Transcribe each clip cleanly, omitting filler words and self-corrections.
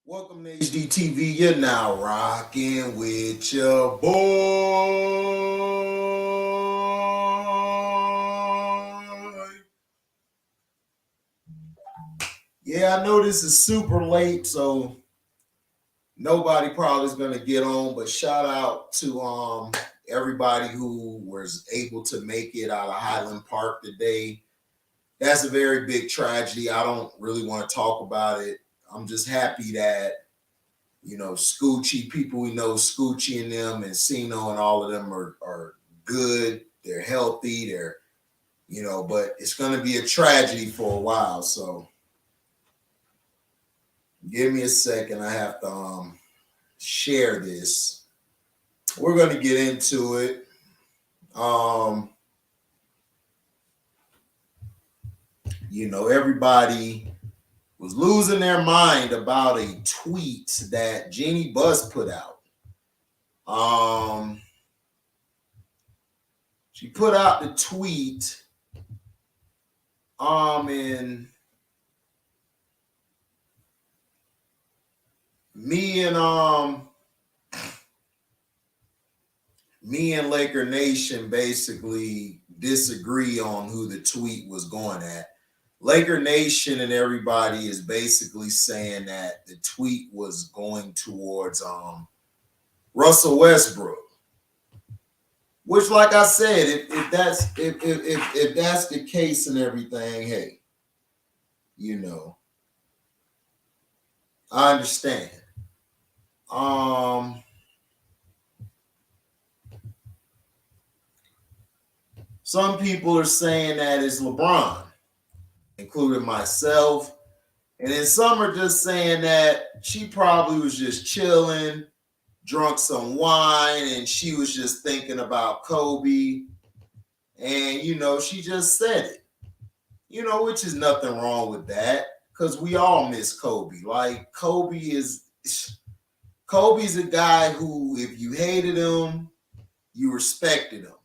Welcome to HDTV. You're now rocking with your boy. Yeah, I know this is super late, so nobody probably is gonna get on. But shout out to everybody who was able to make it out of Highland Park today. That's a very big tragedy. I don't really want to talk about it. I'm just happy that Scoochie, people we know, Scoochie and them and Sino and all of them are good. They're healthy. But it's going to be a tragedy for a while. So give me a second. I have to share this. We're going to get into it. Everybody was losing their mind about a tweet that Jeannie Buss put out. She put out the tweet, and me and Laker Nation basically disagree on who the tweet was going at. Laker Nation and everybody is basically saying that the tweet was going towards Russell Westbrook, which, like I said, if that's the case and everything, hey, I understand. Some people are saying that it's LeBron, including myself. And then some are just saying that she probably was just chilling, drunk some wine, and she was just thinking about Kobe. And, she just said it, which is nothing wrong with that because we all miss Kobe. Like, Kobe's a guy who, if you hated him, you respected him.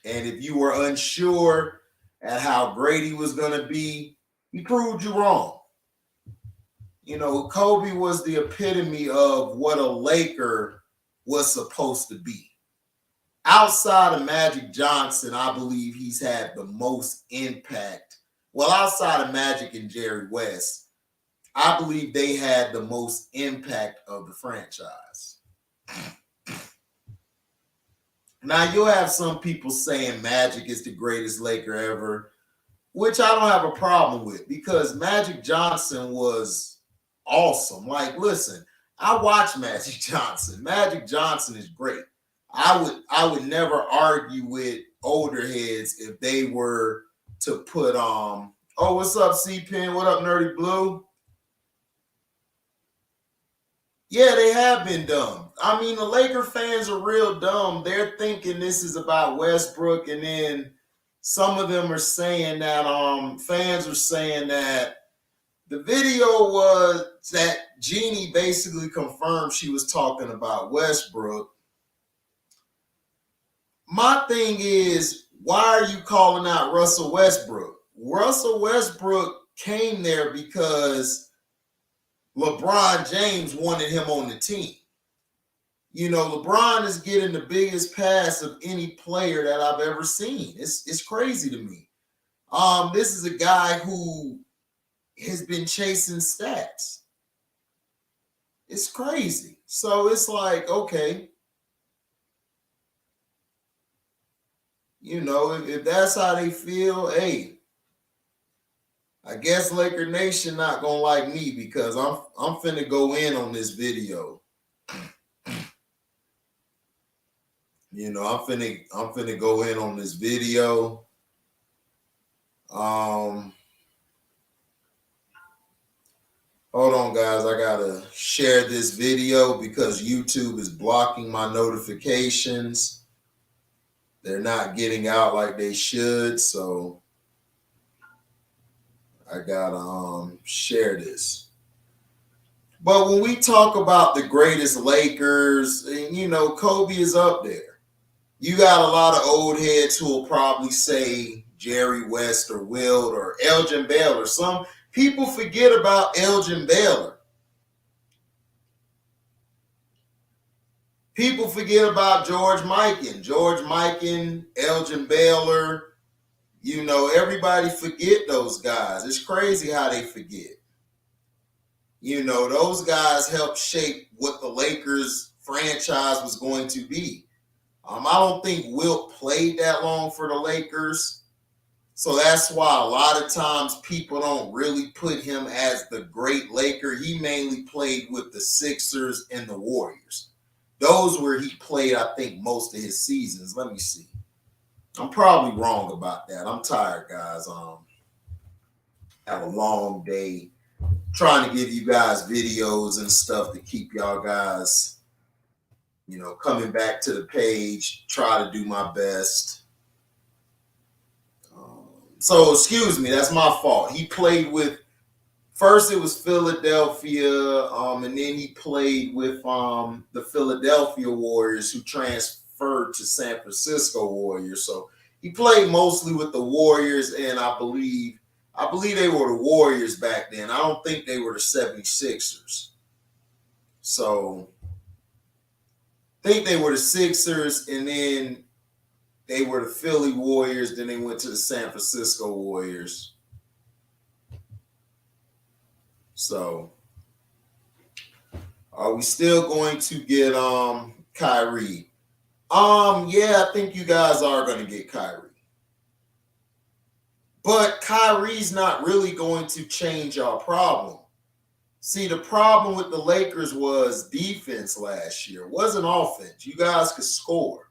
And if you were unsure at how great he was going to be, he proved you wrong. Kobe was the epitome of what a Laker was supposed to be. Outside of Magic Johnson, I believe he's had the most impact. Well, outside of Magic and Jerry West, I believe they had the most impact of the franchise. Now, you'll have some people saying Magic is the greatest Laker ever, which I don't have a problem with because Magic Johnson was awesome. Like, listen, I watch Magic Johnson. Magic Johnson is great. I would never argue with older heads if they were to put oh, what's up, C-Pen? What up, Nerdy Blue? Yeah, they have been dumb. I mean, the Laker fans are real dumb. They're thinking this is about Westbrook, and then some of them are saying that fans are saying that the video was that Jeannie basically confirmed she was talking about Westbrook. My thing is, why are you calling out Russell Westbrook? Russell Westbrook came there because LeBron James wanted him on the team. LeBron is getting the biggest pass of any player that I've ever seen. It's crazy to me. This is a guy who has been chasing stats. It's crazy. So it's like, okay, if that's how they feel, hey, I guess Laker Nation not gonna like me because I'm finna go in on this video. I'm finna go in on this video. Hold on, guys. I gotta share this video because YouTube is blocking my notifications. They're not getting out like they should, so I gotta share this. But when we talk about the greatest Lakers, Kobe is up there. You got a lot of old heads who will probably say Jerry West or Wilt or Elgin Bell or some. People forget about Elgin Baylor. People forget about George Mikan, Elgin Baylor. You know, everybody forget those guys. It's crazy how they forget. You know, those guys helped shape what the Lakers franchise was going to be. I don't think Wilt played that long for the Lakers. So that's why a lot of times people don't really put him as the great Laker. He mainly played with the Sixers and the Warriors. Those where he played, I think, most of his seasons. Let me see. I'm probably wrong about that. I'm tired, guys. Have a long day. Trying to give you guys videos and stuff to keep y'all guys, you know, coming back to the page. Try to do my best. So, excuse me, that's my fault. He played with, first it was Philadelphia, and then he played with the Philadelphia Warriors, who transferred to San Francisco Warriors. So he played mostly with the Warriors, and I believe they were the Warriors back then. I don't think they were the 76ers. So I think they were the Sixers, and then they were the Philly Warriors. Then they went to the San Francisco Warriors. So are we still going to get Kyrie? Yeah, I think you guys are going to get Kyrie. But Kyrie's not really going to change our problem. See, the problem with the Lakers was defense last year. It wasn't offense. You guys could score.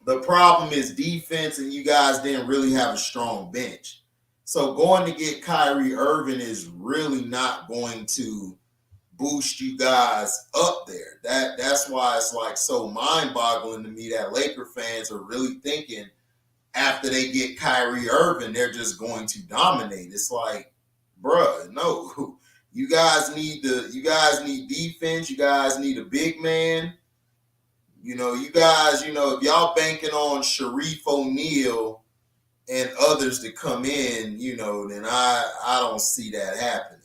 The problem is defense, and you guys didn't really have a strong bench. So going to get Kyrie Irving is really not going to boost you guys up there. That's why it's like so mind-boggling to me that Laker fans are really thinking after they get Kyrie Irving, they're just going to dominate. It's like, bruh, no. You guys need defense. You guys need a big man. You know, you guys, you know, if y'all banking on Sharif O'Neal and others to come in, you know, then I don't see that happening.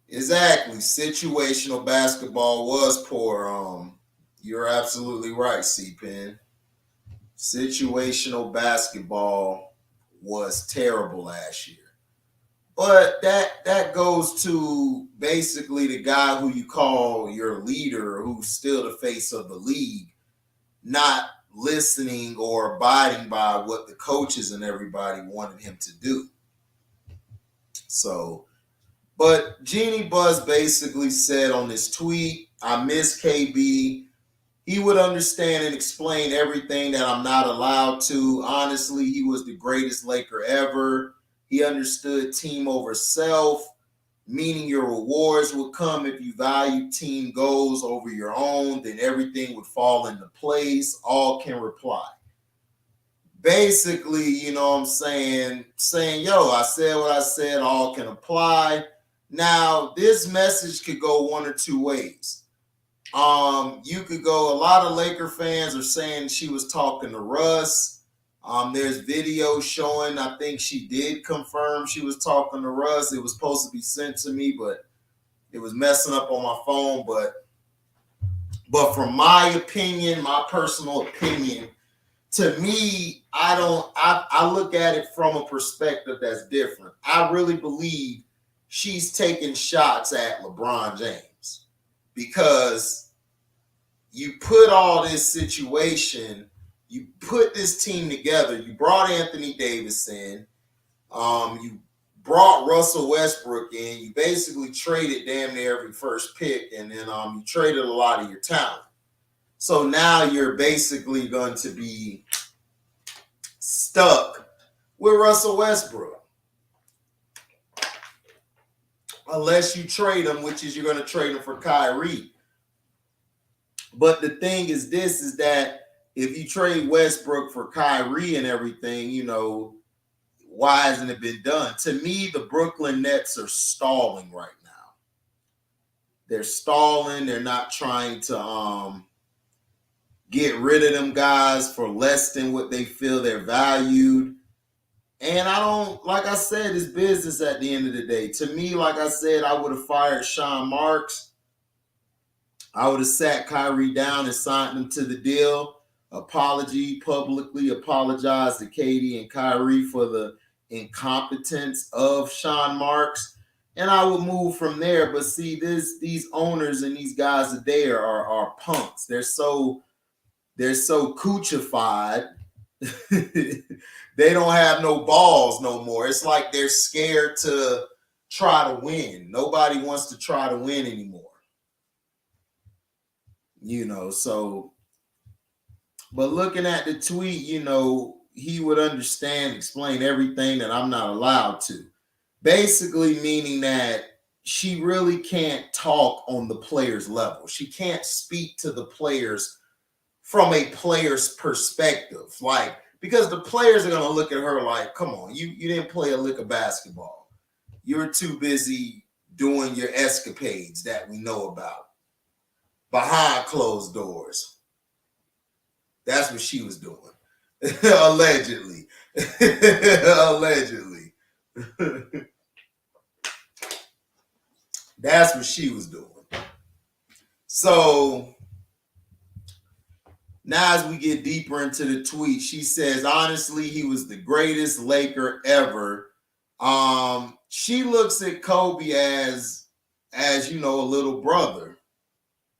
Exactly. Situational basketball was poor. You're absolutely right, C-Pen. Situational basketball was terrible last year. But that goes to basically the guy who you call your leader, who's still the face of the league, not listening or abiding by what the coaches and everybody wanted him to do. So, but Jeannie Buss basically said on this tweet, I miss KB. He would understand and explain everything that I'm not allowed to. Honestly, he was the greatest Laker ever. He understood team over self, meaning your rewards would come if you value team goals over your own, then everything would fall into place. All can reply. Basically, you know what I'm saying, yo, I said what I said, all can apply. Now, this message could go one or two ways. You could go, a lot of Laker fans are saying she was talking to Russ. There's video showing, I think she did confirm she was talking to Russ. It was supposed to be sent to me, but it was messing up on my phone. But from my opinion, my personal opinion, to me, I look at it from a perspective that's different. I really believe she's taking shots at LeBron James because you put all this situation, you put this team together, you brought Anthony Davis in, you brought Russell Westbrook in, you basically traded damn near every first pick, and then you traded a lot of your talent. So now you're basically going to be stuck with Russell Westbrook. Unless you trade him, which is you're going to trade him for Kyrie. But the thing is this, is that if you trade Westbrook for Kyrie and everything, you know, why hasn't it been done? To me, the Brooklyn Nets are stalling right now. They're stalling. They're not trying to get rid of them guys for less than what they feel they're valued. And I don't, like I said, it's business at the end of the day. To me, like I said, I would have fired Sean Marks. I would have sat Kyrie down and signed him to the deal. Publicly apologize to Katie and Kyrie for the incompetence of Sean Marks. And I would move from there. But see, these owners and these guys that there are punks. They're so coochified. They don't have no balls no more. It's like they're scared to try to win. Nobody wants to try to win anymore. So, but looking at the tweet, he would understand, explain everything that I'm not allowed to. Basically meaning that she really can't talk on the player's level. She can't speak to the players from a player's perspective. Like, because the players are going to look at her like, come on, you didn't play a lick of basketball. You're too busy doing your escapades that we know about behind closed doors. That's what she was doing. Allegedly. Allegedly. That's what she was doing. So now as we get deeper into the tweet, she says, honestly, he was the greatest Laker ever. She looks at Kobe as a little brother.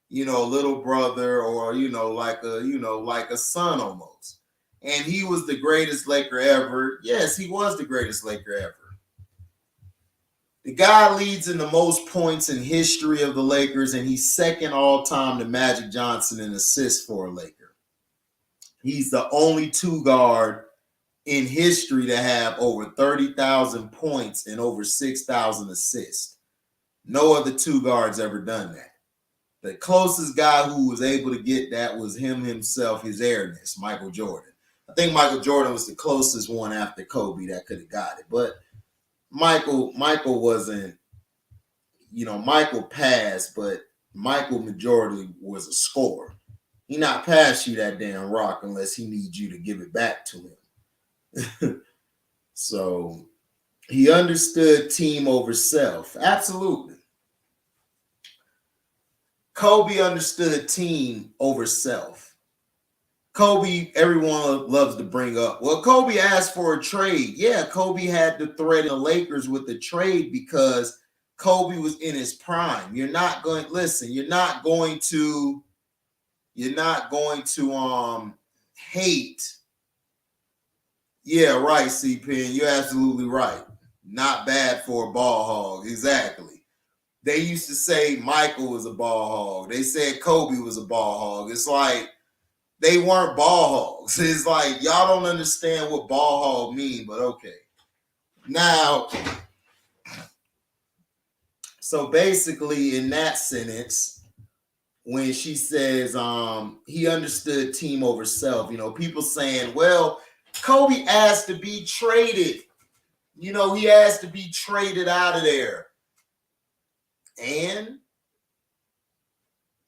Or, like a son almost. And he was the greatest Laker ever. Yes, he was the greatest Laker ever. The guy leads in the most points in history of the Lakers, and he's second all time to Magic Johnson in assists for a Laker. He's the only two guard in history to have over 30,000 points and over 6,000 assists. No other two guards ever done that. The closest guy who was able to get that was him himself, his airness, Michael Jordan. I think Michael Jordan was the closest one after Kobe that could have got it. But Michael wasn't, Michael passed, but Michael majority was a scorer. He not pass you that damn rock unless he needs you to give it back to him. So he understood team over self. Absolutely. Kobe understood team over self. Kobe, everyone loves to bring up, well, Kobe asked for a trade. Yeah, Kobe had to threaten the Lakers with a trade because Kobe was in his prime. You're not going to hate. Yeah, right, C-Pen. You're absolutely right. Not bad for a ball hog. Exactly. They used to say Michael was a ball hog. They said Kobe was a ball hog. It's like they weren't ball hogs. It's like y'all don't understand what ball hog mean, but okay. Now, so basically in that sentence, when she says he understood team over self, people saying, well, Kobe asked to be traded. He asked to be traded out of there. And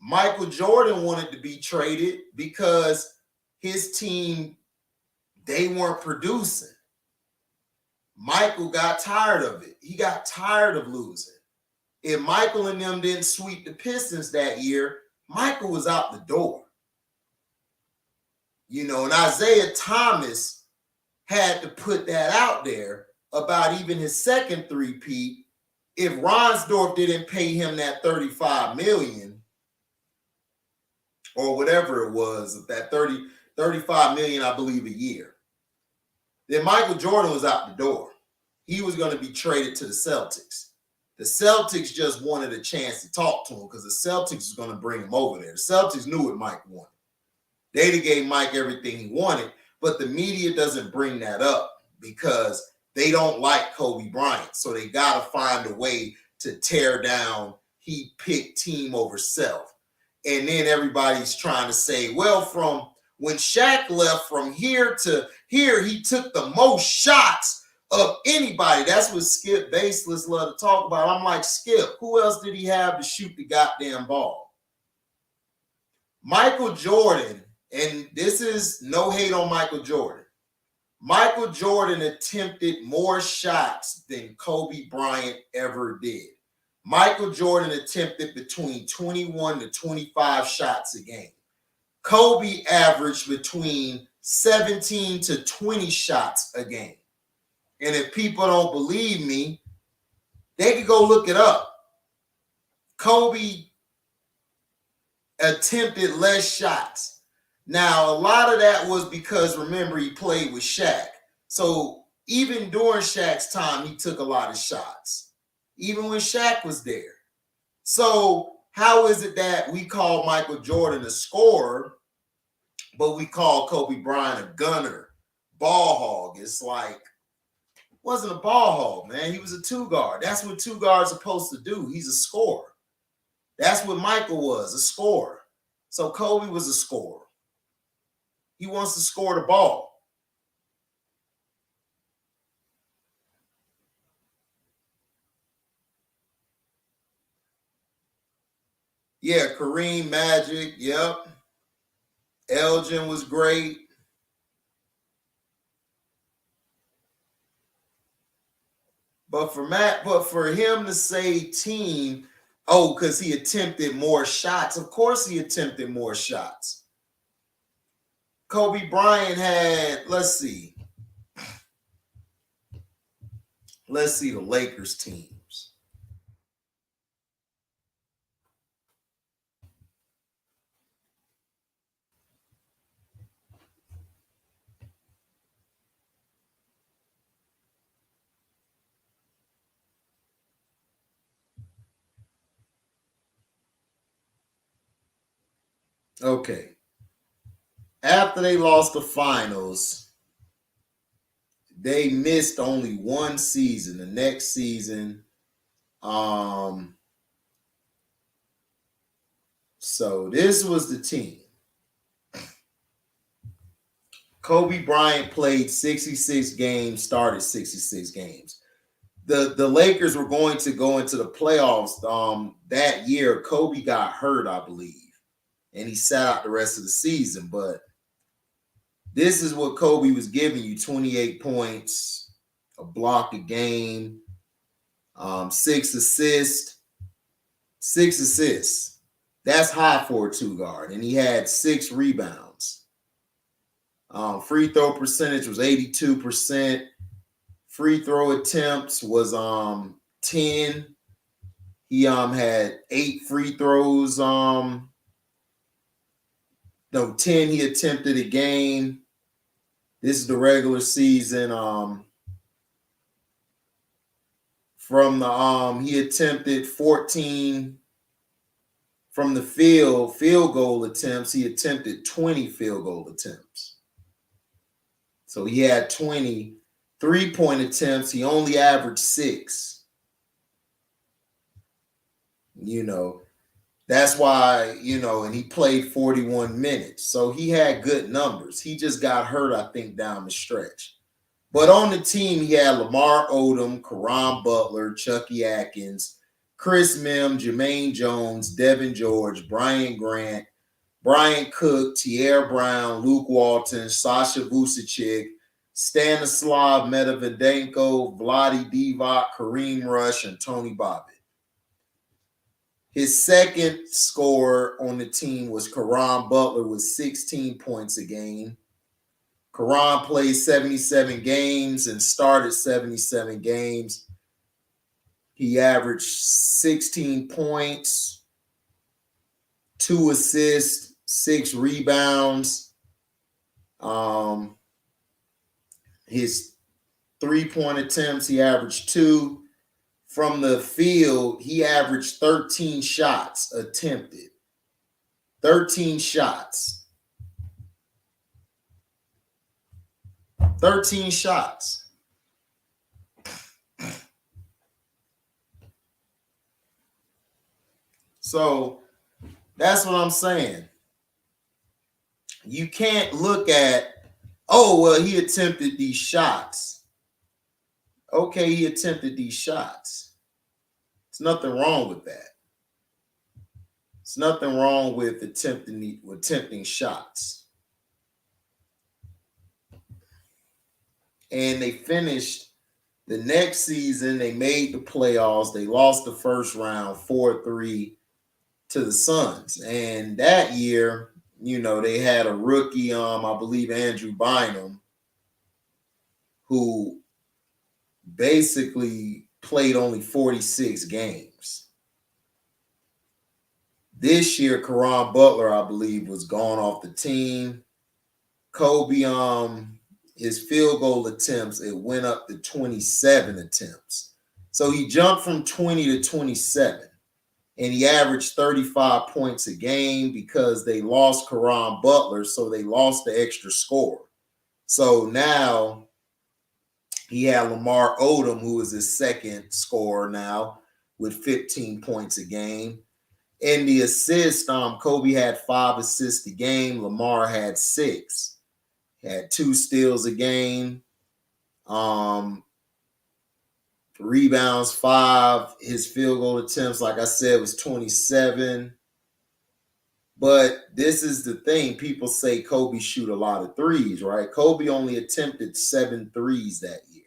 Michael Jordan wanted to be traded because his team, they weren't producing. Michael got tired of it. He got tired of losing. If Michael and them didn't sweep the Pistons that year, Michael was out the door. And Isaiah Thomas had to put that out there about even his second three-peat. If Ronsdorf didn't pay him that $35 million or whatever it was, that $35 million, I believe, a year, then Michael Jordan was out the door. He was going to be traded to the Celtics. The Celtics just wanted a chance to talk to him because the Celtics was going to bring him over there. The Celtics knew what Mike wanted. They gave Mike everything he wanted, but the media doesn't bring that up because they don't like Kobe Bryant, so they got to find a way to tear down. He picked team over self. And then everybody's trying to say, well, from when Shaq left from here to here, he took the most shots of anybody. That's what Skip Baseless love to talk about. I'm like, Skip, who else did he have to shoot the goddamn ball? Michael Jordan and this is no hate on Michael Jordan. Michael Jordan attempted more shots than Kobe Bryant ever did. Michael Jordan attempted between 21 to 25 shots a game. Kobe averaged between 17 to 20 shots a game. And if people don't believe me, they can go look it up. Kobe attempted less shots. Now, a lot of that was because, remember, he played with Shaq. So even during Shaq's time, he took a lot of shots, even when Shaq was there. So how is it that we call Michael Jordan a scorer, but we call Kobe Bryant a gunner, ball hog? It's like, wasn't a ball hog, man. He was a two guard. That's what two guards are supposed to do. He's a scorer. That's what Michael was, a scorer. So Kobe was a scorer. He wants to score the ball. Yeah, Kareem, Magic, yep. Elgin was great. But for him to say team, oh, because he attempted more shots. Of course he attempted more shots. Kobe Bryant had, let's see the Lakers teams. Okay. After they lost the finals, they missed only one season. The next season, so this was the team. Kobe Bryant played 66 games, started 66 games. The Lakers were going to go into the playoffs that year. Kobe got hurt, I believe, and he sat out the rest of the season. But this is what Kobe was giving you: 28 points, a block a game, 6 assists. 6 assists. That's high for a two guard. And he had 6 rebounds. Free throw percentage was 82%. Free throw attempts was 10. He had 8 free throws. 10 he attempted a game. This is the regular season. From the he attempted 14 from the field goal attempts. He attempted 20 field goal attempts. So he had 20 3-point attempts. He only averaged 6. That's why, and he played 41 minutes. So he had good numbers. He just got hurt, I think, down the stretch. But on the team, he had Lamar Odom, Caron Butler, Chucky Atkins, Chris Mim, Jermaine Jones, Devin George, Brian Grant, Brian Cook, Tierre Brown, Luke Walton, Sasha Vucevic, Stanislav Medvedenko, Vlade Divac, Kareem Rush, and Tony Bobbitt. His second scorer on the team was Caron Butler with 16 points a game. Caron played 77 games and started 77 games. He averaged 16 points, 2 assists, 6 rebounds. His 3-point attempts, he averaged 2. From the field, he averaged 13 shots attempted. 13 shots. 13 shots. So that's what I'm saying. You can't look at, oh, well, he attempted these shots. Okay, he attempted these shots. There's nothing wrong with that. There's nothing wrong with attempting shots. And they finished the next season. They made the playoffs. They lost the first round 4-3 to the Suns. And that year, they had a rookie, I believe Andrew Bynum, who basically played only 46 games. This year, Caron Butler, I believe, was gone off the team. Kobe, his field goal attempts, it went up to 27 attempts. So he jumped from 20 to 27. And he averaged 35 points a game because they lost Caron Butler, so they lost the extra score. So now he had Lamar Odom, who is his second scorer now, with 15 points a game. In the assist, Kobe had 5 assists a game. Lamar had 6. He had 2 steals a game. Rebounds 5. His field goal attempts, like I said, was 27. But this is the thing. People say Kobe shoot a lot of threes, right? Kobe only attempted 7 threes that year.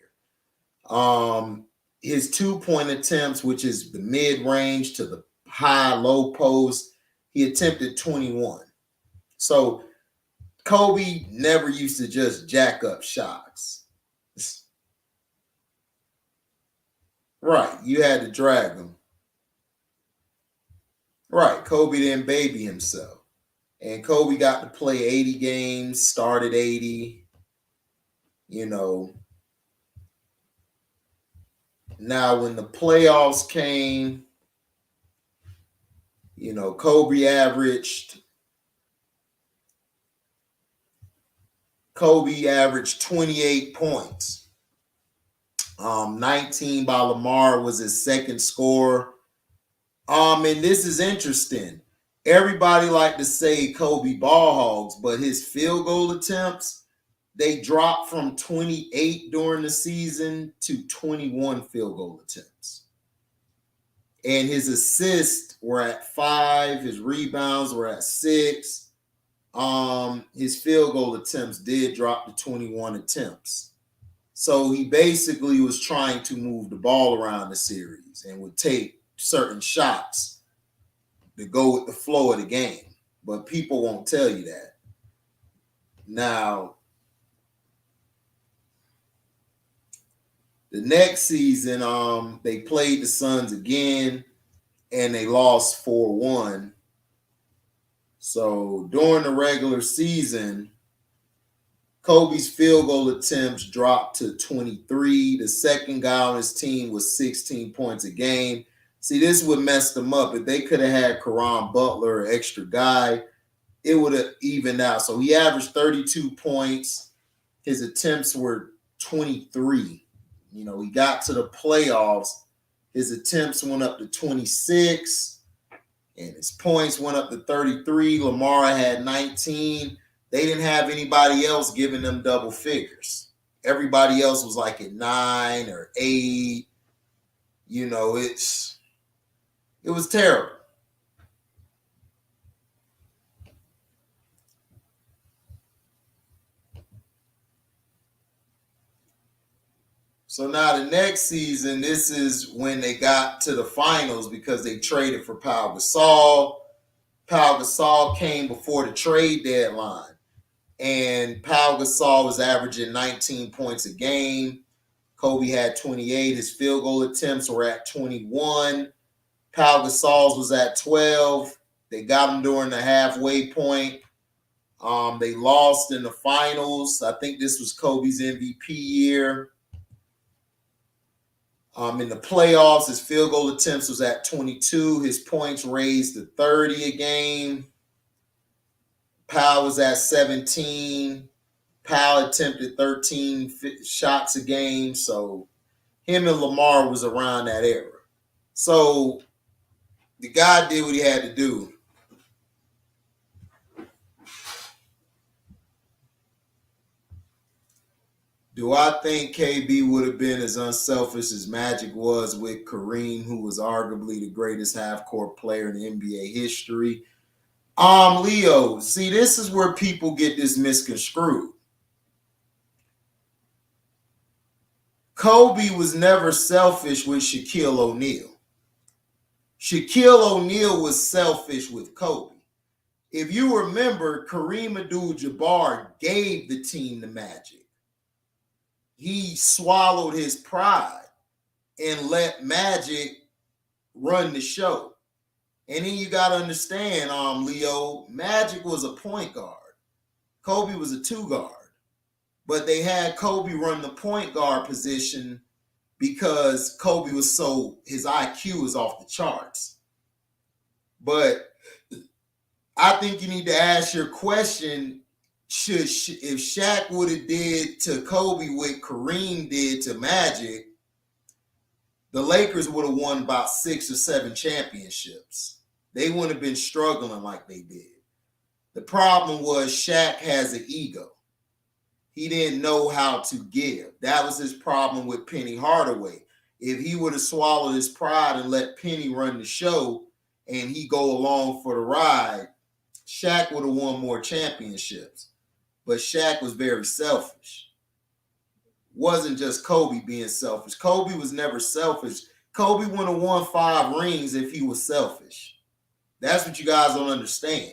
His 2-point attempts, which is the mid-range to the high-low post, he attempted 21. So Kobe never used to just jack up shots. Right, you had to drag him. Right, Kobe didn't baby himself. And Kobe got to play 80 games, started 80, Now, when the playoffs came, Kobe averaged 28 points. 19 by Lamar was his second score. And this is interesting. Everybody like to say Kobe ball hogs, but his field goal attempts, they dropped from 28 during the season to 21 field goal attempts. And his assists were at 5. His rebounds were at 6. His field goal attempts did drop to 21 attempts. So he basically was trying to move the ball around the series and would take certain shots to go with the flow of the game. But people won't tell you that. Now, the next season, they played the Suns again, and they lost 4-1. So during the regular season, Kobe's field goal attempts dropped to 23. The second guy on his team was 16 points a game. See, this would mess them up. If they could have had Caron Butler, an extra guy, it would have evened out. So he averaged 32 points. His attempts were 23. He got to the playoffs. His attempts went up to 26, and his points went up to 33. Lamar had 19. They didn't have anybody else giving them double figures. Everybody else was like at 9 or 8. It was terrible. So now the next season, this is when they got to the finals because they traded for Pau Gasol. Pau Gasol came before the trade deadline. And Pau Gasol was averaging 19 points a game. Kobe had 28. His field goal attempts were at 21. Pau Gasol's was at 12. They got him during the halfway point. They lost in the finals. I think this was Kobe's MVP year. In the playoffs, his field goal attempts was at 22. His points raised to 30 a game. Powell was at 17. Powell attempted 13 shots a game. So him and Lamar was around that era. So the guy did what he had to do. Do I think KB would have been as unselfish as Magic was with Kareem, who was arguably the greatest half-court player in NBA history? Leo, see, this is where people get this misconstrued. Kobe was never selfish with Shaquille O'Neal. Shaquille O'Neal was selfish with Kobe. If you remember, Kareem Abdul-Jabbar gave the team the Magic. He swallowed his pride and let Magic run the show. And then you got to understand, Leo, Magic was a point guard. Kobe was a two guard. But they had Kobe run the point guard position because Kobe was his IQ was off the charts. But I think you need to ask your question, if Shaq would have did to Kobe what Kareem did to Magic, the Lakers would have won about 6 or 7 championships. They wouldn't have been struggling like they did. The problem was Shaq has an ego. He didn't know how to give. That was his problem with Penny Hardaway. If he would have swallowed his pride and let Penny run the show and he go along for the ride, Shaq would have won more championships. But Shaq was very selfish. Wasn't just Kobe being selfish. Kobe was never selfish. Kobe wouldn't have won 5 rings if he was selfish. That's what you guys don't understand.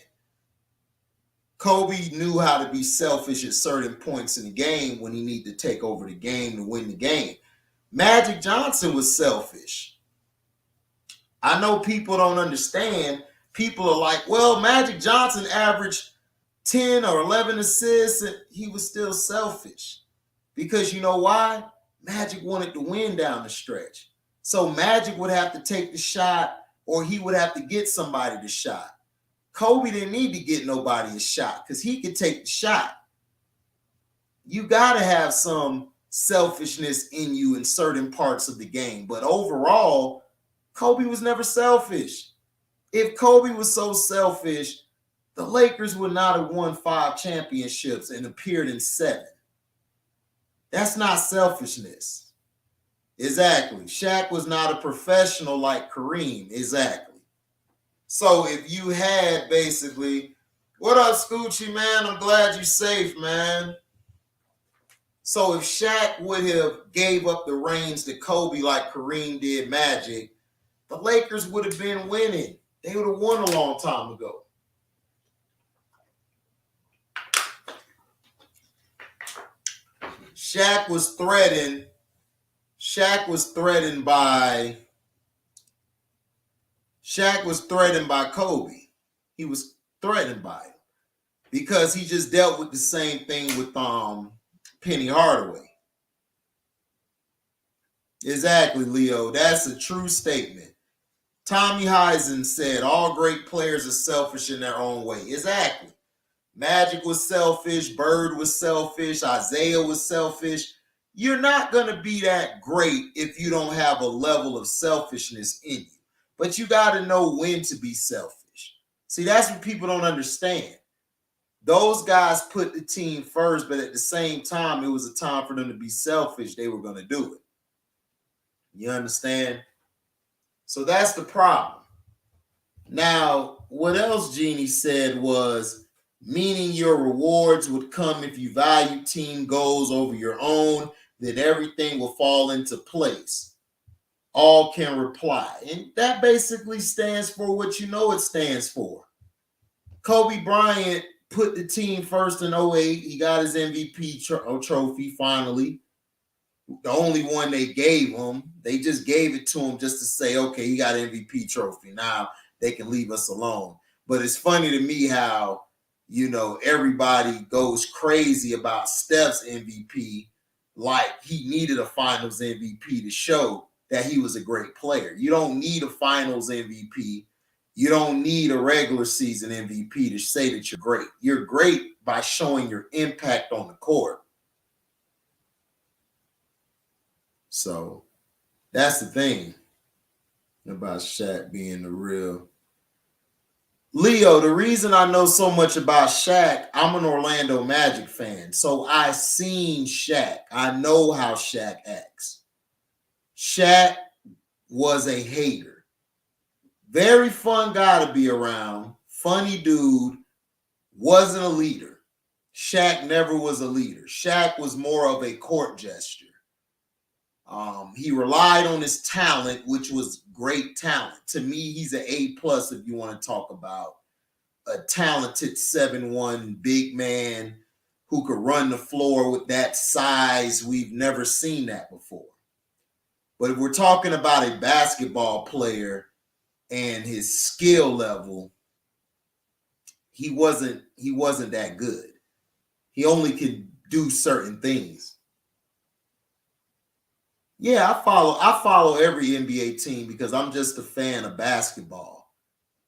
Kobe knew how to be selfish at certain points in the game when he needed to take over the game to win the game. Magic Johnson was selfish. I know people don't understand. People are like, well, Magic Johnson averaged 10 or 11 assists, and he was still selfish. Because you know why? Magic wanted to win down the stretch. So Magic would have to take the shot, or he would have to get somebody the shot. Kobe didn't need to get nobody a shot because he could take the shot. You got to have some selfishness in you in certain parts of the game. But overall, Kobe was never selfish. If Kobe was so selfish, the Lakers would not have won 5 championships and appeared in 7. That's not selfishness. Exactly. Shaq was not a professional like Kareem. Exactly. So if you had basically, what up, Scoochie, man? I'm glad you're safe, man. So if Shaq would have gave up the reins to Kobe like Kareem did Magic, the Lakers would have been winning. They would have won a long time ago. Shaq was threatened by Kobe. He was threatened by him because he just dealt with the same thing with Penny Hardaway. Exactly, Leo. That's a true statement. Tommy Heisen said all great players are selfish in their own way. Exactly. Magic was selfish. Bird was selfish. Isaiah was selfish. You're not going to be that great if you don't have a level of selfishness in you. But you got to know when to be selfish. See, that's what people don't understand. Those guys put the team first, but at the same time, it was a time for them to be selfish. They were going to do it. You understand? So that's the problem. Now, what else Jeannie said was, meaning your rewards would come if you value team goals over your own, then everything will fall into place. All can reply. And that basically stands for what you know it stands for. Kobe Bryant put the team first in 08. He got his MVP trophy finally. The only one they gave him. They just gave it to him just to say, okay, he got an MVP trophy. Now they can leave us alone. But it's funny to me how, everybody goes crazy about Steph's MVP like he needed a finals MVP to show that he was a great player. You don't need a finals MVP. You don't need a regular season MVP to say that you're great. You're great by showing your impact on the court. So that's the thing about Shaq being the real. Leo, the reason I know so much about Shaq, I'm an Orlando Magic fan. So I seen Shaq. I know how Shaq acts. Shaq was a hater. Very fun guy to be around. Funny dude. Wasn't a leader. Shaq never was a leader. Shaq was more of a court gesture. He relied on his talent, which was great talent. To me, he's an A+ if you want to talk about a talented 7'1" big man who could run the floor with that size. We've never seen that before. But if we're talking about a basketball player and his skill level, he wasn't that good. He only could do certain things. Yeah, I follow every NBA team because I'm just a fan of basketball.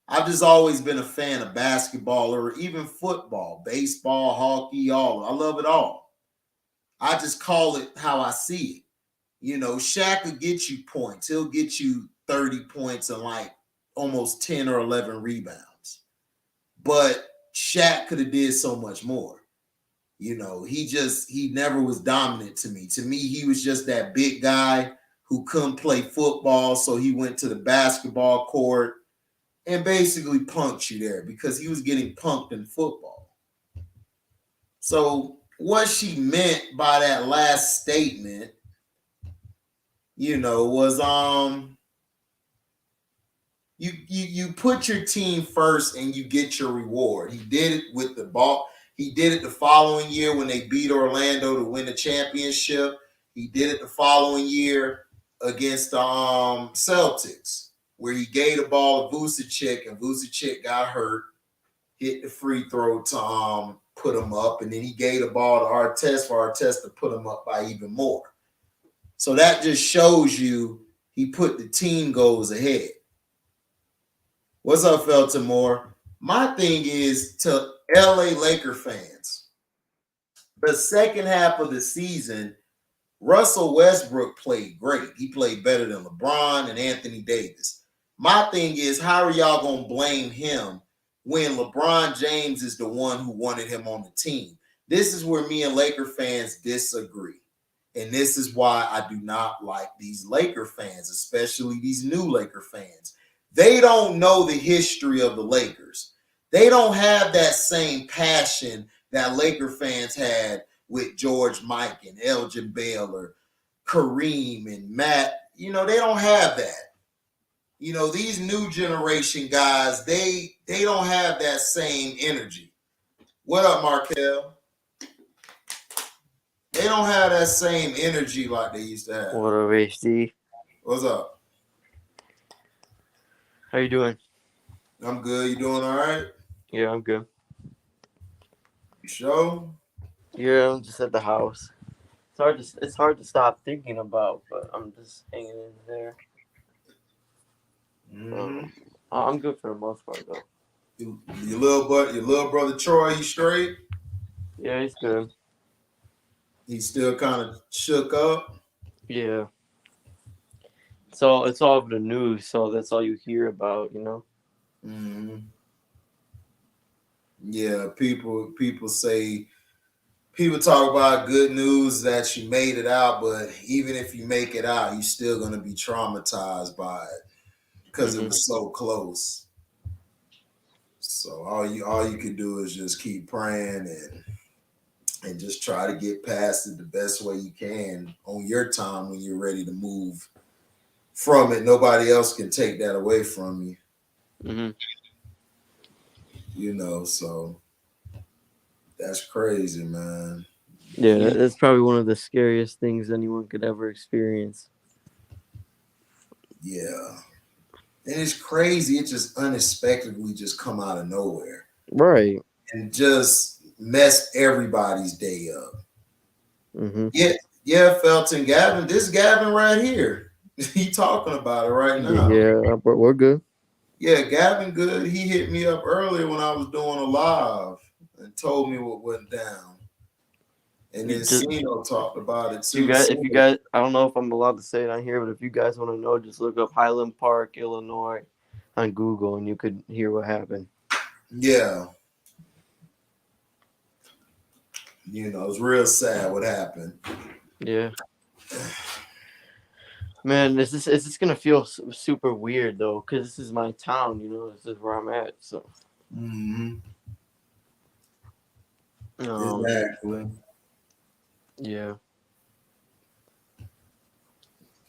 I've just always been a fan of basketball or even football, baseball, hockey, all. I love it all. I just call it how I see it. You know, Shaq will get you points. He'll get you 30 points and like almost 10 or 11 rebounds. But Shaq could have did so much more. You know, he never was dominant to me. To me, he was just that big guy who couldn't play football, so he went to the basketball court and basically punked you there because he was getting punked in football. So what she meant by that last statement, you know, was you put your team first and you get your reward. He did it with the ball. He did it the following year when they beat Orlando to win the championship. He did it the following year against the Celtics, where he gave the ball to Vucevic, and Vucevic got hurt, hit the free throw to put him up, and then he gave the ball to Artest for Artest to put him up by even more. So that just shows you he put the team goals ahead. What's up, Felton Moore? My thing is to LA Laker fans. The second half of the season, Russell Westbrook played great. He played better than LeBron and Anthony Davis. My thing is, how are y'all going to blame him when LeBron James is the one who wanted him on the team? This is where me and Laker fans disagree. And this is why I do not like these Laker fans, especially these new Laker fans. They don't know the history of the Lakers. They don't have that same passion that Laker fans had with George Mike and Elgin Baylor, Kareem and Matt. You know, they don't have that. You know, these new generation guys, they don't have that same energy. What up, Markel? They don't have that same energy like they used to have. What up, HD? What's up? How you doing? I'm good. You doing all right? Yeah, I'm good. You sure? Yeah, I'm just at the house. It's hard to stop thinking about, but I'm just hanging in there. Mm-hmm. I'm good for the most part though. Your little brother Troy, he straight? Yeah, he's good. He's still kind of shook up. Yeah. So it's all over the news, so that's all you hear about, you know. Mm-hmm. Yeah, people say people talk about good news that you made it out, but even if you make it out, you're still gonna be traumatized by it because it was so close. So all you can do is just keep praying and just try to get past it the best way you can on your time when you're ready to move from it. Nobody else can take that away from you. Mm-hmm. You know, so that's crazy, man. Yeah, that's probably one of the scariest things anyone could ever experience. Yeah. And it's crazy. It just unexpectedly just come out of nowhere. Right. And just mess everybody's day up. Mm-hmm. Yeah, Felton, Gavin. This Gavin right here. He talking about it right now. Yeah, we're good. Yeah, Gavin good. He hit me up earlier when I was doing a live and told me what went down. And then Sino talked about it too. If you guys, I don't know if I'm allowed to say it on here, but if you guys want to know, just look up Highland Park, Illinois, on Google, and you could hear what happened. Yeah. You know, it's real sad what happened. Yeah. Man, is this gonna feel super weird though? Because this is my town, you know. This is where I'm at. So. Mm-hmm. Exactly. Yeah.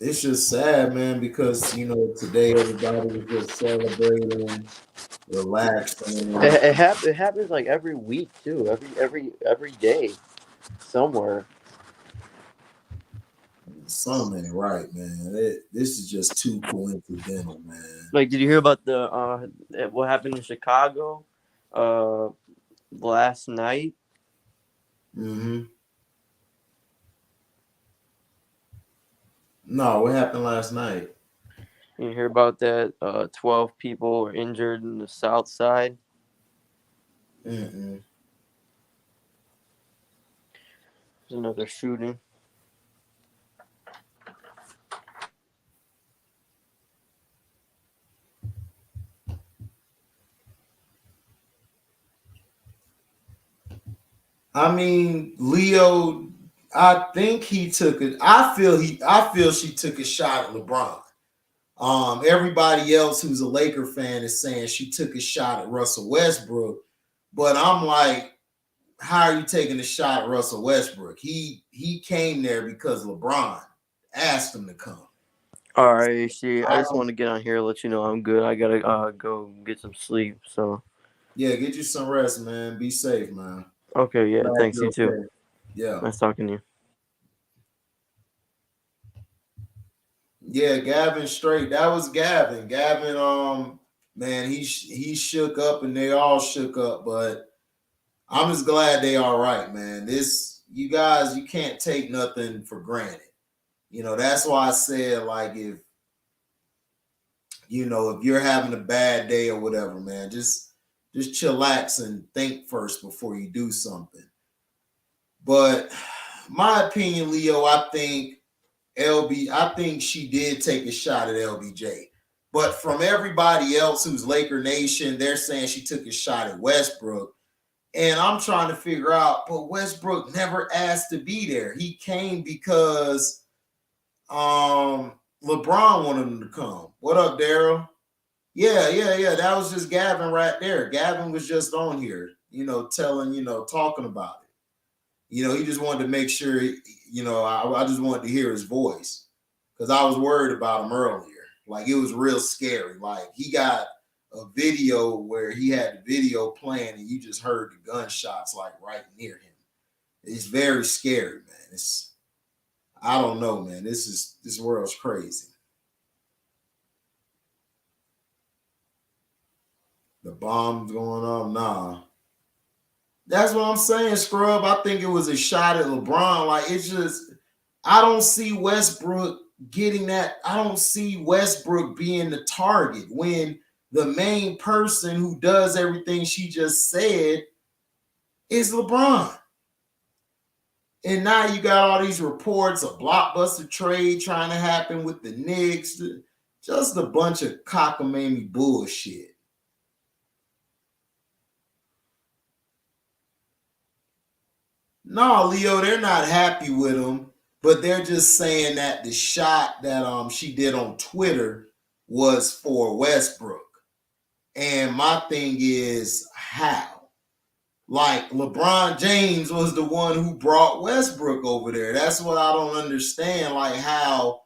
it's just sad, man, because today everybody was just celebrating, relaxing. It happens like every week too. Every day somewhere. Something ain't right, man. This is just too coincidental, man. Like, did you hear about the what happened in Chicago, uh, last night? Hmm. No, what happened last night? You hear about that? 12 people were injured in the South Side. Mm-mm. There's another shooting. I mean, Leo, I think he took it. I feel she took a shot at LeBron. Everybody else who's a Laker fan is saying she took a shot at Russell Westbrook, but I'm like, how are you taking a shot at Russell Westbrook? He came there because LeBron asked him to come. All right, see, I I just don't, want to get on here, let you know I'm good. I gotta go get some sleep. So, yeah, get you some rest, man. Be safe, man. okay, yeah, Glad thanks. you're You too. okay. Yeah. Nice talking to you. Yeah, Gavin straight. That was Gavin. Gavin, man, he shook up and they all shook up, but I'm just glad they all right, man. This you guys, you can't take nothing for granted. That's why I said like if you're having a bad day or whatever, man, just chillax and think first before you do something. But my opinion, Leo, I think she did take a shot at LBJ. But from everybody else who's Laker Nation, they're saying she took a shot at Westbrook. And I'm trying to figure out, but Westbrook never asked to be there. He came because LeBron wanted him to come. What up, Daryl? Yeah, yeah, yeah. That was just Gavin right there. Gavin was just on here, talking about it. He just wanted to make sure, I just wanted to hear his voice because I was worried about him earlier. Like it was real scary. Like he got a video where he had the video playing and you just heard the gunshots like right near him. It's very scary, man. I don't know, man. This world's crazy. The bombs going off, nah. That's what I'm saying, Scrub. I think it was a shot at LeBron. Like it's just I don't see Westbrook getting that. I don't see Westbrook being the target when the main person who does everything she just said is LeBron. And now you got all these reports of blockbuster trade trying to happen with the Knicks. Just a bunch of cockamamie bullshit. No, Leo, they're not happy with him, but they're just saying that the shot that she did on Twitter was for Westbrook. And my thing is how? Like LeBron James was the one who brought Westbrook over there. That's what I don't understand. Like how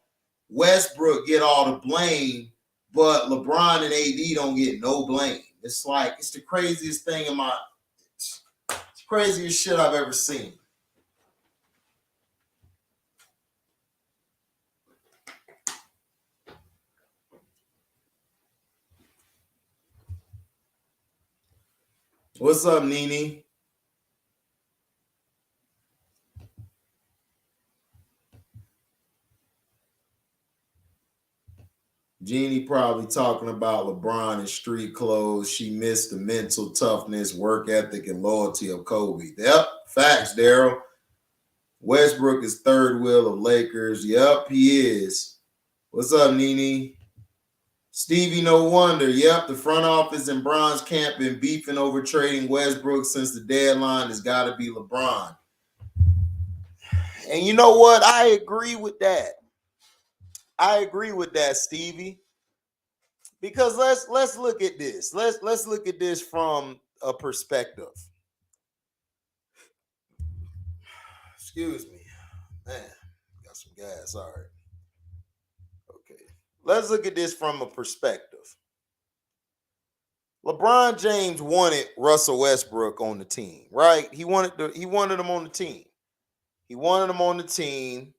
Westbrook get all the blame, but LeBron and AD don't get no blame. It's like it's the craziest thing it's the craziest shit I've ever seen. What's up, Nene? Jeannie probably talking about LeBron and street clothes. She missed the mental toughness, work ethic, and loyalty of Kobe. Yep, facts, Daryl. Westbrook is third wheel of Lakers. Yep, he is. What's up, Nene? Stevie, no wonder. Yep, the front office in Bron's camp been beefing over trading Westbrook since the deadline has got to be LeBron. And you know what? I agree with that. I agree with that, Stevie. Because let's look at this. Let's look at this from a perspective. Excuse me, man. Got some gas. All right. let's look at this from a perspective. LeBron James wanted Russell Westbrook on the team, right? He wanted him on the team. He wanted him on the team.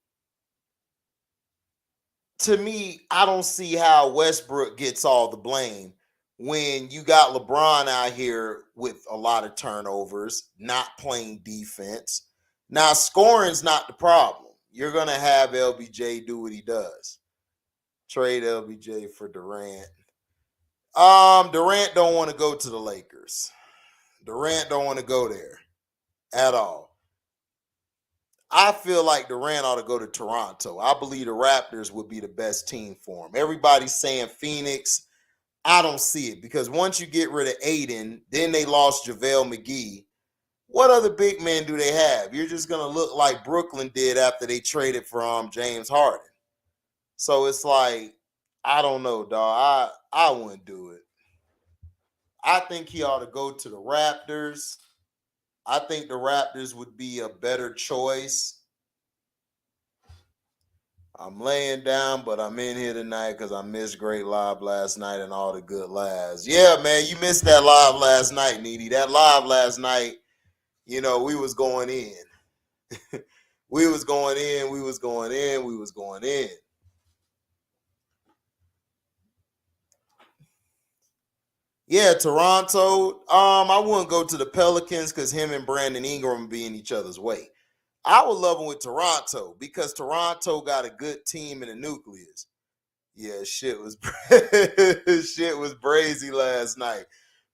To me, I don't see how Westbrook gets all the blame when you got LeBron out here with a lot of turnovers, not playing defense. Now, scoring's not the problem. You're going to have LBJ do what he does. Trade LBJ for Durant. Durant don't want to go to the Lakers. Durant don't want to go there at all. I feel like Durant ought to go to Toronto. I believe the Raptors would be the best team for him. Everybody's saying Phoenix. I don't see it because once you get rid of Aiden, then they lost JaVale McGee. What other big men do they have? You're just going to look like Brooklyn did after they traded for James Harden. So it's like, I don't know, dog. I wouldn't do it. I think he ought to go to the Raptors. I think the Raptors would be a better choice. I'm laying down, but I'm in here tonight because I missed great live last night and all the good lives. Yeah, man, you missed that live last night, Needy. That live last night, we was going in. we was going in. Yeah, Toronto. I wouldn't go to the Pelicans because him and Brandon Ingram be in each other's way. I would love him with Toronto because Toronto got a good team in the nucleus. Yeah, shit was brazy last night.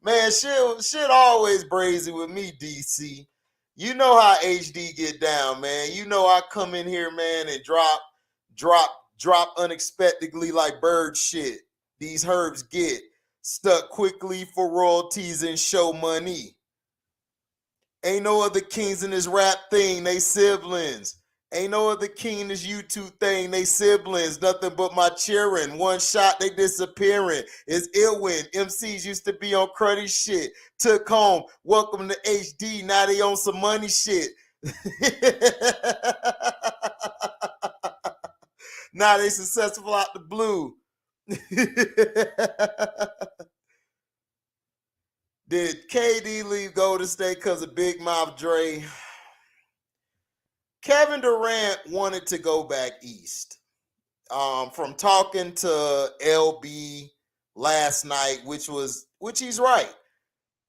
Man, shit always brazy with me, DC. You know how HD get down, man. You know I come in here, man, and drop unexpectedly like bird shit. These herbs get stuck quickly for royalties and show money. Ain't no other kings in this rap thing, they siblings. Ain't no other king in this YouTube thing, they siblings. Nothing but my cheering. One shot, they disappearing. It's Illwin. MCs used to be on cruddy shit. Took home. Welcome to HD. Now they on some money shit. Now they successful out the blue. Did KD leave Golden State because of Big Mouth Dre? Kevin Durant wanted to go back east. From talking to LB last night, which he's right.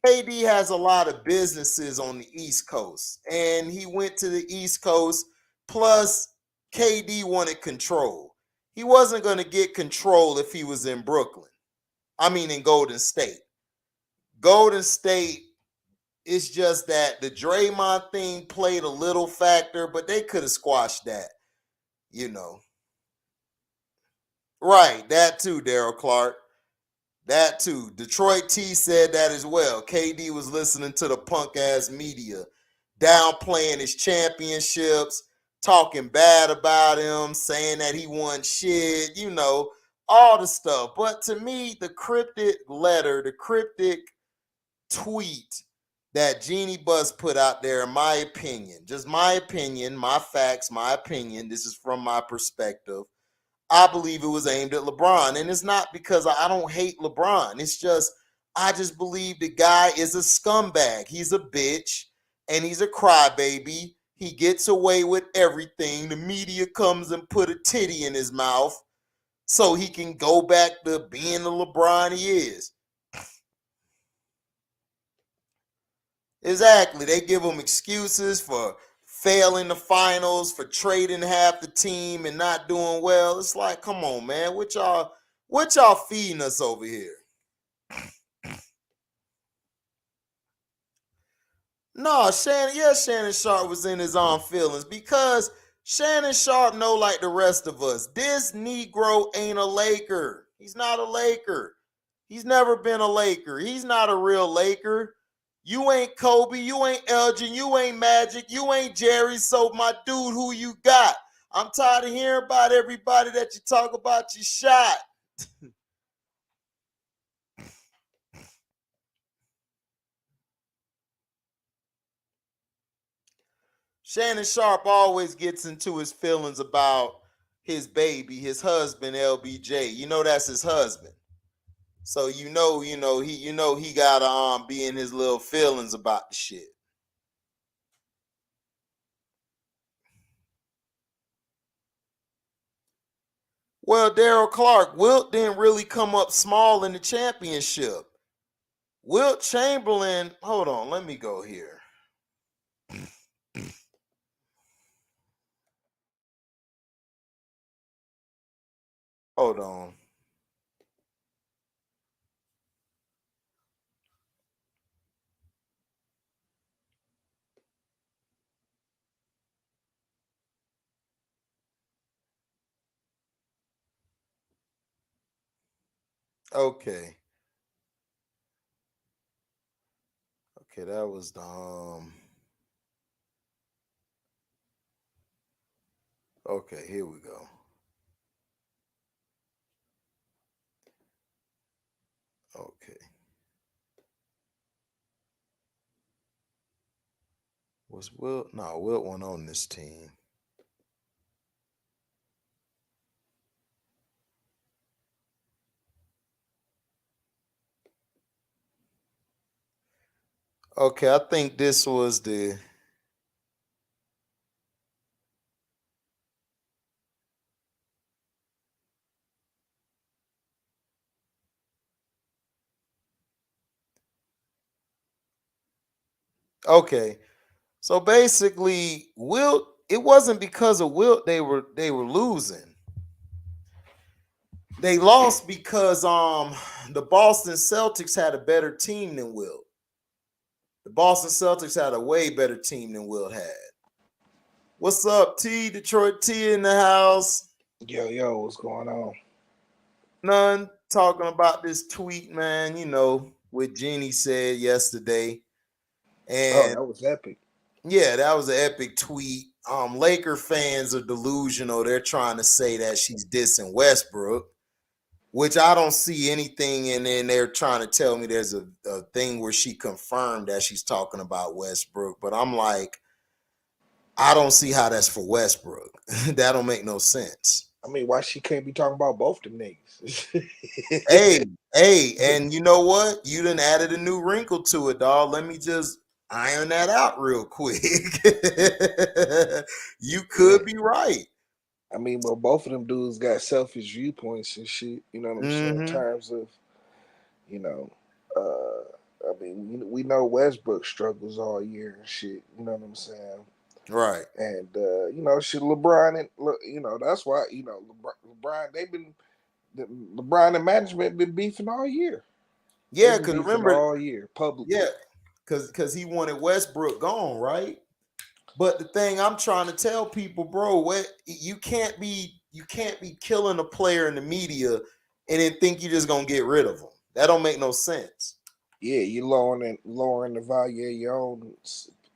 KD has a lot of businesses on the East Coast, and he went to the East Coast. Plus, KD wanted control. He wasn't going to get control if he was in Brooklyn. I mean, in Golden State. Golden State, it's just that the Draymond thing played a little factor, but they could have squashed that, Right, that too, Daryl Clark. That too. Detroit T said that as well. KD was listening to the punk ass media, downplaying his championships, talking bad about him, saying that he won shit, all the stuff. But to me, the cryptic letter, the cryptic tweet that Jeannie Buss put out there, in my opinion, just my opinion, my facts, my opinion, this is from my perspective. I believe it was aimed at LeBron. And it's not because I don't hate LeBron. It's just, I just believe the guy is a scumbag. He's a bitch and he's a crybaby. He gets away with everything. The media comes and put a titty in his mouth so he can go back to being the LeBron he is. Exactly. They give him excuses for failing the finals, for trading half the team and not doing well. It's like, come on, man. What y'all feeding us over here? No, Shannon Sharp was in his own feelings because Shannon Sharp know like the rest of us. This Negro ain't a Laker. He's not a Laker. He's never been a Laker. He's not a real Laker. You ain't Kobe, you ain't Elgin, you ain't Magic, you ain't Jerry. So my dude, who you got? I'm tired of hearing about everybody that you talk about you shot. Shannon Sharp always gets into his feelings about his baby, his husband, LBJ. You know that's his husband. So he gotta be in his little feelings about the shit. Well, Daryl Clark, Wilt didn't really come up small in the championship. Wilt Chamberlain, hold on, let me go here. Hold on. Okay. Okay, that was the okay, here we go. Okay. Was Wilt? No, Wilt went on this team. Okay, I think this was the okay. So basically, Wilt, it wasn't because of Wilt they were losing. They lost because the Boston Celtics had a better team than Wilt. The Boston Celtics had a way better team than Wilt had. What's up, T? Detroit T in the house. Yo, what's going on? None talking about this tweet, man. You know what Jeannie said yesterday, Oh, and that was epic. yeah, that was an epic tweet. Laker fans are delusional. They're trying to say that she's dissing Westbrook, which I don't see anything in there. They're trying to tell me there's a thing where she confirmed that she's talking about Westbrook, but I'm like, I don't see how that's for Westbrook. That don't make no sense. I mean, why she can't be talking about both them niggas? Hey, and you know what? You done added a new wrinkle to it, dog. Let me just iron that out real quick. You Yeah, could be right. I mean, but both of them dudes got selfish viewpoints and shit. You know what I'm saying? In Mm-hmm. terms of, you know, I mean, we know Westbrook struggles all year and shit. You know what I'm saying? Right. And shit, LeBron and that's why LeBron LeBron and management been beefing all year. They've Yeah, been because beefing remember, all year yeah, publicly. because he wanted Westbrook gone, right? But the thing I'm trying to tell people, bro, what you can't be killing a player in the media and then think you're just gonna get rid of him. That don't make no sense. Yeah, you lowering the value of your own.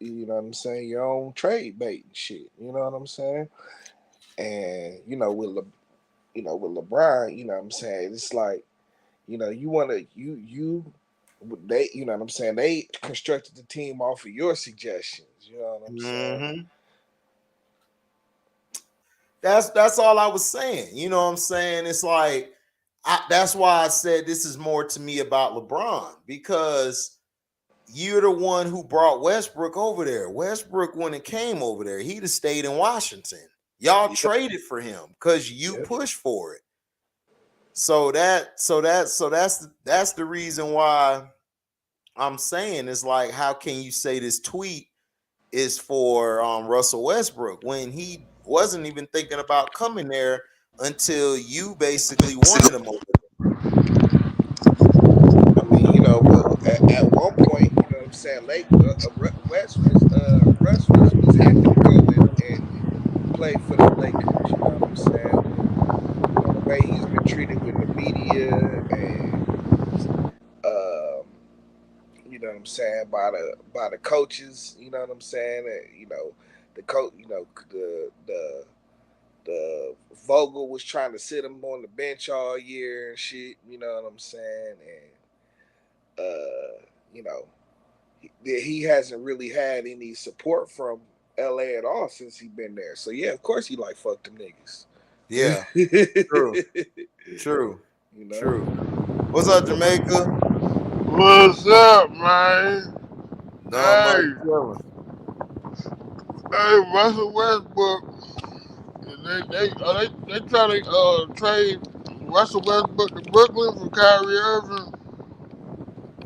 You know what I'm saying? Your own trade bait and shit. You know what I'm saying? And with LeBron, you know what I'm saying? It's like you want to they you know what I'm saying? They constructed the team off of your suggestions. You know what I'm saying? Hmm. That's all I was saying. You know what I'm saying? It's like that's why I said this is more to me about LeBron because you're the one who brought Westbrook over there. Westbrook, when it came over there, he'd have stayed in Washington. Y'all Yep, traded for him because you yep. pushed for it. That's the reason why I'm saying it's like, how can you say this tweet is for Russell Westbrook when he wasn't even thinking about coming there until you basically wanted him over I mean, at one point, you know what I'm saying, Russ was happy to go and play for the Lakers. You know what I'm saying? The way he's been treated with the media and um, you know what I'm saying, by the coaches. You know what I'm saying? And, the coach. The Vogel was trying to sit him on the bench all year and shit. You know what I'm saying? And you know, he hasn't really had any support from LA at all since he been there. So yeah, of course he like fuck them niggas. Yeah. True. True. You know? True. What's up, Jamaica? What's up, man? Not much chilling. Hey, Russell Westbrook. They try to trade Russell Westbrook to Brooklyn for Kyrie Irving.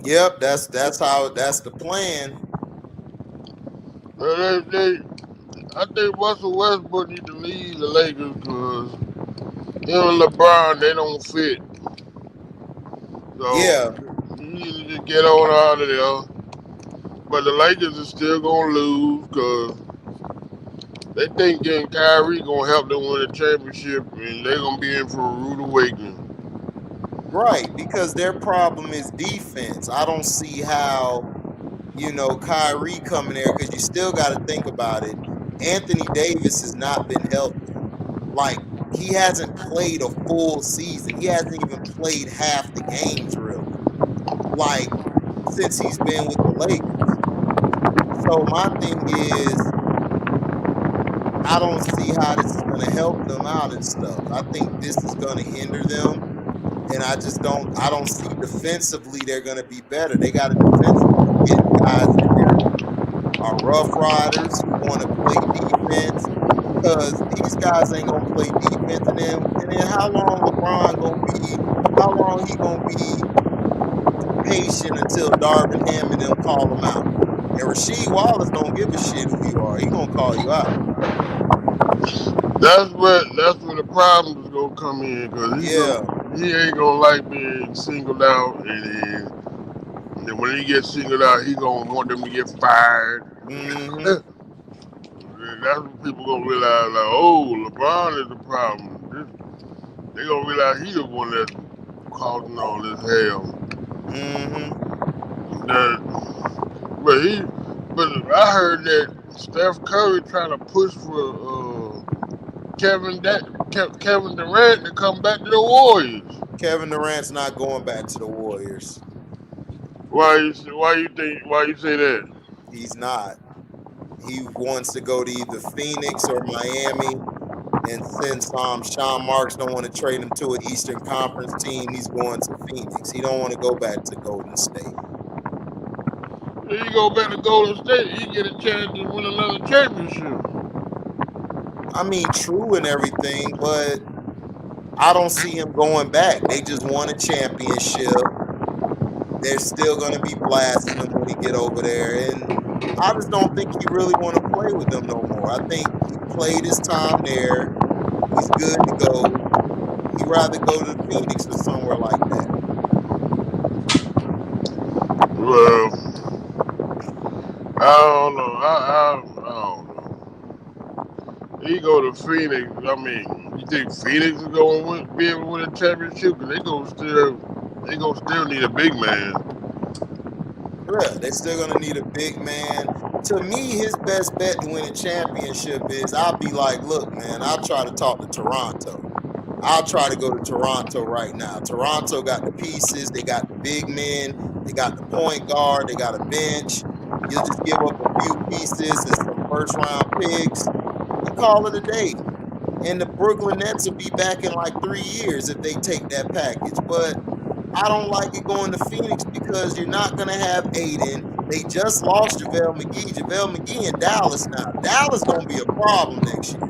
Yep, that's the plan. I think Russell Westbrook need to leave the Lakers because him and LeBron, they don't fit. So Yeah. you need to just get on out of there. But the Lakers are still gonna lose because they think getting Kyrie gonna help them win a championship, and they're gonna be in for a rude awakening. Right, because their problem is defense. I don't see how, Kyrie coming there, because you still got to think about it. Anthony Davis has not been healthy. Like, he hasn't played a full season. He hasn't even played half the games, really, like, since he's been with the Lakers. So my thing is, I don't see how this is going to help them out and stuff. I think this is going to hinder them. And I don't see defensively they're going to be better. They got to defensively get guys in there who are rough riders, who want to play defense, because these guys ain't going to play defense. And then how long he going to be patient until Darvin Ham and them call him out? And Rasheed Wallace don't give a shit who you are. He going to call you out. That's where the problems gonna come in because he ain't gonna like being singled out, and then when he gets singled out, he gonna want them to get fired. Mm-hmm. That's when people gonna realize, like, oh, LeBron is the problem. They gonna realize he the one that's causing all this hell. Mm-hmm. But I heard that Steph Curry trying to push for Kevin Durant to come back to the Warriors. Kevin Durant's not going back to the Warriors. Why you say that? He's not. He wants to go to either Phoenix or Miami. And since Sean Marks don't want to trade him to an Eastern Conference team, he's going to Phoenix. He don't want to go back to Golden State. If you go back to Golden State, you get a chance to win another championship. I mean, true and everything, but I don't see him going back. They just won a championship. They're still going to be blasting him when he get over there. And I just don't think he really want to play with them no more. I think he played his time there. He's good to go. He'd rather go to Phoenix or somewhere like that. Well, I don't know. I don't know. He go to Phoenix. I mean, you think Phoenix is going to be able to win a championship? Because they gonna still need a big man. Yeah, they're still going to need a big man. To me, his best bet to win a championship is I'll be like, look, man, I'll try to talk to Toronto. I'll try to go to Toronto right now. Toronto got the pieces. They got the big men. They got the point guard. They got a bench. You'll just give up a few pieces and some first-round picks and call it a day. And the Brooklyn Nets will be back in like 3 years if they take that package. But I don't like it going to Phoenix because you're not going to have Aiden. They just lost JaVale McGee. JaVale McGee in Dallas now. Dallas going to be a problem next year.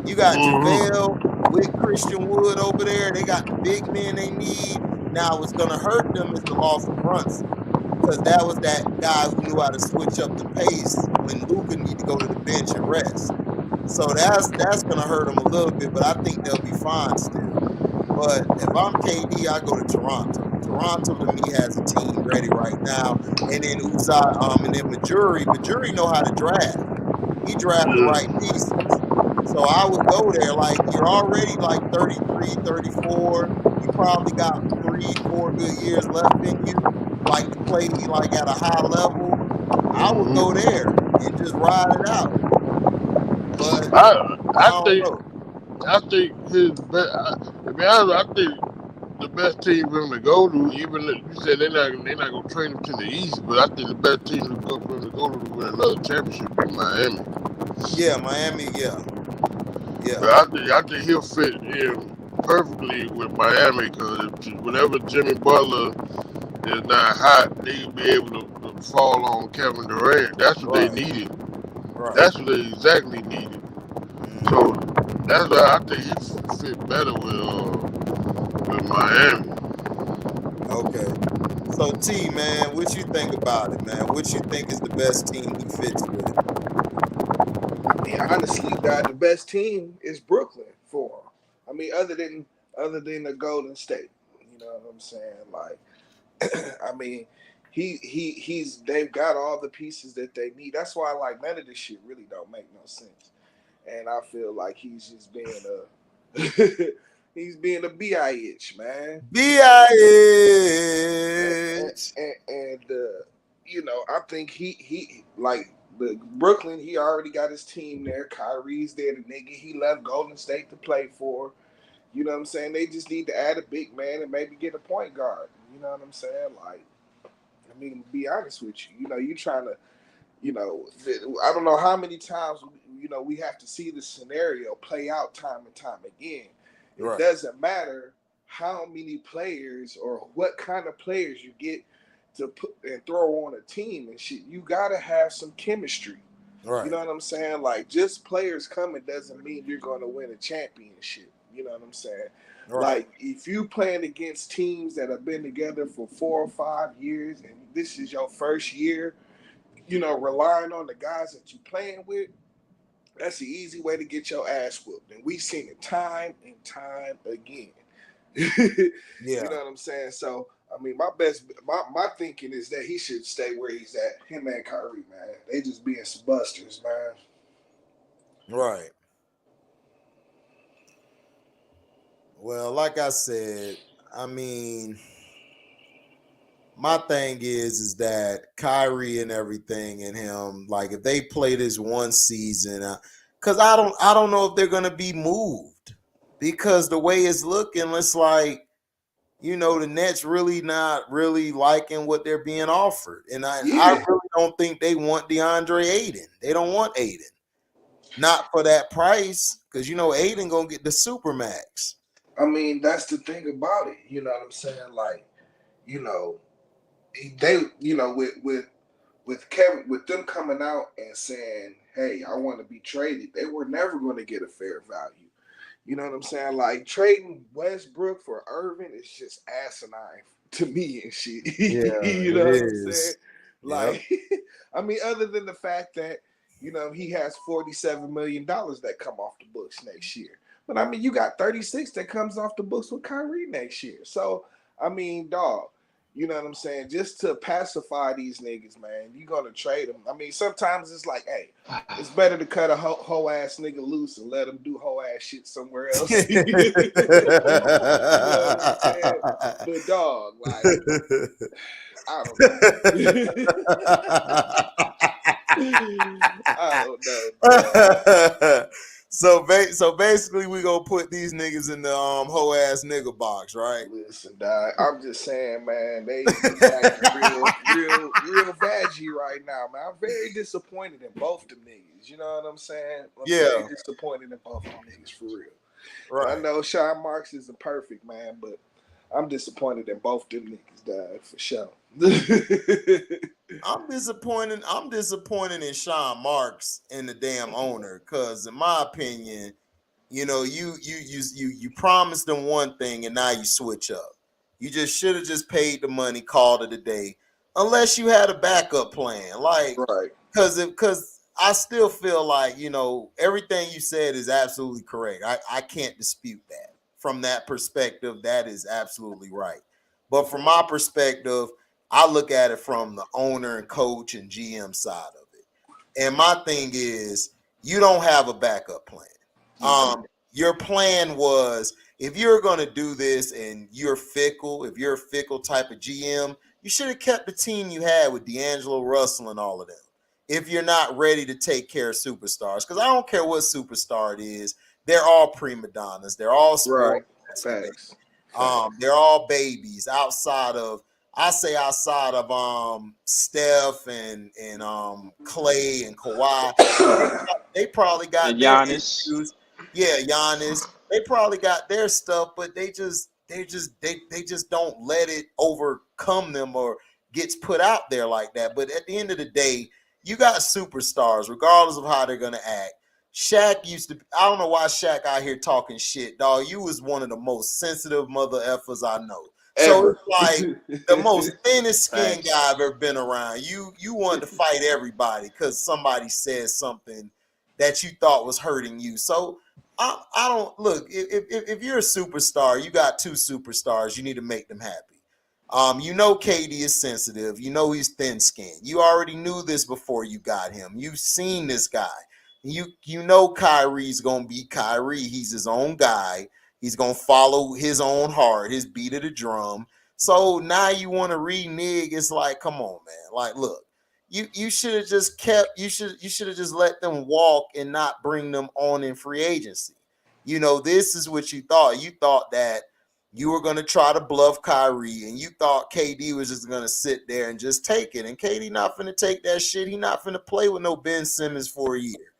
You got JaVale with Christian Wood over there. They got the big men they need. Now, what's going to hurt them is the loss of Brunson because that was that guy who knew how to switch up the pace when Luka need to go to the bench and rest. So that's going to hurt them a little bit, but I think they'll be fine still. But if I'm KD, I go to Toronto. Toronto to me has a team ready right now. And then Majuri know how to draft. He draft the right pieces. So I would go there. Like, you're already like 33, 34. You probably got 3-4 good years left in you. Like, to play like at a high level. I would go there and just ride it out. But I think his best. To be honest, I think the best team for him to go to, even if you said they're not gonna trade him to the East, but I think the best team for him to go to win another championship is Miami. Yeah, Miami. Yeah. Yeah. But I think he'll fit in perfectly with Miami because whenever Jimmy Butler is not hot, they'll be able to fall on Kevin Durant. That's what they Right. needed. Right. That's what they exactly needed. So that's why I think he fit better with Miami. Okay. So T, man, what you think about it, man? What you think is the best team he fits with? I mean, honestly, God, the best team is Brooklyn for him. I mean, other than the Golden State, you know what I'm saying? Like, I mean, he's they've got all the pieces that they need. That's why like none of this shit really don't make no sense. And I feel like he's just being a he's being a bitch, man. B.I.H. You know, I think he like the Brooklyn. He already got his team there. Kyrie's there, the nigga. He left Golden State to play for. You know what I'm saying? They just need to add a big man and maybe get a point guard. You know what I'm saying? Like, I mean, to be honest with you, you know, you trying to, you know, I don't know how many times, you know, we have to see the scenario play out time and time again. It doesn't matter how many players or what kind of players you get to put and throw on a team and shit. You got to have some chemistry. Right. You know what I'm saying? Like, just players coming doesn't mean you're going to win a championship. You know what I'm saying? Right. Like, if you playing against teams that have been together for 4 or 5 years and this is your first year, you know, relying on the guys that you playing with, that's the easy way to get your ass whooped. And we've seen it time and time again. You know what I'm saying? So, I mean, my thinking is that he should stay where he's at. Him and Kyrie, man. They just being some busters, man. Right. Well, like I said, I mean, my thing is that Kyrie and everything and him, like if they play this one season, because I don't know if they're gonna be moved because the way it's looking, it's like, you know, the Nets really not really liking what they're being offered, and I really don't think they want DeAndre Ayton. They don't want Ayton, not for that price, because you know Ayton gonna get the supermax. I mean, that's the thing about it. You know what I'm saying? Like, you know, they, you know, with Kevin, with them coming out and saying, "Hey, I want to be traded," they were never going to get a fair value. You know what I'm saying? Like trading Westbrook for Irving is just asinine to me and shit. Yeah, you know what I'm saying? Like, I mean, other than the fact that, you know, he has $47 million that come off the books next year. But I mean, you got 36 that comes off the books with Kyrie next year. So, I mean, dog, you know what I'm saying? Just to pacify these niggas, man, you gonna trade them. I mean, sometimes it's like, hey, it's better to cut a hoe ass nigga loose and let him do hoe ass shit somewhere else. You know what I'm saying? But dog, like, I don't know. I don't know. So basically, we gonna put these niggas in the hoe ass nigga box, right? Listen, dog, I'm just saying, man, they acting real vaggy right now, man. I'm very disappointed in both them niggas. You know what I'm saying? I'm very disappointed in both them niggas for real. Right. I know Sean Marks isn't perfect, man, but I'm disappointed in both them niggas, dog, for sure. I'm disappointed in Sean Marks and the damn owner, because in my opinion, you know, you promised them one thing and now you switch up. You just should have just paid the money, called it a day, unless you had a backup plan. Like, right? Because I still feel like, you know, everything you said is absolutely correct. I can't dispute that. From that perspective, that is absolutely right. But from my perspective, I look at it from the owner and coach and GM side of it. And my thing is, you don't have a backup plan. Your plan was, if you're going to do this and you're fickle, if you're a fickle type of GM, you should have kept the team you had with D'Angelo Russell and all of them. If you're not ready to take care of superstars, because I don't care what superstar it is, they're all prima donnas. They're all sports. Right. Facts. They're all babies outside of Steph and Clay and Kawhi. They probably got Giannis. issues. yeah, Giannis, they probably got their stuff, but they just don't let it overcome them or gets put out there like that. But at the end of the day, you got superstars, regardless of how they're gonna act. Shaq used to. I don't know why Shaq out here talking shit, dog. You was one of the most sensitive mother effers I know. So Ever. it's like the most thinnest skinned Facts. guy I've ever been around. You wanted to fight everybody because somebody said something that you thought was hurting you. So I don't look. If you're a superstar, you got two superstars. You need to make them happy. You know KD is sensitive. You know he's thin-skinned. You already knew this before you got him. You've seen this guy. You know Kyrie's gonna be Kyrie. He's his own guy. He's gonna follow his own heart, his beat of the drum. So now you want to renege. It's like, come on, man. Like, look, you should have just kept. You should have just let them walk and not bring them on in free agency. You know, this is what you thought. You thought that you were going to try to bluff Kyrie, and you thought KD was just going to sit there and just take it. And KD not finna take that shit. He not finna play with no Ben Simmons for a year.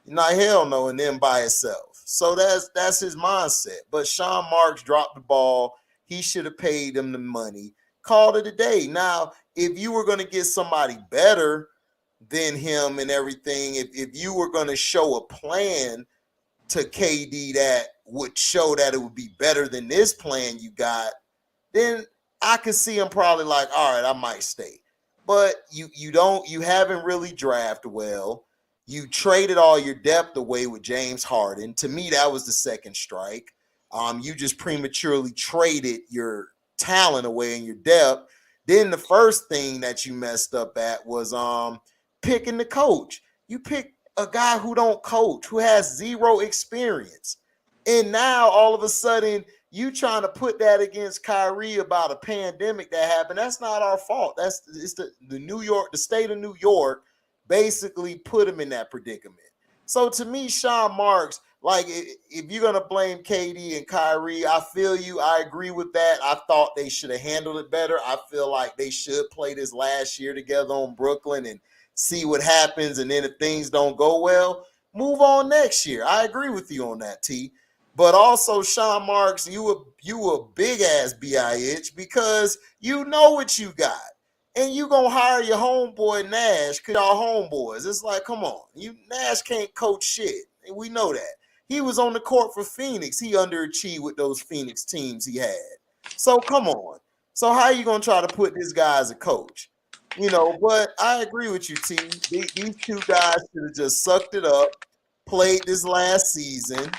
Not hell no, and then by itself. So that's his mindset. But Sean Marks dropped the ball. He should have paid him the money. Called it a day. Now, if you were going to get somebody better than him and everything, if you were going to show a plan to KD that would show that it would be better than this plan you got, then I could see him probably like, all right, I might stay. But you haven't really drafted well. You traded all your depth away with James Harden. To me, that was the second strike. You just prematurely traded your talent away and your depth. Then the first thing that you messed up at was picking the coach. You picked a guy who don't coach, who has zero experience. And now all of a sudden you trying to put that against Kyrie about a pandemic that happened. That's not our fault. It's the state of New York basically put him in that predicament. So to me, Sean Marks, like if you're gonna blame KD and Kyrie, I feel you. I agree with that. I thought they should have handled it better. I feel like they should play this last year together on Brooklyn and see what happens. And then if things don't go well, move on next year. I agree with you on that, T. But also, Sean Marks, you a big ass bitch because you know what you got. And you gonna hire your homeboy Nash because y'all homeboys. It's like, come on. Nash can't coach shit. And we know that. He was on the court for Phoenix. He underachieved with those Phoenix teams he had. So come on. So how you gonna try to put this guy as a coach? You know, but I agree with you, T. These two guys should have just sucked it up, played this last season,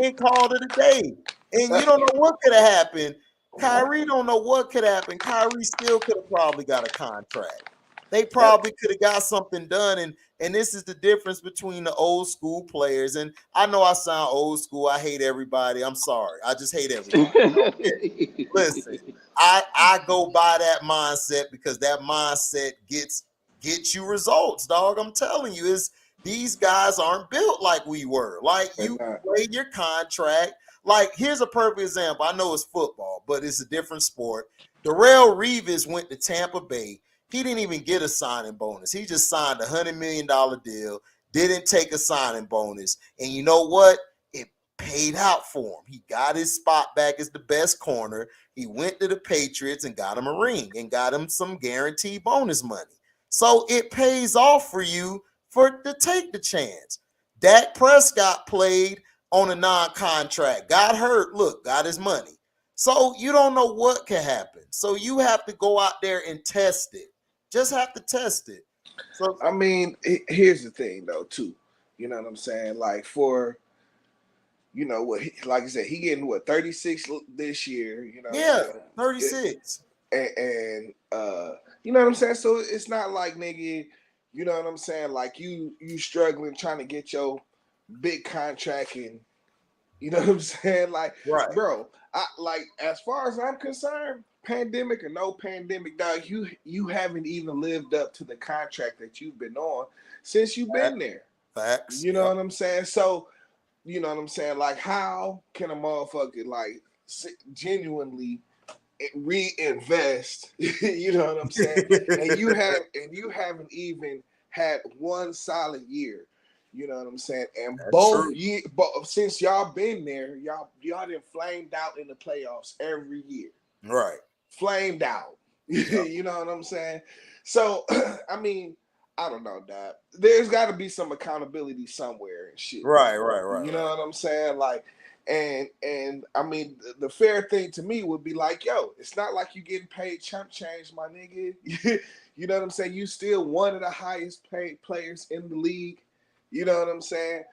and called it a day. And you don't know what could have happened. Kyrie don't know what could happen. Kyrie still could have probably got a contract. They probably could have got something done. And this is the difference between the old school players. And I know I sound old school. I hate everybody. I'm sorry. I just hate everybody. Listen, I go by that mindset because that mindset gets you results, dog. I'm telling you, these guys aren't built like we were. Like you play your contract. Like, here's a perfect example. I know it's football, but it's a different sport. Darrell Reeves went to Tampa Bay. He didn't even get a signing bonus. He just signed a $100 million deal, didn't take a signing bonus. And you know what? It paid out for him. He got his spot back as the best corner. He went to the Patriots and got him a ring and got him some guaranteed bonus money. So it pays off for you to take the chance. Dak Prescott played on a non-contract, got hurt, look, got his money. So you don't know what can happen. So you have to go out there and test it. Just have to test it. So I mean, here's the thing though, too. You know what I'm saying? Like like I said, he getting 36 this year. You know, yeah, 36. And you know what I'm saying? So it's not like, nigga, you know what I'm saying? Like you struggling trying to get your big contract, and you know what I'm saying? Like, right. Bro, as far as I'm concerned, pandemic or no pandemic, dog, you haven't even lived up to the contract that you've been on since you've been there. Facts. You know what I'm saying? So, you know what I'm saying? Like, how can a motherfucker like genuinely reinvest? You know what I'm saying? and you haven't even had one solid year. You know what I'm saying? And That's both true. year, since y'all been there, y'all done flamed out in the playoffs every year. Right. Flamed out. Yep. You know what I'm saying? So, I mean, I don't know, Dad. There's got to be some accountability somewhere and shit. Right. You know what I'm saying? Like, and I mean, the fair thing to me would be like, yo, it's not like you getting paid chump change, my nigga. You know what I'm saying? You still one of the highest paid players in the league. You know what I'm saying?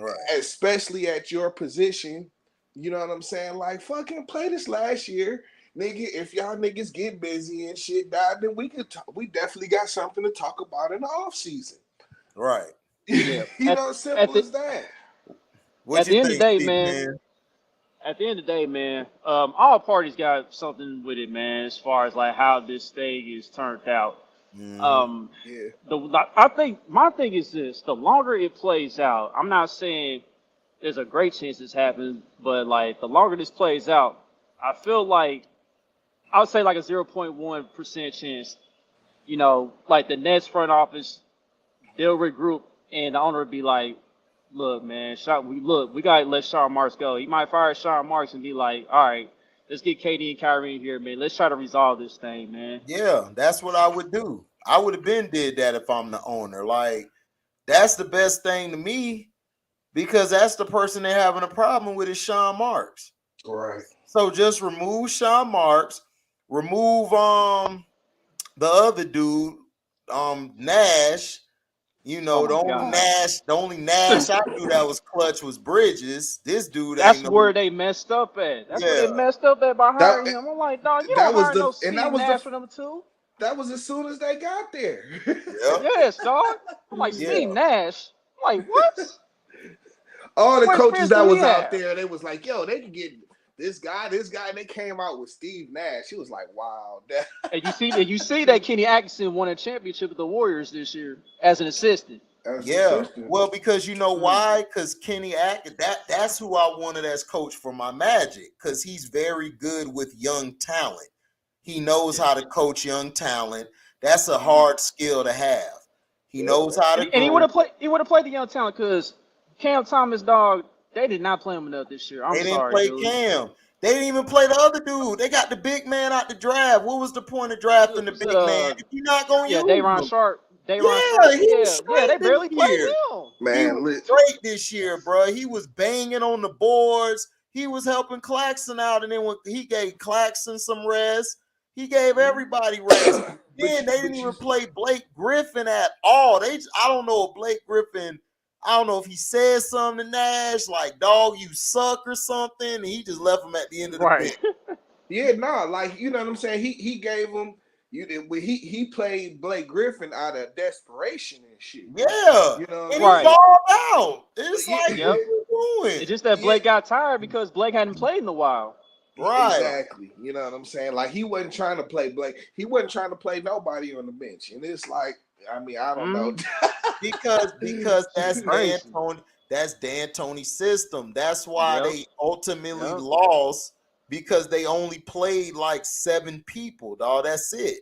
Right. Especially at your position. You know what I'm saying? Like, fucking play this last year. Nigga, if y'all niggas get busy and shit, dog, then we could talk. We definitely got something to talk about in the off season. Right. Yeah. You know, simple as that. What At you the end of think, the day, Steve, man. At the end of the day, man, all parties got something with it, man. As far as like how this thing is turned out. Mm-hmm. Yeah. I think my thing is this: the longer it plays out, I'm not saying there's a great chance this happens, but like the longer this plays out, I feel like I would say like a 0.1% chance. You know, like the Nets front office, they'll regroup and the owner would be like, "Look, man, we gotta let Sean Marks go. He might fire Sean Marks and be like, all right, let's get KD and Kyrie in here, man. Let's try to resolve this thing, man." Yeah, that's what I would do. I would have been did that if I'm the owner. Like, that's the best thing to me because that's the person they're having a problem with is Sean Marks. Right. So just remove Sean Marks, remove the other dude, Nash. You Oh know, my God. The only Nash I knew that was clutch was Bridges. This dude ain't That's no. where they messed up at. That's where Yeah, they messed up at by That hiring him. I'm like, dog, you that don't was hire no the and Steve Nash for number two. that was as soon as they got there. yep, Yes, dog. I'm like, yeah. Steve Nash. I'm like, what? All the What coaches experience that do he was out have? there, they was like, yo, they can get this guy, and they came out with Steve Nash. He was like, wow. And you see that Kenny Atkinson won a championship with the Warriors this year as an assistant. As an Yeah, assistant. well, because you know why? Because Kenny Atkins, that's who I wanted as coach for my Magic, because he's very good with young talent. He knows how to coach young talent. That's a hard skill to have. He knows how to And he would groom. have played. He would have played the young talent because Cam Thomas, dog. They did not play him enough this year. I'm They didn't sorry, play dude. Cam. They didn't even play the other dude. They got the big man out the draft. What was the point of drafting It the was big man if you're not gonna yeah, use Day'Ron him? Sharp. Day'ron Sharp. Yeah, he was Yeah. They straight this barely played year. him. He was Man, great this year, bro. He was banging on the boards. He was helping Claxton out, and then when he gave Claxton some rest, he gave everybody rest. Then they didn't even play Blake Griffin at all. I don't know if Blake Griffin. I don't know if he said something to Nash like "dog, you suck" or something, and he just left him at the end of the bench. Right. yeah, like you know what I'm saying. He gave him he played Blake Griffin out of desperation and shit. Yeah, You know what and I'm he Right. saying? balled out. It's Yeah, like, what Yep. are you doing? It's just that Blake got tired because Blake hadn't played in a while. Right. Exactly. You know what I'm saying? Like he wasn't trying to play Blake. He wasn't trying to play nobody on the bench. And it's like, I mean, I don't know. because that's Crazy. That's D'Antoni's system. That's why Yep. they ultimately Yep. lost because they only played like 7 people, dog. That's it.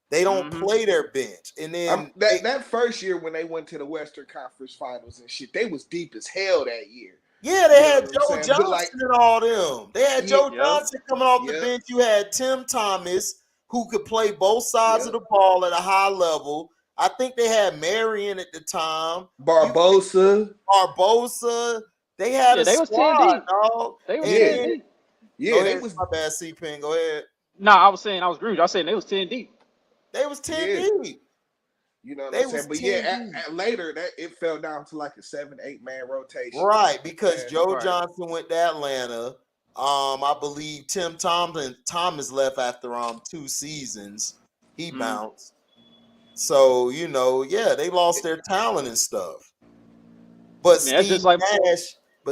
They don't play their bench. And then that first year when they went to the Western Conference Finals and shit, they was deep as hell that year. yeah, they You know had what I'm Joe saying? Johnson But like, and all them. They had Joe Yep. Johnson coming off the Yep. bench. You had Tim Thomas, who could play both sides of Yep. the ball at a high level. I think they had Marion at the time. Barbosa. Barbosa. They had Yeah, a they was 10 squad, deep. dog. They was And 10 then, deep. Yeah, go they ahead, was my bad, C-Pen. Go ahead. No, I was saying I was agreed. I was saying they was 10 deep. They was 10 Yeah. deep. You know what They I'm was saying? But 10 yeah, deep. later that it fell down to like a 7-8 man rotation. Right, because And- Joe Right. Johnson went to Atlanta. I believe Tim Thomas left after 2 seasons. He bounced. So, they lost their talent and stuff. But Man, that's just like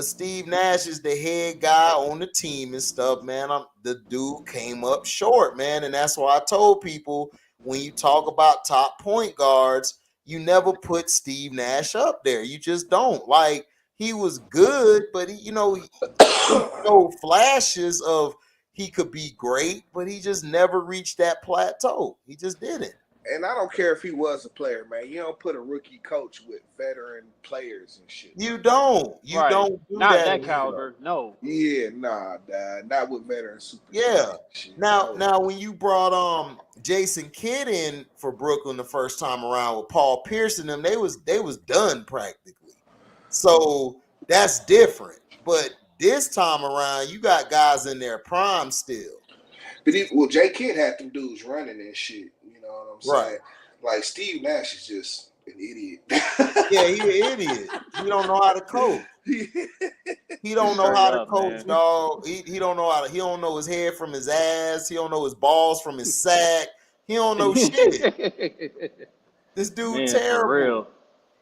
Steve Nash is the head guy on the team and stuff, man. The dude came up short, man. And that's why I told people when you talk about top point guards, you never put Steve Nash up there. You just don't. Like, he was good, but he showed flashes of he could be great, but he just never reached that plateau. He just didn't. And I don't care if he was a player, man. You don't put a rookie coach with veteran players and shit. You don't. You Right. don't do Not that. that caliber. No. Yeah, nah, dad. Not with veteran superstars. Yeah. and shit. Now, No. when you brought Jason Kidd in for Brooklyn the first time around with Paul Pierce and them, they was done practically. So that's different. But this time around, you got guys in their prime still. But Jay Kidd had them dudes running and shit. You know what I'm saying? Right. Like Steve Nash is just an idiot. Yeah, he an idiot. He don't know how to coach. He don't know Straight how to up, coach, man. dog. He don't know how to. He don't know his head from his ass. He don't know his balls from his sack. He don't know shit. This dude Man, terrible. for real.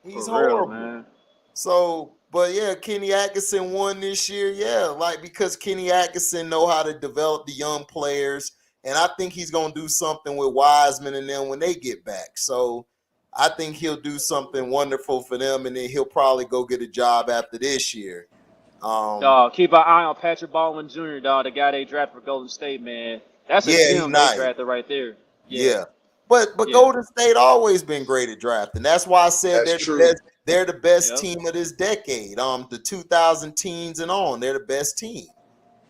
He's For real, horrible. man. So, but yeah, Kenny Atkinson won this year. Yeah, like because Kenny Atkinson know how to develop the young players, and I think he's gonna do something with Wiseman and them when they get back. So, I think he'll do something wonderful for them, and then he'll probably go get a job after this year. Dog, keep an eye on Patrick Baldwin Jr., dog, the guy they drafted for Golden State, man. That's a Yeah, he's gem they nice. drafted right there. Yeah. But Yeah. Golden State always been great at drafting. That's why I said That's true. they're the best Yep. team of this decade. The 2000 teens and on, they're the best team.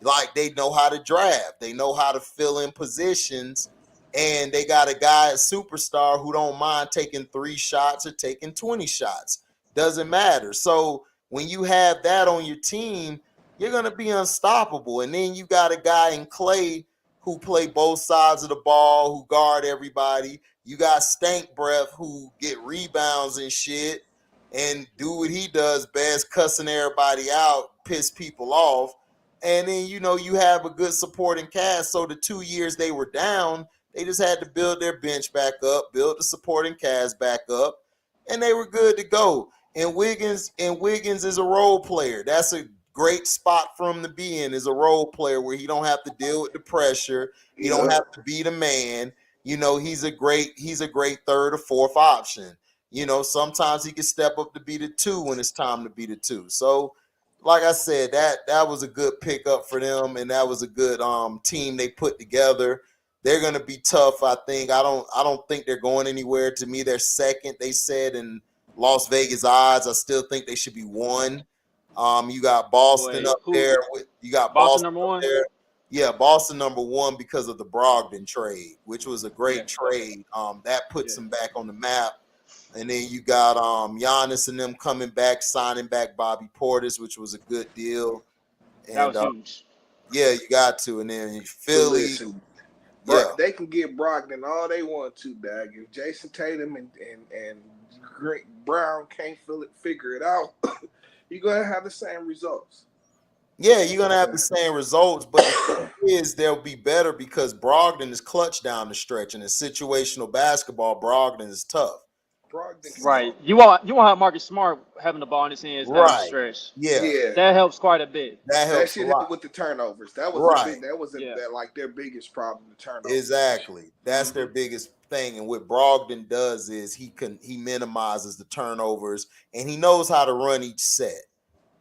Like they know how to draft, they know how to fill in positions, and they got a guy, a superstar, who don't mind taking 3 shots or taking 20 shots. Doesn't matter. So when you have that on your team, you're gonna be unstoppable. And then you got a guy in Clay who play both sides of the ball, who guard everybody. You got Stank Breath who get rebounds and shit and do what he does best, cussing everybody out, piss people off. And then, you have a good supporting cast. So the 2 years they were down, they just had to build their bench back up, build the supporting cast back up, and they were good to go. And Wiggins is a role player. That's a great spot for him to be in, is a role player where he don't have to deal with the pressure. He don't have to be the man. He's a great third or fourth option. Sometimes he can step up to be the 2 when it's time to be the 2. So, like I said, that was a good pickup for them, and that was a good team they put together. They're going to be tough, I think. I don't think they're going anywhere. To me, they're second, they said, in Las Vegas odds. I still think they should be 1. You got Boston up there. You got Boston number up 1? there. Yeah, Boston number 1 because of the Brogdon trade, which was a great trade. That puts them back on the map. And then you got Giannis and them coming back, signing back Bobby Portis, which was a good deal. And, that was huge. Yeah, you got to. And then Philly. Listen, yeah, they can get Brogdon all they want to, Dag. If Jason Tatum and Brown can't figure it out, you're gonna have the same results. Yeah, you're gonna have the same results, but the thing is, they'll be better because Brogdon is clutch down the stretch, and in situational basketball, Brogdon is tough. Right. You want have Marcus Smart having the ball in his hands down the stretch. Yeah. That helps quite a bit. That helps shit a lot. With the turnovers. That was like their biggest problem, the turnovers. Exactly. That's their biggest thing. And what Brogdon does is he minimizes the turnovers, and he knows how to run each set.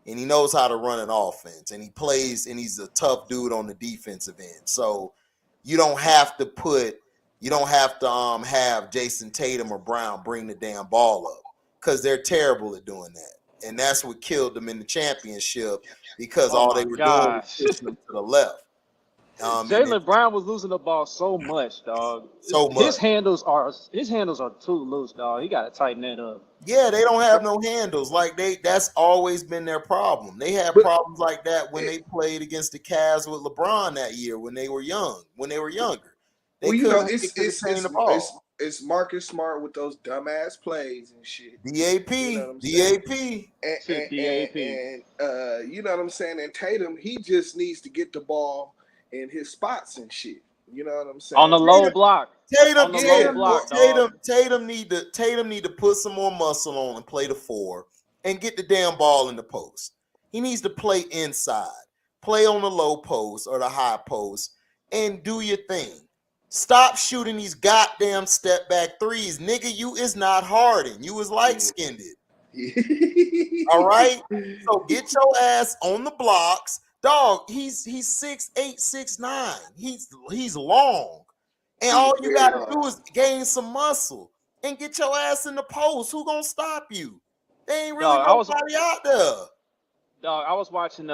And he knows how to run an offense. And he plays, and he's a tough dude on the defensive end. So you don't have to have Jason Tatum or Brown bring the damn ball up, because they're terrible at doing that. And that's what killed them in the championship, because all they were doing was pushing them to the left. Jaylen Brown was losing the ball so much, dog. His handles are too loose, dog. He got to tighten that up. Yeah, they don't have no handles. That's always been their problem. They had problems like that when they played against the Cavs with LeBron that year when they were younger. It's Marcus Smart with those dumbass plays and shit. DAP. And you know what I'm saying? And Tatum, he just needs to get the ball in his spots and shit. You know what I'm saying? On the low block. Tatum need to put some more muscle on and play the 4 and get the damn ball in the post. He needs to play inside, play on the low post or the high post, and do your thing. Stop shooting these goddamn step back threes, nigga. You is not Harden. You is light skinned. All right. So get your ass on the blocks. Dog, he's 6'8", 6'9". He's long. And Yeah, all you very gotta do hard. is gain some muscle and get your ass in the post. Who gonna stop you? There ain't really Dog, nobody out there. I was watching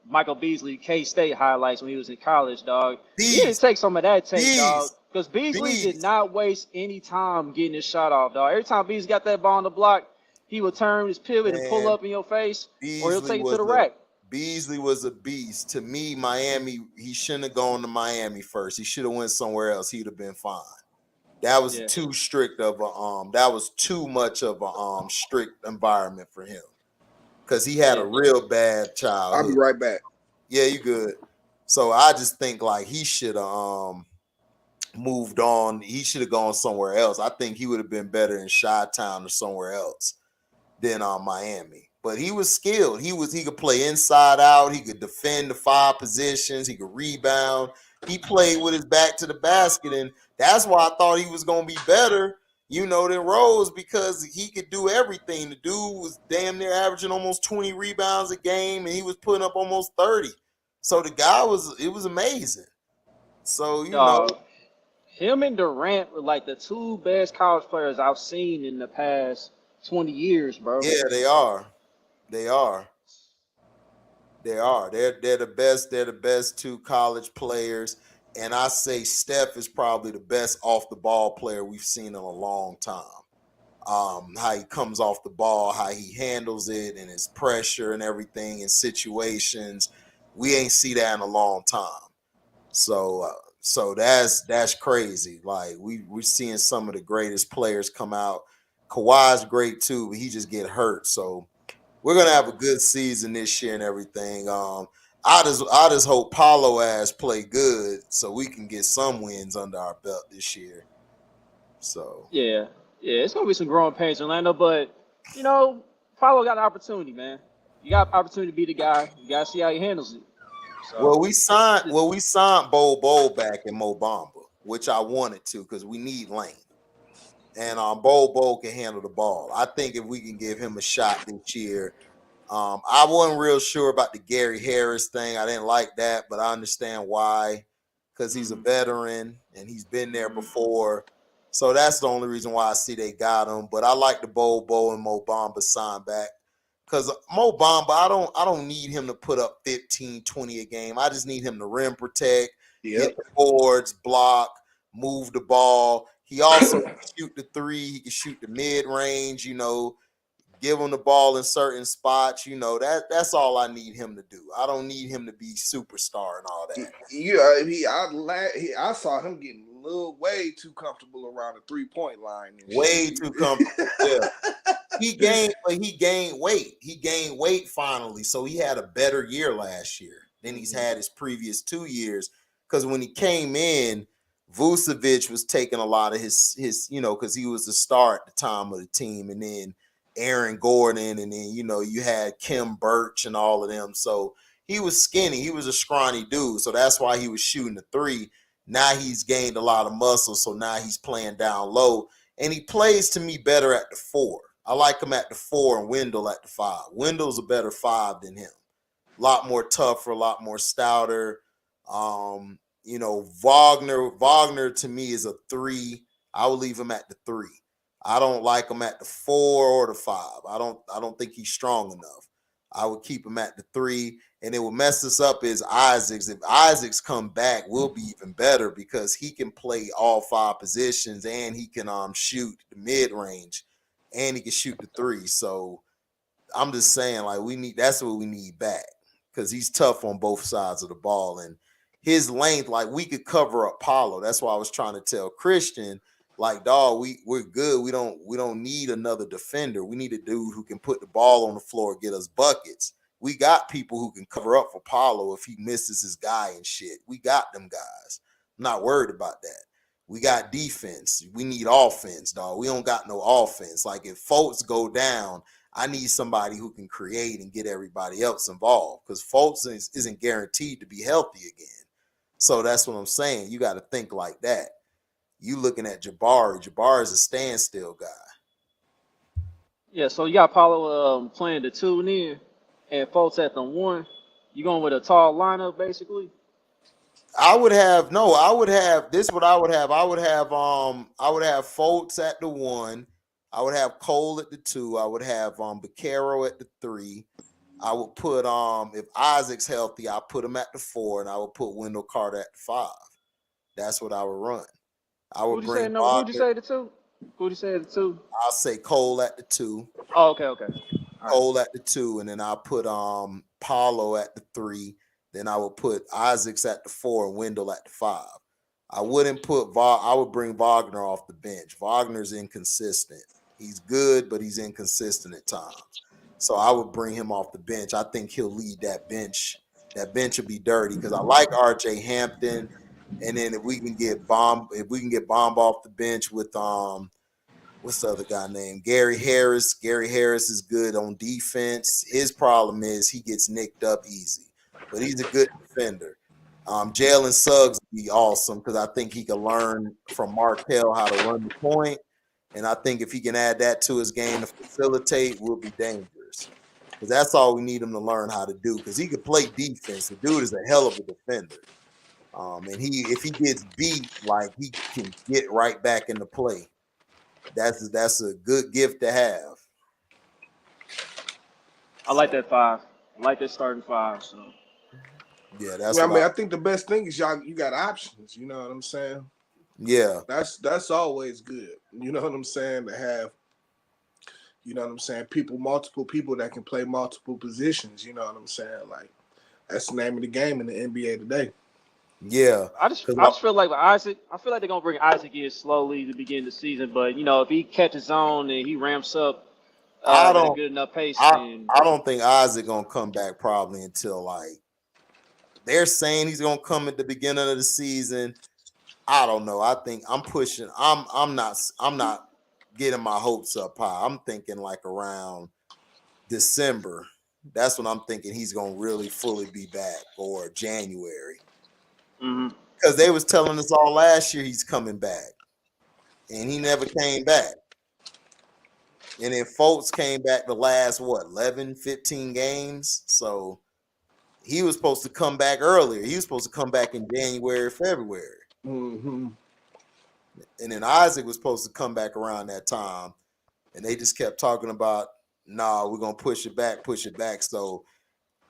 Michael Beasley K-State highlights when he was in college, dog. He need to Bees, take some of that tape, dog. bees, Because Beasley did bees, not waste any time getting his shot off, dog. Every time Beasley got that ball on the block, he would turn his pivot and pull man. up in your face, or he'll Beasley take it to was the a rack. Beasley was a beast. To me, Miami, he shouldn't have gone to Miami first. He should have went somewhere else. He'd have been fine. That was Yeah, too strict of a that was too much of a strict environment for him. Because he had a yeah. real bad I'll be childhood. right back. Yeah, you good. So I just think like he should have moved on. He should have gone somewhere else. I think he would have been better in Chi-Town or somewhere else than Miami. But he was skilled. He could play inside out. He could defend the 5 positions. He could rebound. He played with his back to the basket, and that's why I thought he was gonna be better, than Rose, because he could do everything. The dude was damn near averaging almost 20 rebounds a game, and he was putting up almost 30. So the guy was amazing. So Dog, him and Durant were like the two best college players I've seen in the past 20 years, bro. yeah, they are. They are. They are. They're the best. They're the best 2 college players. And I say Steph is probably the best off the ball player we've seen in a long time. How he comes off the ball, how he handles it, and his pressure and everything in situations. We ain't see that in a long time. So that's crazy. Like we're seeing some of the greatest players come out. Kawhi's great too, but he just get hurt. So we're gonna have a good season this year and everything. I just hope Paulo ass play good so we can get some wins under our belt this year. So Yeah, yeah. It's gonna be some growing pains in Orlando, but Paulo got an opportunity, man. You got an opportunity to be the guy. You gotta see how he handles it. So, we signed Bol back in Mo Bamba, which I wanted to because we need length. And Bol can handle the ball. I think if we can give him a shot this year, I wasn't real sure about the Gary Harris thing. I didn't like that, but I understand why, because he's a veteran and he's been there before. So that's the only reason why I see they got him. But I like the Bo and Mo Bamba sign back. Because Mo Bamba, I don't need him to put up 15, 20 a game. I just need him to rim protect, hit the boards, block, move the ball. He also can shoot the 3. He can shoot the mid-range, give him the ball in certain spots. That's all I need him to do. I don't need him to be superstar and all that. I saw him getting a little way too comfortable around the 3-point line. Way too comfortable. Yeah. He gained weight. He gained weight finally. So he had a better year last year than he's had his previous 2 years. Because when he came in, Vucevic was taking a lot of his because he was the star at the time of the team, and then Aaron Gordon, and then you had Kim Birch and all of them. So he was skinny. He was a scrawny dude. So that's why he was shooting the 3. Now he's gained a lot of muscle. So now he's playing down low, and he plays to me better at the 4. I like him at the 4 and Wendell at the 5. Wendell's a better 5 than him. A lot more tougher, a lot more stouter. Wagner to me is a 3. I will leave him at the 3. I don't like him at the 4 or the 5. I don't think he's strong enough. I would keep him at the 3, and it will mess us up is Isaacs. If Isaacs come back, we'll be even better because he can play all 5 positions and he can shoot the mid range and he can shoot the 3. So I'm just saying, like, that's what we need back because he's tough on both sides of the ball, and his length, like, we could cover up Paulo. That's why I was trying to tell Christian, like, dog, we're good. We don't need another defender. We need a dude who can put the ball on the floor and get us buckets. We got people who can cover up for Paulo if he misses his guy and shit. We got them guys. I'm not worried about that. We got defense. We need offense, dog. We don't got no offense. Like, if Fultz go down, I need somebody who can create and get everybody else involved because Fultz isn't guaranteed to be healthy again. So that's what I'm saying. You got to think like that. You looking at Jabari. Jabari is a standstill guy. yeah, so you got Paulo playing the 2 then, and Fultz at the 1. You going with a tall lineup, basically? I would have this. What I would have. I would have Fultz at the 1. I would have Cole at the 2. I would have Vaquero at the 3. I would put if Isaac's healthy, I put him at the 4, and I would put Wendell Carter at the 5. That's what I would run. I would Who'd you say bring no? Who'd you Wagner. say the 2? Who'd you say the 2? I'll say Cole at the 2. Oh, okay. All right. Cole at the 2, and then I'll put Paulo at the 3. Then I would put Isaacs at the 4 and Wendell at the 5. I wouldn't put I would bring Wagner off the bench. Wagner's inconsistent. He's good, but he's inconsistent at times. So I would bring him off the bench. I think he'll lead that bench. That bench will be dirty because I like RJ Hampton. And then if we can get Bomb off the bench with what's the other guy named? Gary Harris. Gary Harris is good on defense. His problem is he gets nicked up easy, but he's a good defender. Jalen Suggs would be awesome because I think he can learn from Markel how to run the point. And I think if he can add that to his game to facilitate, we'll be dangerous. Because that's all we need him to learn how to do. Because he can play defense. The dude is a hell of a defender. And if he gets beat, like he can get right back into play. That's a good gift to have. I like that 5. I like that starting 5. So yeah, that's. Well, I mean, I think the best thing is you got options. You know what I'm saying? Yeah, that's always good. You know what I'm saying? To have, you know what I'm saying, multiple people that can play multiple positions. You know what I'm saying? Like that's the name of the game in the NBA today. Yeah, I just feel like with Isaac, I feel like they're gonna bring Isaac in slowly to begin the season. But if he catches on and he ramps up at a good enough pace, I don't think Isaac gonna come back probably until like they're saying he's gonna come at the beginning of the season. I don't know. I think I'm pushing. I'm not getting my hopes up high. I'm thinking like around December. That's when I'm thinking he's gonna really fully be back, or January. Because they was telling us all last year he's coming back, and he never came back. And then Fultz came back the last 11, 15 games. So he was supposed to come back earlier. He was supposed to come back in January, February. Mm-hmm. And then Isaac was supposed to come back around that time. And they just kept talking about, we're going to push it back. So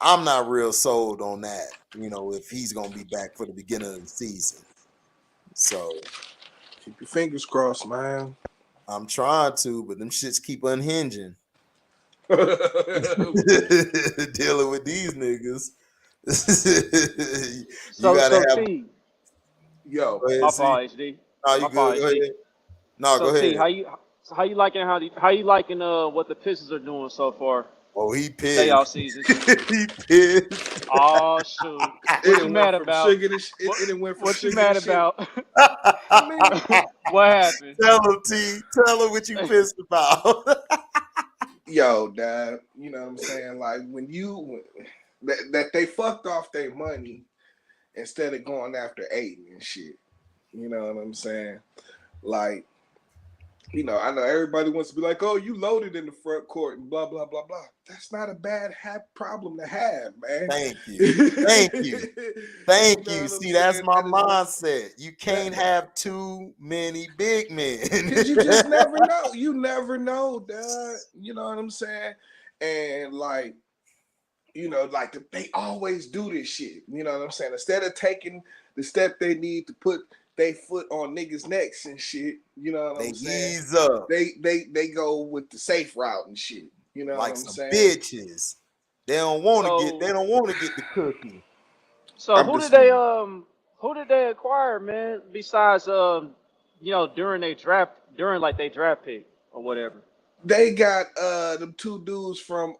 I'm not real sold on that, if he's going to be back for the beginning of the season. So keep your fingers crossed, man. I'm trying to, but them shits keep unhinging. Dealing with these niggas. So T. Yo, my fault, HD. No, you good. Go ahead. No, go ahead. T, how you liking what the Pistons are doing so far? Oh, he pissed. Stay off season. He pissed. Oh shoot! What you mad about? What you mad about? What happened? Tell him, T. Tell him what you pissed about. Yo, Dad. You know what I'm saying? Like when that they fucked off their money instead of going after Aiden and shit. You know what I'm saying? Like, I know everybody wants to be like, oh, you loaded in the front court and blah, blah, blah, blah. That's not a bad problem to have, man. Thank you. Thank you. See, that's my mindset. You can't have too many big men. Because you just never know. You never know, Dad. You know what I'm saying? And like, they always do this shit. You know what I'm saying? Instead of taking the step they need to put they foot on niggas' necks and shit. You know what I'm saying? Ease up. They go with the safe route and shit. You know like what I'm some saying? Bitches. They don't want to get the cookie. So who did they acquire, man? Besides during their draft pick or whatever. They got them 2 dudes from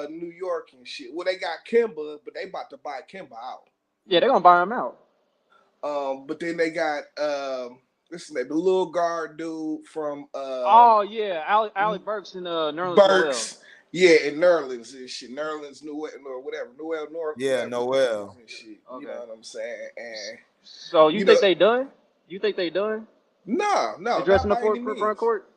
New York and shit. Well, they got Kemba, but they about to buy Kemba out. Yeah, they're gonna buy him out. But then they got the little guard dude from Alec Burks in Nerlens. Burks. Yeah, in Nerlens and shit. Nerlens, Noel, or whatever. Noel. And shit. Okay. You know what I'm saying? And so you think they done? You think they done? No. They dressing up for front court?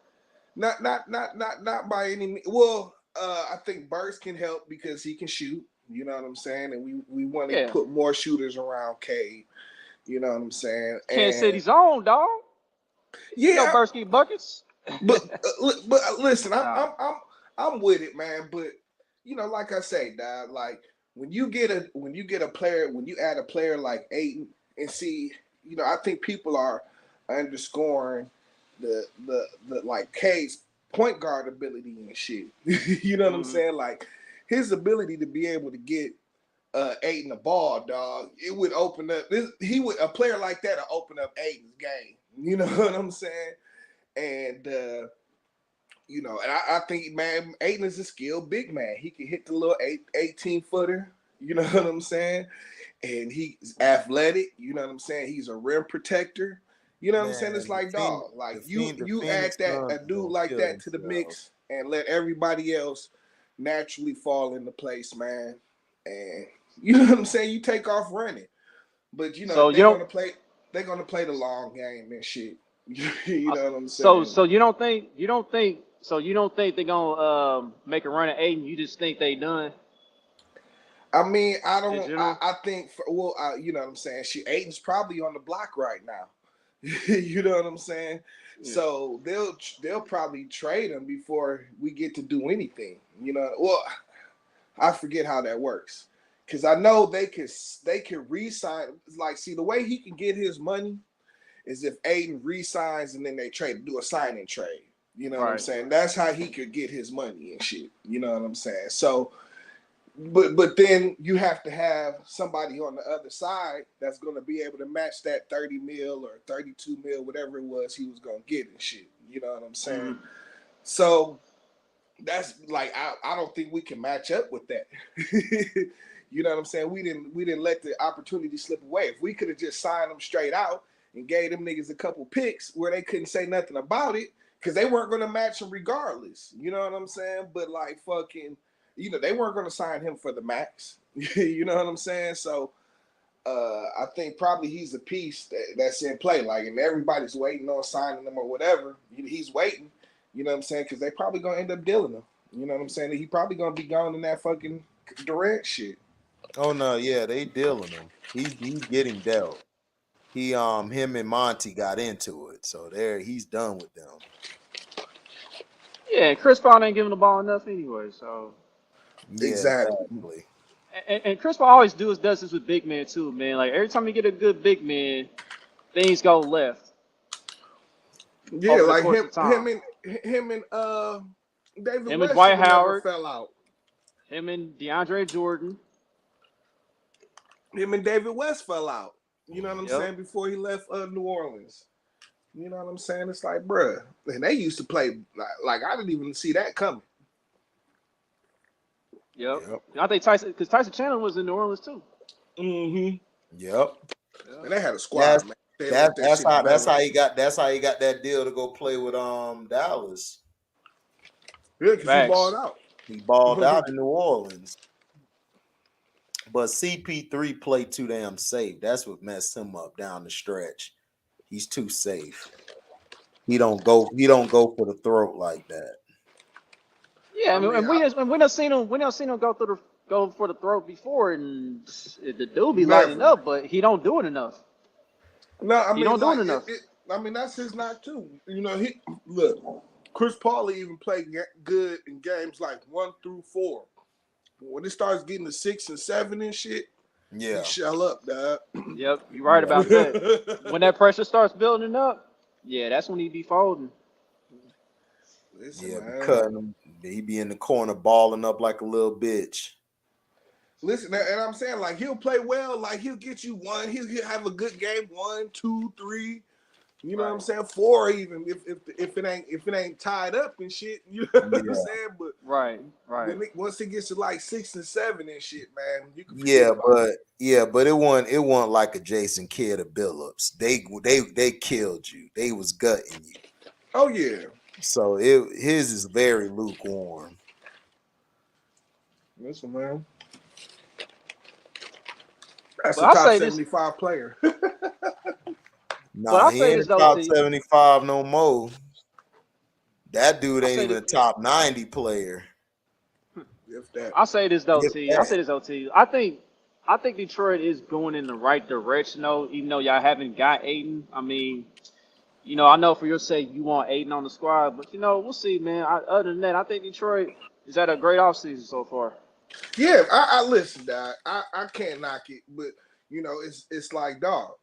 Not by any means. Well, I think Burks can help because he can shoot. You know what I'm saying? And we want to put more shooters around Cade. You know what I'm saying? Kansas And City's own, dog. You know yeah, Bursky Buckets. but listen, Nah. I'm with it, man. But you know, like I say, dog, like when you get a player, when you add a player like Ayton, and see, you know, I think people are underscoring the like K's point guard ability and shit. You know what I'm saying? Like his ability to be able to get Ayton the ball, dog, it would open up a player like that to open up Ayton's game. You know what I'm saying? And you know, and I think, man, Ayton is a skilled big man. He can hit the little 18-footer. You know what I'm saying? And he's athletic. You know what I'm saying? He's a rim protector. You know what I'm saying? It's Man, like, dog, like you add Phoenix that Suns a is dude gonna like kill that to the themselves. mix and let everybody else naturally fall into place, man. And you know what I'm saying? You take off running. But you know, So you don't. they're gonna play the long game and shit. You know what I'm So saying? so you don't think they're gonna make a run at Aiden? You just think they done I mean, in general? I think, you know what I'm saying? Aiden's probably on the block right now. You know what I'm saying? Yeah. So they'll probably trade him before we get to do anything. You know, well, I forget how that works because I know they could re-sign. Like, see, the way he can get his money is if Aiden re-signs and then they do a signing trade. You know what I'm Right. saying? That's how he could get his money and shit. You know what I'm saying? So. But then you have to have somebody on the other side that's going to be able to match that 30 mil or 32 mil, whatever it was he was going to get and shit. You know what I'm saying? So that's like I don't think we can match up with that. You know what I'm saying? We didn't let the opportunity slip away. If we could have just signed them straight out and gave them niggas a couple picks where they couldn't say nothing about it because they weren't going to match them regardless. You know what I'm saying? But like fucking. You know, they weren't going to sign him for the max. You know what I'm saying? So I think probably he's a piece that's in play. Like, and everybody's waiting on signing him or whatever. He's waiting. You know what I'm saying? Because they probably going to end up dealing him. You know what I'm saying? He probably going to be gone in that fucking Durant shit. Oh no, yeah, they dealing him. He's getting dealt. Him and Monty got into it, so he's done with them. Yeah, Chris Paul ain't giving the ball enough anyway. So Yeah, Exactly. and Chris Paul always does this with big men too, man. Like every time you get a good big man, things go left Yeah, over the like course of time. him and David Him and West Dwight never Howard, fell out. him and DeAndre Jordan. Him and David West fell out. You know what I'm Yep. saying? Before he left New Orleans. You know what I'm saying? It's like, bruh. And they used to play like I didn't even see that coming. Yep. I think Tyson Chandler was in New Orleans too. Mm-hmm. Yep. And they had a squad, man. They let that shit develop. That's how he got that deal to go play with Dallas. Yeah, because he balled out. He balled out in New Orleans. But CP3 played too damn safe. That's what messed him up down the stretch. He's too safe. He don't go for the throat like that. Yeah, and we done seen him go for the throat before, and the dude be lighting up, but he don't do it enough. No, I mean, he don't do it enough. I mean, that's his knock too. You know, Chris Paul even played good in games like 1 through 4. When it starts getting to 6 and 7 and shit, he shell up, dog. Yep, you're right about that. When that pressure starts building up, yeah, that's when he be folding. Listen, yeah, man. cutting him. He be in the corner balling up like a little bitch. Listen, and I'm saying, like, he'll play well, like he'll get you 1, he'll have a good game, 1, 2, 3. You know what I'm saying? 4 even if it ain't tied up and shit. You know what I'm saying? But right. Then once it gets to like 6 and 7 and shit, man, you can but it wasn't like a Jason Kidd or Billups. They killed you. They was gutting you. Oh yeah. So his is very lukewarm. Listen, man. That's a top 75 player. Nah, he ain't a top 75 no more. That dude ain't even a top 90 player. If that. I'll say this though, T. I I think Detroit is going in the right direction, though. Even though y'all haven't got Aiden, I mean, I know for your sake you want Aiden on the squad, but we'll see, man. Other than that, I think Detroit is at a great offseason so far. Yeah, I listen, dog. I can't knock it, but it's like, dog,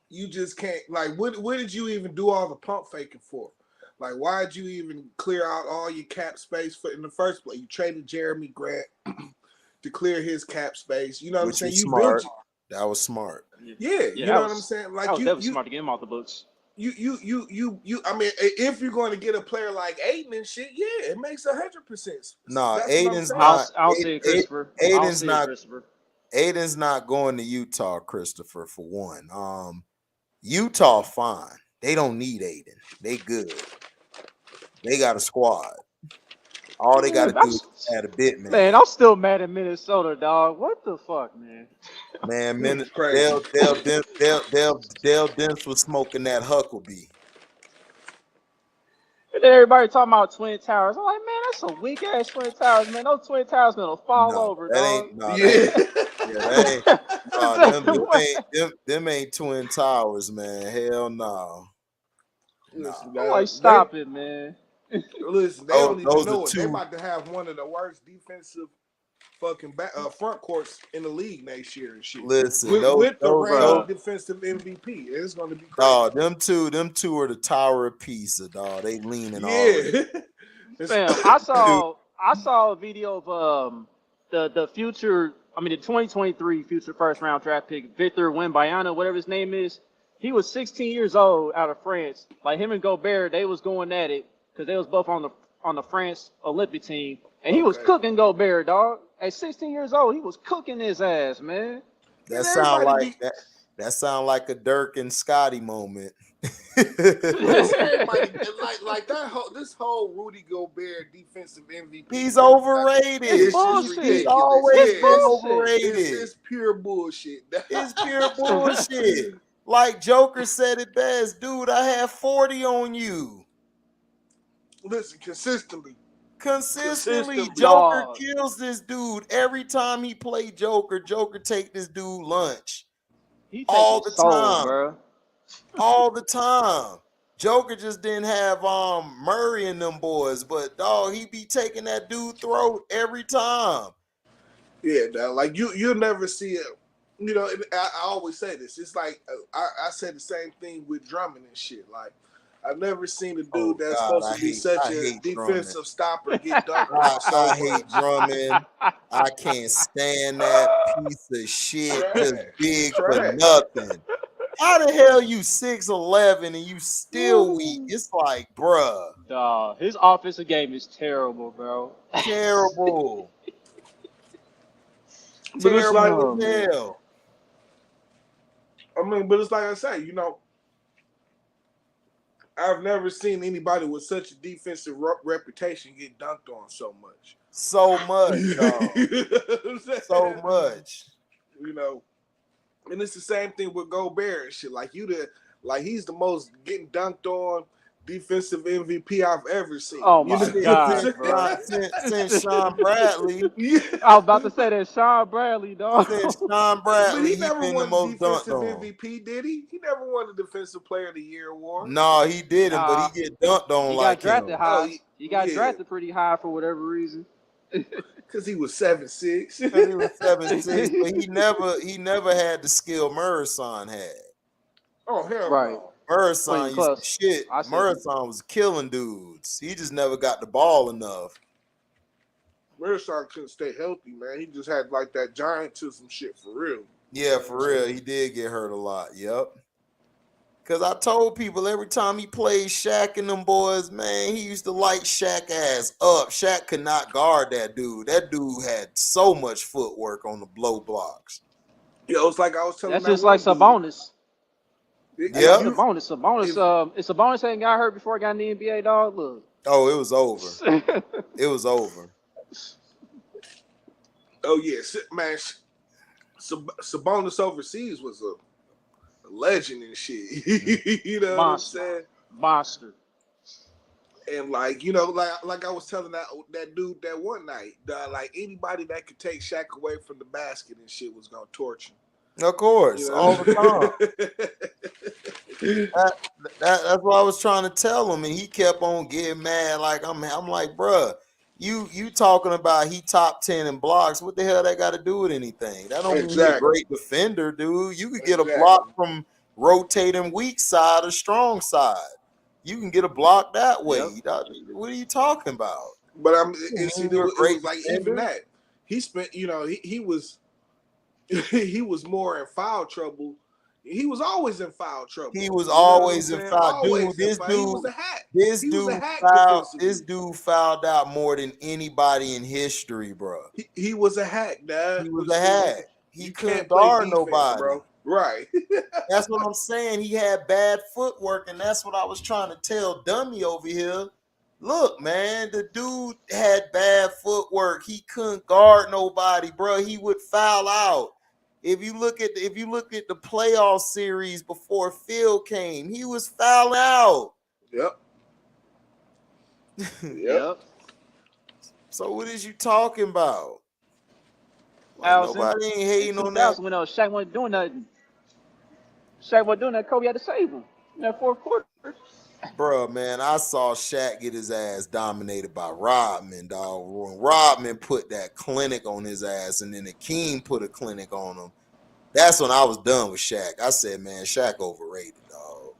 you just can't. Like, what did you even do all the pump faking for? Like, why did you even clear out all your cap space in the first place? You traded Jeremy Grant to clear his cap space. You know what I'm saying? You smart. That was smart. Yeah, you know what I'm saying? Like, that was smart to get him off the books. I mean, if you're going to get a player like Aiden and shit, yeah, it makes 100%. No, Aiden's not. I'll say it, Christopher. Aiden's not going to Utah, Christopher. For one, Utah fine. They don't need Aiden. They good. They got a squad. All they got to do is add a bit, man. Man, I'm still mad at Minnesota, dog. What the fuck, man? Man, Dale Dents was smoking that Huckabee. And then everybody talking about Twin Towers. I'm like, man, that's some weak ass Twin Towers, man. Those Twin Towers gonna fall over, dog. Them ain't Twin Towers, man. Hell no. Listen, I'm like, stop it, man. Listen, they don't even know it. They about to have one of the worst defensive fucking front courts in the league next year and shit. Listen, with the reigning defensive MVP, it's going to be crazy. Dog, them two are the Tower of Pisa, dog. They leaning already. Fam, I saw a video of the future. I mean, the 2023 future first round draft pick Victor Wembanyama, whatever his name is. He was 16 years old out of France. Like him and Gobert, they was going at it because they was both on the France Olympic team, and he was cooking Gobert, dog. At 16 years old, he was cooking his ass, man. That sound like a Dirk and Scotty moment. Everybody, like this whole Rudy Gobert defensive MVP. He's overrated. He's bullshit. He's always been overrated. It's pure bullshit. It's pure bullshit. Like Joker said it best, dude. I have 40 on you. Listen, consistently, Joker dog. kills this dude every time he play Joker. Joker take this dude lunch all the time, bro. All the time. Joker just didn't have Murray and them boys, but dog, he be taking that dude throat every time. Yeah, dog, like you'll never see it. I always say this. It's like I said the same thing with Drummond and shit. Like, I've never seen a dude that's supposed to be such a defensive stopper get dunked on. I hate Drummond. I can't stand that piece of shit. Just big for nothing. How the hell you 6'11" and you still weak? It's like, bruh. Dog, his offensive game is terrible, bro. Terrible. But it's like, hell. I mean, but it's like I say, I've never seen anybody with such a defensive reputation get dunked on so much. So much, dog. So much. And it's the same thing with Gobert and shit. Like he's the most getting dunked on defensive MVP I've ever seen. Oh my God, bro. Since Sean Bradley. Yeah. I was about to say that Sean Bradley, dog. Since Sean Bradley, but he never been won the most defensive dunked on. MVP, did he? He never won the Defensive Player of the Year award. No, he didn't, but he get dunked on he like got drafted him. high. He got drafted pretty high for whatever reason. Because he was 7'6". He was 7'6", but he never had the skill Murrison had. Oh hell right. no. Murrison used to shit. Murrison was killing dudes. He just never got the ball enough. Murrison couldn't stay healthy, man. He just had like that giantism shit for real. Yeah, for real. He did get hurt a lot. Yep. Because I told people every time he played Shaq and them boys, man, he used to light Shaq ass up. Shaq could not guard that dude. That dude had so much footwork on the blow blocks. Yeah, it's like I was telling that's just like Sabonis. Yeah. Sabonis. If Sabonis hadn't got hurt before he got in the NBA, dog, look. Oh, it was over. It was over. Oh, yeah. Man, Sabonis overseas was a legend and shit. You know what I'm saying? Monster. And like, you know, like I was telling that dude that one night, like anybody that could take Shaq away from the basket and shit was gonna torture him. Of course, You know? all the time. That's what I was trying to tell him, and he kept on getting mad. Like I'm like, bruh, you talking about he top 10 in blocks? What the hell that got to do with anything? That don't mean he a great defender, dude. You could get a block from rotating weak side or strong side. You can get a block that way. Yep. What are you talking about? But and see, it was like defender? even that he spent, you know, he was he was more in foul trouble. He was always in foul trouble. He was always in foul. Dude, This dude, he was a hack. This dude fouled out more than anybody in history, bro. He was a hack, dad. He was a hack. He couldn't guard nobody, bro. Right. That's what I'm saying. He had bad footwork, and that's what I was trying to tell Dummy over here. Look, man, the dude had bad footwork. He couldn't guard nobody, bro. He would foul out. If you look at the playoff series before Phil came, he was fouling out. Yep. Yep. So what is you talking about? Like, nobody ain't hating on that. When Shaq wasn't doing nothing. Shaq wasn't doing that. Kobe had to save him in that fourth quarter. Bro, man, I saw Shaq get his ass dominated by Rodman, dog. When Rodman put that clinic on his ass and then Akeem put a clinic on him, that's when I was done with Shaq. I said, man, Shaq overrated, dog.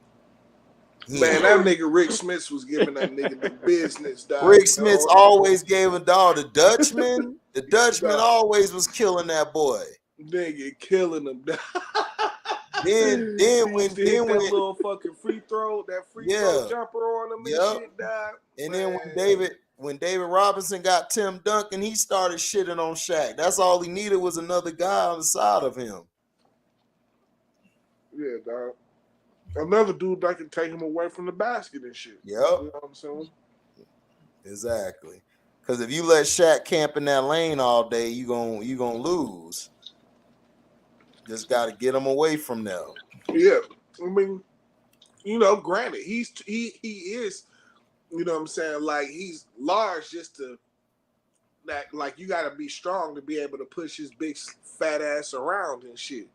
Man, that nigga Rick Smith was giving that nigga the business, dog. Rick Smith always gave him, dog. The Dutchman always was killing that boy. Nigga killing him, dog. Then when that little fucking free throw jumper on him and shit, dog. And then when David Robinson got Tim Duncan, he started shitting on Shaq. That's all he needed was another guy on the side of him. Yeah, dog. Another dude that can take him away from the basket and shit. Yep. You know what I'm saying? Exactly. Because if you let Shaq camp in that lane all day, you gonna lose. Just got to get him away from there. Yeah, I mean, you know, granted, he is, you know what I'm saying, like he's large just to that, like you got to be strong to be able to push his big fat ass around and shit.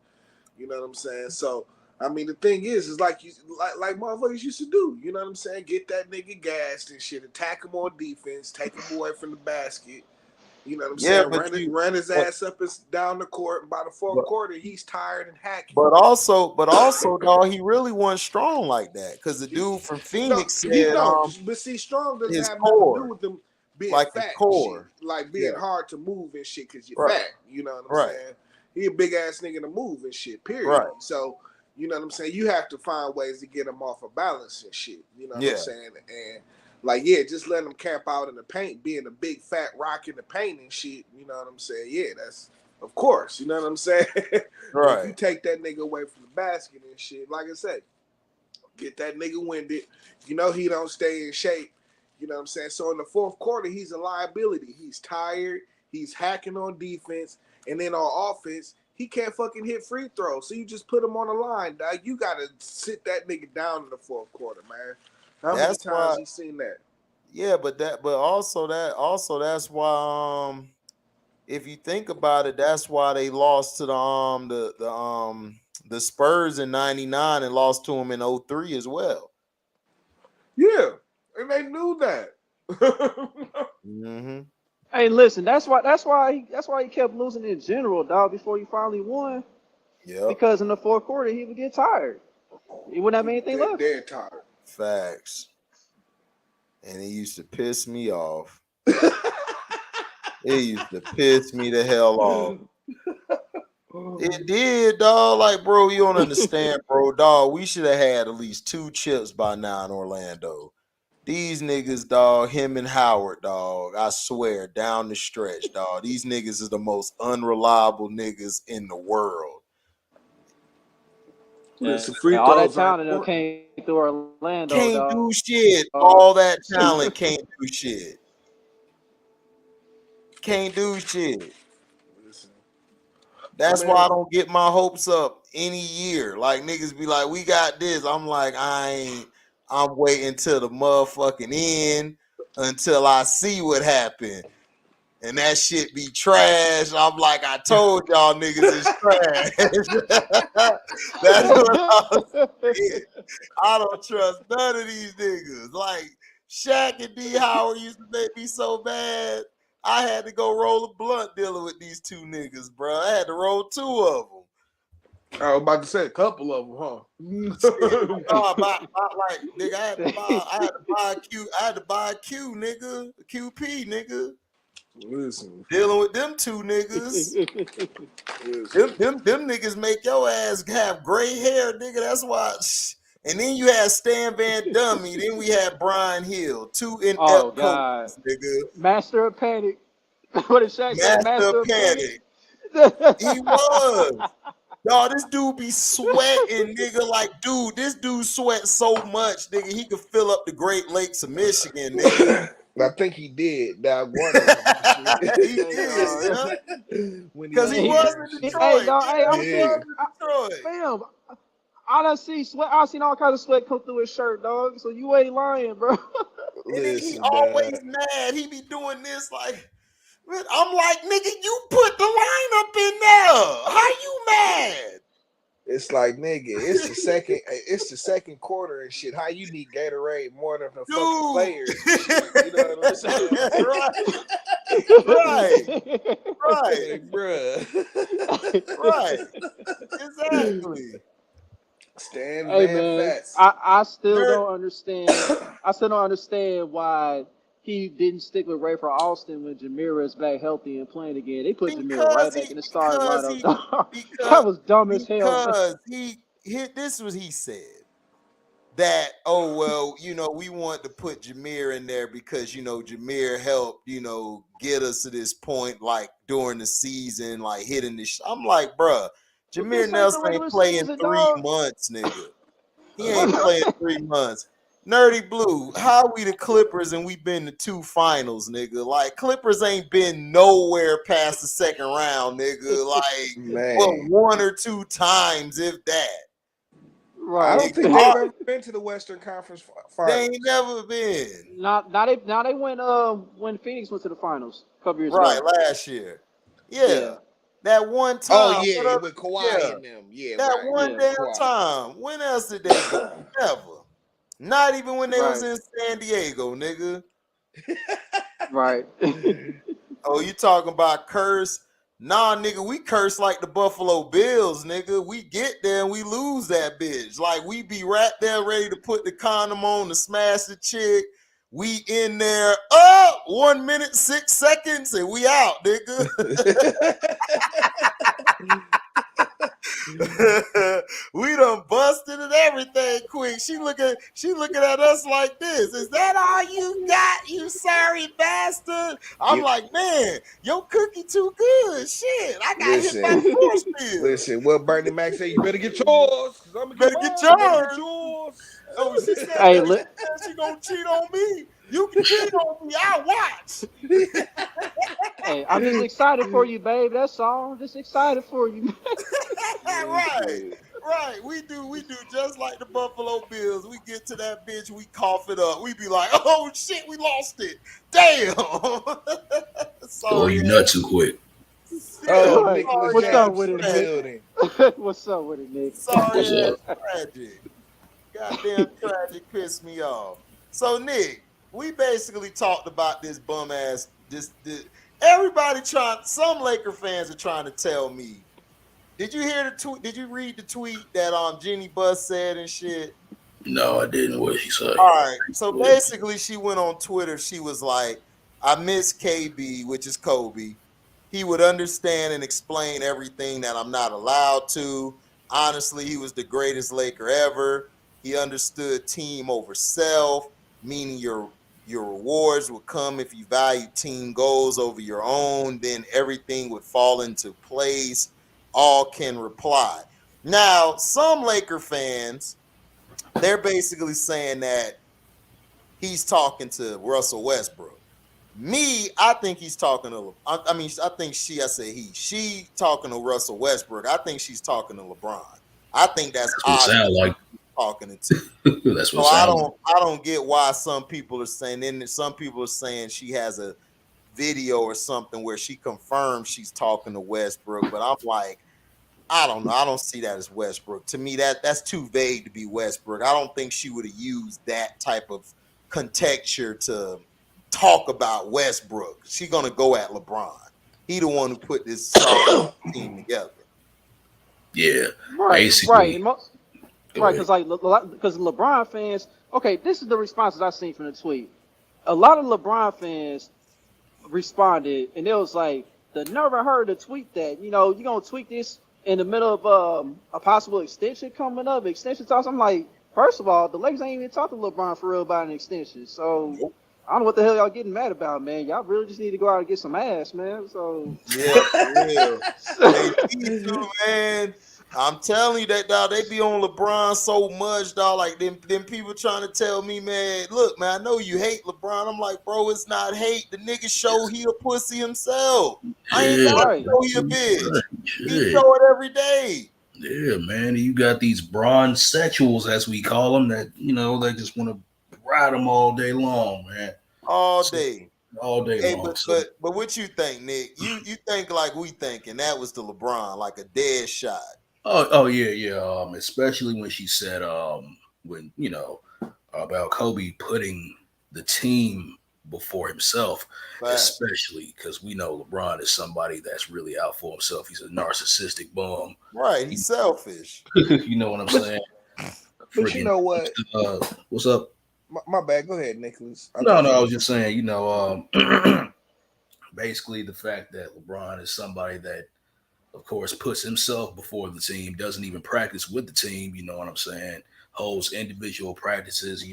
You know what I'm saying? So I mean, the thing is like motherfuckers used to do. You know what I'm saying? Get that nigga gassed and shit, attack him on defense, take him away from the basket. You know what I'm saying? Ran his ass up and down the court. And by the fourth quarter, he's tired and hacking. But also, dog, he really wasn't strong like that. Because the dude from Phoenix said, but see, strong doesn't have nothing to do with them being like fat, core, like being hard to move and shit. Because you're fat. You know what I'm saying? He a big ass nigga to move and shit. Period. Right. So you know what I'm saying? You have to find ways to get him off of balance and shit. You know what I'm saying? And like, just letting them camp out in the paint, being a big fat rock in the paint and shit, you know what I'm saying? Yeah, that's, of course, you know what I'm saying? Right. If you take that nigga away from the basket and shit, like I said, get that nigga winded. You know he don't stay in shape, you know what I'm saying? So in the fourth quarter, he's a liability. He's tired, he's hacking on defense, and then on offense, he can't fucking hit free throws. So you just put him on the line, dog. You got to sit that nigga down in the fourth quarter, man. How many times you seen that? Yeah, but also that's why if you think about it, that's why they lost to the Spurs in '99 and lost to them in '03 as well. Yeah, and they knew that. Mm-hmm. Hey, listen, that's why he kept losing in general, dog. Before he finally won. Yeah. Because in the fourth quarter he would get tired. He wouldn't have anything left. Dead tired. Facts. And it used to piss me off. It used to piss me the hell off. It did, dog. Like, bro, you don't understand, bro. Dog, we should have had at least 2 chips by now in Orlando. These niggas, dog, him and Howard, dog, I swear, down the stretch, dog. These niggas is the most unreliable niggas in the world. All that talent came through Orlando. Can't do shit. All that talent can't do shit. Can't do shit. That's why I don't get my hopes up any year. Like niggas be like, we got this. I'm like, I I'm waiting till the motherfucking end until I see what happened. And that shit be trash. I'm like, I told y'all niggas it's trash. That's what I'm saying. I don't trust none of these niggas. Like Shaq and D Howard used to make me so bad. I had to go roll a blunt dealing with these two niggas, bro. I had to roll two of them. I was about to say a couple of them, huh? Like nigga, I had to buy a Q, nigga, a QP, nigga. Listen, Dealing with them two niggas. Them niggas make your ass have gray hair, nigga. That's why. And then you had Stan Van Dummy. Then we had Brian Hill. Two inept Oh God, coaches, nigga. Master of Panic. What did Shaq say? Master of Panic. He was. Y'all, this dude be sweating, nigga. Like, dude, this dude sweats so much, nigga. He could fill up the Great Lakes of Michigan, nigga. I think he did. Now, He did, because he was in Detroit. Hey, dog, hey, I'm Detroit. fam. I done see sweat. I seen all kinds of sweat come through his shirt, dog. So you ain't lying, bro. And then he always mad. He be doing this like. I'm like, nigga, you put the lineup in there. How you mad? It's like, nigga, it's the second quarter and shit. How you need Gatorade more than the fucking players? You know what I'm saying? Right, bruh. Right, exactly. Hey man, I still don't understand. I still don't understand why he didn't stick with Ray for Austin when Jameer is back healthy and playing again. They put Jameer right back in the starting lineup. That was dumb as hell. Because this was he said that, oh well, we want to put Jameer in there because Jameer helped get us to this point, like during the season, like hitting this. I'm like, bruh, Jameer Nelson ain't playing 3 months, nigga. He ain't playing 3 months. Nerdy Blue, how we the Clippers and we been to 2 finals, nigga? Like, Clippers ain't been nowhere past the second round, nigga. Like, well, 1 or 2 times, if that. Right. I don't think they've ever been to the Western Conference Finals. They ain't never been. Now they went when Phoenix went to the finals a couple years ago. Right, last year. Yeah. That one time. Oh yeah, with Kawhi and them. Yeah, that one damn time. When else did they go? Never. Not even when they was in San Diego, nigga. Right. Oh, you talking about curse? Nah, nigga, we curse like the Buffalo Bills, nigga. We get there and we lose that bitch. Like, we be right there ready to put the condom on to smash the chick. We in there, 1 minute, 6 seconds, and we out, nigga. We done busted and everything quick. She looking at us like this. Is that all you got, you sorry bastard? I'm like, man, your cookie too good. Shit, I got hit by the force field. Listen, what Bernie Mac say? You better get yours. Better get yours. Oh, she said she gonna cheat on me. You can cheat on me. I'll watch. Hey, I'm just excited for you, babe. That's all. Just excited for you. Right. We do just like the Buffalo Bills. We get to that bitch, we cough it up. We be like, oh shit, we lost it. Damn. Sorry, you nut too quick. Oh, right. What's up with it, Nick? What's up with it, Nick? Sorry, that's tragic. Goddamn tragic pissed me off. So Nick, we basically talked about this bum ass. This everybody some Laker fans are trying to tell me. Did you hear the tweet? Did you read the tweet that Jeannie Buss said and shit? No, I didn't. What she said? All right. So basically, she went on Twitter. She was like, "I miss KB, which is Kobe. He would understand and explain everything that I'm not allowed to. Honestly, he was the greatest Laker ever. He understood team over self, meaning your rewards would come if you value team goals over your own. Then everything would fall into place." All can reply. Now, some Laker fans, they're basically saying that he's talking to Russell Westbrook. Me, I think he's talking to. I think she talking to Russell Westbrook. I think she's talking to LeBron. I think that's what it sound like. talking it to. That's what So I sounds. don't get why some people are saying. Then some people are saying she has a video or something where she confirms she's talking to Westbrook, but I'm like, I don't know. I don't see that as Westbrook. To me, that's too vague to be Westbrook. I don't think she would have used that type of contexture to talk about Westbrook. She's gonna go at LeBron. He the one who put this sorry team together. Yeah, Right, right, basically. right. Because because LeBron fans. Okay, this is the responses I seen from the tweet. A lot of LeBron fans responded, and it was like, the nerve of her to tweet that. You know, you gonna tweet this in the middle of a possible extension coming up, extension talks. I'm like, first of all, the Lakers ain't even talked to LeBron for real about an extension. So Nope. I don't know what the hell y'all getting mad about, man. Y'all really just need to go out and get some ass, man. So Yeah, for real. They need to, man. I'm telling you that, dog. They be on LeBron so much, dog. Like them people trying to tell me, man, look, man, I know you hate LeBron. I'm like, bro, it's not hate. The nigga show he a pussy himself. I ain't Yeah, gotta right, show he a bitch. He shit. show it every day. Yeah, man. You got these bronze sexuals, as we call them, that they just want to ride them all day long, man. All So, day. all day Hey, long. but what you think, Nick? You think like we think, and that was the LeBron, like a dead shot. Oh yeah, yeah. Especially when she said when about Kobe putting the team before himself, Fact. especially because we know LeBron is somebody that's really out for himself. He's a narcissistic bum. Right, he's selfish. You know what I'm saying? But you Freaking. know what? What's up? My bad. Go ahead, Nicholas. No, I was just saying. Basically the fact that LeBron is somebody that, of course, puts himself before the team, doesn't even practice with the team, you know what I'm saying? Holds individual practices,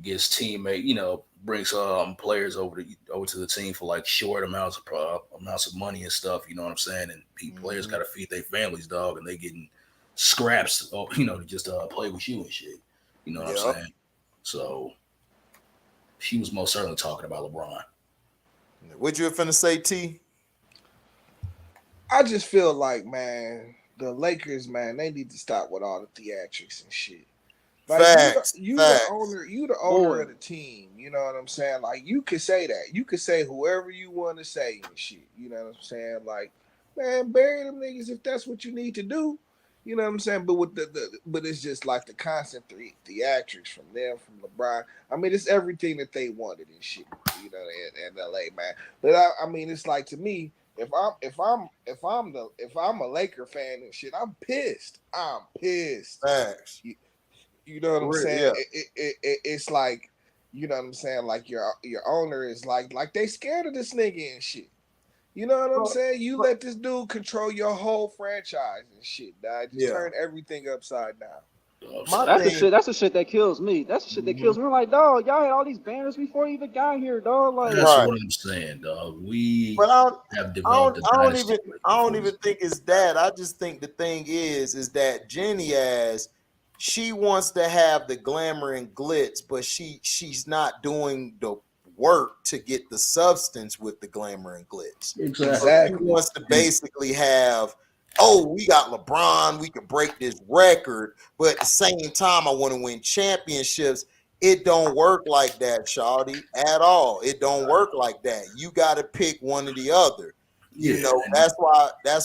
gets teammate, brings players over to the team for like short amounts of money and stuff, you know what I'm saying? And players got to feed their families, dog, and they getting scraps, to just play with you and shit. You know what I'm saying? So she was most certainly talking about LeBron. What you finna say, T? I just feel like, man, the Lakers, man, they need to stop with all the theatrics and shit. Like Facts. you Facts. the owner of the team. You know what I'm saying? Like you could say that. You could say whoever you want to say and shit. You know what I'm saying? Like, man, bury them niggas if that's what you need to do. You know what I'm saying? But with but it's just like the constant theatrics from them, from LeBron. I mean, it's everything that they wanted and shit. You know, in LA, man. But I mean, it's like, to me, if I'm a Laker fan and shit, I'm pissed. I'm pissed. Facts. You know what I'm saying? Yeah. It's like, you know what I'm saying? Like your owner is like they scared of this nigga and shit. You know what I'm saying? You let this dude control your whole franchise and shit, dog. Just turn everything upside down. That's the shit that kills me. That's the shit that kills me. I'm like, dog, y'all had all these banners before you even got here, dog. Like, that's what I'm saying, dog. We have developed. I don't even think it's that. I just think the thing is that Jeannie, as she wants to have the glamour and glitz, but she's not doing the work to get the substance with the glamour and glitz. Exactly. She wants to basically have, we got LeBron, we can break this record, but at the same time, I want to win championships. It don't work like that, Shawty, at all. It don't work like that. You got to pick one or the other. You know, that's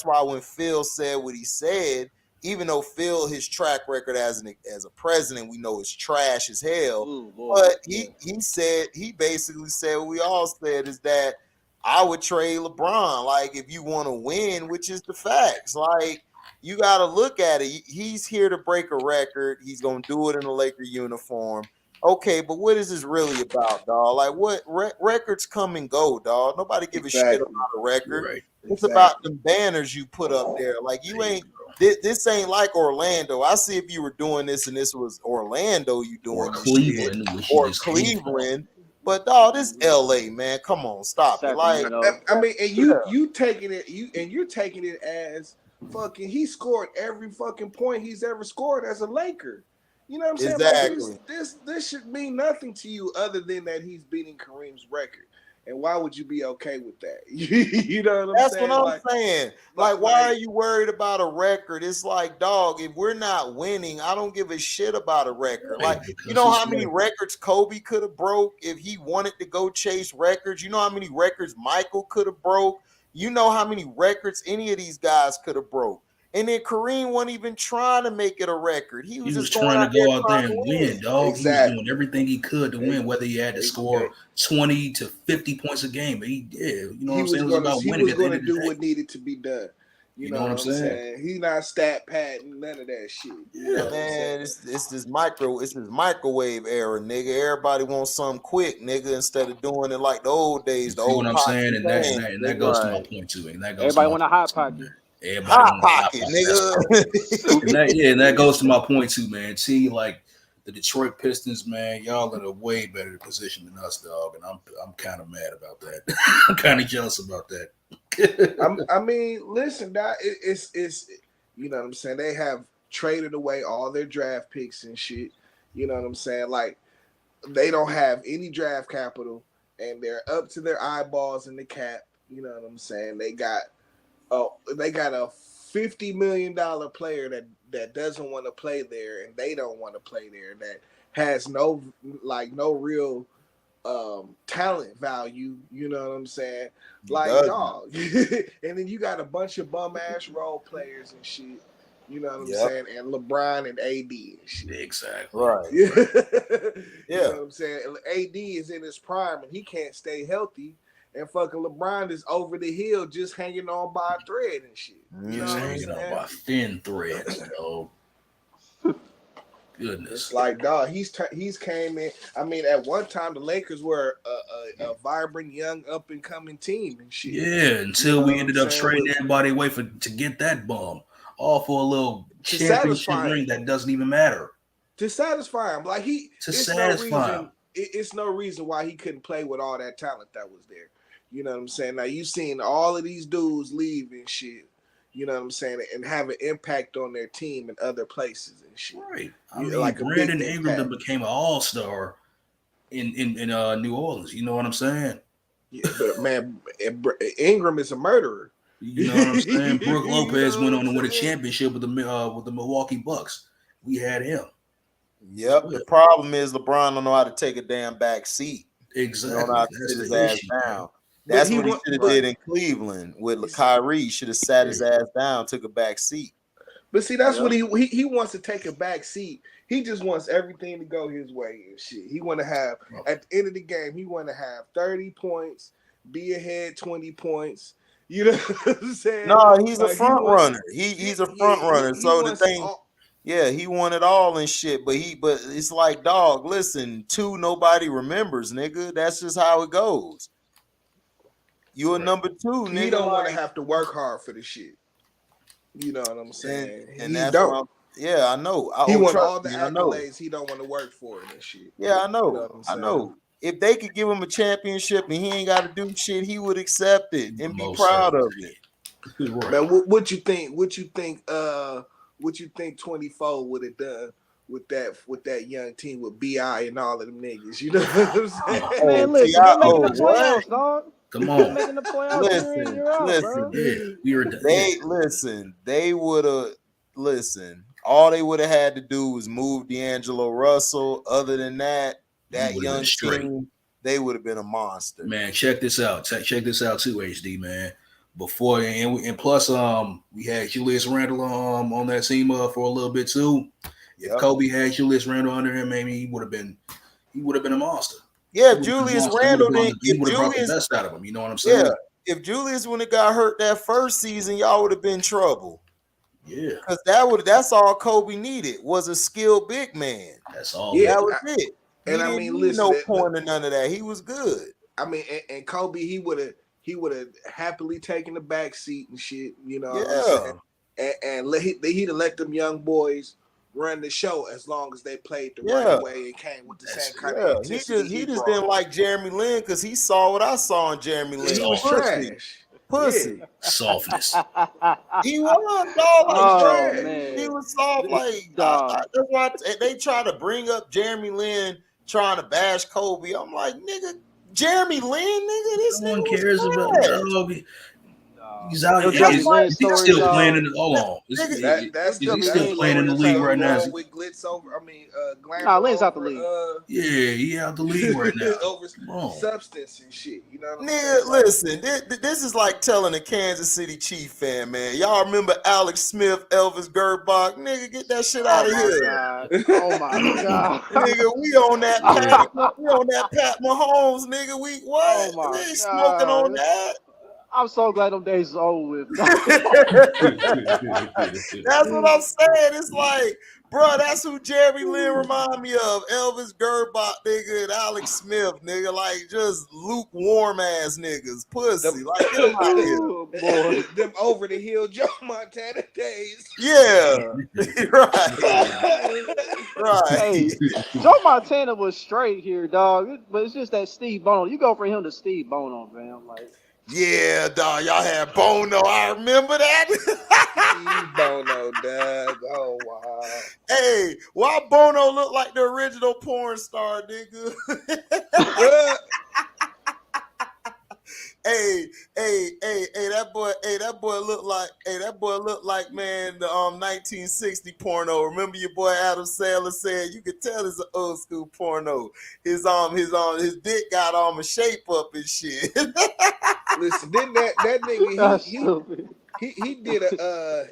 why when Phil said what he said, even though Phil, his track record as a president, we know is trash as hell. Ooh, but he basically said what we all said, is that I would trade LeBron. Like, if you want to win, which is the facts. Like, you got to look at it. He's here to break a record. He's going to do it in a Laker uniform. Okay, but what is this really about, dog? Like, what records come and go, dog? Nobody give a shit about a record. Right. It's about the banners you put up there. Like, you ain't. This ain't like Orlando. I see if you were doing this and this was Orlando, you doing or this Cleveland, shit. Or Cleveland. But dog, this LA, man. Come on, stop it. Like, I mean, and you taking it, you're taking it as fucking, he scored every fucking point he's ever scored as a Laker. You know what I'm saying? Exactly. Like, this should mean nothing to you other than that he's beating Kareem's record. And why would you be okay with that? You know what I'm That's saying? what I'm saying. Like, why like- are you worried about a record? It's like, dog, if we're not winning, I don't give a shit about a record. Right, Like, because you know it's how many like- records Kobe could have broke if he wanted to go chase records? You know how many records Michael could have broke? You know how many records any of these guys could have broke? And then Kareem wasn't even trying to make it a record. He was just trying to go out there and win, dog. Exactly. He was doing everything he could to win, whether he had to score Okay. 20 to 50 points a game. But he did. You know what I'm saying? It was He about was winning at the going end to of the do day. what needed to be done. You know what I'm saying? He's not stat padding, none of that shit. You know what I'm Man, saying? it's this microwave era, nigga. Everybody wants something quick, nigga, instead of doing it like the old days. The See old what I'm pots saying? And that pans, goes to nigga. my point too. And that goes Everybody to want my a hot point too, pocket. man. Everybody Hot want a hot pocket, pocket. nigga. And that goes to my point too, man. See, like the Detroit Pistons, man, y'all in a way better position than us, dog. And I'm kind of mad about that. I'm kind of jealous about that. I mean, listen, that it's you know what I'm saying. They have traded away all their draft picks and shit. You know what I'm saying? Like they don't have any draft capital, and they're up to their eyeballs in the cap. You know what I'm saying? They got a $50 million player that doesn't want to play there, and they don't want to play there. That has no real talent value. You know what I'm saying? Like, dog. And then you got a bunch of bum ass role players and shit. You know what I'm saying? And LeBron and AD and shit. Exactly. Right. You Yeah. know what I'm saying? AD is in his prime and he can't stay healthy. And fucking LeBron is over the hill just hanging on by a thread and shit. You know Just what I'm hanging on saying? by thin threads, dog. Goodness. It's like, dog, he's came in. I mean, at one time the Lakers were a vibrant, young, up and coming team and shit. Yeah, until we ended up trading everybody away to get that bum, all for a little championship ring that doesn't even matter. To satisfy him, like it's no reason why he couldn't play with all that talent that was there. You know what I'm saying? Now you've seen all of these dudes leave and shit. You know what I'm saying? And have an impact on their team in other places and shit. Right. I mean, like Brandon Ingram became an all-star in New Orleans. You know what I'm saying? Yeah, but man, Ingram is a murderer. You know what I'm saying? Brook Lopez went on to win a championship with the Milwaukee Bucks. We had him. Yep. The problem is LeBron don't know how to take a damn back seat. Exactly. He don't know how to sit his ass down. That's what he should have did in Cleveland with Kyrie. Should have sat his ass down, took a back seat. But see, that's what he wants to take a back seat. He just wants everything to go his way and shit. He want to have at the end of the game, he want to have 30 points, be ahead 20 points. You know what I'm saying? No, he's a front runner. He's a front runner. So the thing, he won it all and shit. But it's like, dog, listen, nobody remembers, nigga. That's just how it goes. You a number 2, nigga. He don't want to have to work hard for the shit. You know what I'm saying? And that's don't. I know. He wants all the accolades. He don't want to work for it and shit. Yeah, I know. You know I know. If they could give him a championship and he ain't got to do shit, he would accept it and be proud of it. Man, what you think? What you think 24 would have done with that young team with BI and all of them niggas? You know what I'm saying? Man, listen, they're making the playoffs, dog. Come on. Making the playoffs They would have all they would have had to do was move D'Angelo Russell. Other than that young team, they would have been a monster. Man, check this out. Check this out too, HD, man. Before and plus we had Julius Randle on that team for a little bit too. If Kobe had Julius Randle under him, maybe he would have been a monster. Yeah, Julius Randle didn't. He would have brought the best out of him. You know what I'm saying? Yeah. If Julius wouldn't have got hurt that first season, y'all would have been in trouble. Yeah. Because that's all Kobe needed was a skilled big man. That's all. Yeah, that was it. And I mean, listen, no point in none of that. He was good. I mean, and Kobe, he would have happily taken the back seat and shit. You know what I'm saying? And he'd have let them young boys run the show as long as they played the right way and came with the same kind of intensity. He just didn't like Jeremy Lin because he saw what I saw in Jeremy Lin. He was trash. Pussy. Yeah. Softness. He was, dog. Trash. Man. He was soft. Like, that's why they try to bring up Jeremy Lin trying to bash Kobe. I'm like, nigga, Jeremy Lin, nigga, this No one nigga cares was about trash. dog. He's out Your here. Jeremy He's Lin story, still dog. playing in the hold on. Nigga, That's Jeremy He's that's still Lin playing in the story, league so right now. going with glitz over. Glamour Nah, Lin's out the over league. Yeah, he out the league right now. over Come on. substance and shit. You know what I'm nigga, saying? Like, listen, this is like telling a Kansas City Chief fan, man. Y'all remember Alex Smith, Elvis Gerbach? Nigga, get that shit out Oh of my here. god. Oh my god. Nigga, we on that Pat Mahomes, nigga. We what? Oh my We ain't smoking on god. that. I'm so glad them days is over with. That's what I'm saying. It's like, bro, that's who Jeremy Lin remind me of. Elvis Gerbach, nigga, and Alex Smith, nigga. Like, just lukewarm ass niggas. Pussy. Like, get them out of here. Oh, boy. them over the hill Joe Montana days. Yeah. Right. Hey, Joe Montana was straight here, dog. But it's just that Steve Bono. You go from him to Steve Bono, man. Like, Yeah, dog. Y'all had Bono. I remember that. Steve Bono, dog. Oh wow. Hey, why Bono look like the original porn star, nigga? Hey, that boy looked like man, the 1960 porno. Remember your boy Adam Sandler said you could tell it's an old school porno. His dick got a shape up and shit. Listen, didn't that nigga he did a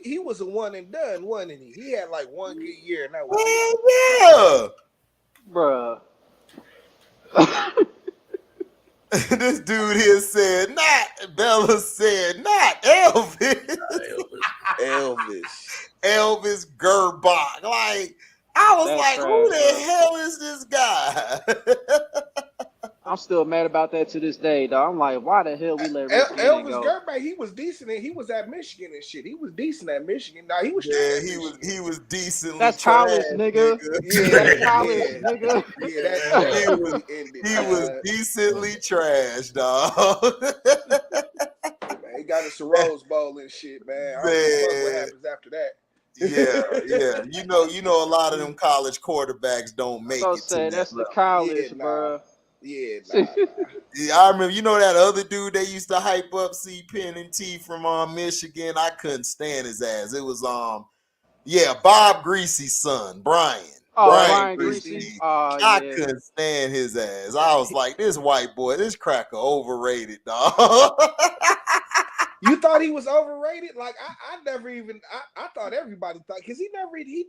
he was a one and done, wasn't he? He had like one good year and that was it. Yeah. bruh. This dude here said not Bella said not Elvis. Elvis Gerbach. Like I was That's like, right, who the bro. hell is this guy? I'm still mad about that to this day, dog. I'm like, why the hell we let Rick Manning Elvis go? Gerbach, he was decent and he was at Michigan and shit. He was decent at Michigan. Now he was he was decently That's trash, college, nigga. Yeah, That's college, yeah. nigga. Yeah, that's he was decently trash, dog. Man, he got us a Rose Bowl and shit, man. I don't give a fuck what happens after that. Yeah. You know a lot of them college quarterbacks don't make So it to say that that's the level. college, Yeah, nah. bro. Yeah, nah. Yeah, I remember, you know that other dude they used to hype up, C Penn and T from Michigan. I couldn't stand his ass. It was Bob Greasy's son, Brian. Oh, Brian Greasy. Oh, I yeah. couldn't stand his ass. I was like, this white boy, this cracker overrated, dog. You thought he was overrated? Like I never even I thought everybody thought because he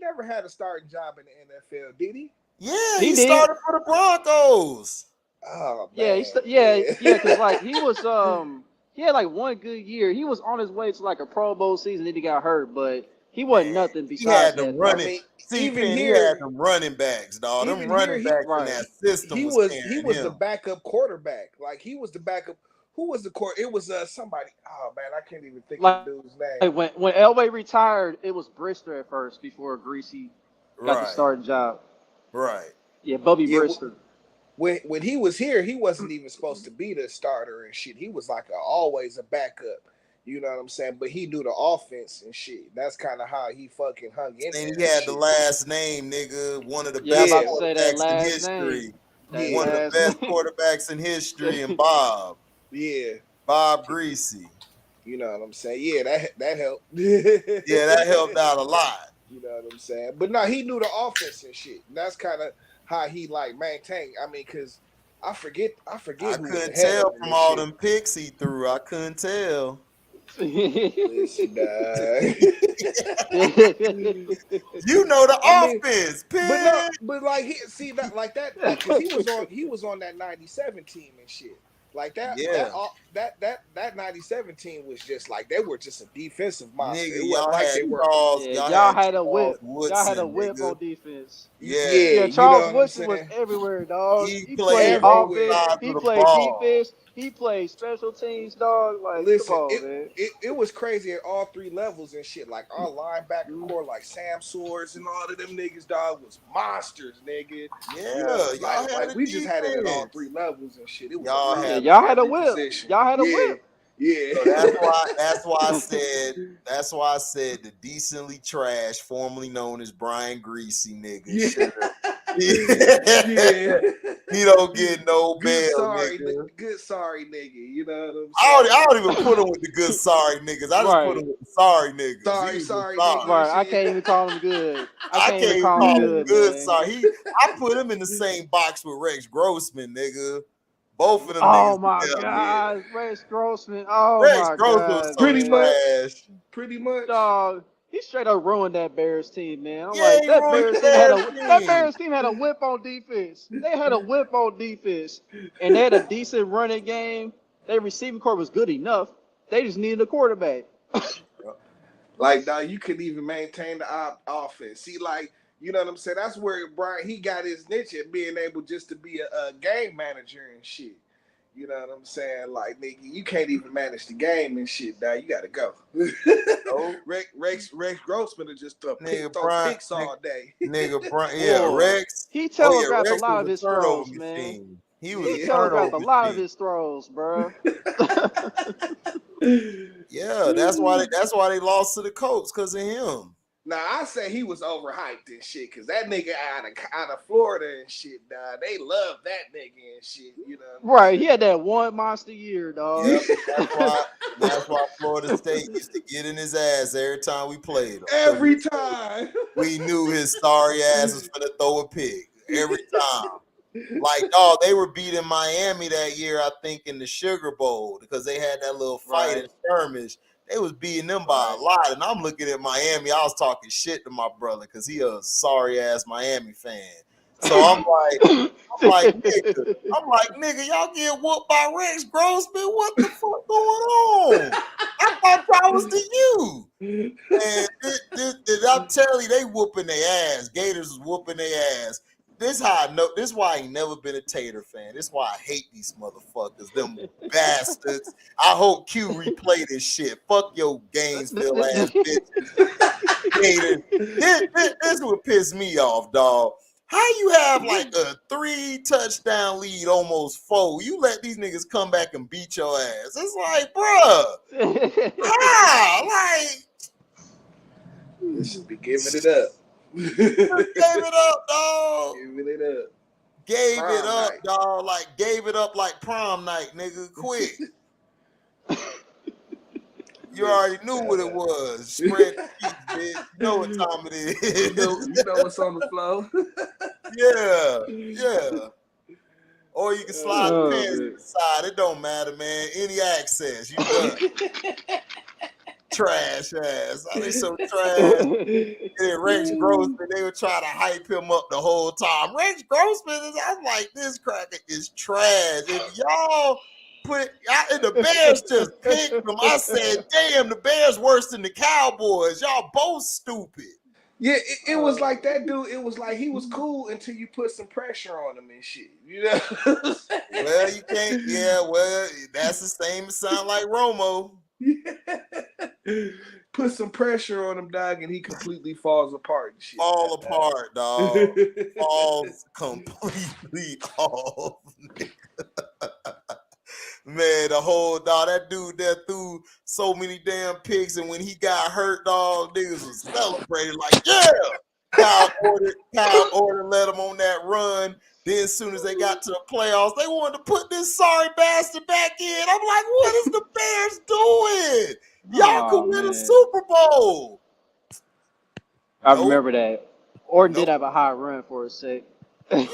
never had a starting job in the NFL, did he? Yeah, He he did. started for the Broncos. Oh Yeah, man. because like he was he had like one good year. He was on his way to like a Pro Bowl season, then he got hurt, but he wasn't nothing He besides had them that. running. I mean, Even he had them running backs, dog. Them running backs in that system he was the backup quarterback. Like he was the backup. Who was the court? It was somebody. Oh man, I can't even think of the dude's name. Like when Elway retired, it was Brister at first before Greasy got the starting job. Right. Yeah, Bubby Brister. When he was here, he wasn't even supposed to be the starter and shit. He was like always a backup. You know what I'm saying? But he knew the offense and shit. That's kind of how he fucking hung in there. And he had the last name, nigga. One of the Yeah, best I'm about to say that quarterbacks in last history. name. One of the best quarterbacks in history, and Bob. Yeah. Bob Greasy. You know what I'm saying? Yeah, that helped. Yeah, that helped out a lot. You know what I'm saying? But no, he knew the offense and shit. And that's kind of how he like maintained. I mean, because I forget. I couldn't tell from all them picks he threw. I couldn't tell. Listen, you know the offense, but like because he was on that 97 team and shit. Like that, that 97 team was just like they were just a defensive monster. Nigga, it wasn't like they were. Y'all had a whip. Y'all had a whip on defense. Yeah. Charles Woodson was everywhere, dog. He played offense. He played defense. He played special teams, dog. Like, listen, come on, man. It was crazy at all three levels and shit. Like our linebacker core, like Sam Swords and all of them niggas, dog, was monsters, nigga. Yeah, you know, like we just had it at all three levels and shit. It was y'all had a whip. Y'all had a whip. Yeah. So that's why I said the decently trash, formerly known as Brian Greasy nigga. Yeah. He don't get no Good bail, sorry, nigga. good sorry nigga. You know what I'm I saying? don't even put him with the good sorry niggas. I just put him with the sorry niggas. Sorry, He was sorry, sorry. nigga. Right, I can't even call him good. I can't even call him good, man. sorry. I put him in the same box with Rex Grossman, nigga. Both of them Oh niggas. my God, Rex Grossman. Oh Rex my Grossman God, was so Pretty trash. much. dog. He straight up ruined that Bears team, man. I'm Yeah, like, he that ruined Bears the team had Bears that team. Bears team had a whip on defense. They had a whip on defense, and they had a decent running game. Their receiving core was good enough. They just needed a quarterback. Like, now you couldn't even maintain the offense. See, like, you know what I'm saying? That's where Brian, he got his niche at being able just to be a game manager and shit. You know what I'm saying? Like, nigga, you can't even manage the game and shit, now. You got to go. Oh. Rex Grossman is just throw picks all day. Nigga, Brian, yeah, Rex. He telegraphed Rex a lot was of his turnover throws, man. machine. He telegraphed a lot of his throws, bro. Yeah, that's why they lost to the Colts because of him. Now I say he was overhyped and shit, cause that nigga out of Florida and shit, dog. They love that nigga and shit, you know. Right, he had that one monster year, dog. Yep, that's why Florida State used to get in his ass every time we played him. Every time. We knew his sorry ass was gonna throw a pig. Every time. Like, dog, they were beating Miami that year, I think, in the Sugar Bowl because they had that little fight in skirmish. They was beating them by a lot, and I'm looking at Miami. I was talking shit to my brother because he a sorry ass Miami fan. So I'm like, nigga, y'all get whooped by Rex Grossman. What the fuck going on? I thought that was to you. And I'm telling you, they whooping their ass. Gators was whooping their ass. This how I know. This is why I ain't never been a Tater fan. This is why I hate these motherfuckers, them bastards. I hope Q replay this shit. Fuck your Gainesville ass bitches. Tater. This would piss me off, dog. How you have like a 3 touchdown lead, almost 4? You let these niggas come back and beat your ass. It's like, bruh, how? Like, they should be giving it up. Gave it up, dog. Giving it up. Gave it up, dog. Like, gave it up like prom night, nigga. Quick. You already knew what it was. Spread the cheeks, bitch. You know what time it is. You know what's on the floor. Yeah. Or you can slide the pants to the side. It don't matter, man. Any access. You done. Trash ass. They so trash. Yeah, Rex Grossman, they were trying to hype him up the whole time. Rex Grossman I'm like, this cracker is trash. If y'all the Bears just picked him, I said, damn, the Bears worse than the Cowboys. Y'all both stupid. Yeah, it was like that dude. It was like he was cool until you put some pressure on him and shit. You know? Well, you can't. Yeah, well, that's the same sound like Romo. Put some pressure on him, dog, and he completely falls apart and shit. Fall apart, dog. Falls completely off. Man, the whole dog, that dude that threw so many damn picks, and when he got hurt, dog, niggas was celebrating like, yeah. Kyle Orton let him on that run. Then as soon as they got to the playoffs, they wanted to put this sorry bastard back in. I'm like, what is the Bears doing? Y'all could win a Super Bowl. I remember that. Orton did have a high run for a sec. Yeah,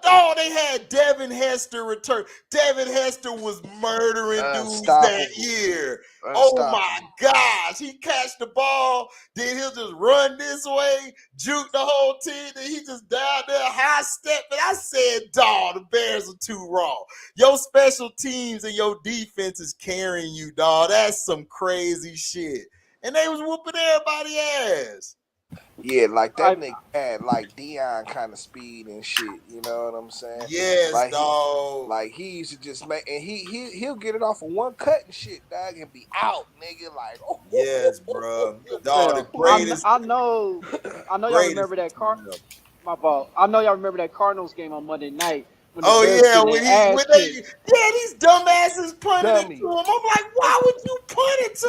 dog, they had Devin Hester return. Devin Hester was murdering dudes that year. Oh my gosh, he catch the ball, then he'll just run this way, juke the whole team, then he just down there high step. And I said, dog, the Bears are too raw. Your special teams and your defense is carrying you, dog. That's some crazy shit. And they was whooping everybody's ass. Yeah, like that nigga had like Dion kind of speed and shit. You know what I'm saying? Yes, like dog. He used to just make, and he'll get it off of one cut and shit, dog, and be out, nigga. Like, oh. Yes, bro. Dog, the greatest. I know y'all remember that my fault. I know y'all remember that Cardinals game on Monday night. When these dumbasses punted it to him. I'm like, why would you punt it to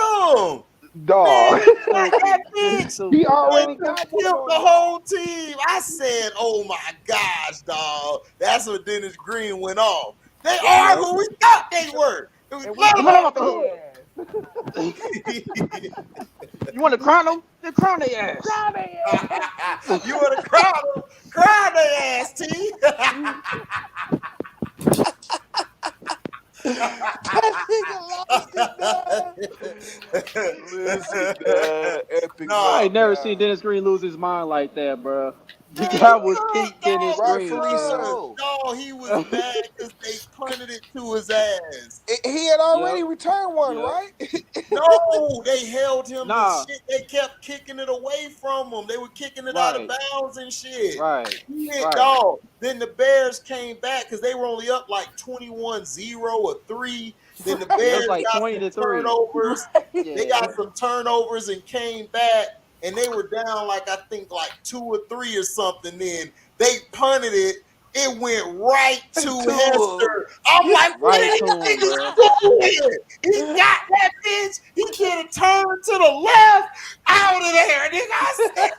him? Dog. Got that bitch. He already Killed got one the on him. whole team. I said, "Oh my gosh, dog!" That's when Dennis Green went off. They are who we thought they were. It was And we let 'em got off the their hook. ass. You want to crown them? Then crown their ass. Crown their ass. You want to cry their ass, T. That nigga lost it, dog. Listen, dog. Epic. No. I ain't never meltdown. seen Dennis Green lose his mind like that, bro. The guy was peak Dennis Green. Rightfully bro. so. No, he was mad because they punted it to his ass. He had already Yep. returned one, Yep. right? No, they held him Nah. and shit. They kept kicking it away from him. They were kicking it out of Right. bounds and shit. Right. He hit Right. dog. Then the Bears came back because they were only up like 21-0 or 3. Then the It was Bears like got 20 some to 3. turnovers. They Yeah. got some turnovers and came back, and they were down like I think like 2 or 3 or something. Then they punted it. It went right to Hester. I'm like, what Right is to this him, nigga bro. doing? He got that bitch. He did a turn to the left, out of there. Nigga, I said,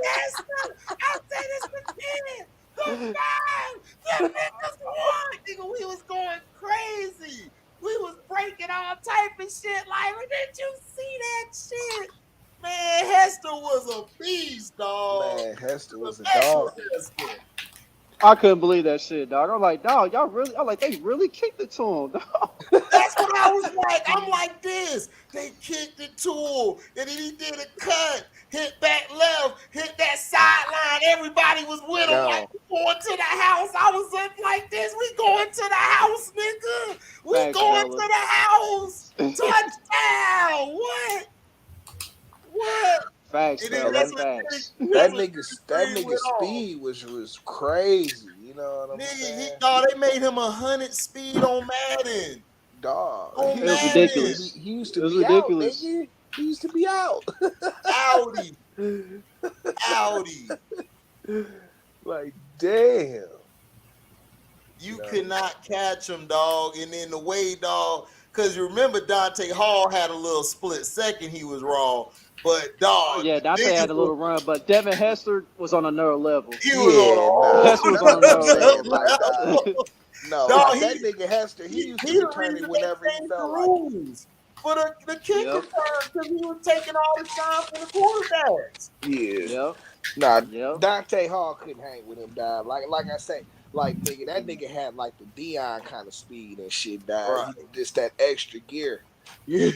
Hester. I said, it's the kid. The five. The niggas won. Nigga, we was going crazy. We was breaking all type of shit. Like, did you see that shit? Man, Hester was a beast, dog. Man, Hester was a dog. Hester. I couldn't believe that shit, dog. I'm like, dog, y'all really? I'm like, they really kicked it to him, dog. That's what I was like. I'm like this. They kicked it to him, and then he did a cut, hit back left, hit that sideline. Everybody was with him, like going to the house. I was up like this. We going to the house, nigga. We Thanks, going fella. to the house. Touchdown. What? Facts, And then fella. that's what- Facts. That what nigga went off. speed was crazy. You know what I'm Nigga, saying? dog, they made him 100 speed on Madden. Dog. Oh, He It was used ridiculous. to be- He used It to was be out, ridiculous. nigga. He used to be out. Audi. Like, damn. You No. could not catch him, dog. And then the way, dog, because you remember Dante Hall had a little split second he was raw. But, dog, Yeah, Dante niggas had a little run, but Devin Hester was on another level. he was on a whole Hester was on That's what I'm another saying. Like, level. no, Dog, that nigga Hester, he used to the return reason it whenever they he changed felt the like it. rules for the kick Yep. return because he was taking all the time for the quarterbacks. Yeah. Yep. Nah, Yep. Dante Hall couldn't hang with him, dog. Like I say, like nigga, that nigga had like the Dion kind of speed and shit, dog. Right. He just that extra gear. You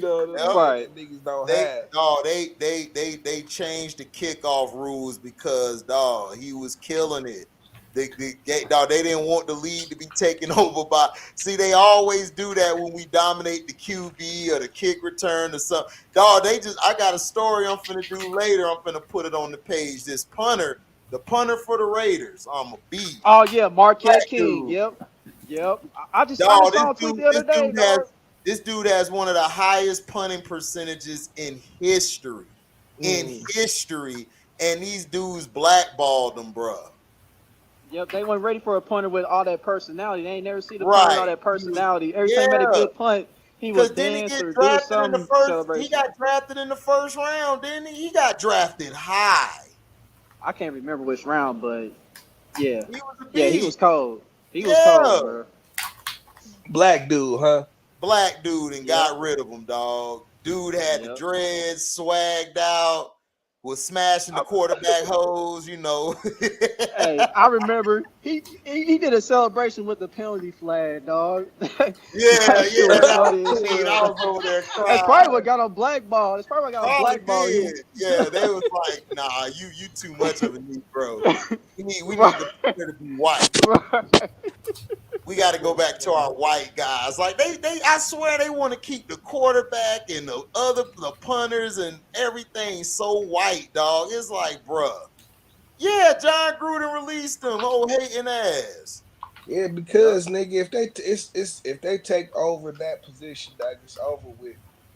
know what I'm saying? Right. That niggas don't They have. dog, they changed the kickoff rules because dog, he was killing it. They didn't want the lead to be taken over by. See, they always do that when we dominate the QB or the kick return or something. Dog, I got a story I'm finna do later. I'm finna put it on the page. This punter, the punter for the Raiders, I'm a beast. Oh yeah, Marquette Black King. dude. Yep. I just Dog, saw a tweet the other day, dog. This dude has one of the highest punting percentages in history. And these dudes blackballed them, bro. Yep, they weren't ready for a punter with all that personality. They ain't never seen a Right. punter with all that personality. Every time he made a good punt, he would Because then he dance get or do drafted in some the first. celebration. He got drafted in the first round, didn't he? He got drafted high. I can't remember which round, but yeah. He was a Yeah, he beast. was cold. He was Yeah. cold, bro. Black dude, huh? Black dude and got rid of him, dog. Dude had the Yep. dreads, swagged out, was smashing the quarterback hose, you know. Hey, I remember he did a celebration with the penalty flag, dog. That shit was funny as hell. I was over there crying. That's probably what got on blackball. That's probably what got on Probably blackball. did. Yeah, they was like, nah, you too much of a Negro. We need the player to be white. We got to go back to our white guys. Like they I swear they want to keep the quarterback and the punters and everything so white, dog. It's like, bruh. Yeah, John Gruden released them. Oh, hating ass. Yeah, because nigga, if they take over that position, dog, it's over with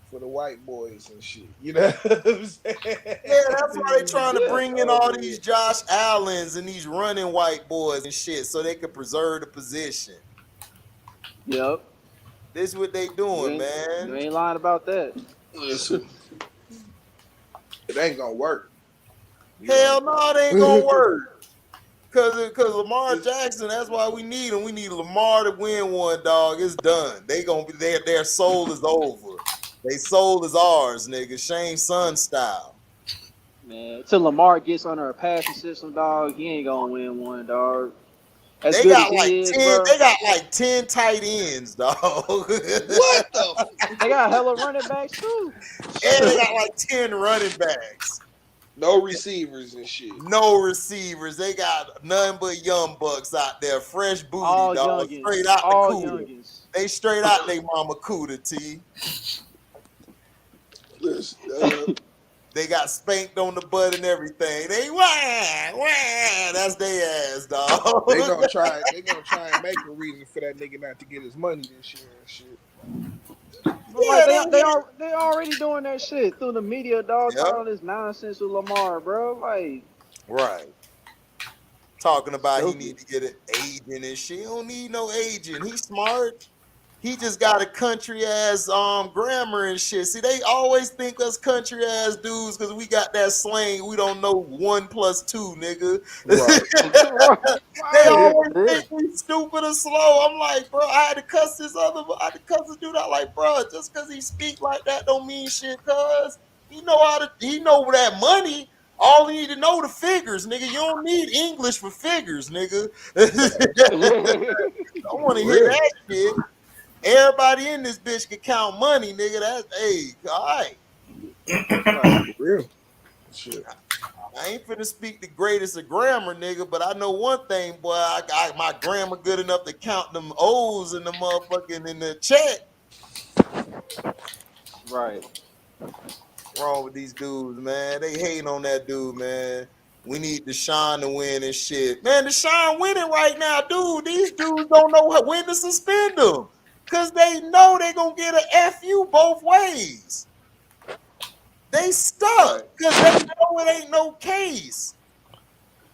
for the white boys and shit. You know what I'm saying? Yeah, that's why they trying to bring in all these Josh Allens and these running white boys and shit so they could preserve the position. Yep. This is what they doing, You man. ain't lying about that. Listen, it ain't gonna work. Hell no, it ain't gonna work. Cause Lamar Jackson, that's why we need him. We need Lamar to win one, dog. It's done. They gonna be their soul is over. Their soul is ours, nigga. Shane Sun style. Man, till Lamar gets under a passing system, dog, he ain't gonna win one, dog. As They good got as like he is, 10. bro. They got like 10 tight ends, dog. What the? They got hella running backs too. And they got like 10 running backs. No receivers and shit. No receivers. They got none but young bucks out there. Fresh booty, All dog. youngins. Straight out All the cooter. youngins. They straight out they mama cooter, T. Listen, They got spanked on the butt and everything. They wah. That's their ass, dog. they gonna try and make a reason for that nigga not to get his money this year and shit. But Yeah, like they already doing that shit through the media, dog. Yep. Talking all this nonsense with Lamar, bro. Like, right. Talking about Stupid. he need to get an agent and shit. He don't need no agent. He's smart. He just got a country ass grammar and shit. See, they always think us country ass dudes because we got that slang. We don't know 1 + 2, nigga. Right. They always think we stupid or slow. I'm like, bro, I had to cuss this dude out. Like, bro, just because he speak like that don't mean shit. Cause he know that money. All you need to know the figures, nigga. You don't need English for figures, nigga. I want to hear that shit. Everybody in this bitch can count money, nigga. That's all right. Real shit. I ain't finna speak the greatest of grammar, nigga, but I know one thing, boy. I got my grammar good enough to count them O's in the motherfucking in the check. right. Wrong with these dudes, man. They hating on that dude, man. We need Deshaun to win and shit. Man, Deshaun winning right now, dude. These dudes don't know when to suspend him. Because they know they're going to get an FU both ways. They stuck because they know it ain't no case.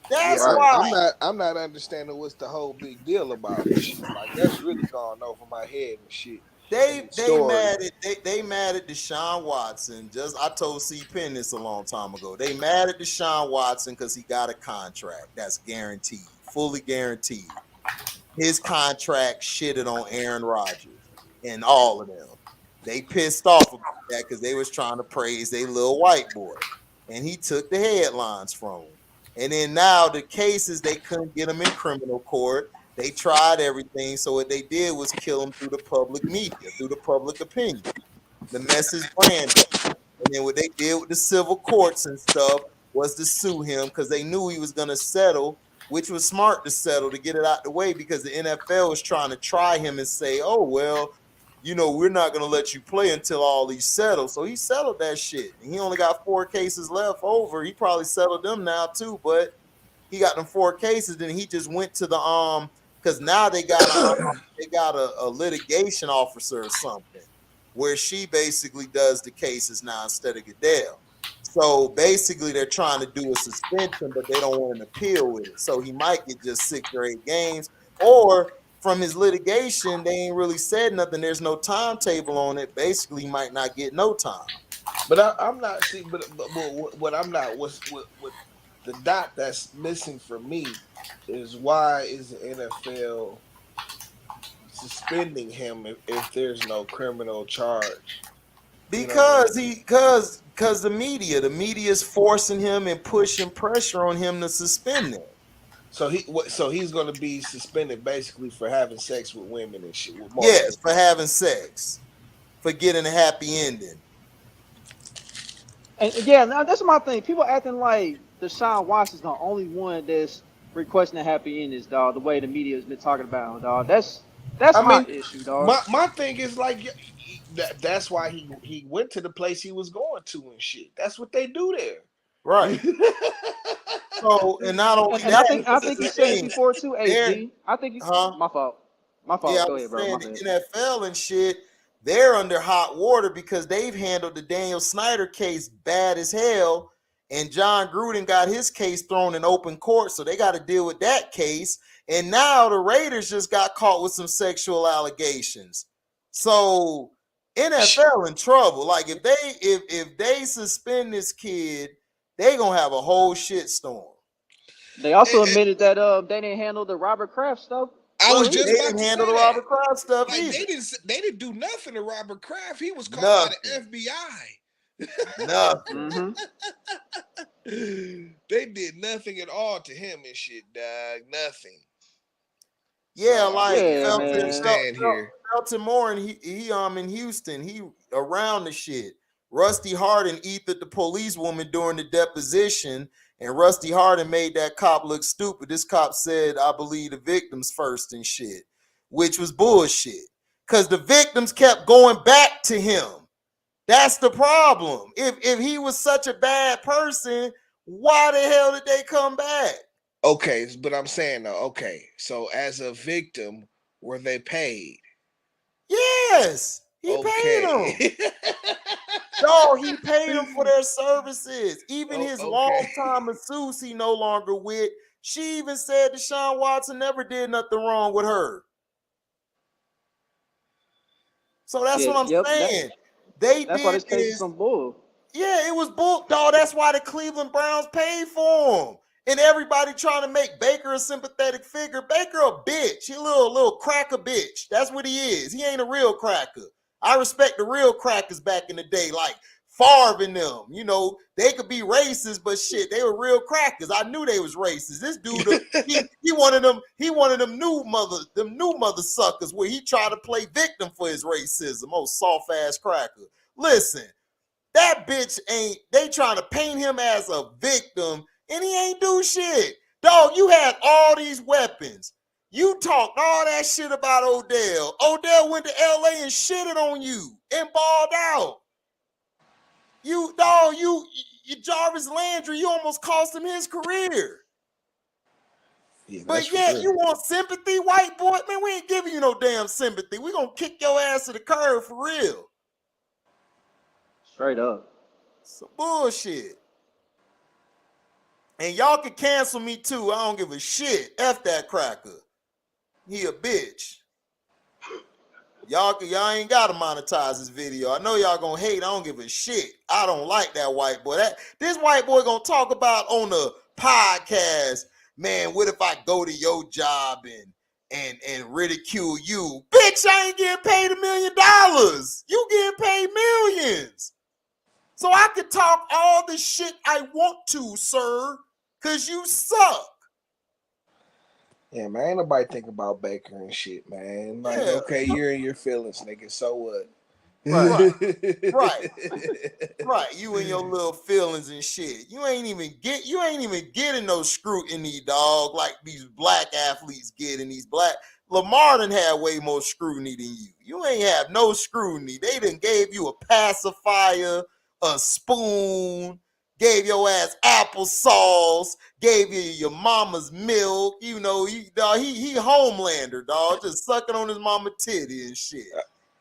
That's why. I'm not understanding what's the whole big deal about this shit. Like, that's really gone over my head and shit. They mad at Deshaun Watson. I told C Penn this a long time ago. They mad at Deshaun Watson because he got a contract that's guaranteed, fully guaranteed. His contract shitted on Aaron Rodgers and all of them. They pissed off about that because they was trying to praise their little white boy, and he took the headlines from him. And then now the cases, they couldn't get him in criminal court. They tried everything. So what they did was kill him through the public media, through the public opinion. The message branding. And then what they did with the civil courts and stuff was to sue him because they knew he was going to settle, which was smart to settle to get it out the way because the NFL was trying to try him and say, oh, well, we're not going to let you play until all these settle. So he settled that shit. And he only got 4 cases left over. He probably settled them now too, but he got them 4 cases. Then he just went to the because now they got a litigation officer or something where she basically does the cases now instead of Goodell. So basically they're trying to do a suspension, but they don't want an appeal with it. So he might get just 6 or 8 games, or from his litigation, they ain't really said nothing. There's no timetable on it. Basically, he might not get no time. But I'm not see. But what I'm not what's what the dot that's missing for me is why is the NFL suspending him if there's no criminal charge? Because the media is forcing him and pushing pressure on him to suspend him. So he's going to be suspended basically for having sex with women and shit. Yes, for having sex, for getting a happy ending. And yeah, now that's my thing. People acting like Deshaun Watson's the only one that's requesting a happy ending, dog. The way the media has been talking about him, dog. That's my issue, dog. My thing is like that's why he went to the place he was going to and shit. That's what they do there, right? So, and not only and that, I think you said it before too, AG. I think my fault. Yeah, go ahead, bro. The NFL and shit, they're under hot water because they've handled the Daniel Snyder case bad as hell, and John Gruden got his case thrown in open court, so they got to deal with that case. And now the Raiders just got caught with some sexual allegations. So NFL in trouble. Like if they suspend this kid, they gonna have a whole shit storm. They also admitted that they didn't handle the Robert Kraft stuff. I was They just about didn't to handle say the that. Robert Kraft stuff Like either. they didn't do nothing to Robert Kraft. He was caught by the FBI. Nothing. They did nothing at all to him and shit, dog. Nothing. Yeah, So, like Yeah, I don't understand here. Felton Moore and he in Houston, he around the shit. Rusty Hardin ethered the policewoman during the deposition, and Rusty Hardin made that cop look stupid. This cop said, I believe the victims first and shit, which was bullshit. Because the victims kept going back to him. That's the problem. If he was such a bad person, why the hell did they come back? Okay, but I'm saying though, okay, so as a victim, were they paid? Yes, he paid them. No, he paid them for their services. Even his longtime masseuse he no longer with. She even said Deshaun Watson never did nothing wrong with her. So that's what I'm saying. That's why this case is some bull. Yeah, it was bull, dog. That's why the Cleveland Browns paid for him. And everybody trying to make Baker a sympathetic figure. Baker a bitch. He a little cracker bitch. That's what he is. He ain't a real cracker. I respect the real crackers back in the day, like Favre and them. You know, they could be racist, but shit, they were real crackers. I knew they was racist. This dude, he one of them new mother suckers where he tried to play victim for his racism. Oh, soft ass cracker. Listen, that bitch they trying to paint him as a victim, and he ain't do shit. Dog, you had all these weapons. You talked all that shit about Odell. Odell went to LA and shitted on you and balled out. You Jarvis Landry, you almost cost him his career. Yeah, but yeah, you want sympathy, white boy? Man, we ain't giving you no damn sympathy. We gonna kick your ass to the curb for real. Straight up. Some bullshit. And y'all can cancel me too. I don't give a shit. F that cracker. He a bitch. Y'all ain't gotta monetize this video. I know y'all gonna hate. I don't give a shit. I don't like that white boy. This white boy gonna talk about on the podcast, man, what if I go to your job and ridicule you? Bitch, I ain't getting paid $1 million. You getting paid millions. So I could talk all the shit I want to, sir, because you suck. Yeah, man, ain't nobody think about Baker and shit, man. Like, okay, you're in your feelings, nigga. So what? Right. You and your little feelings and shit. You ain't even getting no scrutiny, dog, like these black athletes getting. These black Lamar done had way more scrutiny than you. You ain't have no scrutiny. They done gave you a pacifier, a spoon, gave your ass applesauce, gave you your mama's milk. You know, he Homelander, dog, just sucking on his mama titty and shit.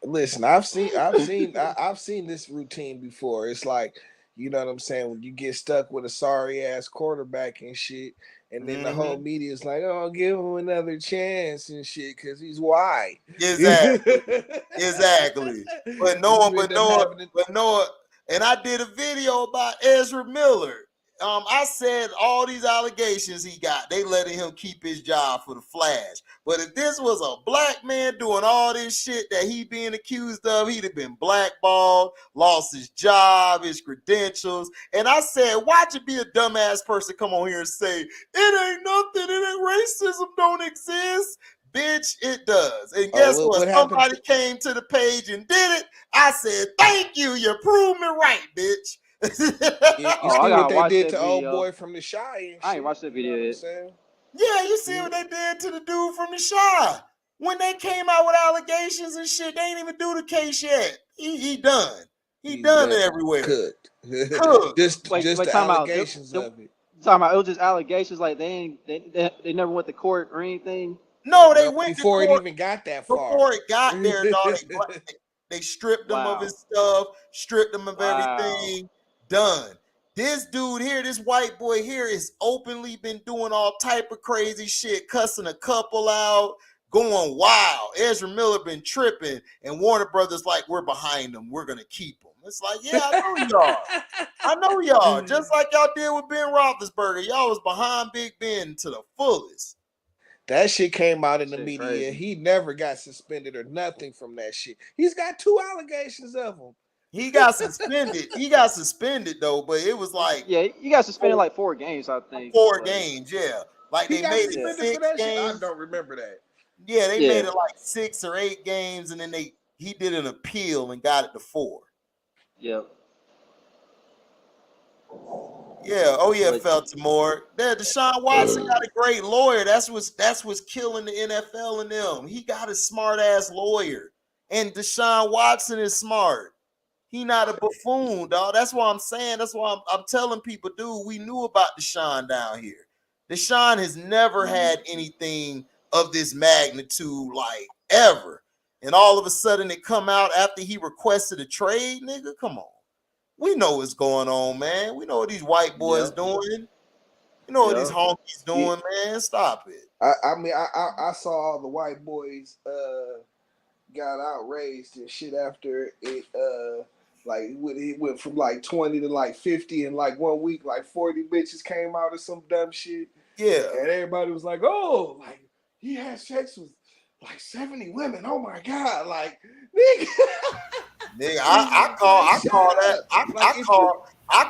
Listen, I've seen this routine before. It's like, you know what I'm saying, when you get stuck with a sorry ass quarterback and shit, and then the whole media is like, "Oh, give him another chance and shit because he's white." Exactly. But Noah, and I did a video about Ezra Miller. I said all these allegations he got, they letting him keep his job for the Flash. But if this was a black man doing all this shit that he being accused of, he'd have been blackballed, lost his job, his credentials. And I said, watch it be a dumbass person come on here and say, it ain't nothing, racism don't exist. Bitch, it does. And guess what? Somebody came to the page and did it. I said, thank you. You proved me right, bitch. You see what they did to old boy from the Shy and shit. I ain't watched that video yet. Yeah, you see what they did to the dude from the Shy. When they came out with allegations and shit, they ain't even do the case yet. He done. He done it everywhere. Cooked. just the allegations of it. Talking about it was just allegations, like they never went to court or anything. No, they went before to court. It even got that far. Before it got there, dog, they stripped him of his stuff, stripped him of everything. Done. This dude here, this white boy here, is openly been doing all type of crazy shit, cussing a couple out, going wild. Ezra Miller been tripping, and Warner Brothers like, we're behind him. We're gonna keep him. It's like, yeah, I know y'all. I know y'all. Just like y'all did with Ben Roethlisberger. Y'all was behind Big Ben to the fullest. That shit came out in the Shit media. crazy. He never got suspended or nothing from that shit. He's got 2 allegations of him. He got suspended. He got suspended though, but it was like Yeah, you got suspended like 4 games, I think. 4 but- games. Yeah, like He they got made it suspended 6 for that shit. I games. don't remember that. Yeah, they Yeah. made it like 6 or 8 games, and then he did an appeal and got it to 4. Yep. Yeah. Oh yeah, But- Feltimore. Yeah, Deshaun Watson got a great lawyer. That's what's killing the NFL and them. He got a smart ass lawyer, and Deshaun Watson is smart. He not a buffoon, dog. That's what I'm saying. That's why I'm telling people, dude, we knew about Deshaun down here. Deshaun has never had anything of this magnitude, like ever. And all of a sudden it come out after he requested a trade, nigga. Come on. We know what's going on, man. We know what these white boys Yep. doing. You know what these Yep. honkies doing, man. Stop it. I mean, I saw all the white boys got outraged and shit after it. Like it went from like 20 to like 50 in like 1 week. Like 40 bitches came out of some dumb shit. Yeah. And everybody was like, "Oh, like he had sex with like 70 women. Oh my god, like nigga." Nigga, I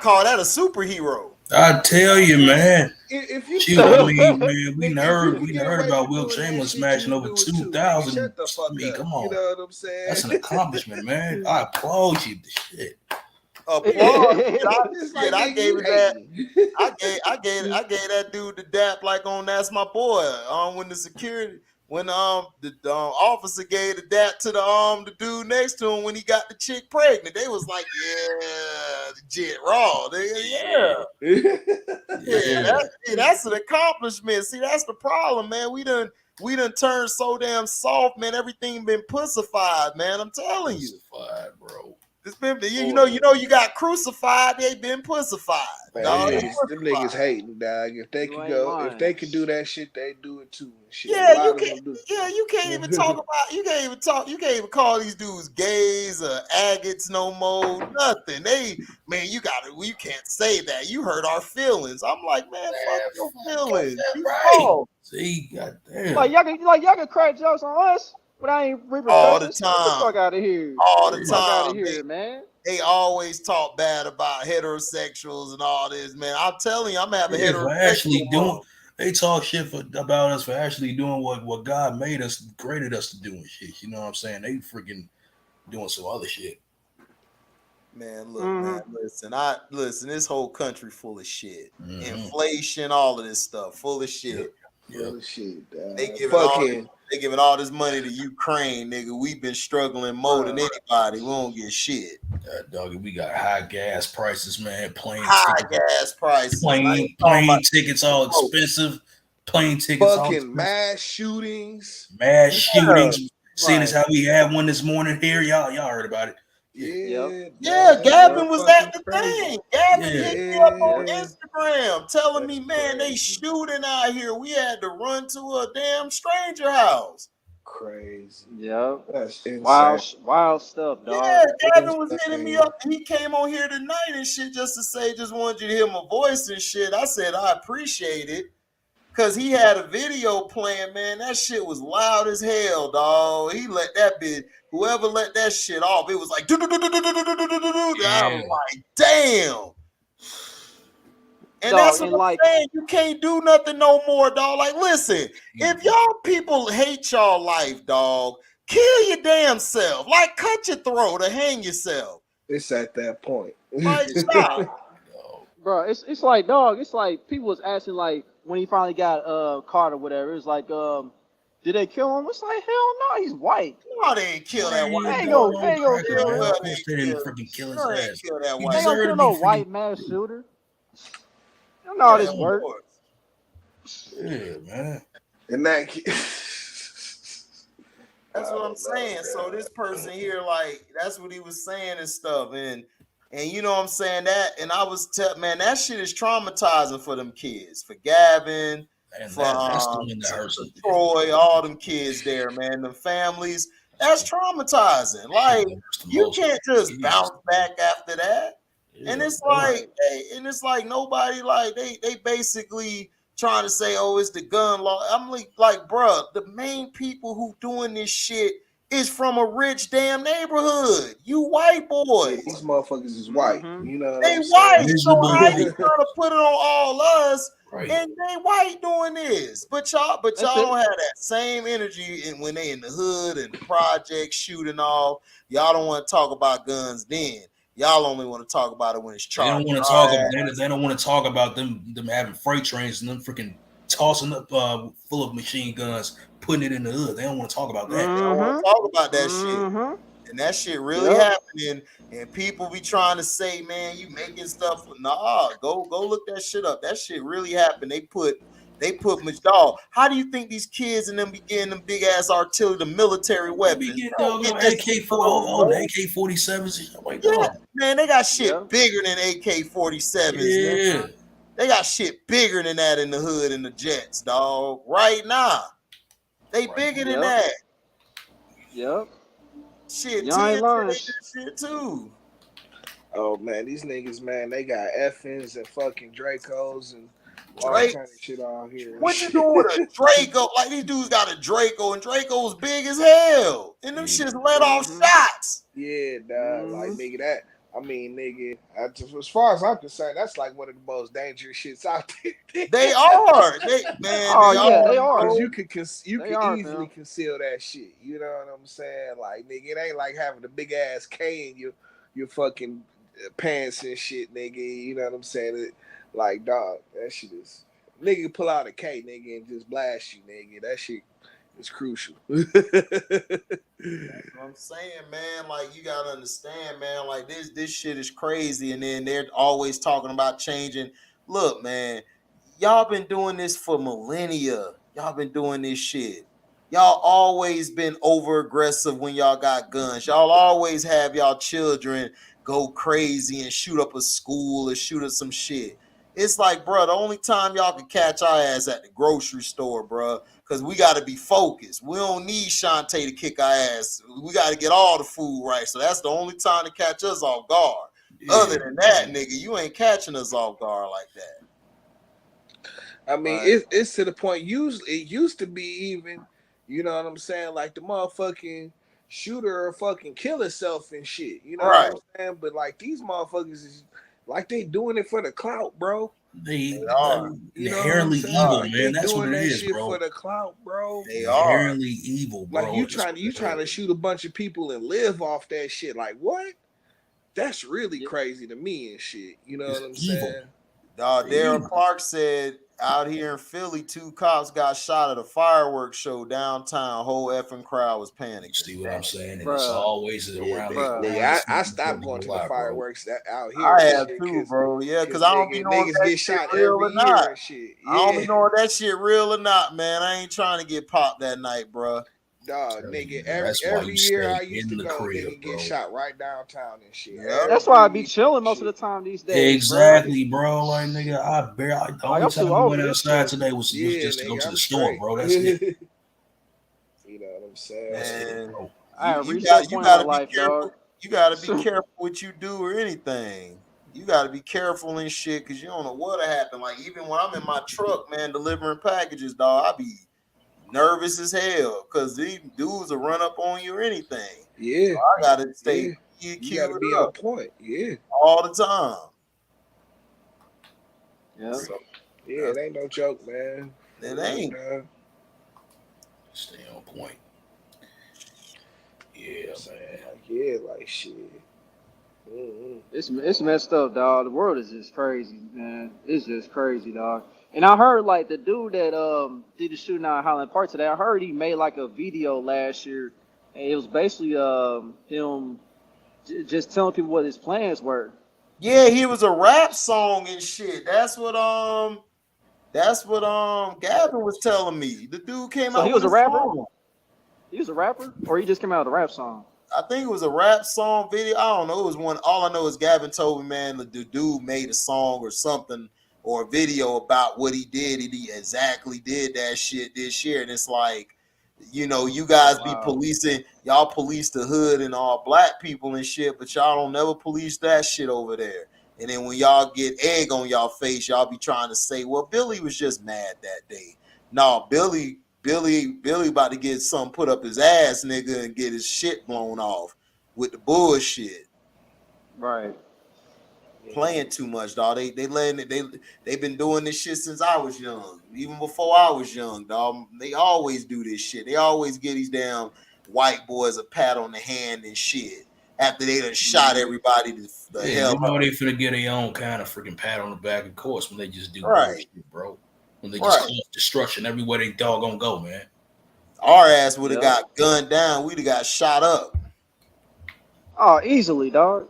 call that a superhero. I tell you, man. If you Shoot, I mean, man, we if heard you get away about with Will doing that Chamberlain shit, smashing you over do it too. 2,000. Shut the fuck I mean, up. come on. You know what I'm saying? That's an accomplishment, man. I applaud you. Shit. Applause. It's like, I nigga, gave you it that. hating. I gave that dude the dap like on That's My Boy. When the security, when the officer gave the dap to the dude next to him when he got the chick pregnant, they was like, yeah, the jit raw, nigga, yeah. That's an accomplishment. See, that's the problem, man. We done turned so damn soft, man. Everything been pussified, man. I'm telling you. Pussified, bro. It's been, you know, you got crucified. They been pussified. Man, Dog. them niggas hating, dog. If they You could ain't go, lying. if they could do that shit, they do it too. And shit. Yeah, A lot you of them can't. do. Yeah, you can't even talk about. You can't even call these dudes gays or agates no more. Nothing. You can't say that. You hurt our feelings. I'm like, man, fuck your feelings. You Right. wrong. See, goddamn. Like y'all can crack jokes on us, but I ain't repercussions. All the Get the time. fuck out of here. All the Get the fuck out of time. here, man. They always talk bad about heterosexuals and all this, man. I'm telling you, I'm having Yeah, for heterosexual. actually doing, they talk shit about us for actually doing what God made us, created us to do and shit. You know what I'm saying? They freaking doing some other shit. Man, look, man, listen, this whole country full of shit. Mhm. Inflation, all of this stuff, full of shit. Full of shit, dog. They giving all this money to Ukraine, nigga. We've been struggling more than anybody. We don't get shit. Doggy, we got high gas prices, man. High gas prices. Plane tickets all expensive. Plane tickets all Fucking expensive. mass shootings. Mass shootings. Seeing Right. as how we had one this morning here, y'all heard about it. Yeah, Yeah, dog, Gavin was fucking at the crazy. thing. Gavin hit me up on Yeah. Instagram telling me, That's man, they crazy. shooting out here. We had to run to a damn stranger house. Crazy. Yep. That's insane. Wild stuff, dog. Yeah, Gavin was Insane. hitting me up. He came on here tonight and shit just to say, just wanted you to hear my voice and shit. I said, I appreciate it. Cause he had a video playing, man. That shit was loud as hell, dog. He let that bitch, whoever let that shit off, it was like, I was like, damn. And Dog, that's what and I'm like- saying. You can't do nothing no more, dog. Like, listen, if y'all people hate y'all life, dog, kill your damn self. Like, cut your throat or hang yourself. It's at that point. Like, stop. Bro, it's like, dog, it's like people was asking, like, when he finally got caught or whatever, it was like, did they kill him? It's like, hell no, he's white. No, they ain't kill that white. They ain't gonna kill him. They didn't freaking kill his No, they ass. ain't kill that He white. They ain't gonna deserved kill to no be white mass shooter. You don't know how this work. Yeah, man. And that That's what I'm saying. So this person here, like, that's what he was saying and stuff. And you know what I'm saying? That, and I was man, that shit is traumatizing for them kids. For Gavin, And that's the from one that hurts it. Troy, all them kids there, man, the families. That's traumatizing. Like you can't just bounce back after that. Yeah, And it's right. like nobody like they basically trying to say, oh, it's the gun law. I'm like, bruh, the main people who doing this shit is from a rich damn neighborhood. You white Yeah, boys. these motherfuckers is white. Mhm. You know what They I'm white. saying? So Miserable how you white. trying to put it on all us? Right. And they white doing this, but y'all That's don't it. have that same energy when they in the hood and the project shooting off. Y'all don't want to talk about guns then. Y'all only want to talk about it when it's They don't charging. want to talk about they don't want to talk about them having freight trains and them freaking tossing up full of machine guns, putting it in the hood. They don't want to talk about that. They don't want to talk about that shit. And that shit really happening. And people be trying to say, man, you making stuff. Nah, go look that shit up. That shit really happened. They put much dog. How do you think these kids and them be getting them big ass artillery, the military They be weapons? getting Bro, doggone get that AK-47s. Like, yeah, man, they got shit Yeah. bigger than AK-47s, man. yeah. They got shit bigger than that in the hood and the jets, dog. Right now. They Right. bigger than Yep. that. Yep. Shit, Y'all ain't 10 lying. they do shit too. Oh man, these niggas, man, they got Effins and fucking Dracos and all Drake. kind of shit out here. What you doing with a Draco? Like these dudes got a Draco, and Draco's big as hell. And them shits let off shots. Yeah, dog. Like nigga, that. I mean, nigga. As far as I'm concerned, that's like one of the most dangerous shits out there. They are. They are. Because you They can are, easily fam. conceal that shit. You know what I'm saying? Like, nigga, it ain't like having a big ass K in your fucking pants and shit, nigga. You know what I'm saying? Like, dog, that shit is. Nigga pull out a K, nigga, and just blast you, nigga. That shit is crucial. That's what I'm saying, man. Like you gotta understand, man. Like this shit is crazy, and then they're always talking about changing. Look, man, y'all been doing this for millennia. Y'all been doing this shit. Y'all always been over aggressive when y'all got guns. Y'all always have y'all children go crazy and shoot up a school or shoot up some shit. It's like, bro, the only time y'all can catch our ass at the grocery store, bro, because we got to be focused. We don't need Shantae to kick our ass. We got to get all the food right. So that's the only time to catch us off guard. Yeah. Other than that, nigga, you ain't catching us off guard like that. I mean, it's to the point. Usually, it used to be even, you know what I'm saying? Like the motherfucking shooter or fucking kill itself and shit. You know what I'm saying? But like these motherfuckers is like they doing it for the clout, bro. They are inherently evil, like man. That's what it is, shit bro. For the clout, bro. They inherently evil, bro. Like you trying to shoot a bunch of people and live off that shit. Like what? That's really crazy to me and shit. You know what I'm saying? Darryl Clark said out here in Philly, 2 cops got shot at a fireworks show downtown. Whole effing crowd was panicking. See what I'm saying? And it's always around. I stopped going to the fireworks out here. I have too, bro. Yeah, because I don't be knowing if that shit real or not. I don't be knowing that shit real or not, man. I ain't trying to get popped that night, bro. Dog, nigga, every year I used to go, nigga, get shot right downtown and shit. Yeah. That's why I be chilling most of the time these days. Exactly, bro. Like, nigga, the only time I went outside today was just to go to the store, bro. That's it. You know what I'm saying? Man, you gotta be careful. You gotta be careful what you do or anything. You gotta be careful and shit, because you don't know what'll happen. Like, even when I'm in my truck, man, delivering packages, dog, I be nervous as hell because these dudes will run up on you or anything. Yeah, so I gotta stay. You gotta be on point. Yeah, all the time. Yeah, it ain't no joke, man. It ain't. Stay on point. Yeah, man. Like shit. It's messed up, dog. The world is just crazy, man. It's just crazy, dog. And I heard like the dude that did the shooting out in Highland Park today. I heard he made like a video last year, and it was basically him just telling people what his plans were. Yeah, he was a rap song and shit. That's what Gavin was telling me. The dude came out. He was with a rapper. Song. He was a rapper, or he just came out with a rap song. I think it was a rap song video. I don't know. It was one. All I know is Gavin told me, man, the dude made a song or something or a video about what he did, and he exactly did that shit this year. And it's like, you know, you guys be policing, y'all police the hood and all black people and shit, but y'all don't never police that shit over there. And then when y'all get egg on y'all face, y'all be trying to say, well, Billy was just mad that day. No, Billy about to get something put up his ass, nigga, and get his shit blown off with the bullshit. Right. Playing too much, dog. They've been doing this shit since I was young. Even before I was young, dog. They always do this shit. They always get these damn white boys a pat on the hand and shit after they done shot everybody the hell. You know they finna get their own kind of freaking pat on the back, of course, when they just do bullshit, bro. When they just cause destruction everywhere they doggone go, man. Our ass would have got gunned down. We'd have got shot up. Oh, easily, dog.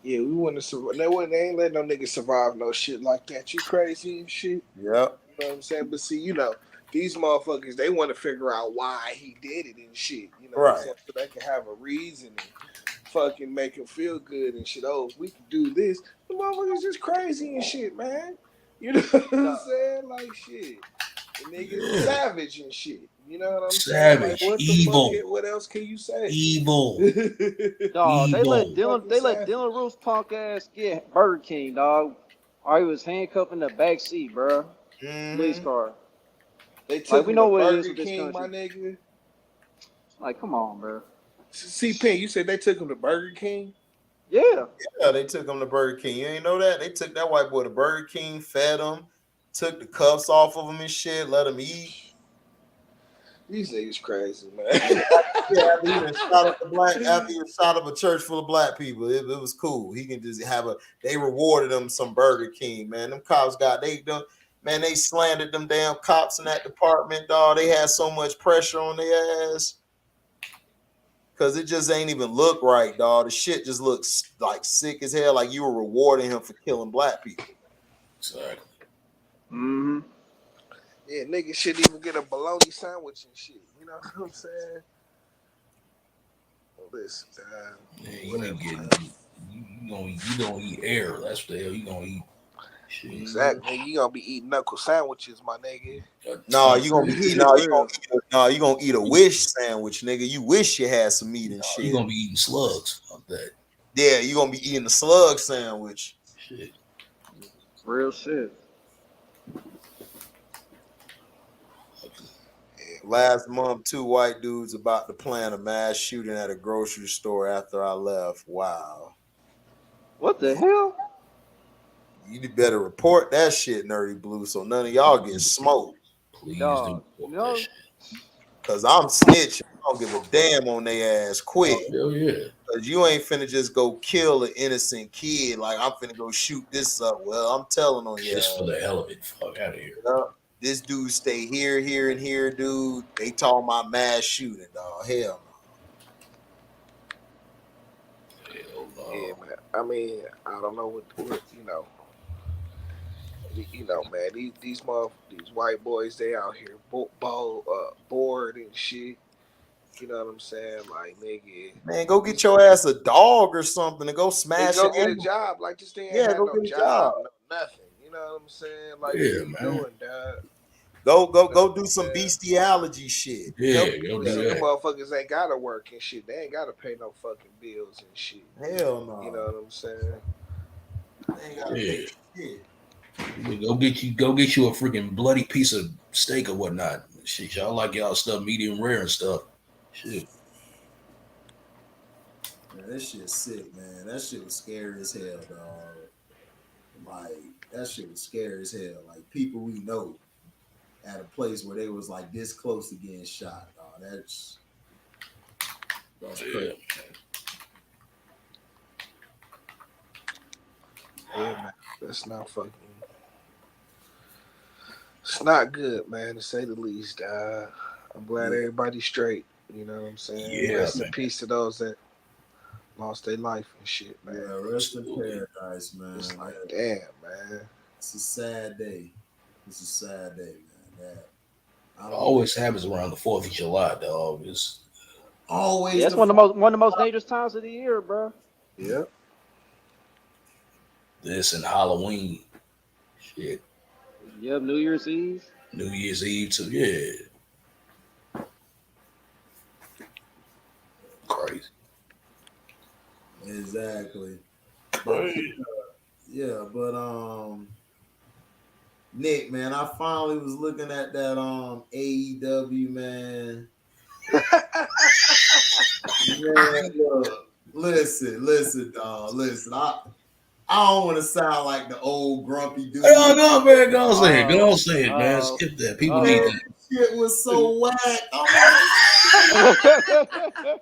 Yeah, we wouldn't survive. They ain't letting no niggas survive no shit like that. You crazy and shit. Yep. You know what I'm saying? But see, you know, these motherfuckers, they want to figure out why he did it and shit. You know what I'm saying? So they can have a reason and fucking make him feel good and shit. Oh, if we can do this. The motherfuckers just crazy and shit, man. You know what I'm saying? Like shit. The niggas savage and shit. You know what I'm saying? Like, what evil. What else can you say? Evil. Dog, they let Dylan Roof's punk ass get Burger King, dog. Or he was handcuffed in the back seat, bro. Police car. They took we know what Burger it is with this King, country. my nigga. Like, come on, bro. C-Pin, you said they took him to Burger King? Yeah. Yeah, they took him to Burger King. You ain't know that? They took that white boy to Burger King, fed him, took the cuffs off of him and shit, let him eat. These niggas crazy, man. Yeah, after he shot up a church full of black people, it was cool. He can just they rewarded him some Burger King, man. Them cops they slandered them damn cops in that department, dog. They had so much pressure on their ass. Cause it just ain't even look right, dog. The shit just looks like sick as hell. Like you were rewarding him for killing black people. Exactly. Mm-hmm. Yeah, niggas shouldn't even get a bologna sandwich and shit. You know what I'm saying? Listen, you ain't getting. You gonna eat air. That's what the hell you gonna eat. Shit. Exactly. You gonna be eating knuckle sandwiches, my nigga. No, you gonna eat a wish sandwich, nigga. You wish you had some meat and shit. You gonna be eating slugs. Fuck that. Yeah, you gonna be eating the slug sandwich. Shit. Real shit. Last month, 2 white dudes about to plan a mass shooting at a grocery store after I left. Wow. What the hell? You better report that shit, Nerdy Blue, so none of y'all get smoked. Please do. No. Cause I'm snitching. I don't give a damn on their ass quick. Oh, hell yeah. Cause you ain't finna just go kill an innocent kid. Like I'm finna go shoot this up. Well, I'm telling on you. Just for the hell of it. Fuck out of here. This dude stay here, and here, dude. They talking about mass shooting, dog. Hell no. Hell no. Yeah, man. I mean, I don't know what you know. You know, man. These white boys, they out here bored and shit. You know what I'm saying? Like, nigga. Man, go get your ass a dog or something and go smash it. Go get a job. Like this thing ain't go no get a job. No, nothing. You know what I'm saying? Like, yeah, what man. you doing, dog? Go do some bestiality shit. Yeah, go do that. Them motherfuckers ain't gotta work and shit. They ain't gotta pay no fucking bills and shit. Hell no. You know what I'm saying? They ain't gotta pay shit. Go get you a freaking bloody piece of steak or whatnot. Shit, y'all like y'all stuff medium rare and stuff. Shit. Man, that shit's sick, man. That shit was scary as hell, dog. Like that shit was scary as hell. Like people we know at a place where they was like this close to getting shot, dog. That's crazy. Yeah, man. That's not fucking. It's not good, man, to say the least. I'm glad everybody's straight. You know what I'm saying? Yeah, rest in peace to those that lost their life and shit, man. Yeah, rest in paradise, man. It's like, damn, man. It's a sad day. It's a sad day, man. It always happens around the 4th of July, dog. It's always. Yeah, it's one of the most dangerous times of the year, bro. Yep. This and Halloween. Shit. Yep, New Year's Eve. New Year's Eve too. Yeah. Crazy. Exactly. But Crazy. yeah, but Nick, man, I finally was looking at that AEW, man. Man, look, listen, dog, listen. I don't want to sound like the old grumpy dude. Oh, no, man, go say it. Go Oh, say it, man. oh, Skip that. People need Man, oh. that. shit was so whack.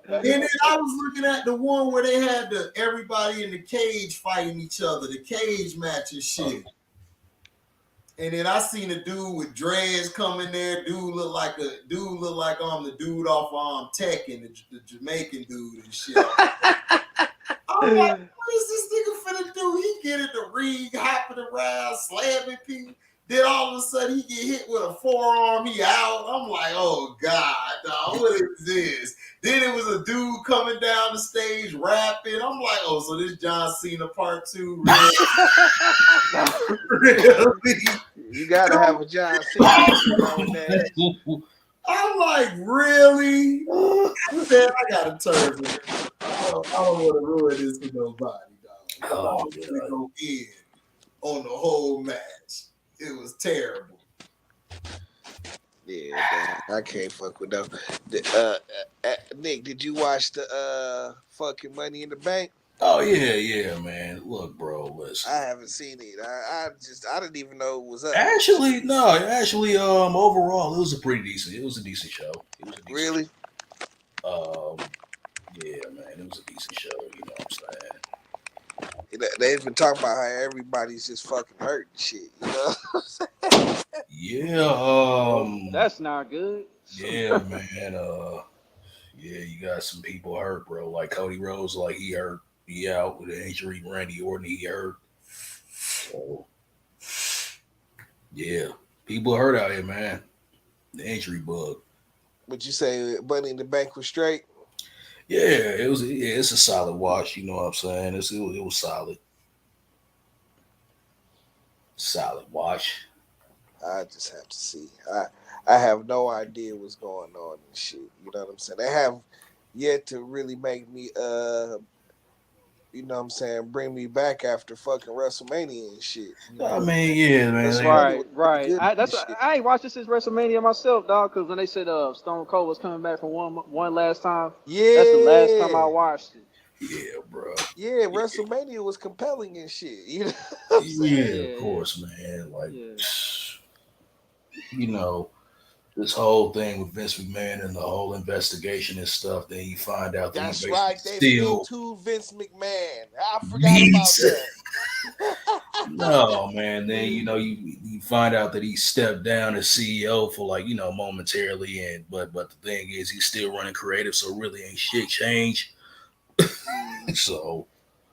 And then I was looking at the one where they had everybody in the cage fighting each other, the cage match and shit. And then I seen a dude with dreads come in there. Dude look like the dude off Tekken, the Jamaican dude and shit. I'm like, what is this nigga finna do? He get in the ring, hopping around, slamming people. Then all of a sudden he get hit with a forearm, he out. I'm like, oh God, dog, what is this? Then it was a dude coming down the stage rapping. I'm like, oh, so this John Cena part 2, really? You gotta have a John Cena on that. I'm like, really? Man, I gotta turn this. I don't want to ruin this for nobody, dog. Oh, I'm gonna go in on the whole match. It was terrible. Yeah, man, I can't fuck with them. Nick, did you watch the fucking Money in the Bank? Oh yeah, man. Look, bro, listen. I haven't seen it. I didn't even know it was up. Actually, overall, it was a decent show. It was a decent Really? show. Yeah, man, it was a decent show. You know what I'm saying? They've been talking about how everybody's just fucking hurt and shit. You know? Yeah. That's not good. Yeah, man. Yeah, you got some people hurt, bro. Like Cody Rhodes, like he hurt. He out with an injury. Randy Orton, he hurt. So, yeah, people hurt out here, man. The injury bug. Would you say Money in the Bank was straight? Yeah, it was. Yeah, it's a solid watch. You know what I'm saying? It was solid. Solid watch. I just have to see. I have no idea what's going on and shit. You know what I'm saying? They have yet to really make me you know what I'm saying, bring me back after fucking WrestleMania and shit. You know? I mean, yeah, man. That's Right. Shit. I ain't watched this since WrestleMania myself, dog. Because when they said Stone Cold was coming back for one last time, Yeah, that's the last time I watched it. Yeah, bro. Yeah, WrestleMania was compelling and shit. You know what I'm saying? Yeah, of course, man. Like, you know, this whole thing with Vince McMahon and the whole investigation and stuff. Then you find out that That's he right. They still to Vince McMahon. I forgot about that. No, man. Then you find out that he stepped down as CEO for momentarily, and but the thing is he's still running creative, so really ain't shit changed. So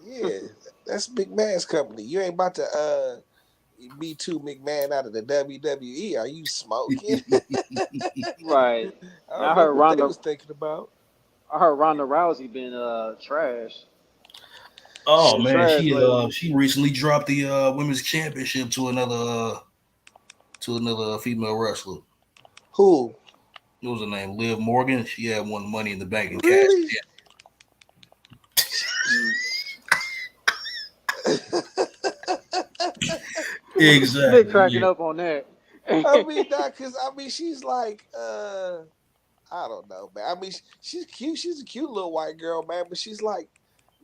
yeah, that's McMahon's company. You ain't about to Me Too McMahon out of the WWE. Are you smoking? Right. I heard what they was thinking about. I heard Ronda Rousey been trash. Oh man, she recently dropped the women's championship to another female wrestler. Who? What was her name? Liv Morgan. She had won Money in the Bank and really? cashed in. Exactly. Nick cracking up on that. I mean, she's like, I don't know, man. I mean, she's cute. She's a cute little white girl, man. But she's like,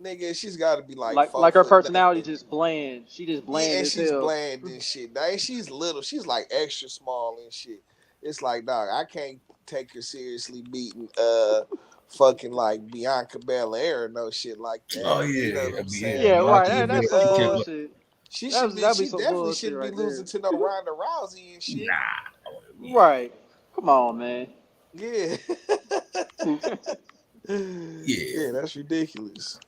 nigga, she's got to be like her personality just bland. She just bland. Yeah, as she's hell. bland and shit. Now, she's little. She's like extra small and shit. It's like, dog, I can't take her seriously beating fucking like Bianca Belair or no shit like that. Oh yeah, you know what I'm saying? Yeah, right. That's some bullshit. She definitely shouldn't be losing to no Ronda Rousey and shit. Nah. Right. Come on, man. Yeah. Yeah, that's ridiculous.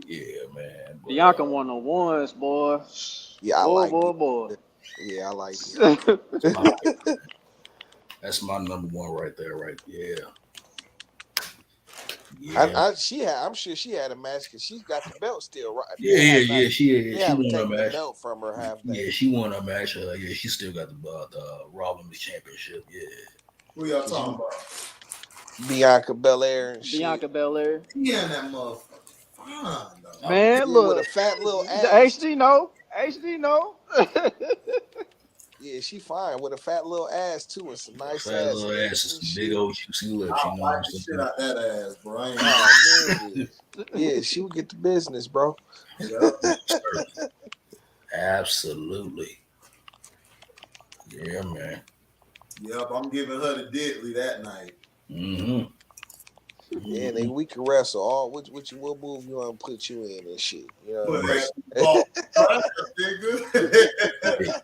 Yeah, man. But, Bianca won the ones, boy. Yeah, boy. Yeah, I like it. That's my number one right there, right? Yeah. Yeah. I'm sure she had a match because she's got the belt still, right? Yeah. They She haven't won her taken the match. belt from her, have they? Yeah, she won her match. Yeah, she still got the Raw Women's Championship. Yeah. Who y'all talking about? Bianca Belair and shit. Bianca Belair. Yeah, that motherfucker. Fine, though. Man, Yeah, with a look. fat little The ass. HD no. HD no. Yeah, she fine with a fat little ass too, and some nice Fat ass little hips ass and and some big shit. old juicy lips. I'll You know what fight I'm the shit saying? out that ass, bro. I ain't Oh man, yeah, she would get the business, bro. Absolutely. Yeah, man. Yep, I'm giving her the diddly that night. Mm-hmm. Yeah, and then we can wrestle. All what move you want to put you in and shit. You know what Put I'm that ball, nigga.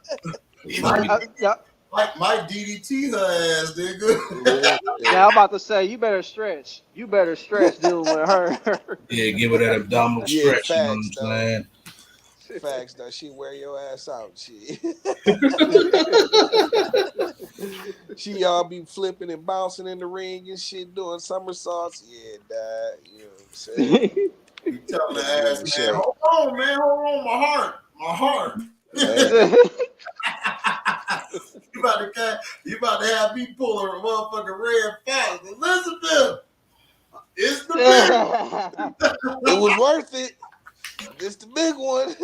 Yeah. Might DDT her ass, nigga. Now I'm about to say you better stretch. You better stretch dealing with her. Yeah, give her that abdominal Yeah, stretch. You know what I'm facts though. saying? Facts though. She wear your ass out, shit. She all be flipping and bouncing in the ring and shit, doing somersaults. Yeah, dad. You know what I'm saying? You telling the ass, man, hold on, my heart. You about to have me pulling a motherfucking Red Fox. Elizabeth, it's the big. It was worth it. This the big one.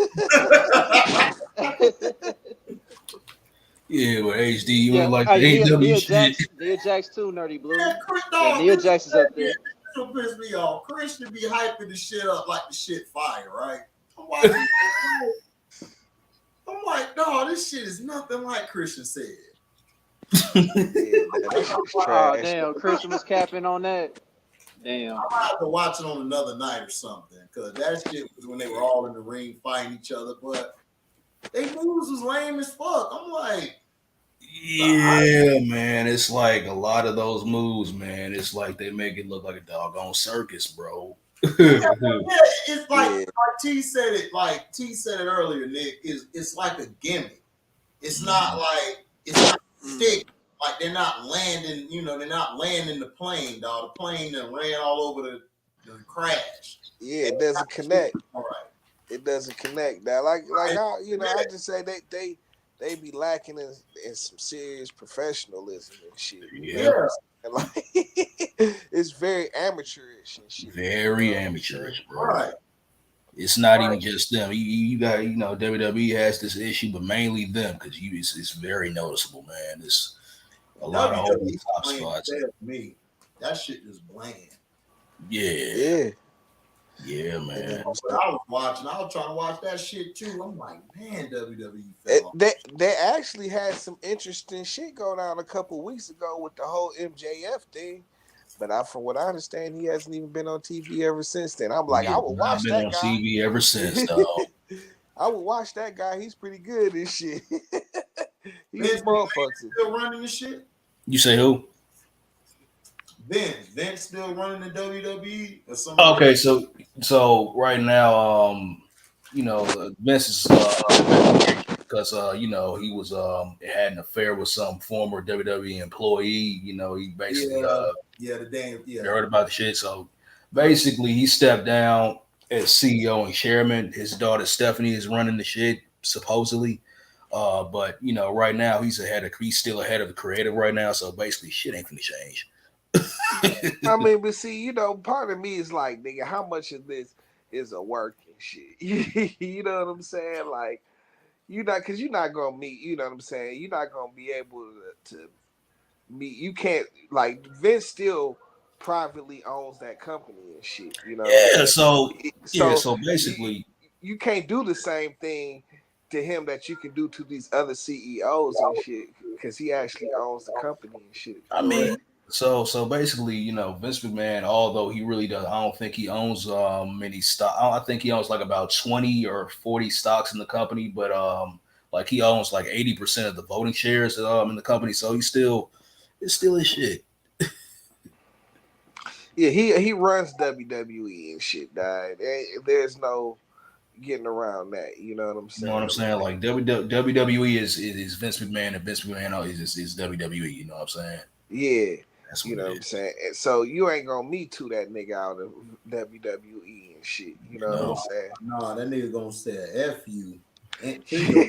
Yeah, but HD, you ain't like the Nia AW shit. Jax too, Nerdy Blue. Man, Nia Jax is up there. This will piss me off. Christian be hyping the shit up like the shit fire, right? I'm like, no, this shit is nothing like Christian said. Oh, damn, Christian was capping on that. Damn. I'm gonna have to watch it on another night or something, because that shit was when they were all in the ring fighting each other, but they moves was lame as fuck. I'm like, Yeah, man. It's like a lot of those moves, man. It's like they make it look like a doggone circus, bro. it's like T said it earlier, Nick. It's like a gimmick. It's not like it's not stick. Like they're not landing, they're not landing the plane, dog. The plane that ran all over the crash. Yeah, it doesn't connect. All right. It doesn't connect. That like how I just say they be lacking in some serious professionalism and shit. Yeah. And like it's very amateurish and shit. Very amateurish, bro. Right. It's not even just them. You got, WWE has this issue, but mainly them, because it's very noticeable, man. It's a lot of old top spots. Me, that shit is bland. Yeah, man. But I was trying to watch that shit too. I'm like, man, WWE. They actually had some interesting shit going on a couple weeks ago with the whole MJF thing. But from what I understand, he hasn't even been on TV ever since then. I'm like, I would watch that guy. I've been on TV ever since, though. I would watch that guy. He's pretty good and shit. He's a motherfucker. Still running the shit? You say who? Vince still running the WWE or something? Okay, so right now, Vince is because he was had an affair with some former WWE employee. He basically you heard about the shit. So basically, he stepped down as CEO and chairman. His daughter Stephanie is running the shit supposedly. But right now he's still ahead of the creative right now. So basically, shit ain't gonna change. I mean, but see, part of me is like, nigga, how much of this is a working shit? You know what I'm saying? Like, because you're not gonna meet. You know what I'm saying? You're not gonna be able to meet. You can't, like, Vince still privately owns that company and shit. You know? Yeah. So basically, you can't do the same thing to him that you can do to these other CEOs and shit, because he actually owns the company and shit. I mean. So basically, Vince McMahon, although he really does, I don't think he owns many stock. I think he owns like about 20 or 40 stocks in the company, but like he owns like 80% of the voting shares in the company. So it's still his shit. Yeah, he runs WWE and shit, dog. There's no getting around that. You know what I'm saying? You know what I'm saying? Like WWE is Vince McMahon, and Vince McMahon is WWE. You know what I'm saying? Yeah. That's You what know it what I'm is. saying? And so you ain't gonna Me Too that nigga out of WWE and shit. You know what I'm No. saying? Nah, that nigga gonna say a F you. And to your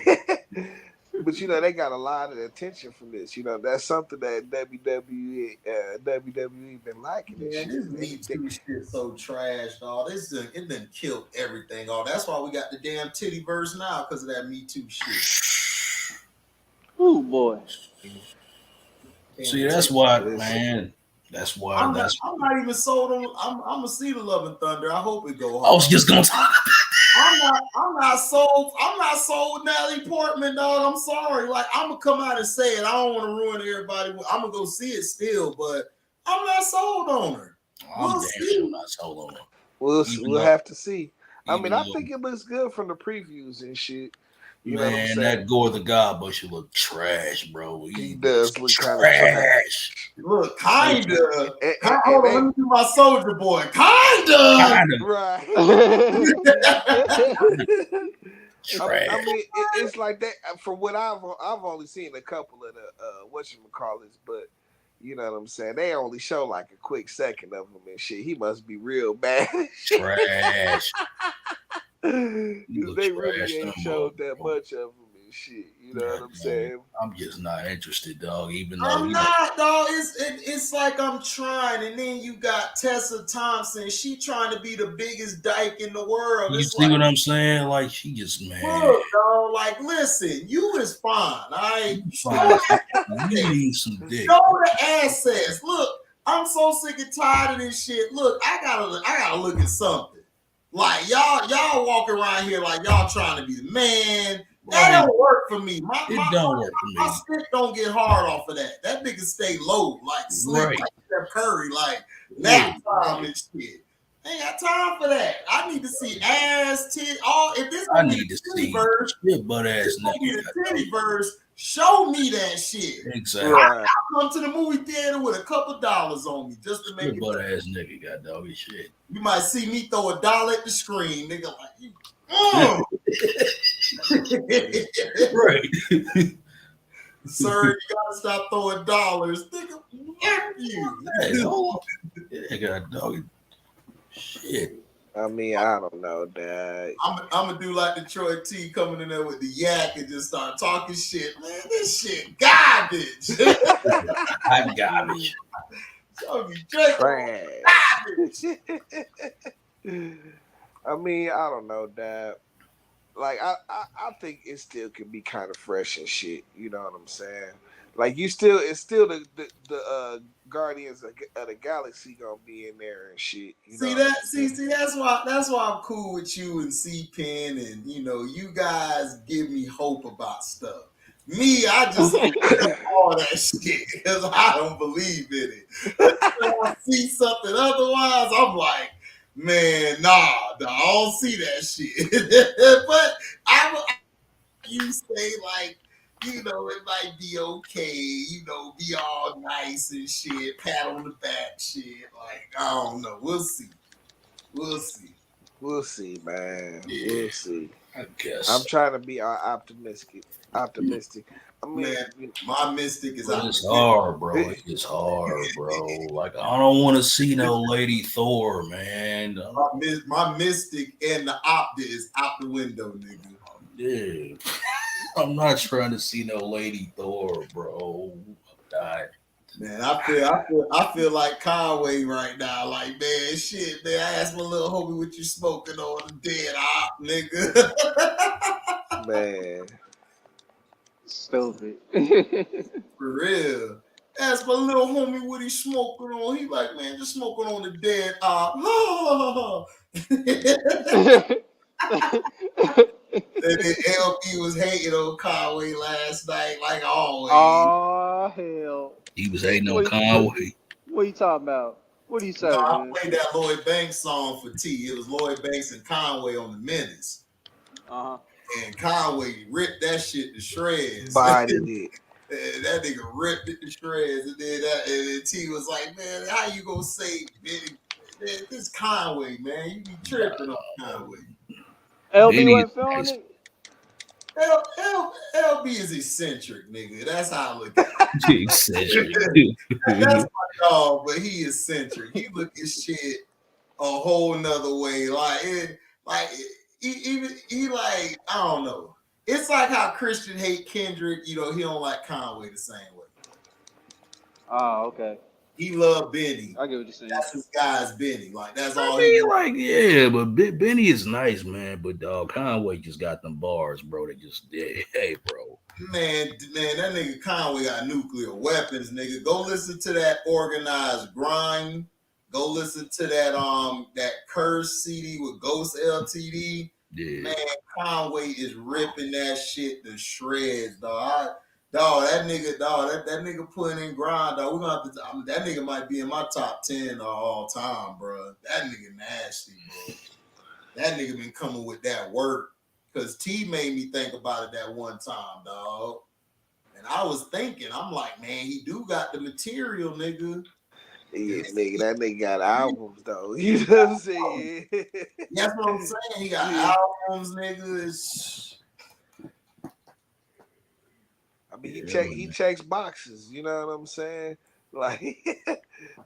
But they got a lot of attention from this. That's something that WWE been liking and man, shit. this Me Too shit so trash, dog. It done killed everything. Oh, that's why we got the damn titty verse now because of that Me Too shit. Oh boy. See, Damn that's titty. why, Listen, man. That's why. I'm That's. not even sold on. I'm gonna see the Love and Thunder. I hope it go I was hard. just gonna talk. I'm not sold. I'm not sold Natalie Portman, dog. I'm sorry. Like I'm gonna come out and say it. I don't want to ruin everybody. I'm gonna go see it still, but I'm not sold on her. I'm We'll damn see. sure not sold on her. we'll though- have to see. I even mean, I though, think it looks good from the previews and shit. You know what I'm man, saying? that Gore the God Bush look trash, bro. He looks does look kind of trash. Look, kinda. And Hold on, let me do my soldier boy. Kinda. Kind of right. trash. I mean, it's like that. From what I've only seen a couple of the whatchamacallits, but you know what I'm saying. They only show like a quick second of him and shit. He must be real bad. Trash. Because look they trash, really ain't them showed that bro. much of him and shit. You know what I'm Man, saying? I'm just not interested, dog. Even though I'm not, dog. It's like I'm trying, and then you got Tessa Thompson. She trying to be the biggest dyke in the world. you It's see like, what I'm saying? Like she just look, dog. Like, listen, you is fine. All right, fine. You need some dick. show the assets. Look, I'm so sick and tired of this shit. Look, I gotta look at something. Like y'all walking around here like y'all trying to be the man. That Right. don't work for me. It don't work for My me. stick don't get hard off of that. That nigga stay low, like slick, Right. like Steph Curry, like Yeah. nap time and shit. Ain't got time for that. I need to see ass, tit, all. If this I gonna be need the to titty see verse, your butt ass this gonna be the nigga. titty verse. Show me that shit. Exactly. Right. Come to the movie theater with a couple dollars on me just to Your make it. butt ass nigga got doggy shit. You might see me throw $1 at the screen, nigga. Like, Right. sir, you gotta stop throwing dollars, nigga. F you. Hey, hold on. Yeah, got doggy shit. I mean, I don't know, Dad. I'm gonna do like the Troy T coming in there with the yak and just start talking shit. Man, this shit garbage. Hot garbage. So be drinking Trash. I mean, I don't know, Dad. Like, I think it still can be kind of fresh and shit. You know what I'm saying? Like, it's still the Guardians of the Galaxy gonna be in there and shit. You See know that? See, that's why I'm cool with you and C Pen, and you guys give me hope about stuff. Me, I just all that shit because I don't believe in it. Until I see something otherwise, I'm like, man, nah, I don't see that shit. But you say like, it might be okay, be all nice and shit, pat on the back shit. Like, I don't know. We'll see. We'll see. We'll see, man. Yeah. We'll see. I guess. I'm trying to be optimistic. I mean, Man, my mystic is out. It's hard, bro. It's hard, bro. Like I don't want to see no Lady Thor, man. My mystic and the opta is out the window, nigga. Yeah. I'm not trying to see no Lady Thor, bro. Die. Man, I feel like Conway right now. Like, man, shit, man. I asked my little homie what you smoking on the dead op, nigga. man. Stupid. For real. Asked my little homie what he smoking on. He like, man, just smoking on the dead op. And then LB was hating on Conway last night, like always. Oh hell! He was hating on Conway. What are you talking about? What do you say? No, I Man? played that Lloyd Banks song for T. It was Lloyd Banks and Conway on the Menace. And Conway ripped that shit to shreds. Bodied it. And that nigga ripped it to shreds. And then T was like, man, how you gonna say, man, this Conway, man? You be tripping on Conway. LB wasn't feeling it. LB is eccentric, nigga. That's how I look at it. Eccentric. That's my dog, but he eccentric. He look at shit a whole nother way. He like, I don't know. It's like how Christian hate Kendrick. You know, he don't like Conway the same way. Oh, okay. He love Benny. I get what you're saying. That's his guy's Benny. Like that's I all mean, like, yeah, but Benny is nice, man. But Conway just got them bars, bro. They just, hey, bro. Man, that nigga Conway got nuclear weapons, nigga. Go listen to that Organized Grind. Go listen to that Curse CD with Ghost LTD. Yeah. Man, Conway is ripping that shit to shreds, dog. That nigga putting in grind, dog. We're gonna have to. That nigga might be in my top 10 of all time, bro. That nigga nasty, bro. That nigga been coming with that work. Cause T made me think about it that one time, dog. And I was thinking, I'm like, man, he do got the material, nigga. Yeah, nigga, that nigga got albums though. You know what I'm saying? That's what I'm saying. He got albums, nigga. I mean, he checks boxes. You know what I'm saying? Like,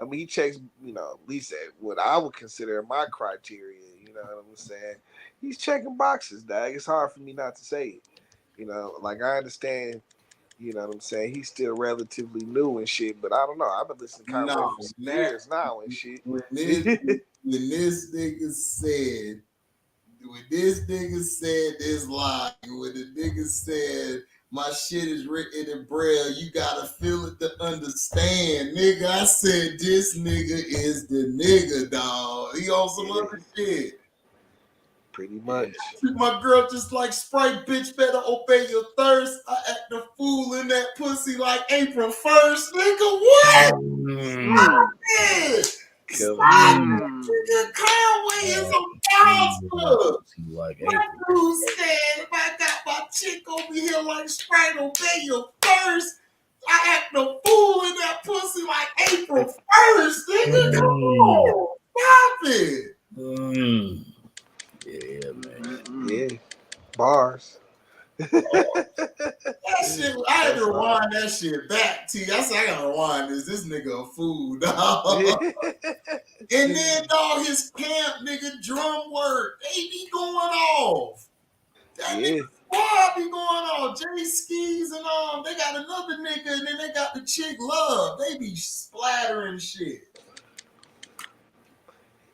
I mean, he checks. You know, at least what I would consider my criteria. You know what I'm saying? He's checking boxes, dog. It's hard for me not to say it. You know, like I understand. You know what I'm saying? He's still relatively new and shit, but I don't know. I've been listening to Conway for some years now and shit. When this nigga said this line, when the nigga said my shit is written in braille, you gotta feel it to understand, nigga. I said this nigga is the nigga, dog. He on some other shit. Pretty much. My girl just like Sprite, bitch, better obey your thirst. I act a fool in that pussy like April 1st, nigga. What? Nigga, Conway is a monster. Like my dude said, if I got my chick over here like Sprite, obey your thirst. I act a fool in that pussy like April 1st, nigga. Come on. Stop it. Yeah, man. Yeah. Bars. That shit, I had to rewind that shit back to you. I said, I gotta rewind this. This nigga a fool, dog. And then, dog, his camp nigga drum work, they be going off. That nigga squad be going off. Jay Skis and they got another nigga, and then they got the chick Love. They be splattering shit.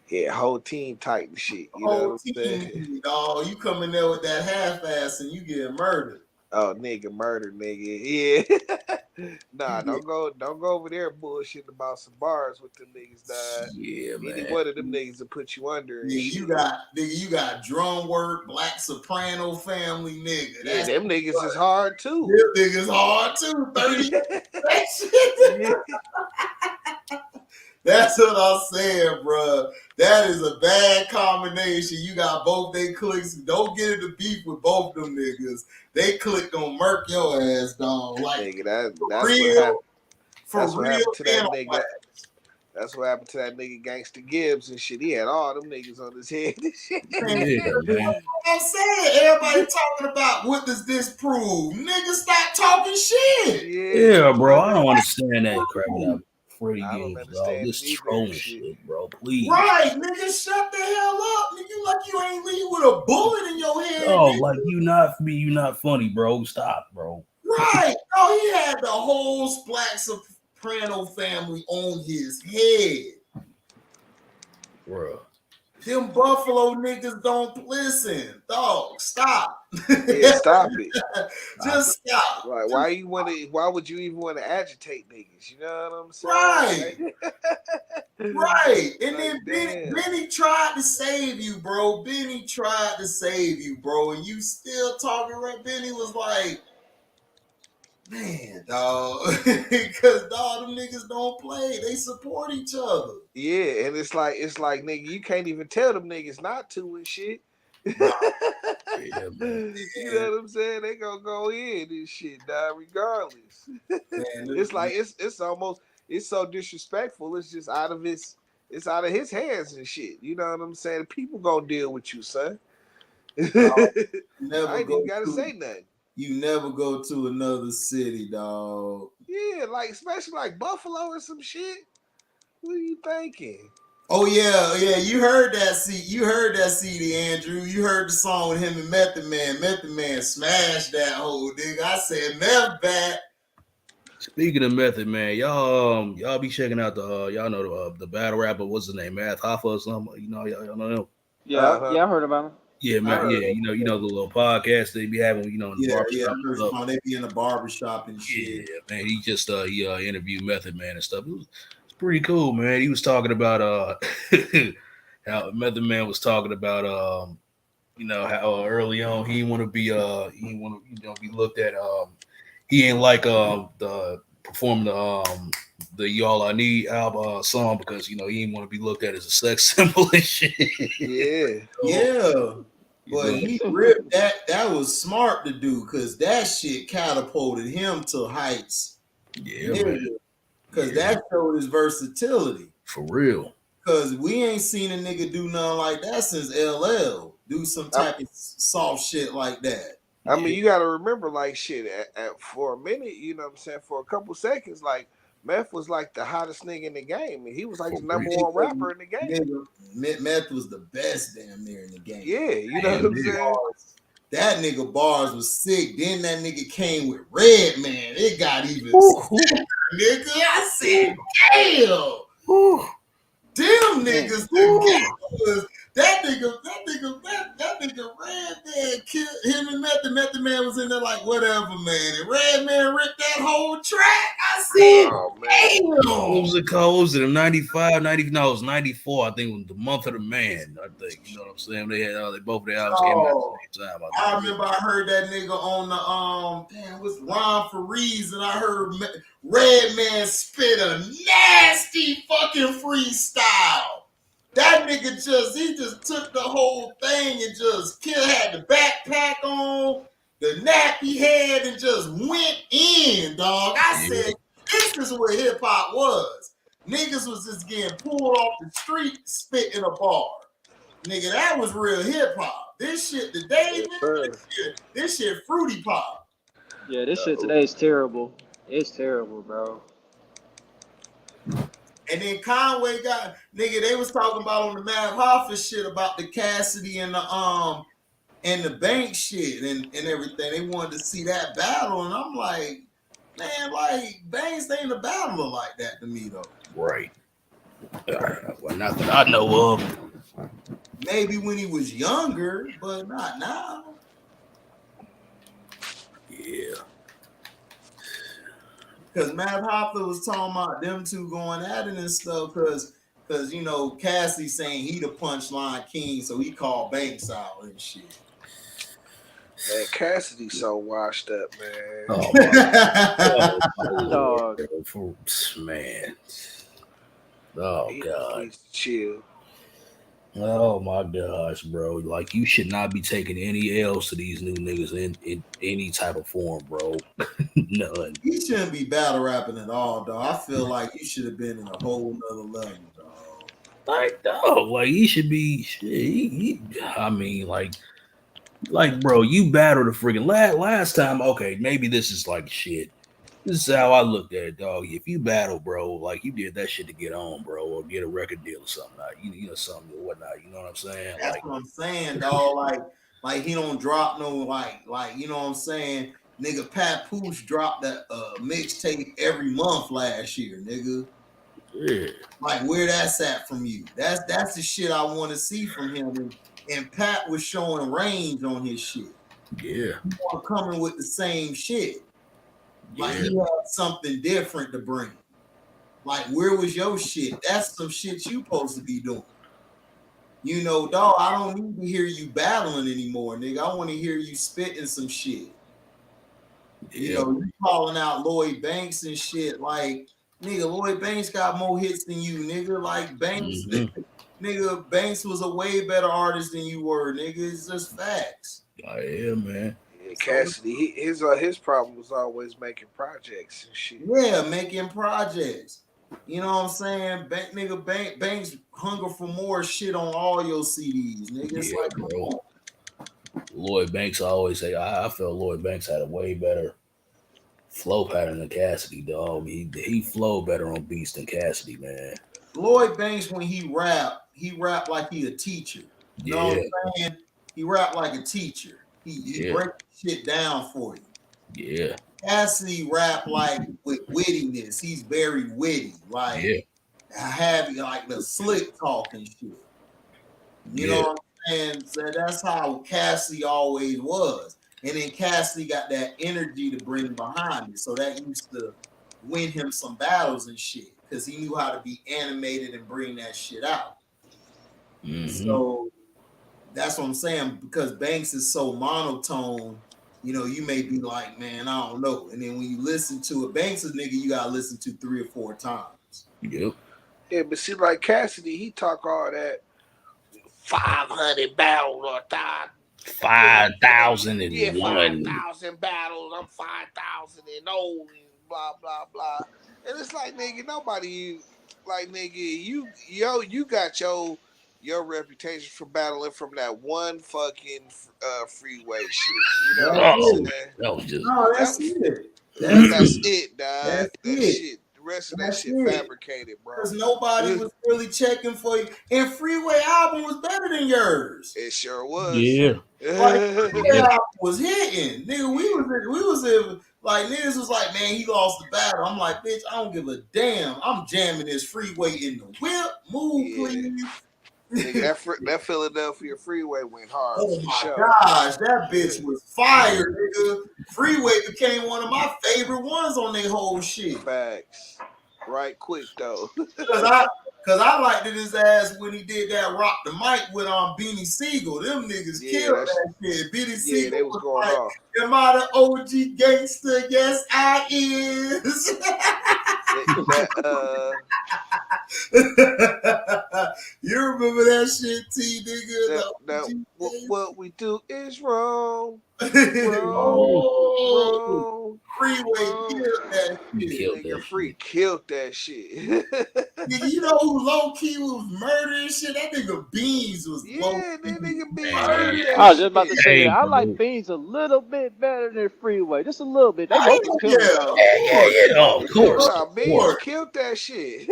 Yeah, whole team tight and shit. You know what I'm saying? Dog, you come in there with that half-ass and you get murdered. Oh, nigga, murder, nigga. Yeah. Nah, don't go over there bullshitting about some bars with them niggas, dog. Yeah, man. Any one of them niggas to put you under. And you got drum work, Black Soprano family, nigga. Yeah, them niggas is hard too. Them niggas hard too. 30. That shit. That's what I'm saying, bro. That is a bad combination. You got both they clicks. Don't get into beef with both them niggas. They click gonna murk your ass, dog. Like nigga, that's what happened to that nigga. That's what happened to that nigga Gangsta Gibbs and shit. He had all them niggas on his head and shit. Yeah, I'm saying, everybody talking about what does this prove? Niggas stop talking shit. Yeah, bro. I don't understand that crap. Free I games, don't dog. This trolling shit, bro. Please. Right, nigga, shut the hell up. Nigga, like you ain't leave with a bullet in your head. Oh, nigga. like you not funny, bro. Stop, bro. Right. Oh, he had the whole Black Soprano family on his head. Bro. Them Buffalo niggas don't listen. Dog, stop. Yeah, stop it. Just stop. Right. Why would you even want to agitate niggas? You know what I'm saying? Right. Right. And then Benny tried to save you, bro. Benny tried to save you, bro. And you still talking right. Benny was like, man, dog. Because dog, them niggas don't play. They support each other. Yeah, and it's like nigga, you can't even tell them niggas not to and shit. Yeah, you know what I'm saying? They gonna go in and shit, dog, regardless. Man, it's like it's almost so disrespectful. It's just out of his hands and shit. You know what I'm saying? People gonna deal with you, son. Never I ain't go even gotta to, say nothing. you never go to another city, dog. Yeah, like especially like Buffalo or some shit. What are you thinking? Oh yeah. You heard that CD, Andrew. You heard the song with him and Method Man. Method Man smashed that whole nigga. I said Meth back. Speaking of Method Man, y'all be checking out the y'all know the battle rapper. What's his name? Math Hoffa or something. You know y'all know him. Uh-huh. Yeah, I heard about him. Yeah, I man. heard Yeah, you know the little podcast they be having. You know in the Yeah. barbershop I and heard stuff. song. They be in the barbershop and Yeah, shit. man. He just interviewed Method Man and stuff. It's pretty cool, man. He was talking about how Method Man was talking about you know how early on he didn't want to be he didn't want to be looked at he ain't like the performing the Y'all I Need album song because he didn't want to be looked at as a sex symbol and shit. Yeah. Yeah. You But know? he ripped that. That was smart to do because that shit catapulted him to heights. Yeah, man. Because that showed his versatility. For real. Because we ain't seen a nigga do nothing like that since LL. Do some type of soft shit like that. I mean, you gotta remember, like shit. For a minute, you know what I'm saying. For a couple seconds, like Meth was like the hottest nigga in the game, and he was like the number one rapper in the game. Nigga, Meth was the best damn near in the game. Yeah, you know what I'm saying. That nigga bars was sick. Then that nigga came with Redman. It got even sicker, nigga. I said, damn. Them niggas together. That nigga Redman killed him and Method Man was in there like whatever, man. And Redman ripped that whole track. I said, damn. What was it called? What was it 95, 90? No, it was 94. I think it was the month of the man. I think you know what I'm saying. They had both of their albums came out at the same time. I remember I heard that nigga on the it was Ron Fareed, and I heard Redman spit a nasty fucking freestyle. That nigga just took the whole thing and just had the backpack on, the nappy head, and just went in, dog. I said, this is what hip hop was. Niggas was just getting pulled off the street, spitting a bar. Nigga, that was real hip hop. This shit today, this shit fruity pop. Yeah, this shit today is terrible. It's terrible, bro. And then Conway got they was talking about on the Mav Hoffa shit about the Cassidy and the Bank shit and everything. They wanted to see that battle, and I'm like, man, like Banks ain't a battler like that to me though. Right. Well, not that I know of. Maybe when he was younger, but not now. Yeah. Because Mav Hoffa was talking about them two going at it and stuff, because Cassidy saying he the punchline king, so he called Banks out and shit. Man, Cassidy's so washed up, man. Oh my Dog. Man. Oh God. He's chill. Oh my gosh, bro. Like you should not be taking any L's to these new niggas in any type of form, bro. None. He shouldn't be battle rapping at all, dog. I feel like you should have been in a whole nother level, dog. Like, dog, like he should be I mean, like, bro, you battled the freaking last time. Okay, maybe this is like shit. This is how I looked at it, dog. If you battle, bro, like you did that shit to get on, bro, or get a record deal or something, you know something or whatnot. You know what I'm saying? That's what I'm saying, dog. Like he don't drop no like you know what I'm saying. Nigga, Pat Pooch dropped that mixtape every month last year, nigga. Yeah. Like where that's at from you. That's the shit I want to see from him. And Pat was showing range on his shit. Yeah. He wasn't coming with the same shit. Like Yeah. he had something different to bring. Like where was your shit? That's some shit you supposed to be doing. You know, dog, I don't need to hear you battling anymore, nigga. I want to hear you spitting some shit. You know, you calling out Lloyd Banks and shit. Like, nigga, Lloyd Banks got more hits than you, nigga. Like, Banks, nigga, Banks was a way better artist than you were, nigga. It's just facts. Yeah, man. Yeah, Cassidy, his problem was always making projects and shit. Yeah, making projects. You know what I'm saying? Banks hunger for more shit on all your CDs, nigga. It's like, come on. Lloyd Banks, I always say, I felt Lloyd Banks had a way better flow pattern than Cassidy, dog. He flowed better on beats than Cassidy, man. Lloyd Banks, when he rap like he a teacher. You know what I'm saying? He rap like a teacher. He breaks shit down for you. Yeah. Cassidy rap like with wittiness. He's very witty. Like have like the slick talking shit. You know what I'm saying? So that's how Cassidy always was. And then Cassidy got that energy to bring behind it. So that used to win him some battles and shit. Because he knew how to be animated and bring that shit out. Mm-hmm. So that's what I'm saying. Because Banks is so monotone, you know, you may be like, man, I don't know. And then when you listen to it, Banks is nigga you gotta listen to 3 or 4 times. Yep. Yeah, but see, like Cassidy, he talk all that 500 battles or 5,000 and yeah, one. 5,000 battles. I'm 5,000 and old and blah blah blah. And it's like, nigga, nobody like, nigga, you got your reputation for battling from that one fucking freeway shit. You know what I'm saying? That was just That's it. That's it, dog. That's that it. shit. The rest of that shit fabricated, bro. Because nobody was really checking for you. And Freeway album was better than yours. It sure was. Yeah. Like Freeway album was hitting. Nigga, we was in, like niggas was like, man, he lost the battle. I'm like, bitch, I don't give a damn. I'm jamming this Freeway in the whip. Move, please. Nigga, that Philadelphia Freeway went hard. Oh my gosh, that bitch was fire, nigga. Freeway became one of my favorite ones on their whole shit. Facts. Right quick though. Cause I liked it his ass when he did that Rock the Mic with Beanie Siegel. Them niggas killed that shit. Beanie Siegel they was going like, off. am I the OG gangster? Yes, I is. You remember that shit, T nigga? What we do is wrong. Freeway killed that shit. Nigga, Free killed that shit. Nigga, you know who low key was murdering shit? That nigga Beans was low key. That nigga Beans. I was just about to say that. I like Beans a little bit better than Freeway, just a little bit. They both was killing though. Yeah. Of course. Beans killed that shit.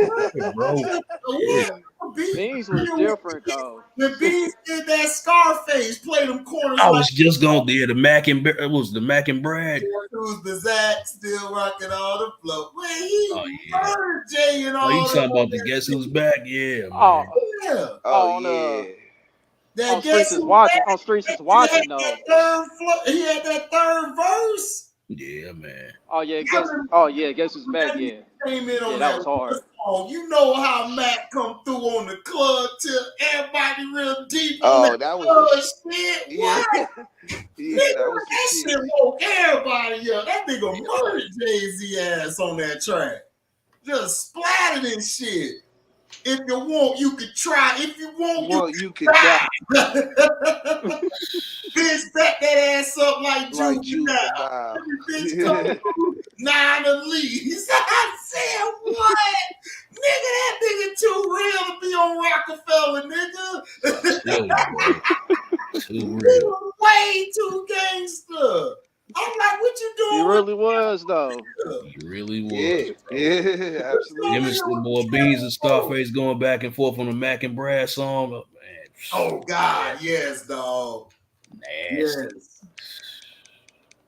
Beans was different though. When Beans did that Scarface, play them corners. I was just going there. The Mac and it was the Mac and Brad. It was the Zach still rocking all the flow. When he murdered Jay and all. You talking about the Guess Who's Back? Yeah, man. Oh yeah. That on Streets is watching. On Streets is watching though. He had that third verse. Yeah, man. Oh yeah. Guess Who's Back? Yeah. Came in on that was hard. You know how Matt come through on the club till everybody real deep. That was shit. What? That shit woke everybody up. That nigga murdered Jay-Z ass on that track. Just splattered and shit. If you want, you can try. If you want, you can die. Bitch, back that ass up like Juvenile. Bitch, come through 9 of leaves. I said, what? Nigga, that nigga too real to be on Rockefeller, nigga. Too real. Way too gangster. I'm like, what you doing? He really was, though. He really was. Yeah, absolutely. Him and the boy Beans and Scarface going back and forth on the Mac and Brad song. Oh, man. Oh, God. Yes, dog. Nasty. Yes.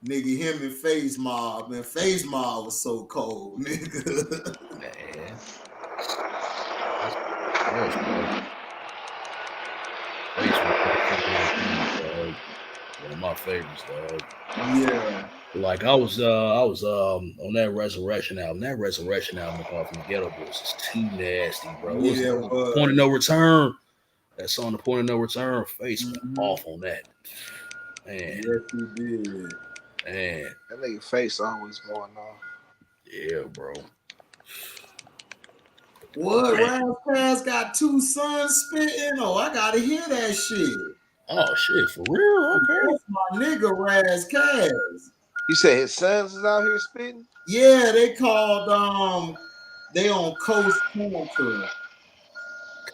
Nigga, him and Face Mob. Man, Face Mob was so cold, nigga. Man. One of my favorites, dog. Yeah. Like I was on that Resurrection album. That Resurrection album off from Ghetto Boys is too nasty, bro. Yeah, Point of No Return. That song, The Point of No Return, Face went off on that. Man. Yes, he did. Man. That nigga Face always going off. Yeah, bro. What? Raz got 2 sons spitting? Oh, I gotta hear that shit. Oh shit, for real? Okay. That's my nigga Raz Kaz. You say his sons is out here spitting? Yeah, they called they on Coast Contra.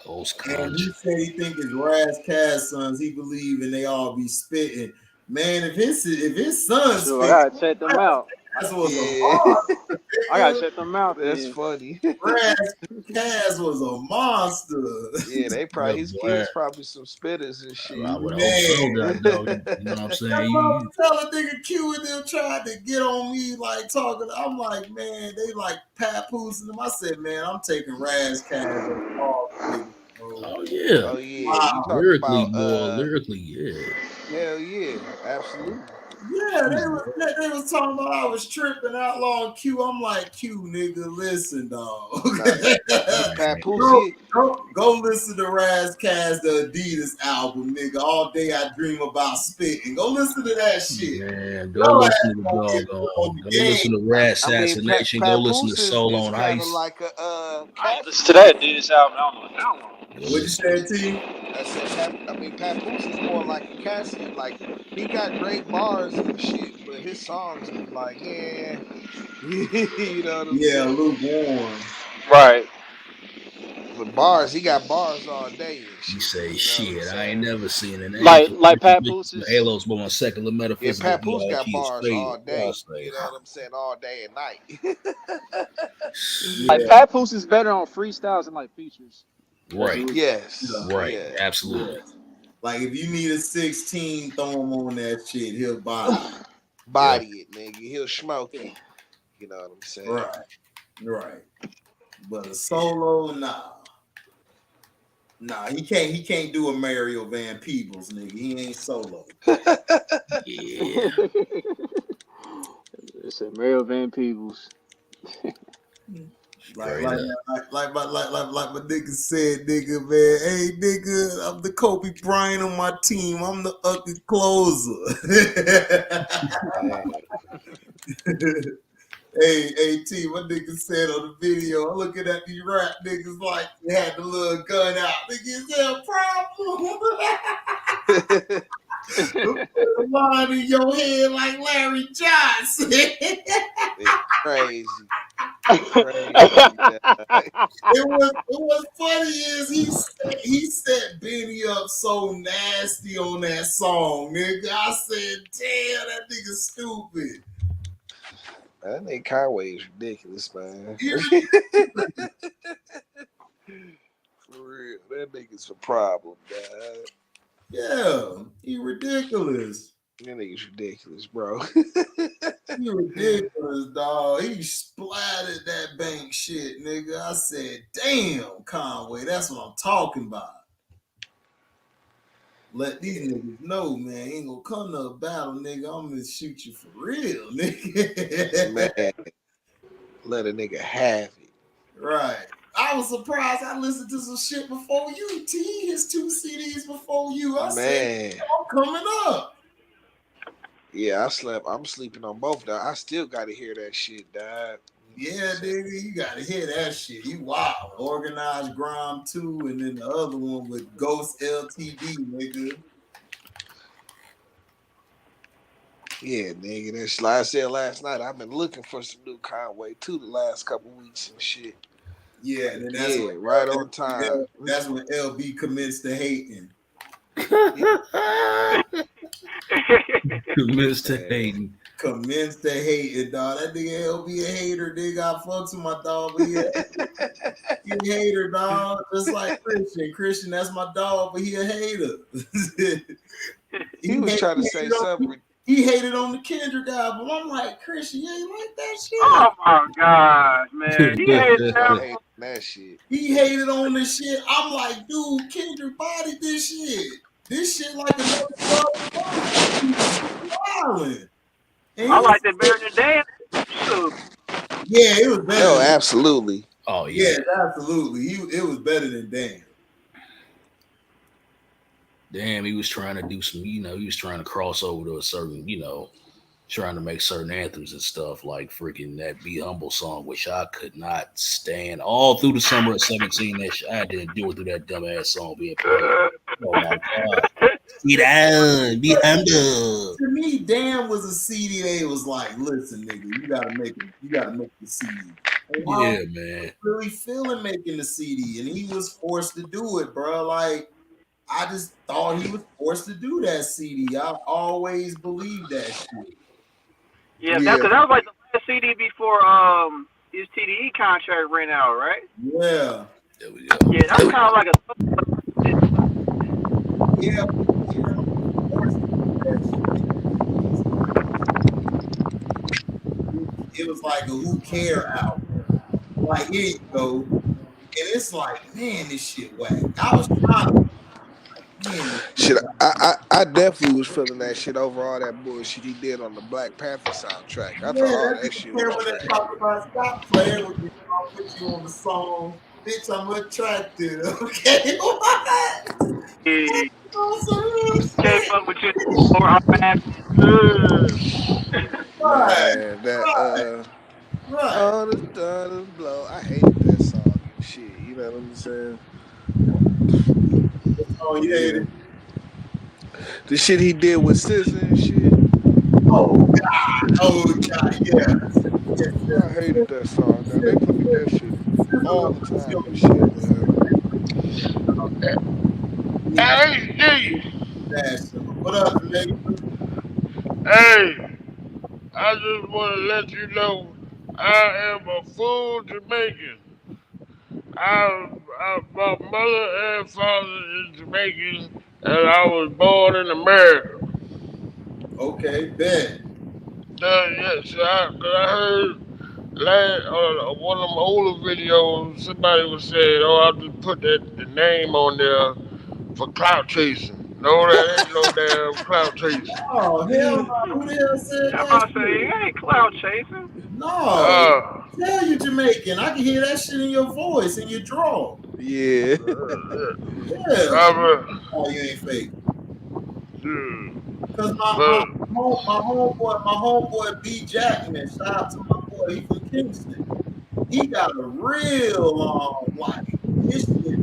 Coast And Contra. he said he think it's Raz Kaz sons. He believe and they all be spitting. Man, if his son So I spit, gotta check them out. Cass was a Yeah, monster. I gotta check them out. that's Then. funny. Cass was a monster. Yeah, they probably his Boy. kids probably some spitters and shit. I would hope Man. so, goddamn. You know what I'm That saying? mother tell a nigga Q and them tried to get on me like talking. I'm like, man, they like papoose and them. I said, man, I'm taking Raz Cass. Oh yeah. Oh yeah, Wow. you talking Lyrically, about boy, lyrically, yeah. hell yeah, absolutely. Yeah, they was talking about I was tripping Outlaw and Q. I'm like, Q, nigga, listen, dog. Papoose, Go listen to Raz Cass, the Adidas album, nigga. All day I dream about spitting. Go listen to that shit. Man, go Yo, listen to the ass dog. on the Go game. listen to Rat I mean, Assassination. Go listen to Papoose Soul is on kind of Ice. like a I listen to that Adidas album. I don't know how long. What you said, T? I said, Papoose is more like a Cassidy. Like he got great bars and shit, but his songs be like, yeah, you know what I'm saying? Lukewarm. Right. With bars, he got bars all day and shit. You say, you know shit, what I'm I ain't saying? never seen an Like Papoose. Halos, but on secular Yeah, metaphysical Papoose got theology is bars all favorite. day. I say, You know what I'm saying? All day and night. Like Yeah. Papoose is better on freestyles than like features. right, Yes. right, Yeah. absolutely. Like if you need a 16, throw him on that shit. He'll buy it. Body it, nigga. He'll smoke it. You know what I'm saying? Right. But a solo, nah, he can't do a Mario Van Peebles, nigga. He ain't solo. Yeah. It's a Mario Van Peebles. Like my nigga said, nigga, man. Hey, nigga, I'm the Kobe Bryant on my team. I'm the ugly closer. Hey, T, what nigga said on the video, I'm looking at these rap niggas like they had the little gun out. Nigga, is there a problem? Put a line in your head like Larry Johnson. It's crazy. It was funny is he set Benny up so nasty on that song, nigga. I said, damn, that nigga stupid. That nigga Conway is ridiculous, man. For real. That nigga's a problem, man. Yeah, he ridiculous. That nigga's ridiculous, bro. He ridiculous, dog. He splattered that bank shit, nigga. I said, damn, Conway, that's what I'm talking about. Let these niggas know, man. Ain't gonna come to a battle, nigga. I'm gonna shoot you for real, nigga. Man, let a nigga have it. Right. I was surprised. I listened to some shit before you, T. His 2 CDs before you. I said, I'm coming up. Yeah, I'm sleeping on both, dog. I still gotta hear that shit, dog. Yeah, nigga, you gotta hear that shit. He wild. Organized Grime 2, and then the other one with Ghost LTD, nigga. Yeah, nigga. That's like I said last night. I've been looking for some new Conway too the last couple weeks and shit. Yeah, and then that's when right on time. That's when LB commenced to hating. Commenced to hating. Commenced to hating, dog. That nigga LB a hater, nigga. I fuck to my dog, but he a hater, dog. Just like Christian. Christian, that's my dog, but he a hater. he was trying to say something. He hated on the Kendrick album. I'm like, Christian, you ain't like that shit. Oh my god, man. He hated that shit. He hated on this shit. I'm like, dude, Kendrick bodied this shit. This shit like another violent. I like that better than dance. Yeah, it was better. Oh, absolutely. Oh yeah. Yeah, absolutely. It was better than Dan. Damn, he was trying to do some, he was trying to cross over to a certain, trying to make certain anthems and stuff like freaking that Be Humble song, which I could not stand all through the summer of 17. That shit, I didn't do it through that dumbass song being played. Oh my God. Be down, be humble. To me, Dan was a CD. They was like, listen, nigga, you gotta make the CD. Yeah, man. Really feeling making the CD, and he was forced to do it, bro. Like, I just thought he was forced to do that, CD. I always believed that shit. Yeah, Yeah, that was like the last CD before his TDE contract ran out, right? Yeah. There we go. Yeah, that was kind of like a. Yeah. Forced to do that shit. It was like a who care album. Like, here you go. And it's like, man, this shit whack. I was trying to, man, this shit shit. whack. I definitely was feeling that shit over all that bullshit he did on the Black Panther soundtrack. I thought Yeah, all that that nigga shit care was when they trash. talk about stop playing with me. I'll put you on the song. Bitch, I'm attracted. Okay, what? He On some real came shit. up with just more automatic. Right, Man, that right, right. all the thunder blow. I hated that song and shit. You know what I'm saying? Oh, yeah. Yeah, the shit he did with SZA and shit. Oh, God. Oh, God. Yes. Yes, I hated that song. Now they played that shit all the time and shit, man. Hey, What up, nigga? hey, I just want to let you know I am a full Jamaican. My mother and father is Jamaican, and I was born in America. Okay, bet. Yes, cause I heard one of them older videos, somebody was saying, "Oh, I just put the name on there for clout chasing." No, that ain't no damn clout chasing. Oh, hell no. Who the hell said I'm that about to say, shit? he ain't cloud chasing. No. Uh, Tell you Jamaican. I can hear that shit in your voice, in your draw. Yeah. Yeah. I'm Oh, you ain't fake. yeah, Cause but my homeboy B Jackman, shout out to my boy, he from Kingston. He got a real like his shit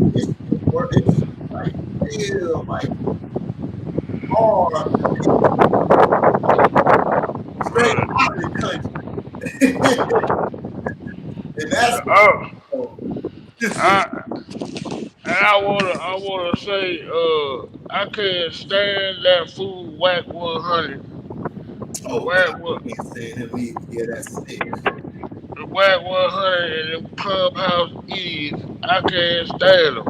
work, his shit like real like hard straight out of the country. And that's what uh, oh, I I wanna say, I can't stand that fool Whack 100. oh God, Whack I can't stand him either. Yeah, that's sick. Whack 100 and them clubhouse idiots. I can't stand them.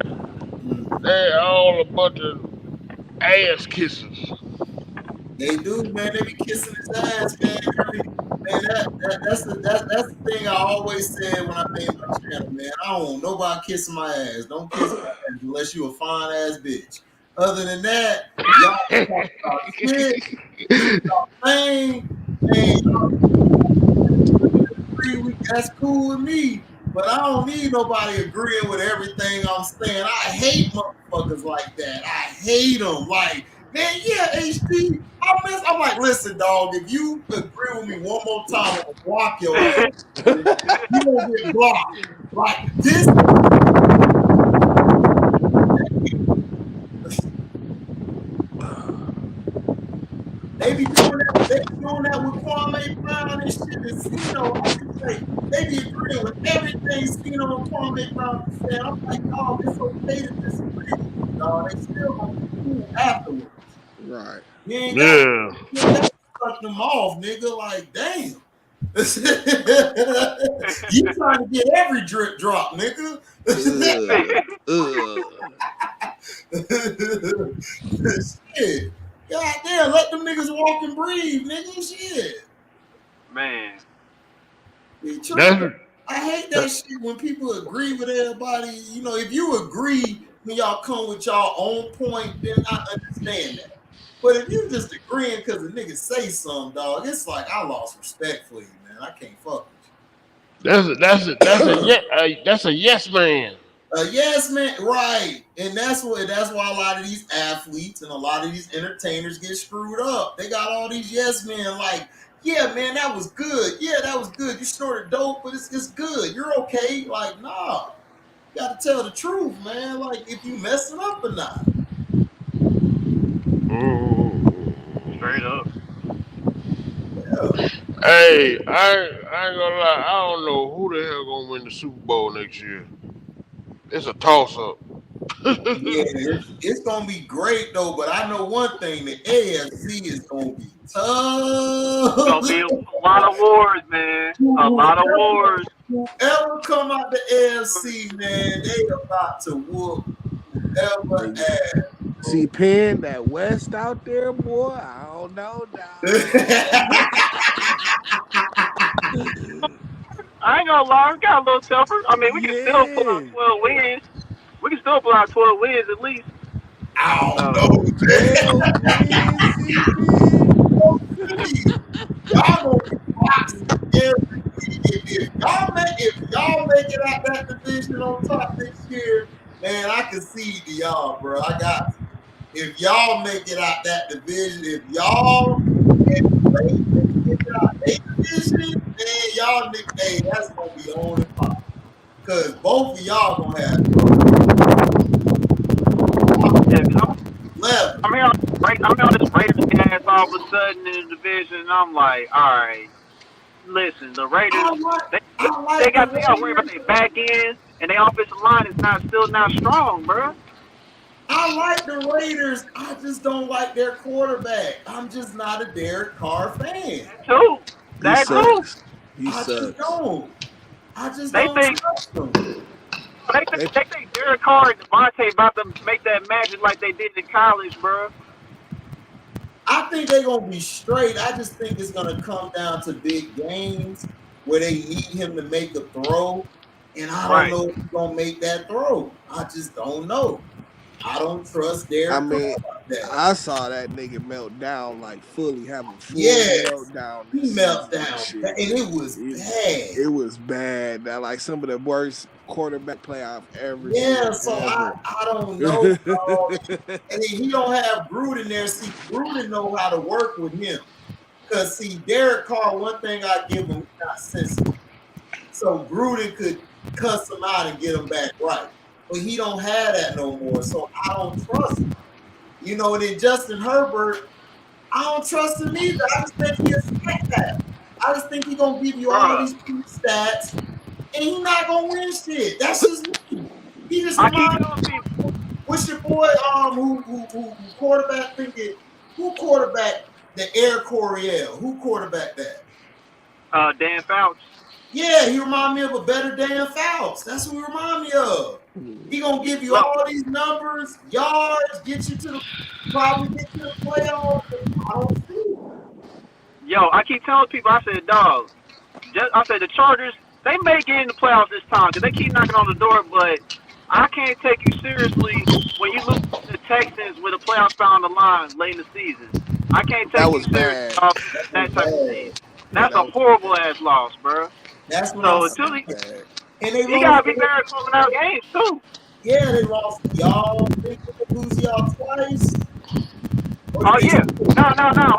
Mm. They all a bunch of ass kissers. They do, man. They be kissing his ass, man. Man, that's the thing I always said when I made my channel, man. I don't want nobody kissing my ass. Don't kiss my ass unless you a fine ass bitch. Other than that, y'all talk about shit, get y'all thing, man. That's cool with me. But I don't need nobody agreeing with everything I'm saying. I hate motherfuckers like that. I hate them. Like, man, yeah, HD. I'm like, listen, dog. If you agree with me one more time, I'm gonna block your ass. You gonna get blocked. Like this. They be doing that. They be doing that with Kwame Brown and shit. And Cino, I can say they be agreeing with everything Cino and Kwame Brown be saying. I'm like, dog, it's okay to disagree with me, dog. They still gonna be cool afterwards. Right. You ain't got Yeah. you ain't got to cut them off, nigga. Like, damn. You trying to get every drip drop, nigga. Ugh. Shit. God damn, let them niggas walk and breathe, nigga. Shit. Man. Be tripping. That's I hate that shit when people agree with everybody. You know, if you agree when y'all come with y'all own point, then I understand that. But if you just agreeing because the nigga say something, dog, it's like I lost respect for you, man. I can't fuck with you. that's a yes man. Yes, man, right. And that's why a lot of these athletes and a lot of these entertainers get screwed up. They got all these yes men like, yeah, man, that was good. Yeah, that was good. You snorted dope, but it's good. You're okay. Like, nah. You gotta tell the truth, man. Like if you messing up or not. Straight up. Yeah. Hey, I ain't gonna lie. I don't know who the hell gonna win the Super Bowl next year. It's a toss up. it's gonna be great though. But I know one thing: the AFC is gonna be tough. It's gonna be a lot of wars, man. A lot of wars. Whoever come out the AFC, man, they about to whoop whoever ass. See, Penn, that West out there, boy. I don't know, dog. I ain't gonna lie, it got a little tougher. I mean, we can still pull out 12 wins. We can still pull out 12 wins at least. I don't know. 12 wins, Y'all gonna be boxing every week. If y'all make it out that division on top this year, man, I can see to y'all, bro. I got you. If y'all make it out that division, if y'all and Ravens make it out their division, man, y'all hey, that's gonna be on and pop. Cause both of y'all gonna have I'm here on this Raiders gas all of a sudden in the division, and I'm like, all right, listen, the Raiders, they got to worry about their back end, and their offensive line is still not strong, bro. I like the Raiders. I just don't like their quarterback. I'm just not a Derek Carr fan. That too. I just don't trust them. They think Derek Carr and Devontae about to make that magic like they did in college, bro. I think they're going to be straight. I just think it's going to come down to big games where they need him to make a throw. And I don't know if he's going to make that throw. I just don't know. I don't trust Derek. I mean, I saw that nigga melt down, like fully have a full meltdown. He melted down, and it was bad. It was bad. That like some of the worst quarterback playoff ever. Yeah, so I don't know. And then he don't have Gruden there. See, Gruden know how to work with him. Because see, Derek Carr, one thing I give him, he's not sensitive. So Gruden could cuss him out and get him back right. But he don't have that no more, so I don't trust him. You know, and then Justin Herbert, I don't trust him either. I just think he's a stat guy. I just think he's going to give you all these stats, and he's not going to win shit. That's just me. He just reminds me. What's your boy who quarterback thinking? Who quarterback the Air Coryell? Who quarterback that? Dan Fouts. Yeah, he remind me of a better Dan Fouts. That's who he remind me of. He gonna give you all these numbers, yards, probably get you to the playoffs. I don't see it. Yo, I keep telling people, I said, dog, I said the Chargers, they may get in the playoffs this time because they keep knocking on the door, but I can't take you seriously when you lose to the Texans with a playoff spot on the line late in the season. I can't take you seriously off that type of season. That's a horrible ass loss, bro. That's what so until he gotta be better at closing out games too. Yeah, they lost y'all. They lose y'all twice. Oh yeah, no,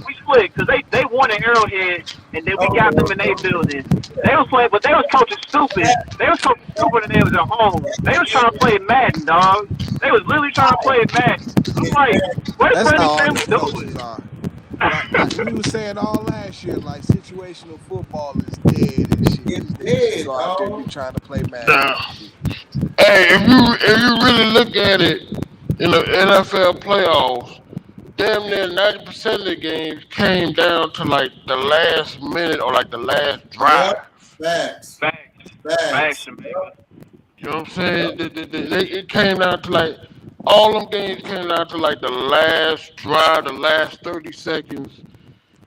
we split because they won at Arrowhead and then we got them in their building. They was playing, but they was coaching stupid. They was coaching stupid and they was at home. They was trying to play Madden, dog. They was literally trying to play Madden. I'm like, what is Brandon Family doing? Like we were saying all last year, like situational football is dead and shit. It's dead, go out there and trying to play Madden. Hey, if you really look at it in the NFL playoffs, damn near 90% of the games came down to like the last minute or like the last drive. Facts. You know what I'm saying? It came down to like all them games came down to like the last drive, the last 30 seconds.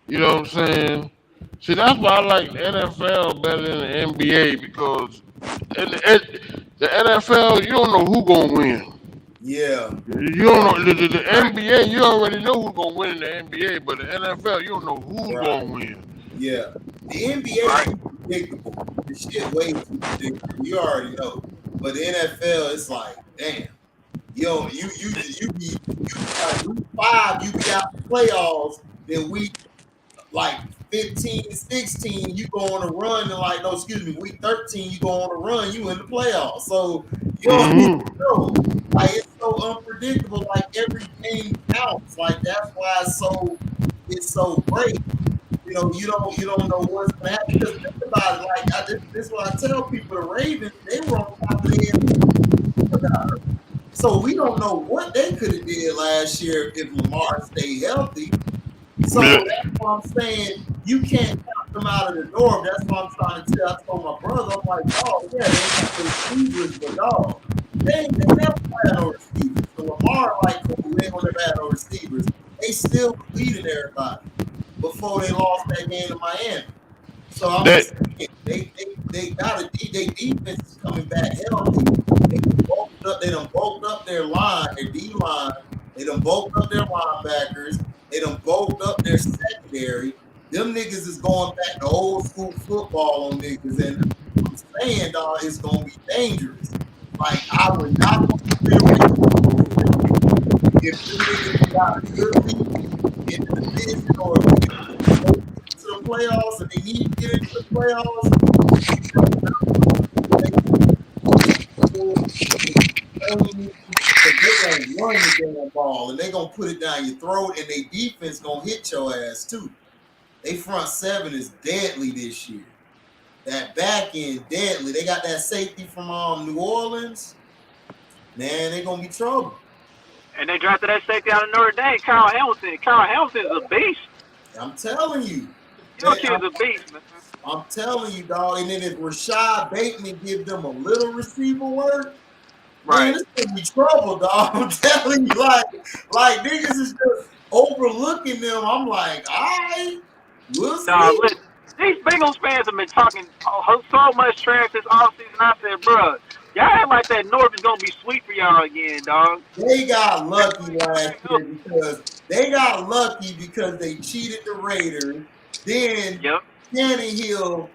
You know what I'm saying? See, that's why I like the NFL better than the NBA because in the NFL, you don't know who gonna win. Yeah. You don't know the NBA. You already know who's gonna win in the NBA, but the NFL, you don't know who's gonna win. Yeah. The NBA is predictable. The shit way too predictable. You already know. But the NFL, it's like, damn. Yo, you be like week 5, you be out the playoffs. Then week like 15, 16, you go on a run. And like, no, excuse me, week 13, you go on a run. You in the playoffs. So you don't even know. Like it's so unpredictable. Like every game counts. Like that's why it's so great. You know, you don't know what's gonna happen. Because think about it. Like this is what I tell people. The Ravens, they were on top of the head. So we don't know what they could have did last year if Lamar stayed healthy. So Yeah. that's what I'm saying. You can't count them out of the door. That's what I'm trying to tell. I told my brother, I'm like, dog, yeah, they got the receivers, but dog, they never had no receivers. So Lamar, like, cool, they don't never had no receivers. They still was leading everybody before they lost that game to Miami. So I'm That just saying, they got a their defense is coming back healthy. They done bulked up their line, their D line. They done bulked up their linebackers. They done bulked up their secondary. Them niggas is going back to old school football on niggas, and I'm saying, dog, it's gonna be dangerous. Like I would not want to get away if them niggas got a good lead in the division or if they go to the playoffs and they need to get into the playoffs. Because they're gonna run the damn ball and they're gonna put it down your throat, and their defense gonna hit your ass too. They front seven is deadly this year. That back end deadly. They got that safety from New Orleans. Man, they gonna be trouble. And they drafted that safety out of Notre Dame, Kyle Hamilton. Kyle Hamilton is a beast. I'm telling you. Your kid's a beast, man. I'm telling you, dog. And then if Rashad Bateman give them a little receiver work, Right. man, this gonna be trouble, dog. I'm telling you, like niggas is just overlooking them. I'm like, all right, we'll see. Nah, listen, these Bengals fans have been talking so much trash this offseason. I said, bruh, y'all act like that North is going to be sweet for y'all again, dog. They got lucky last year because they cheated the Raiders. Then Tannehill,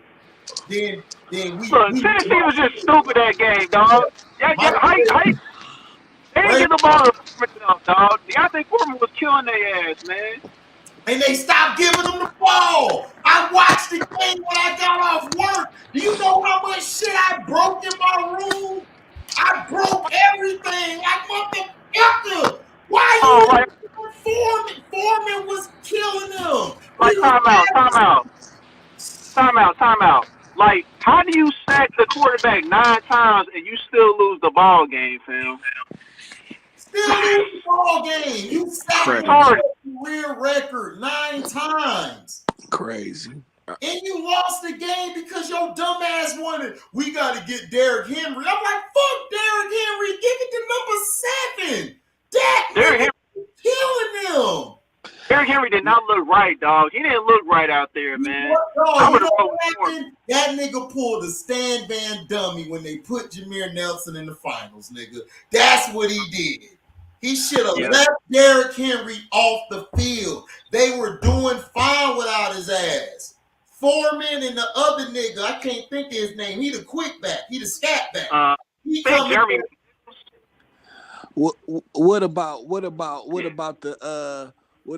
then we Tennessee was just stupid that game, dog. They didn't get the ball to Foreman, dog. Deontay Foreman was killing their ass, man. And they stopped giving them the ball. I watched the game when I got off work. Do you know how much shit I broke in my room? I broke everything. Why you Foreman was killing them. Like, time out. Like, how do you sack the quarterback 9 times and you still lose the ball game, fam? Still lose the ball game. You sacked your career record 9 times. Crazy. And you lost the game because your dumb ass wanted, we got to get Derrick Henry. I'm like, fuck Derrick Henry. Give it to number 7. Derrick Henry killing them. Derrick Henry did not look right, dog. He didn't look right out there, man. That nigga pulled a Stan Van Dummy when they put Jameer Nelson in the finals, nigga. That's what he did. He should have left Derrick Henry off the field. They were doing fine without his ass. Foreman and the other nigga, I can't think of his name. He the quick back. He the scat back. What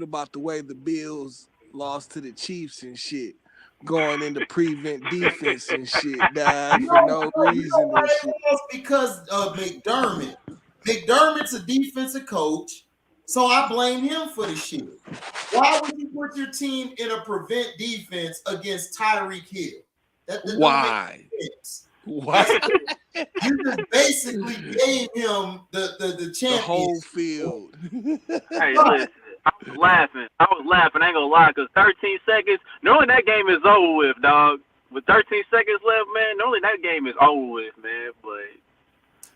about the way the Bills lost to the Chiefs and shit, going into prevent defense and shit, for no reason and shit? Because of McDermott. McDermott's a defensive coach, so I blame him for the shit. Why would you put your team in a prevent defense against Tyreek Hill? Why? Why? You just basically gave him the champion. The whole field. Hey, listen, I was laughing. I ain't gonna lie, because 13 seconds, knowing that game is over with, dog. With 13 seconds left, man, knowing that game is over with, man.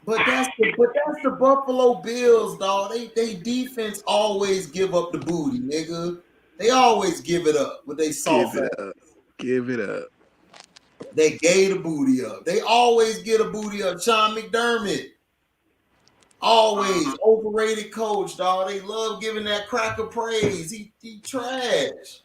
But that's the Buffalo Bills, dog. They defense always give up the booty, nigga. They always give it up with they soft. Give it up. They gave the booty up. They always get a booty up. Sean McDermott. Always overrated coach, dog. They love giving that cracker praise. He trash.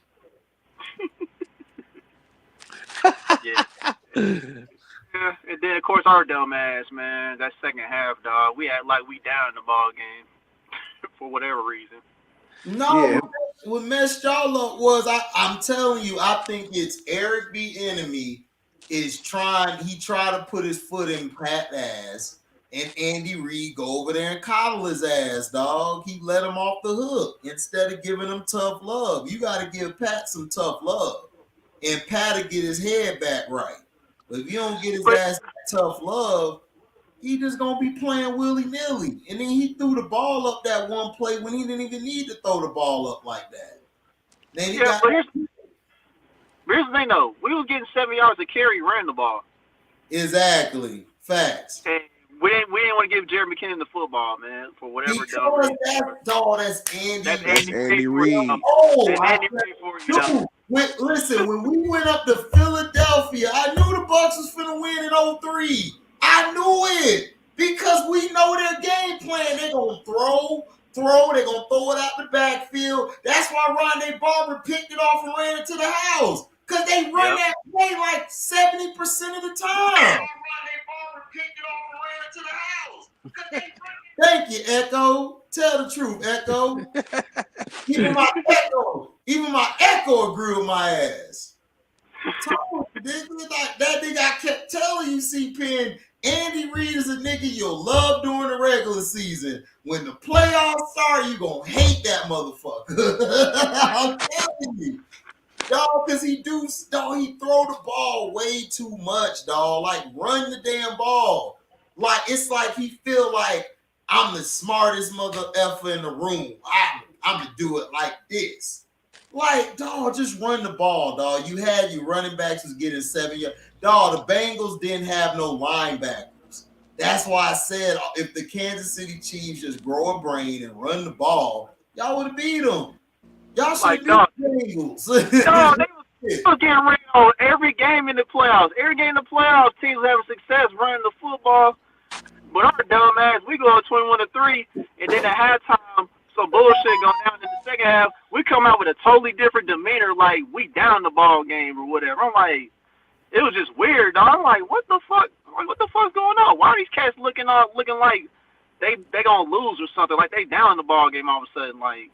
Yeah, and then of course our dumb ass, man. That second half, dog. We act like we down in the ball game for whatever reason. No, what messed y'all up was I'm telling you, I think it's Eric B. Enemy is tried to put his foot in Pat's ass, and Andy Reid go over there and coddle his ass, dog. He let him off the hook instead of giving him tough love. You got to give Pat some tough love, and Pat will get his head back right. But if you don't get his ass tough love, he just gonna be playing willy-nilly. And then he threw the ball up that one play when he didn't even need to throw the ball up like that. Then he got but here's the thing though. We was getting 7 yards of carry, ran the ball. exactly facts. And we didn't want to give Jared McKinnon the football, man, for whatever dumb Because reason. that's Andy. That's Andy Reid. Oh, That's Andy Reid for you. dude, listen, when we went up to Philadelphia, I knew the Bucks was finna win in 03. I knew it because we know their game plan. They're gonna throw. They're gonna throw it out the backfield. That's why Rondé Barber picked it off and ran it to the house. Cause they run that play like 70% of the time. Thank you, Echo. Tell the truth, Echo. Even my Echo agree with my ass. That nigga I kept telling you, C-Pen, Andy Reid is a nigga you'll love during the regular season. When the playoffs start, you gonna hate that motherfucker. I'm telling you. Dog, cause he throw the ball way too much, dog. Like, run the damn ball. Like, it's like he feel like I'm the smartest mother effer in the room. I'm gonna do it like this. Like, dog, just run the ball, dog. You had your running backs was getting 7 yards. Dog, the Bengals didn't have no linebackers. That's why I said if the Kansas City Chiefs just grow a brain and run the ball, y'all would have beat them. Y'all should beat the Bengals. No, they was getting ran on every game in the playoffs. Every game in the playoffs, teams having success running the football. But our dumb ass, we go 21-3, and then at halftime, some bullshit going down in the second half. We come out with a totally different demeanor, like we down the ball game or whatever. I'm like, it was just weird, dog. I'm like, what the fuck? Like, what the fuck's going on? Why are these cats looking like they gonna lose or something? Like they down the ball game all of a sudden. Like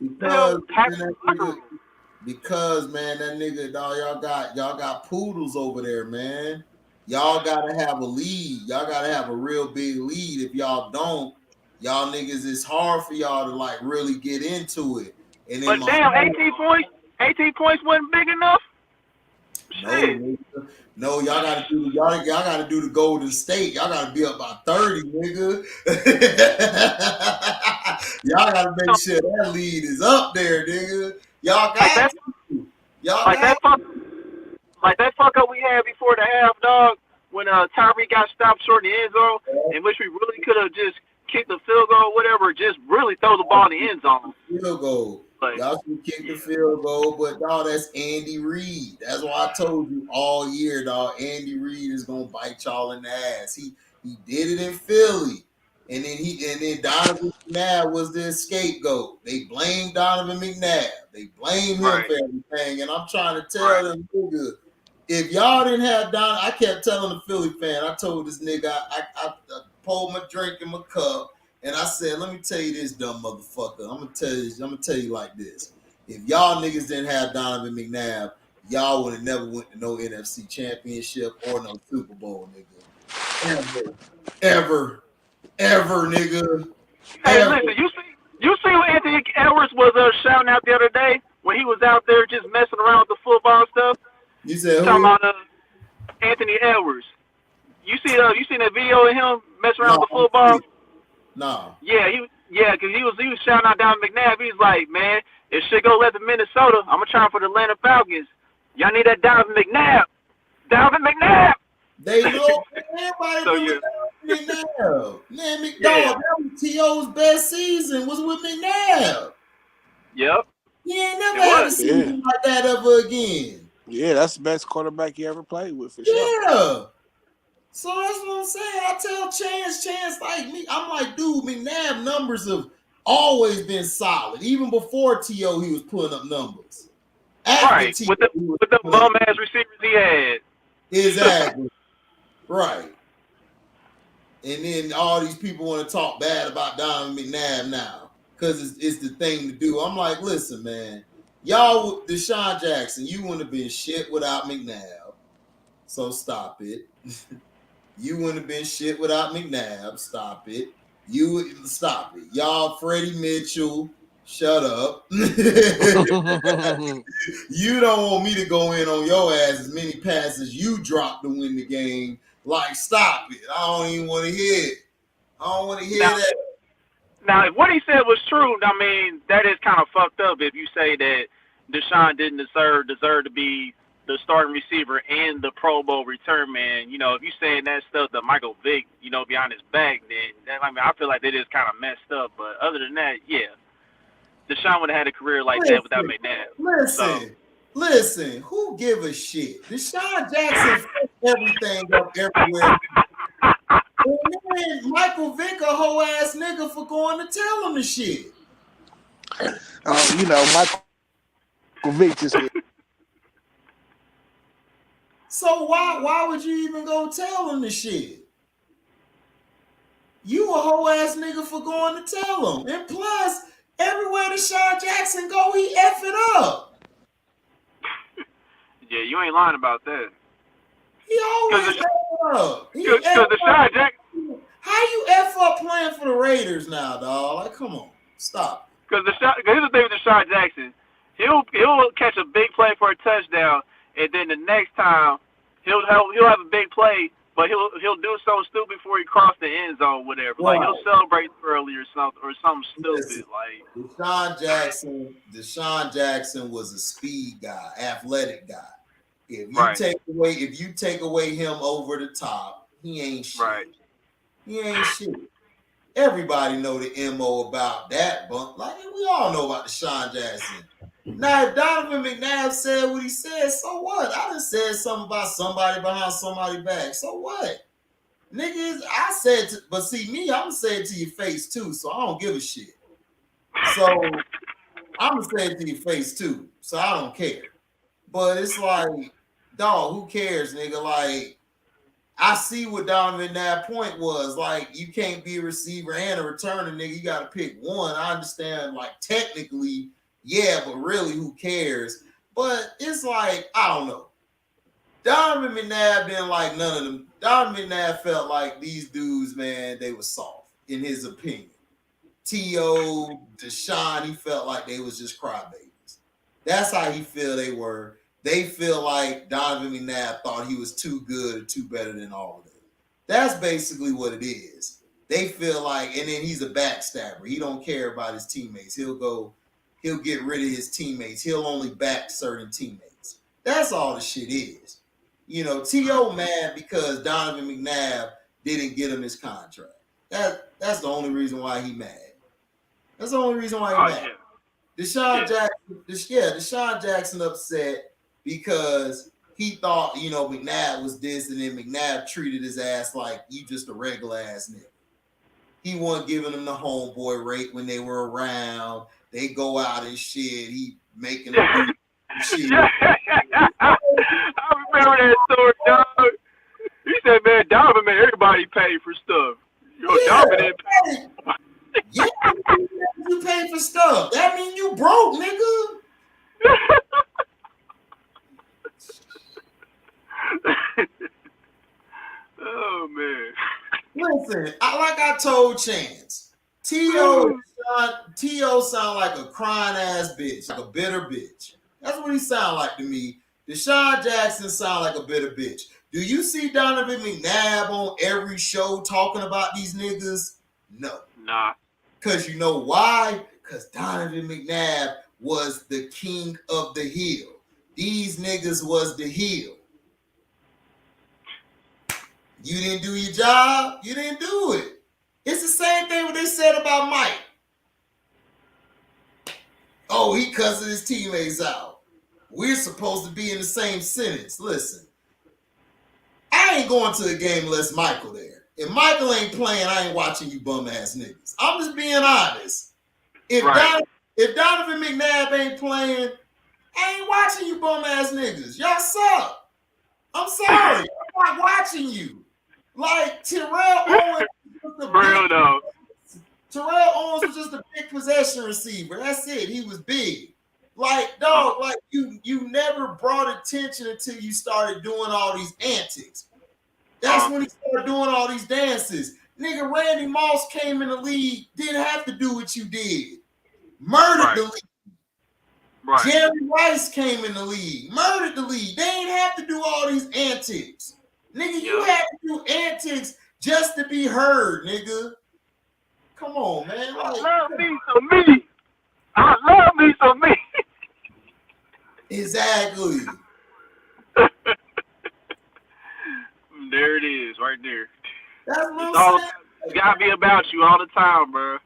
because man, that nigga, dog, y'all got poodles over there, man. Y'all gotta have a lead. Y'all gotta have a real big lead. If y'all don't, y'all niggas, it's hard for y'all to like really get into it. And but damn, 18 points wasn't big enough. Shit. No, y'all gotta do the Golden State. Y'all gotta be up by 30, nigga. Y'all gotta make sure that lead is up there, nigga. Y'all got that fuck up we had before the half, dog, when Tyree got stopped short in the end zone, in which we really could have just kicked the field goal or whatever, just really throw the ball in the end zone. Field goal. Y'all should kick the field goal, but dog, that's Andy Reid. That's why I told you all year, dog. Andy Reid is gonna bite y'all in the ass. He did it in Philly, and then Donovan McNabb was the scapegoat. They blamed Donovan McNabb. They blame him for everything, and I'm trying to tell them, nigga, if y'all didn't have Donovan, I kept telling the Philly fan. I told this nigga, I poured my drink in my cup. And I said, let me tell you this, dumb motherfucker. I'm gonna tell you like this. If y'all niggas didn't have Donovan McNabb, y'all would have never went to no NFC championship or no Super Bowl, nigga. Ever, nigga. Hey, listen, you see what Anthony Edwards was shouting out the other day when he was out there just messing around with the football stuff? You said talking about Anthony Edwards. You seen that video of him messing around with the football? No. Yeah, because he was shouting out down McNabb. He's like, man, if shit go left in Minnesota, I'm gonna try for the Atlanta Falcons. Y'all need that Donovan McNabb. They know everybody McNabb. Man, that was T.O.'s best season was with McNabb. Yep. He ain't never had a season like that ever again. Yeah, that's the best quarterback he ever played with for sure. Yeah. So that's what I'm saying. I tell Chance like me. I'm like, dude, McNabb numbers have always been solid. Even before T.O., he was putting up numbers. Right, with the bum-ass receivers he had. Exactly. Right. And then all these people want to talk bad about Donovan McNabb now because it's the thing to do. I'm like, listen, man. Y'all, Deshaun Jackson, you wouldn't have been shit without McNabb. So stop it. You wouldn't have been shit without McNabb. Stop it. Stop it. Y'all, Freddie Mitchell, shut up. You don't want me to go in on your ass as many passes you dropped to win the game. Like, stop it. I don't even want to hear it. I don't want to hear Now, that. now, if what he said was true, I mean, that is kind of fucked up if you say that Deshaun didn't deserve to be the starting receiver and the Pro Bowl return man. You know, if you saying that stuff to Michael Vick, you know, behind his back, then I mean, I feel like that is kind of messed up. But other than that, yeah, Deshaun would have had a career like that without McNabb. Listen. Who give a shit? Deshaun Jackson fucked everything up everywhere. And then Michael Vick a whole ass nigga for going to tell him the shit. You know, Michael Vick just. So why would you even go tell him the shit? You a whole ass nigga for going to tell him. And plus, everywhere Deshaun Jackson go, he F it up. Yeah, you ain't lying about that. He always F it up. Because Deshaun Jackson. How you F up playing for the Raiders now, dog? Like, come on, stop. Because here's the thing with Deshaun Jackson, he'll catch a big play for a touchdown, and then the next time he'll have a big play, but he'll do something stupid before he crosses the end zone, whatever. Right. Like he'll celebrate early or something stupid. Listen, like Deshaun Jackson was a speed guy, athletic guy. If you take away him over the top, he ain't shit. Right. He ain't shit. Everybody know the MO about that, but like we all know about Deshaun Jackson. Now, if Donovan McNabb said what he said, so what? I done said something about somebody behind somebody back. So what? Niggas, I said, but see me, I'm gonna say it to your face too, so I don't give a shit. So I'm gonna say it to your face too, so I don't care. But it's like, dog, who cares, nigga? Like, I see what Donovan McNabb's point was. Like, you can't be a receiver and a returner, nigga. You got to pick one. I understand, like, technically, yeah, but really, who cares? But it's like, I don't know. Donovan McNabb didn't like none of them. Donovan McNabb felt like these dudes, man, they were soft, in his opinion. T.O., Deshaun, he felt like they was just crybabies. That's how he feel they were. They feel like Donovan McNabb thought he was too good or too better than all of them. That's basically what it is. They feel like, and then he's a backstabber. He don't care about his teammates. He'll get rid of his teammates. He'll only back certain teammates. That's all the shit is. You know, T.O. mad because Donovan McNabb didn't get him his contract. That's the only reason why he mad. That's the only reason why he mad. Yeah. Deshaun Jackson upset because he thought, you know, McNabb was this, and then McNabb treated his ass like you just a regular ass nigga. He wasn't giving them the homeboy rate when they were around. They go out and shit. He making them do shit. I remember that story, dog. He said, man, Donovan made everybody pay for stuff. Donovan didn't pay. Yeah, you pay for stuff. That mean you broke, nigga. Oh man. Listen, like I told Chance, T.O. sound like a crying ass bitch, like a bitter bitch. That's what he sound like to me. Deshaun Jackson sound like a bitter bitch. Do you see Donovan McNabb on every show talking about these niggas? No. Nah. Because you know why? Because Donovan McNabb was the king of the hill. These niggas was the hill. You didn't do your job, you didn't do it. It's the same thing what they said about Mike. Oh, he cussing his teammates out. We're supposed to be in the same sentence. Listen, I ain't going to a game unless Michael there. If Michael ain't playing, I ain't watching you bum ass niggas. I'm just being honest. If Donovan McNabb ain't playing, I ain't watching you bum ass niggas. Y'all suck. I'm sorry. I'm not watching you. Like Terrell Owens Terrell Owens was just a big possession receiver. That's it. He was big. Like, dog, like you never brought attention until you started doing all these antics. That's when he started doing all these dances. Nigga, Randy Moss came in the league, didn't have to do what you did. Murdered the league. Right. Jerry Rice came in the league, murdered the league. They ain't have to do all these antics. Nigga, you had to do antics just to be heard, nigga. Come on, man. I Like, love me some me. I love me some me. exactly. There it is, right there. That's what It's I'm all saying. it's gotta be about you all the time, bro.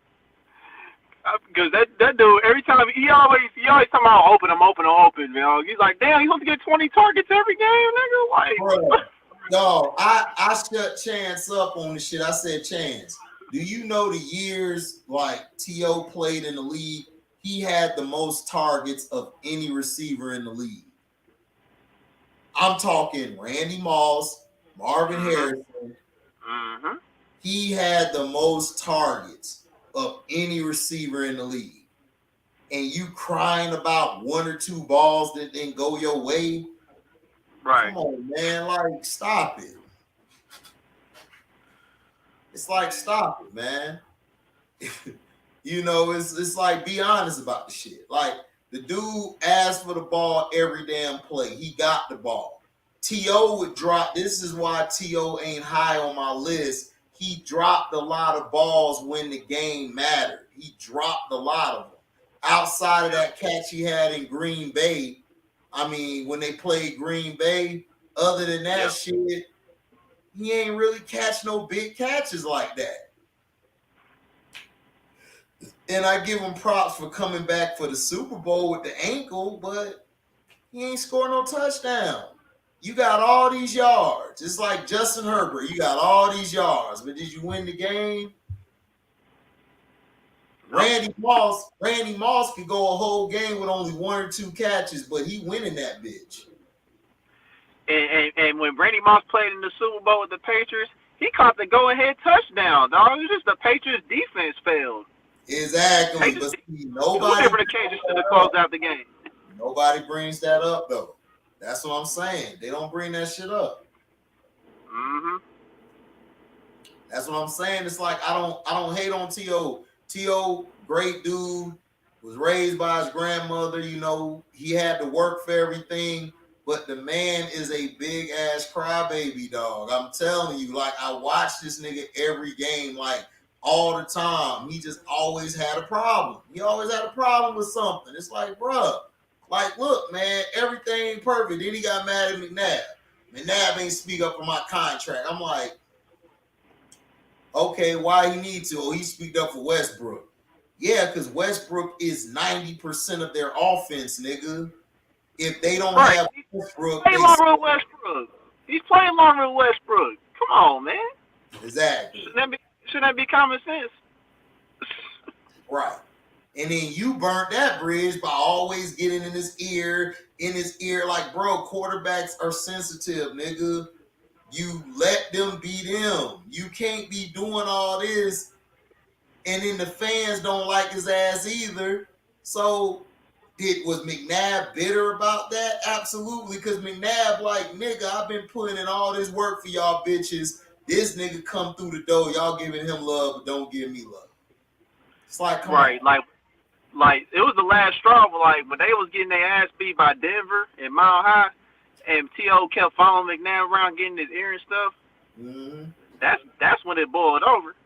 Because that dude, every time he always talking about I'm open, man. He's like, damn, he's supposed to get 20 targets every game, nigga. Like, Bro, dog, I shut Chance up on this shit. I said, Chance, do you know the years like T.O. played in the league? He had the most targets of any receiver in the league. I'm talking Randy Moss, Marvin Harrison. mm-hmm. He had the most targets of any receiver in the league. And you crying about one or two balls that didn't go your way. Right. Come on, man. Like, stop it. It's like, stop it, man. You know, it's like, be honest about the shit. Like, the dude asked for the ball every damn play. He got the ball. T.O. would drop. This is why T.O. ain't high on my list. He dropped a lot of balls when the game mattered. He dropped a lot of them. Outside of that catch he had in Green Bay, I mean, when they played Green Bay, other than that shit, he ain't really catch no big catches like that. And I give him props for coming back for the Super Bowl with the ankle, but he ain't scored no touchdown. You got all these yards. It's like Justin Herbert. You got all these yards, but did you win the game? Randy Moss could go a whole game with only one or two catches, but he winning that bitch. And when Randy Moss played in the Super Bowl with the Patriots, he caught the go-ahead touchdown, dog. It was just the Patriots' defense failed. Exactly. Patriots, but see, nobody two different occasions to close out the game. Nobody brings that up, though. That's what I'm saying. They don't bring that shit up. Mm-hmm. That's what I'm saying. It's like I don't hate on T.O. T.O., great dude, was raised by his grandmother. You know, he had to work for everything. But the man is a big ass crybaby, dog. I'm telling you, like, I watch this nigga every game, like, all the time. He just always had a problem. He always had a problem with something. It's like, bruh, like, look, man, everything ain't perfect. Then he got mad at McNabb. McNabb ain't speak up for my contract. I'm like, okay, why he need to? Oh, he speaked up for Westbrook. Yeah, because Westbrook is 90% of their offense, nigga. If they don't have Westbrook, He's playing longer with Westbrook. He's playing longer with Westbrook. Come on, man. Exactly. Shouldn't that be common sense? Right. And then you burnt that bridge by always getting in his ear, like, bro, quarterbacks are sensitive, nigga. You let them be them. You can't be doing all this, and then the fans don't like his ass either. So, was McNabb bitter about that? Absolutely, because McNabb, like, nigga, I've been putting in all this work for y'all bitches. This nigga come through the door, y'all giving him love, but don't give me love. It's like, come on. Like it was the last straw. Like when they was getting their ass beat by Denver and Mile High, and T.O. kept following McNabb around, getting his ear and stuff. Mm-hmm. That's when it boiled over.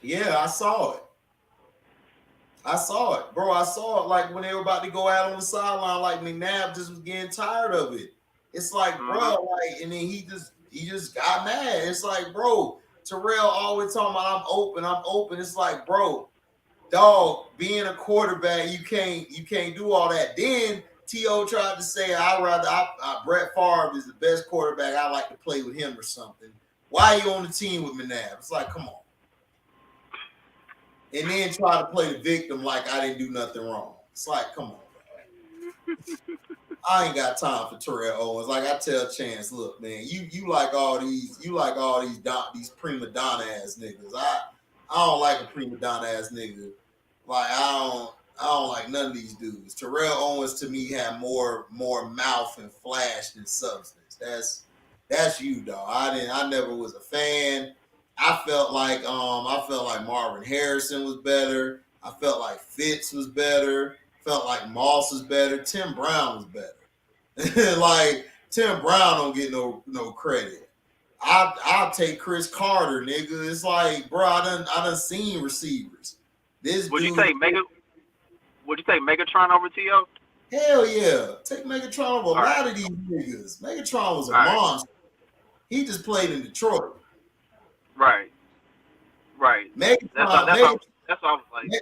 Yeah, I saw it. Bro. I saw it like when they were about to go out on the sideline, like McNabb just was getting tired of it. It's like, bro, like, and then he just got mad. It's like, bro, Terrell always talking about I'm open. It's like, bro, dog, being a quarterback, you can't do all that. Then T.O. tried to say, Brett Favre is the best quarterback. I like to play with him or something. Why are you on the team with McNabb? It's like, come on. And then try to play the victim like I didn't do nothing wrong. It's like, come on, bro. I ain't got time for Terrell Owens. Like I tell Chance, look, man, you like all these prima donna ass niggas. I don't like a prima donna ass nigga. Like I don't like none of these dudes. Terrell Owens to me had more mouth and flash than substance. That's you, dog. I never was a fan. I felt like Marvin Harrison was better. I felt like Fitz was better. Felt like Moss was better. Tim Brown was better. Like Tim Brown don't get no credit. I'll take Chris Carter, nigga. It's like, bro, I done seen receivers. This Would you dude, take Megatron over T.O.? hell yeah, take Megatron over a All lot right. of these niggas. Megatron was a All right. monster. He just played in Detroit. Right. That's what I was like.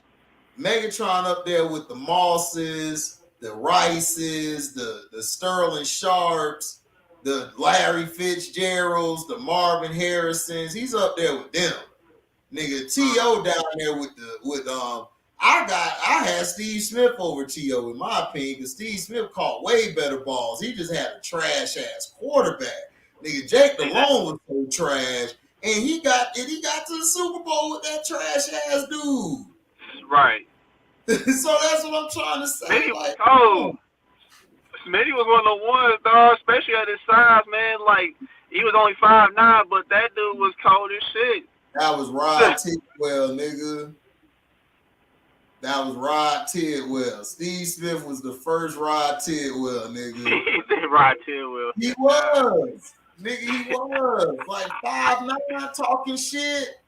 Megatron up there with the Mosses, the Rices, the Sterling Sharps, the Larry Fitzgeralds, the Marvin Harrisons. He's up there with them. Nigga, T.O. down there with I had Steve Smith over T.O. in my opinion, because Steve Smith caught way better balls. He just had a trash ass quarterback. Nigga, Jake Delhomme was so trash. And he got to the Super Bowl with that trash ass dude. Right. So that's what I'm trying to say. Smitty, Like, Smitty was one of the ones, dog, especially at his size, man. Like, he was only 5'9", but that dude was cold as shit. that was Rod Tidwell, nigga. That was Rod Tidwell. Steve Smith was the first Rod Tidwell, nigga. He said Rod Tidwell. He was. Nigga, he was. Like 5'9", talking shit.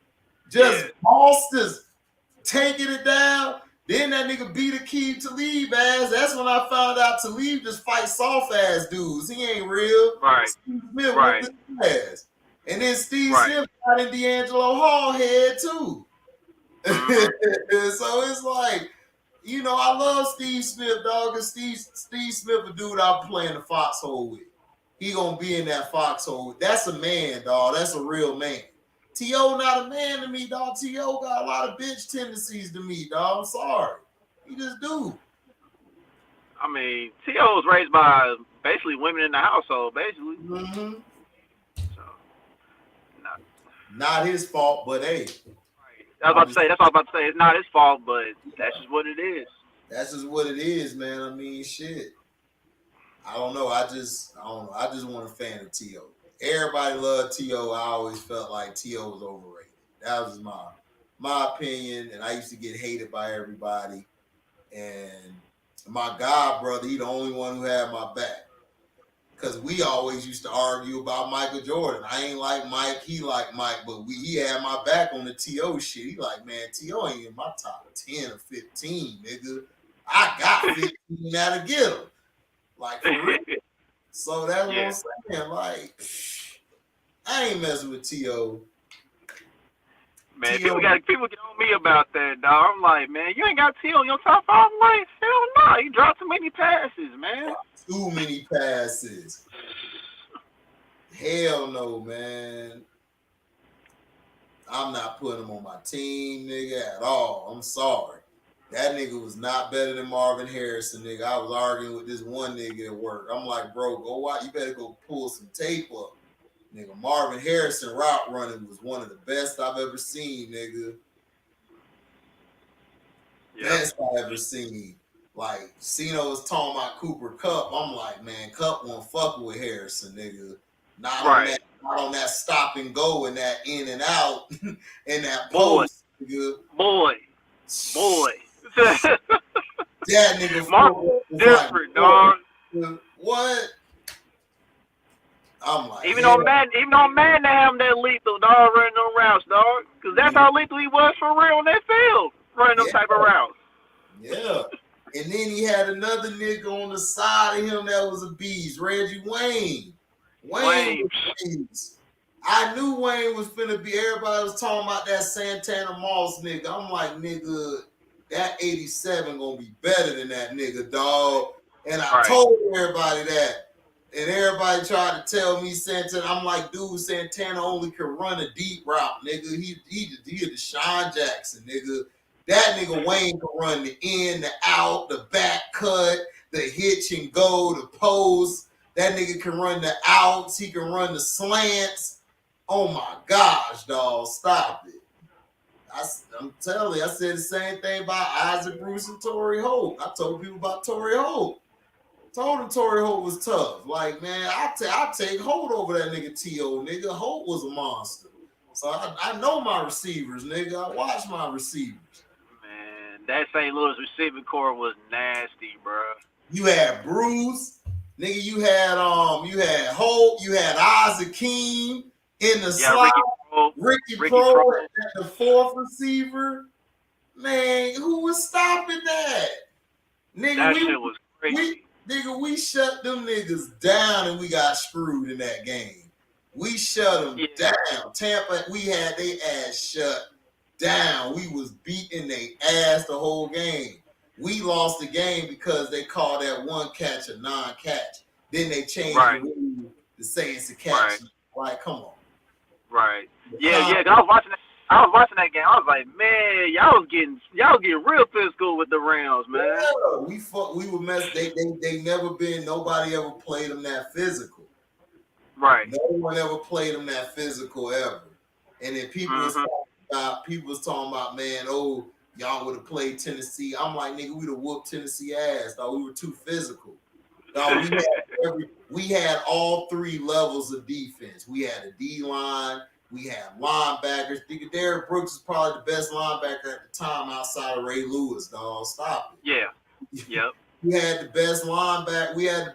Just bosses, taking it down. Then that nigga beat Akeem Talib ass. That's when I found out Talib just fight soft ass dudes. He ain't real. Right. Steve Smith Right. whooped his ass. And then Steve Right. Smith got in D'Angelo Hall head too. Mm-hmm. So it's like, you know, I love Steve Smith, dog. And Steve Smith, a dude I'm playing the foxhole with. He gonna be in that foxhole. That's a man, dog. That's a real man. T.O. not a man to me, dog. T.O. got a lot of bitch tendencies to me, dog. I'm sorry. He just do. I mean, T.O. was raised by basically women in the household, basically. Mm-hmm. So, nah. Not his fault, but hey. That's what I was about to say. It's not his fault, but that's just what it is. That's just what it is, man. I mean, shit. I don't know. I just want a fan of T.O. Everybody loved T.O. I always felt like T.O. was overrated. That was my opinion, and I used to get hated by everybody. And my god brother, he the only one who had my back. Because we always used to argue about Michael Jordan. I ain't like Mike, he like Mike, but he had my back on the T.O. shit. He like, man, T.O. ain't in my top 10 or 15, nigga. I got 15 now to get him. Like, for real. So that's what I'm saying. Like, I ain't messing with T.O. Man, people get on me about that, dog. I'm like, man, you ain't got T.O. in your top 5. I'm like, hell no. He dropped too many passes, man. Too many passes. Hell no, man. I'm not putting him on my team, nigga, at all. I'm sorry. That nigga was not better than Marvin Harrison, nigga. I was arguing with this one nigga at work. I'm like, bro, go watch. You better go pull some tape up. Nigga, Marvin Harrison route running was one of the best I've ever seen, nigga. Yeah. Best I ever seen. Like, Cino was talking about Cooper Kupp. I'm like, man, Kupp won't fuck with Harrison, nigga. Not on that stop and go and that in and out and that post, nigga. Boy. That nigga Mark different, like, dog. What? I'm like, even on Madden, they have him that lethal, dog, running them routes, dog. Because that's how lethal he was for real on that field, running them type of routes. Yeah. And then he had another nigga on the side of him that was a beast, Reggie Wayne. Wayne was a beast. I knew Wayne was finna be, everybody was talking about that Santana Moss nigga. I'm like, nigga, that 87 gonna be better than that nigga, dog. And I told everybody that. And everybody tried to tell me Santana. I'm like, dude, Santana only could run a deep route, nigga. He a Deshaun Jackson, nigga. That nigga Wayne can run the in, the out, the back cut, the hitch and go, the post. That nigga can run the outs. He can run the slants. Oh my gosh, dog, stop it. I'm telling you, I said the same thing about Isaac Bruce and Torrey Holt. I told people about Torrey Holt. Told him Torrey Holt was tough. Like, man, I'll take Holt over that nigga T.O., nigga. Holt was a monster. So I know my receivers, nigga. I watch my receivers. Man, that St. Louis receiving core was nasty, bro. You had Bruce, nigga. You had Holt. You had Isaac Keem. in the Yeah, slot. Ricky Ricky Pro. Pro at the fourth receiver. Man, who was stopping that? Nigga, That shit was crazy. we shut them niggas down and we got screwed in that game. We shut them down. Tampa, we had their ass shut down. We was beating their ass the whole game. We lost the game because they called that one catch a non-catch. Then they changed the rule to say it's a catch. Like, come on. Right. Yeah. I was watching that game. I was like, man, y'all was getting real physical with the Rams, man. Yeah, we were messed. They never been. Nobody ever played them that physical. Right. No one ever played them that physical ever. And then people was talking about, man, oh, y'all would have played Tennessee. I'm like, nigga, we'd have whooped Tennessee ass. Dog, we were too physical. Dog, we had all three levels of defense. We had a D line. We had linebackers. Nigga, Derrick Brooks is probably the best linebacker at the time outside of Ray Lewis, dog. Stop it. Yeah. Yep. We had the best linebacker. We had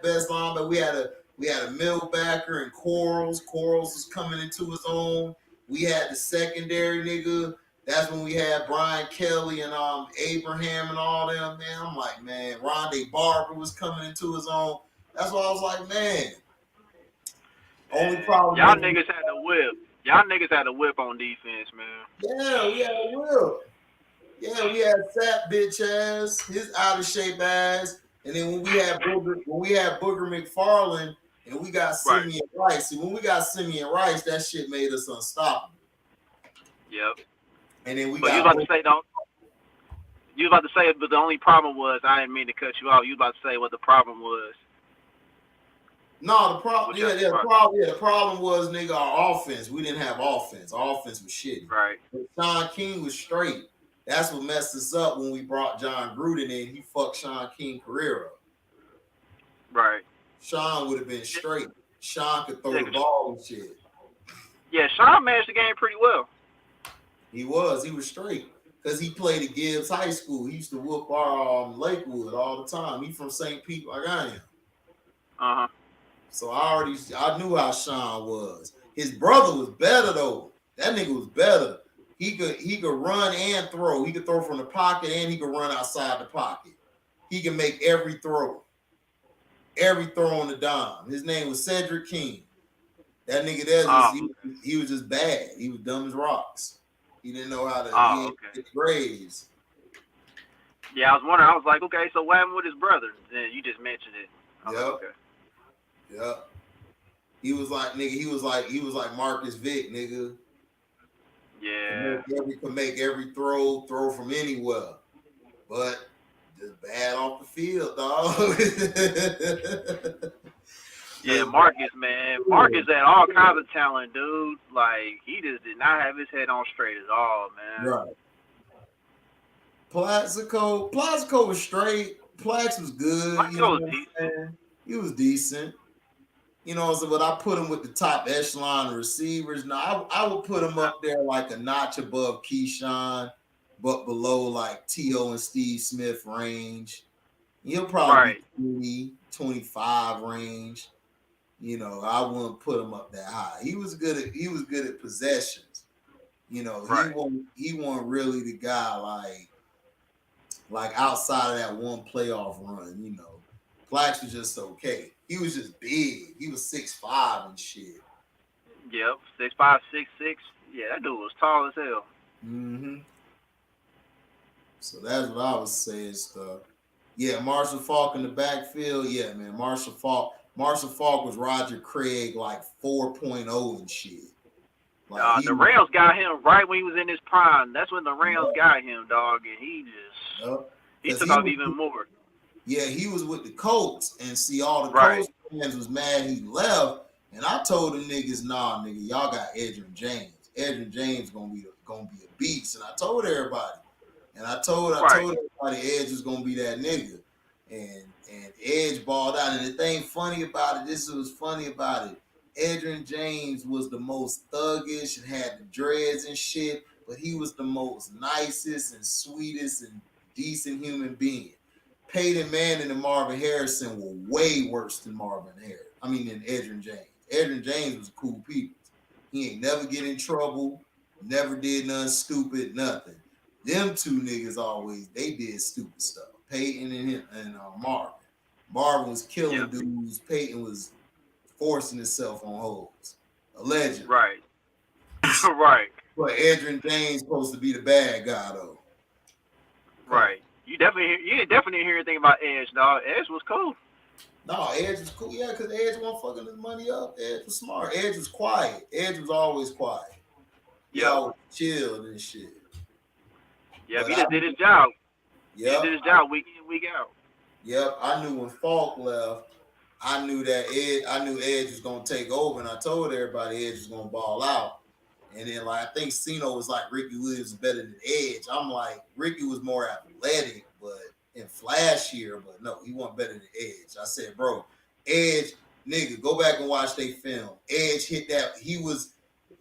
a middle backer and Quarles. Quarles was coming into his own. We had the secondary, nigga. That's when we had Brian Kelly and Abraham and all them, man. I'm like, man, Rondé Barber was coming into his own. That's why I was like, man. Only problem. Y'all niggas had the whip. Y'all niggas had a whip on defense, man. Yeah, we had a whip. Yeah, we had fat bitch ass, his out of shape ass, and then when we had Booger McFarland, and we got Simeon Rice. And when we got Simeon Rice, that shit made us unstoppable. Yep. And then you was about to say it, but the only problem was, I didn't mean to cut you off. You was about to say what the problem was. No, the problem was, nigga, our offense. We didn't have offense. Our offense was shitty. Right. But Sean King was straight. That's what messed us up when we brought John Gruden in. He fucked Sean King's career up. Right. Sean would have been straight. Sean could throw the ball and shit. Yeah, Sean managed the game pretty well. He was straight. Because he played at Gibbs High School. He used to whoop our Lakewood all the time. He from St. Pete like I am. Uh-huh. So I knew how Sean was. His brother was better though. That nigga was better. He could run and throw. He could throw from the pocket and he could run outside the pocket. He can make every throw. Every throw on the dime. His name was Cedric King. That nigga there, he was just bad. He was dumb as rocks. He didn't know how to get grades. Yeah, I was wondering. I was like, okay, so what happened with his brother? Then you just mentioned it. I was like, okay. Yeah. He was like, nigga, he was like Marcus Vick, nigga. Yeah. He could make every throw from anywhere. But just bad off the field, dog. Yeah, Marcus, man. Marcus had all kinds of talent, dude. Like, he just did not have his head on straight at all, man. Right. Plaxico was straight. Plax was good. Plaxico was decent. He was decent. You know, so but I put him with the top echelon receivers. Now I would put him up there like a notch above Keyshawn, but below like T.O. and Steve Smith range. He'll probably be 25 range. You know, I wouldn't put him up that high. He was good at possessions. You know, he wasn't really the guy like outside of that one playoff run, you know. Plax was just okay. He was just big. He was 6'5" and shit. Yep, 6'5", 6'6". Yeah, that dude was tall as hell. Mm-hmm. So that's what I was saying stuff. Yeah, Marshall Faulk in the backfield. Yeah, man, Marshall Faulk was Roger Craig like 4.0 and shit. Like, the Rams got him right when he was in his prime. That's when the Rams got him, dog, and he just he took off even more. Yeah, he was with the Colts, and see all the Colts fans was mad he left, and I told them niggas, nah, nigga, y'all got Edgerrin James. Edgerrin James gonna be a beast, and I told everybody, everybody Edge was gonna be that nigga, and Edge balled out. And the thing funny about it, this was funny about it. Edgerrin James was the most thuggish and had the dreads and shit, but he was the most nicest and sweetest and decent human being. Peyton Manning and Marvin Harrison were way worse than than Edgerrin James. Edgerrin James was cool people. He ain't never get in trouble, never did nothing stupid, nothing. Them two niggas always, they did stupid stuff. Peyton and Marvin. Marvin was killing dudes. Peyton was forcing himself on hoes, allegedly. Right. Right. But Edrin James supposed to be the bad guy though. Right. You definitely didn't hear anything about Edge, dog. Edge was cool. No, Edge was cool. Yeah, because Edge wasn't fucking his money up. Edge was smart. Edge was quiet. Edge was always quiet. He always chilled and shit. Yeah, he just did his job. Yeah, he did his job week in, week out. Yep, I knew when Falk left, I knew Edge was gonna take over, and I told everybody Edge was gonna ball out. And then like I think Cena was like Ricky Williams is better than Edge. I'm like Ricky was more athletic, and flashier, but no, he wasn't better than Edge. I said, bro, Edge, nigga, go back and watch they film. Edge hit that. He was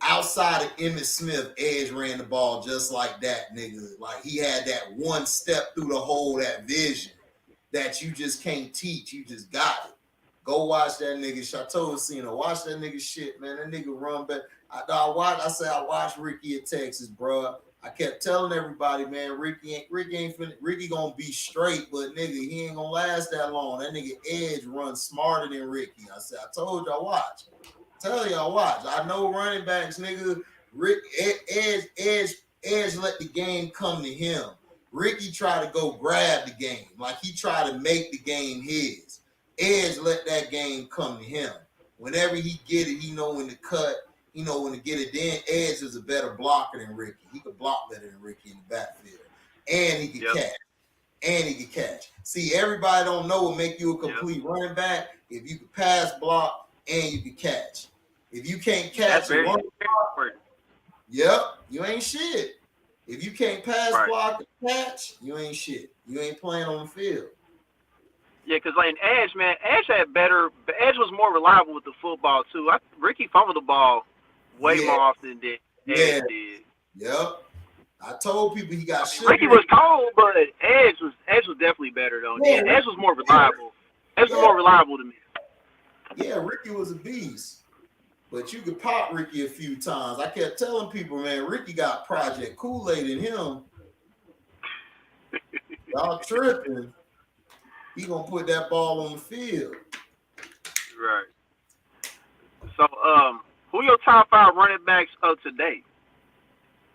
outside of Emmitt Smith. Edge ran the ball just like that, nigga. Like he had that one step through the hole, that vision that you just can't teach. You just got it. Go watch that nigga. Chateau Cena. Watch that nigga shit, man. That nigga run back. I watched Ricky at Texas, bro. I kept telling everybody, man, Ricky gonna be straight, but nigga, he ain't gonna last that long. That nigga Edge runs smarter than Ricky. I said, I told y'all watch. Tell y'all watch. I know running backs, nigga. Edge let the game come to him. Ricky tried to go grab the game, like he tried to make the game his. Edge let that game come to him. Whenever he get it, he know when to cut. He know when to get it. Then Edge is a better blocker than Ricky. He could block better than Ricky in the backfield, and he could catch. And he could catch. See, everybody don't know what make you a complete running back. If you could pass, block, and you could catch. If you can't catch, you ain't shit. If you can't pass, block, and catch, you ain't shit. You ain't playing on the field. Yeah, because like in Edge, man, Edge was more reliable with the football too. Ricky fumbled the ball way more often than Edge did. Yep. I told people he got shit. Ricky was cold, but Edge was definitely better though. Yeah, Edge was more reliable. Edge was more reliable to me. Yeah, Ricky was a beast. But you could pop Ricky a few times. I kept telling people, man, Ricky got Project Kool-Aid in him. Y'all tripping. He gonna put that ball on the field. Right. So, who your top 5 running backs of today?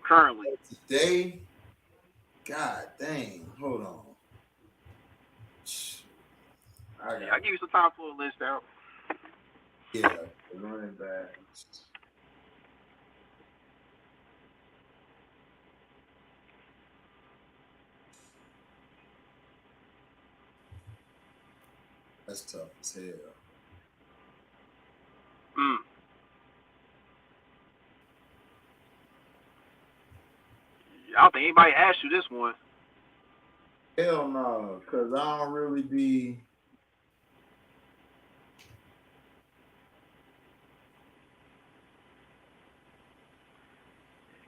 Currently. Today? God dang. Hold on. I'll give you some time for a list out. Yeah, running backs. That's tough as hell. I don't think anybody asked you this one. Hell no, because I don't really be.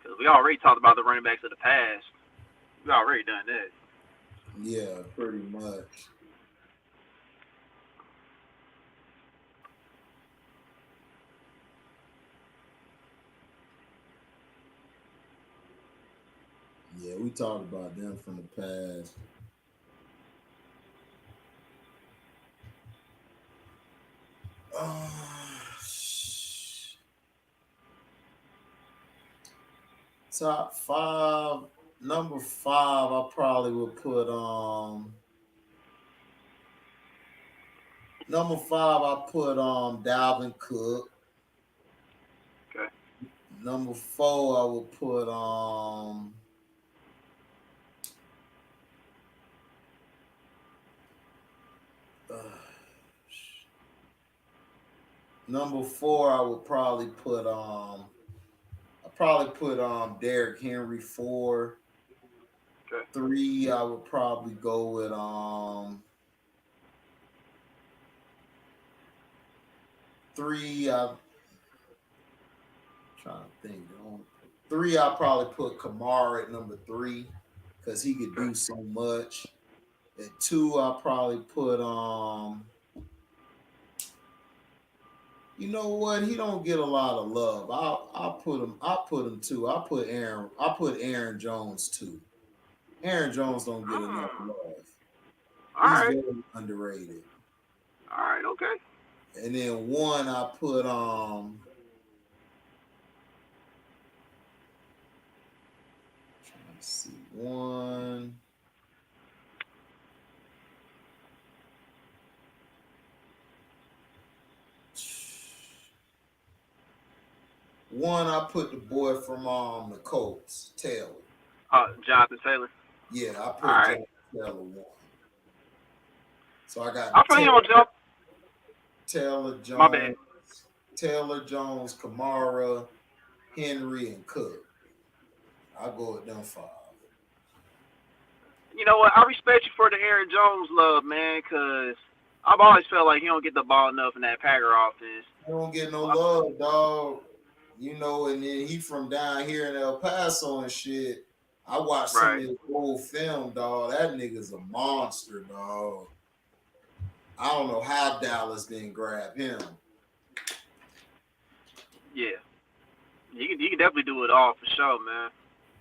Because we already talked about the running backs of the past. We already done that. Yeah, pretty much. Yeah, we talked about them from the past. Top 5, number 5, I probably would put number 5, I put Dalvin Cook. Okay. Number 4, I would put number 4, I would probably put Derrick Henry. 4. Okay. 3, I would probably go with I'm trying to think. 3, I'll probably put Kamara at number 3 because he could do so much. At 2, I'll probably put You know what? He don't get a lot of love. I'll put him. I'll put him too. I'll put Aaron. I'll put Aaron Jones too. Aaron Jones don't get enough love. All He's right. very underrated. All right. Okay. And then one I put trying to see one. One I put the boy from the Colts, Taylor. Jonathan Taylor. Yeah, I put All right. Jonathan Taylor one. So I got I feel you on jump. Taylor My bad. Jones, Taylor Jones, Kamara, Henry, and Cook. I'll go with them 5. You know what? I respect you for the Aaron Jones love, man, because I've always felt like he don't get the ball enough in that Packer offense. He don't get no love, dog. You know, and then he from down here in El Paso and shit. I watched some of his old film, dog. That nigga's a monster, dog. I don't know how Dallas didn't grab him. Yeah. You can definitely do it all for sure, man.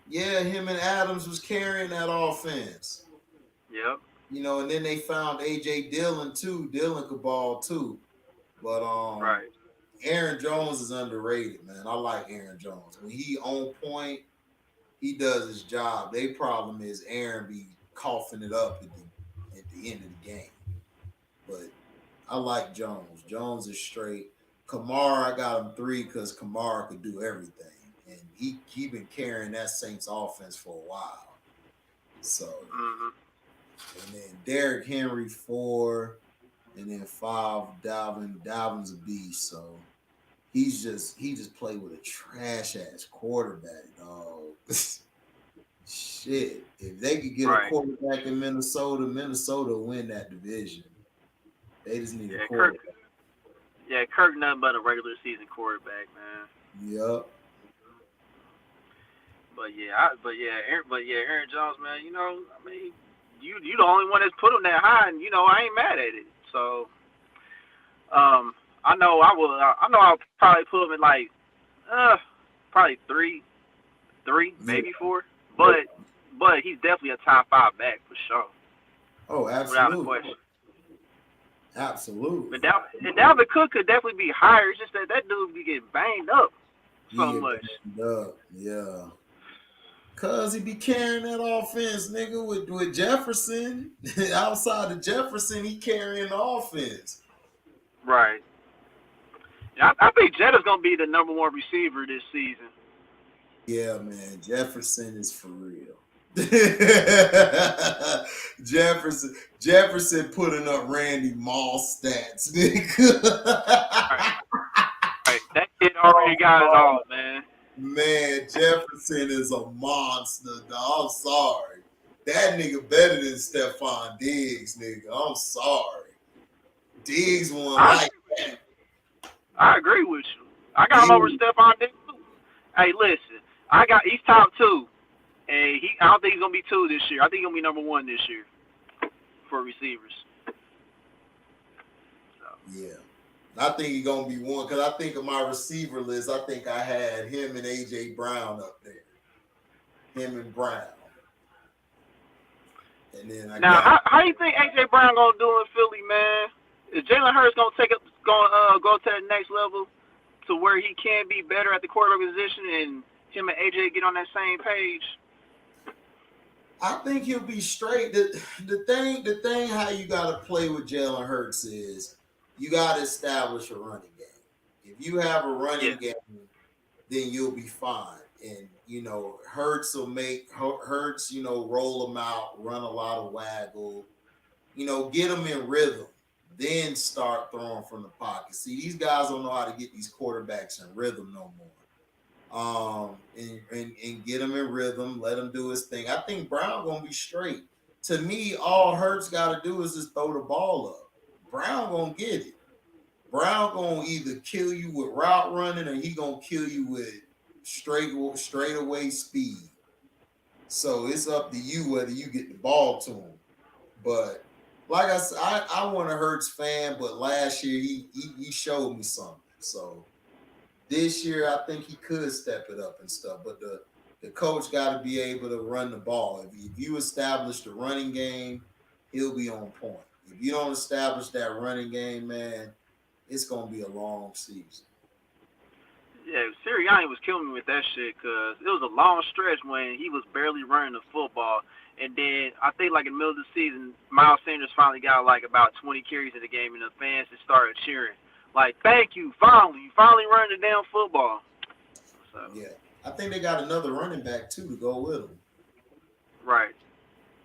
Yeah, him and Adams was carrying that offense. Yep. You know, and then they found A.J. Dillon, too. Dillon could ball, too. But Right. Aaron Jones is underrated, man. I like Aaron Jones. When he on point, he does his job. Their problem is Aaron be coughing it up at the end of the game. But I like Jones. Jones is straight. Kamara, I got him 3 because Kamara could do everything. And he been carrying that Saints offense for a while. So, and then Derrick Henry 4, and then 5, Dalvin. Dalvin's a beast. So he just played with a trash ass quarterback, dog. Shit. If they could get a quarterback in Minnesota will win that division. They just need a quarterback. Kirk nothing but a regular season quarterback, man. Yep. Aaron Jones, man. You know, I mean, you the only one that's put him that high, and you know I ain't mad at it. So, I know I'll probably put him in like, probably three, maybe 4. But he's definitely a top 5 back for sure. Oh, absolutely. Without a question. Absolutely. But Dalvin Cook could definitely be higher. It's just that dude be getting banged up so much. Yeah. Cause he be carrying that offense, nigga, with Jefferson. Outside of Jefferson, he carrying the offense. Right. I think Jetta's gonna be the number 1 receiver this season. Yeah, man. Jefferson is for real. Jefferson putting up Randy Moss stats, nigga. Right. That kid already got it all, man. Man, Jefferson is a monster, dog. I'm sorry. That nigga better than Stephon Diggs, nigga. I'm sorry. Diggs won like that. I agree with you. I got him over Stephon Diggs too. Hey, listen. He's top 2. And I don't think he's gonna be 2 this year. I think he's gonna be number 1 this year for receivers. So. Yeah. I think he's gonna be 1 because I think of my receiver list, I think I had him and AJ Brown up there. Him and Brown. And then how you think AJ Brown gonna do in Philly, man? Is Jalen Hurts gonna go to the next level to where he can be better at the quarterback position and him and AJ get on that same page? I think he'll be straight. The thing how you gotta play with Jalen Hurts is you gotta establish a running game. If you have a running game, then you'll be fine. And you know, Hurts will make Hurts, you know, roll them out, run a lot of waggle, you know, get them in rhythm, then start throwing from the pocket. See, these guys don't know how to get these quarterbacks in rhythm no more. And get him in rhythm, let him do his thing. I think Brown gonna be straight. To me, all Hurts got to do is just throw the ball up. Brown gonna get it. Brown gonna either kill you with route running or he gonna kill you with straight away speed. So it's up to you whether you get the ball to him. But like I said, I want a Hurts fan, but last year he showed me something. So this year, I think he could step it up and stuff. But the coach got to be able to run the ball. If you establish the running game, he'll be on point. If you don't establish that running game, man, it's gonna be a long season. Yeah, Sirianni was killing me with that shit because it was a long stretch when he was barely running the football. And then I think like in the middle of the season, Miles Sanders finally got like about 20 carries in the game, and the fans just started cheering. Like, thank you, you finally running the damn football. So, Yeah, I think they got another running back too to go with them. right.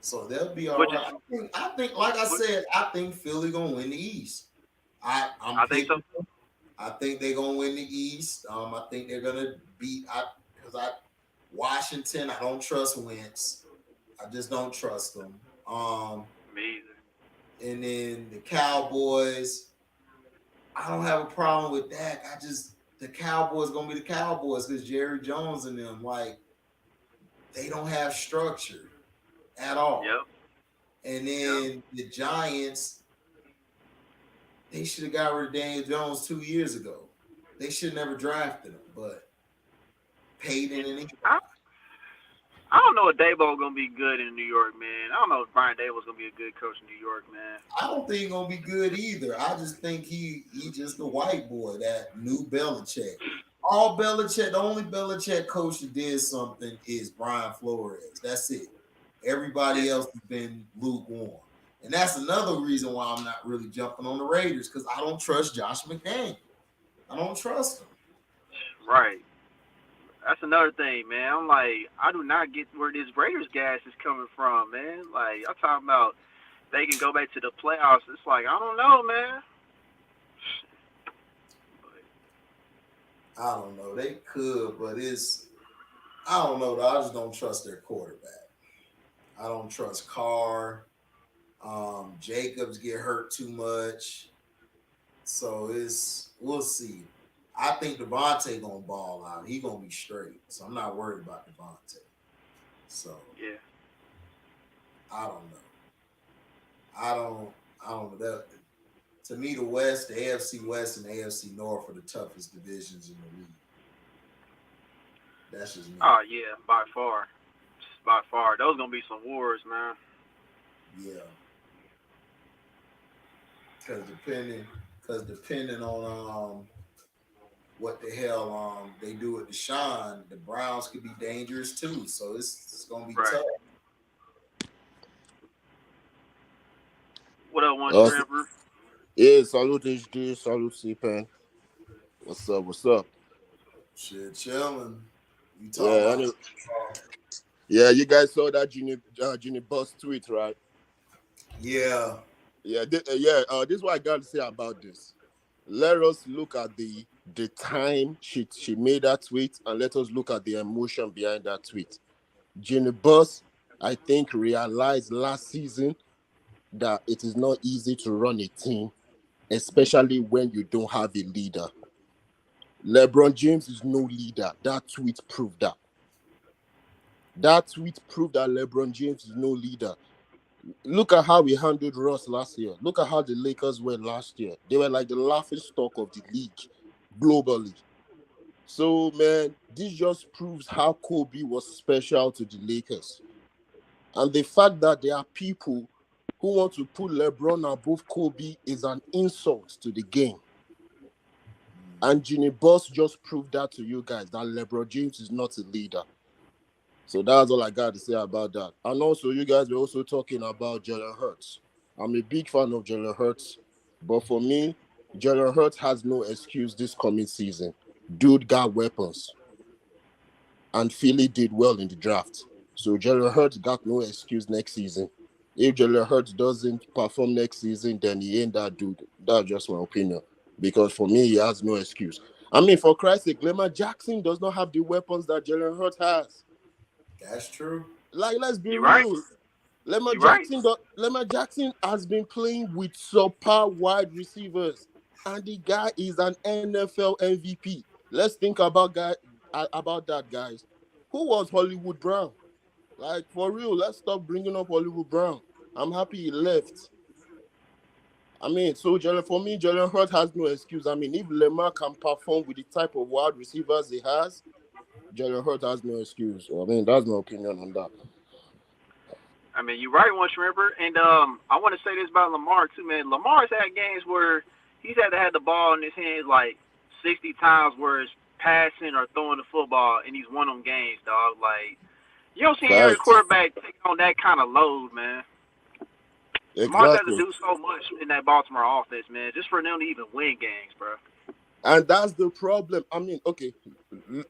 So they'll be all Which right. is, I think, like I said, I think Philly gonna win the East. I'm I think so. picking. I think they're gonna win the East. I think they're gonna beat. Washington. I don't trust Wentz. I just don't trust them. Me either. And then the Cowboys. I don't have a problem with that. The Cowboys gonna be the Cowboys because Jerry Jones and them, like, they don't have structure at all. Yep. And then the Giants, they should have got rid of Daniel Jones 2 years ago. They should never drafted him, but paid in and I don't know if Dabo's gonna be good in New York, man. I don't know if Brian Dabo's gonna be a good coach in New York, man. I don't think he's gonna be good either. I just think he just a white boy, that new Belichick. The only Belichick coach that did something is Brian Flores. That's it. Everybody else has been lukewarm. And that's another reason why I'm not really jumping on the Raiders, because I don't trust Josh McDaniel. I don't trust him. Right. That's another thing, man. I'm like, I do not get where this Raiders gas is coming from, man. Like, I'm talking about they can go back to the playoffs. It's like, I don't know, man. I don't know. They could, but I don't know. I just don't trust their quarterback. I don't trust Carr. Jacobs get hurt too much. So we'll see. I think Devontae gonna ball out. He gonna be straight. So I'm not worried about Devontae. So Yeah. I don't know. I don't know. That, to me, the AFC West and the AFC North are the toughest divisions in the league. That's just me. Oh, yeah, by far. By far. Those going to be some wars, man. Yeah. Because depending on what the hell they do with Deshaun, the Browns could be dangerous too. So it's gonna be tough. What up, one Trevor? Yeah, salute HD, salute C-Pen. What's up? Shit, chilling. You talking about? Yeah, you guys saw that Jeannie Buss tweet, right? Yeah. Yeah, this is what I got to say about this. Let us look at the time she made that tweet, and let us look at the emotion behind that tweet. Jeannie Buss, I think, realized last season that it is not easy to run a team, especially when you don't have a leader. LeBron James is no leader. That tweet proved that. That tweet proved that LeBron James is no leader. Look at how we handled Russ last year. Look at how the Lakers were last year. They were like the laughing stock of the league globally. So, man, this just proves how Kobe was special to the Lakers. And the fact that there are people who want to put LeBron above Kobe is an insult to the game. And Jeannie Buss just proved that to you guys, that LeBron James is not a leader. So that's all I got to say about that. And also, you guys were also talking about Jalen Hurts. I'm a big fan of Jalen Hurts. But for me, Jalen Hurts has no excuse this coming season. Dude got weapons. And Philly did well in the draft. So Jalen Hurts got no excuse next season. If Jalen Hurts doesn't perform next season, then he ain't that dude. That's just my opinion. Because for me, he has no excuse. I mean, for Christ's sake, Lamar Jackson does not have the weapons that Jalen Hurts has. That's true. Like, let's be real. Right. Lamar Jackson has been playing with subpar wide receivers, and the guy is an NFL MVP. Let's think about that, guys. Who was Hollywood Brown? Like, for real, let's stop bringing up Hollywood Brown. I'm happy he left. I mean, so for me, Jalen Hurts has no excuse. I mean, if Lamar can perform with the type of wide receivers he has, Jalen Hurts has no excuse. I mean, that's my opinion on that. I mean, you're right, one Shrimper. And I want to say this about Lamar, too, man. Lamar's had games where he's had to have the ball in his hands like 60 times where it's passing or throwing the football, and he's won them games, dog. Like, you don't see every quarterback take on that kind of load, man. Lamar's had to do so much in that Baltimore offense, man, just for them to even win games, bro. And that's the problem. I mean, okay,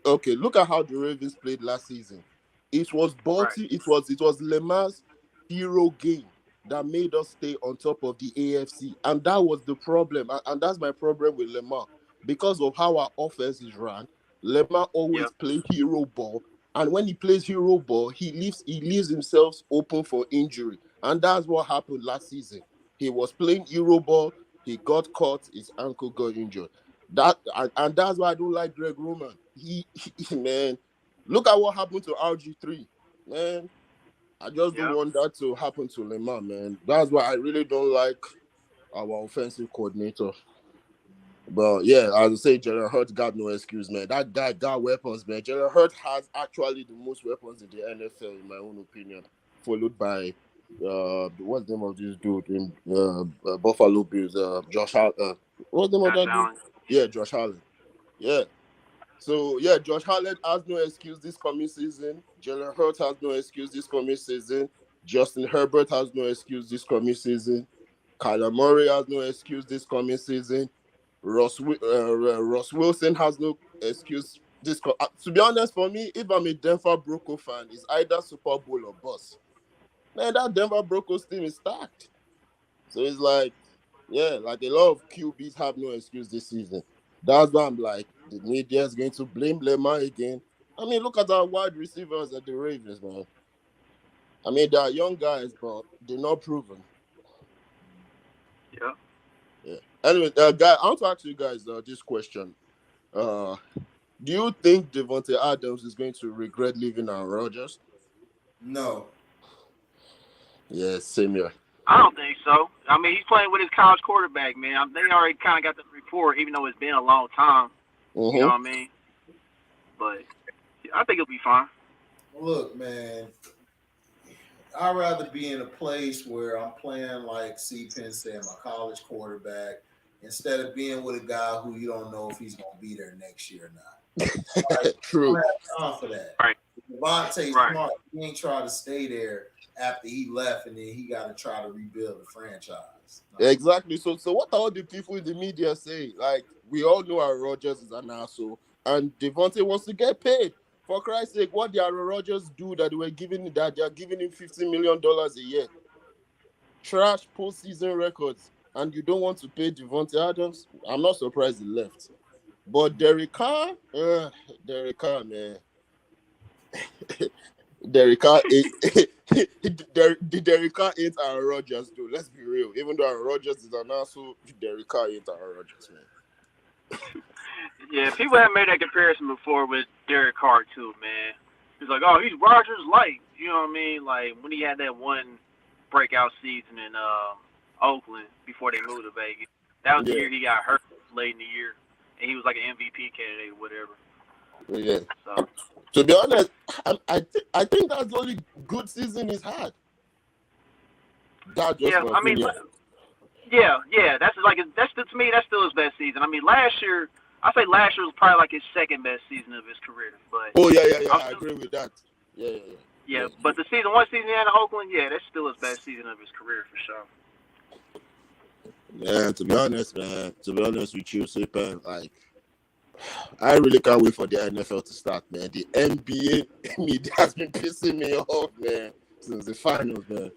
look at how the Ravens played last season. It was Baltimore, it was Lamar's hero game that made us stay on top of the AFC. And that was the problem. And that's my problem with Lamar. Because of how our offense is run, Lamar always plays hero ball. And when he plays hero ball, he leaves himself open for injury. And that's what happened last season. He was playing hero ball, he got caught, his ankle got injured. And that's why I don't like Greg Roman. He man, look at what happened to RG3. Man, I just don't want that to happen to Lamar, man. That's why I really don't like our offensive coordinator. But yeah, as I say, Jalen Hurts got no excuse, man. That guy got weapons, man. Jalen Hurts has actually the most weapons in the NFL, in my own opinion, followed by what's the name of this dude in Buffalo Bills? Josh Allen. What's the name of that dude? Yeah, Josh Allen. Yeah. So yeah, Josh Allen has no excuse this coming season. Jalen Hurts has no excuse this coming season. Justin Herbert has no excuse this coming season. Kyler Murray has no excuse this coming season. Ross Wilson has no excuse. To be honest, for me, if I'm a Denver Broncos fan, it's either Super Bowl or bust. Man, that Denver Broncos team is stacked. So it's like, yeah, like a lot of QBs have no excuse this season. That's why I'm like, the media is going to blame Lamar again. I mean, look at our wide receivers at the Ravens, man. I mean, they are young guys, but they're not proven. Yeah. Yeah. Anyway, guy, I want to ask you guys this question. Do you think Devontae Adams is going to regret leaving Aaron Rodgers? No. Yeah, same here. I don't think so. I mean, he's playing with his college quarterback, man. They already kind of got the report, even though it's been a long time. Mm-hmm. You know what I mean? But I think it'll be fine. Look, man, I'd rather be in a place where I'm playing like C. Penn said, my college quarterback, instead of being with a guy who you don't know if he's going to be there next year or not. Like, True. I don't have time for that. Right. Devontae's smart. He ain't trying to stay there after he left, and then he got to try to rebuild the franchise. Exactly. So what are all the people in the media saying? Like, we all know Aaron Rodgers is an asshole, and Devontae wants to get paid. For Christ's sake, what did Aaron Rodgers do that they are giving him $50 million a year? Trash postseason records, and you don't want to pay Devontae Adams? I'm not surprised he left. But Derek Carr, man. Derek Carr ain't Aaron Rodgers, though. Let's be real. Even though Aaron Rodgers is an asshole, Derek Carr ain't Aaron Rodgers, man. Yeah, people have made that comparison before with Derek Carr too, man. He's like, oh, he's Rodgers light. You know what I mean? Like when he had that one breakout season in Oakland before they moved to Vegas. That was the year he got hurt late in the year, and he was like an MVP candidate or whatever. Yeah. So, to be honest, I think that's the only good season he's had. That's just my opinion. That's to me that's still his best season. I mean, last year was probably like his second best season of his career. But I agree with that. Yeah. But the one season he had in Oakland, that's still his best season of his career for sure. Yeah, to be honest, man. To be honest with you, Super, like, I really can't wait for the NFL to start, man. The NBA media has been pissing me off, man, since the finals, man.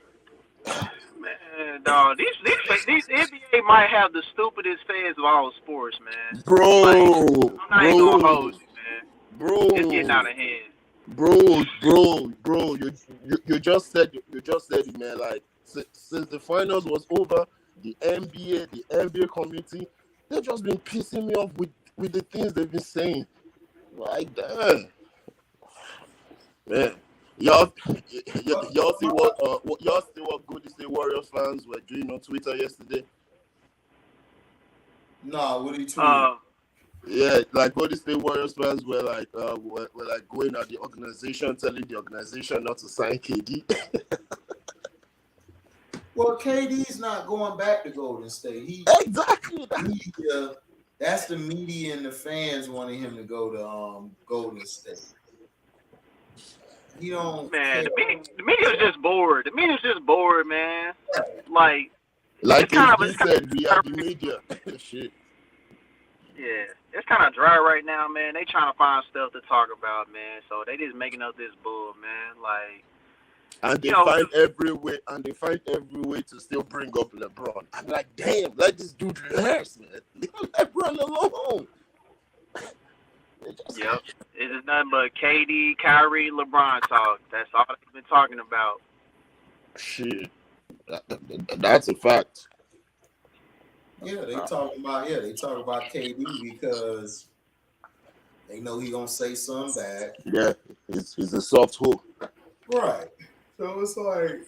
Man, dog, these NBA might have the stupidest fans of all sports, man. Bro, like, I'm not even gonna hold you, man. Bro, it's getting out of hand. Bro, you just said it, man. Like since the finals was over, the NBA community, they've just been pissing me off with the things they've been saying. Like, damn, man. Y'all see what Golden State Warriors fans were doing on Twitter yesterday? No, what are you tweeting? Yeah, like Golden State Warriors fans were like going at the organization, telling the organization not to sign KD. Well, KD's not going back to Golden State. Exactly. That's the media and the fans wanting him to go to Golden State. You don't. Man, the media's just bored. The media's just bored, man. Like he said, we are the media. Shit. Yeah, it's kind of dry right now, man. They trying to find stuff to talk about, man. So they just making up this bull, man. Like, and they find every way to still bring up LeBron. I'm like, damn, let this dude relax, man. Leave LeBron alone. Yep, it is nothing but KD, Kyrie, LeBron talk. That's all they've been talking about. Shit, that's a fact. Yeah, they talk about KD because they know he gonna say something bad. Yeah, it's a soft hook. Right. So it's like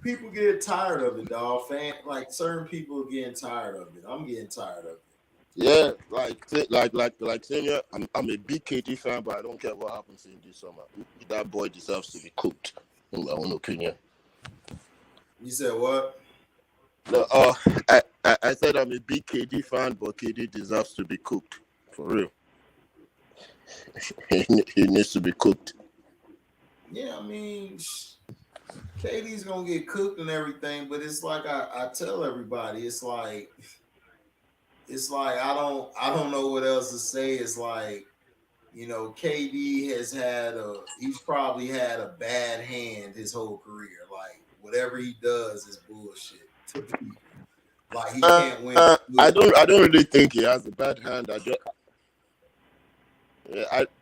people get tired of it, dog. Certain people are getting tired of it. I'm getting tired of it. Yeah, like saying, yeah, I'm a big KD fan, but I don't care what happens in this summer. That boy deserves to be cooked, in my own opinion. You said what? No, I said I'm a big KD fan, but KD deserves to be cooked. For real. He needs to be cooked. Yeah, I mean, KD's gonna get cooked and everything, but it's like I tell everybody, it's like I don't know what else to say. It's like, you know, KD he's probably had a bad hand his whole career. Like whatever he does is bullshit to people. Like he can't win. I don't really think he has a bad hand.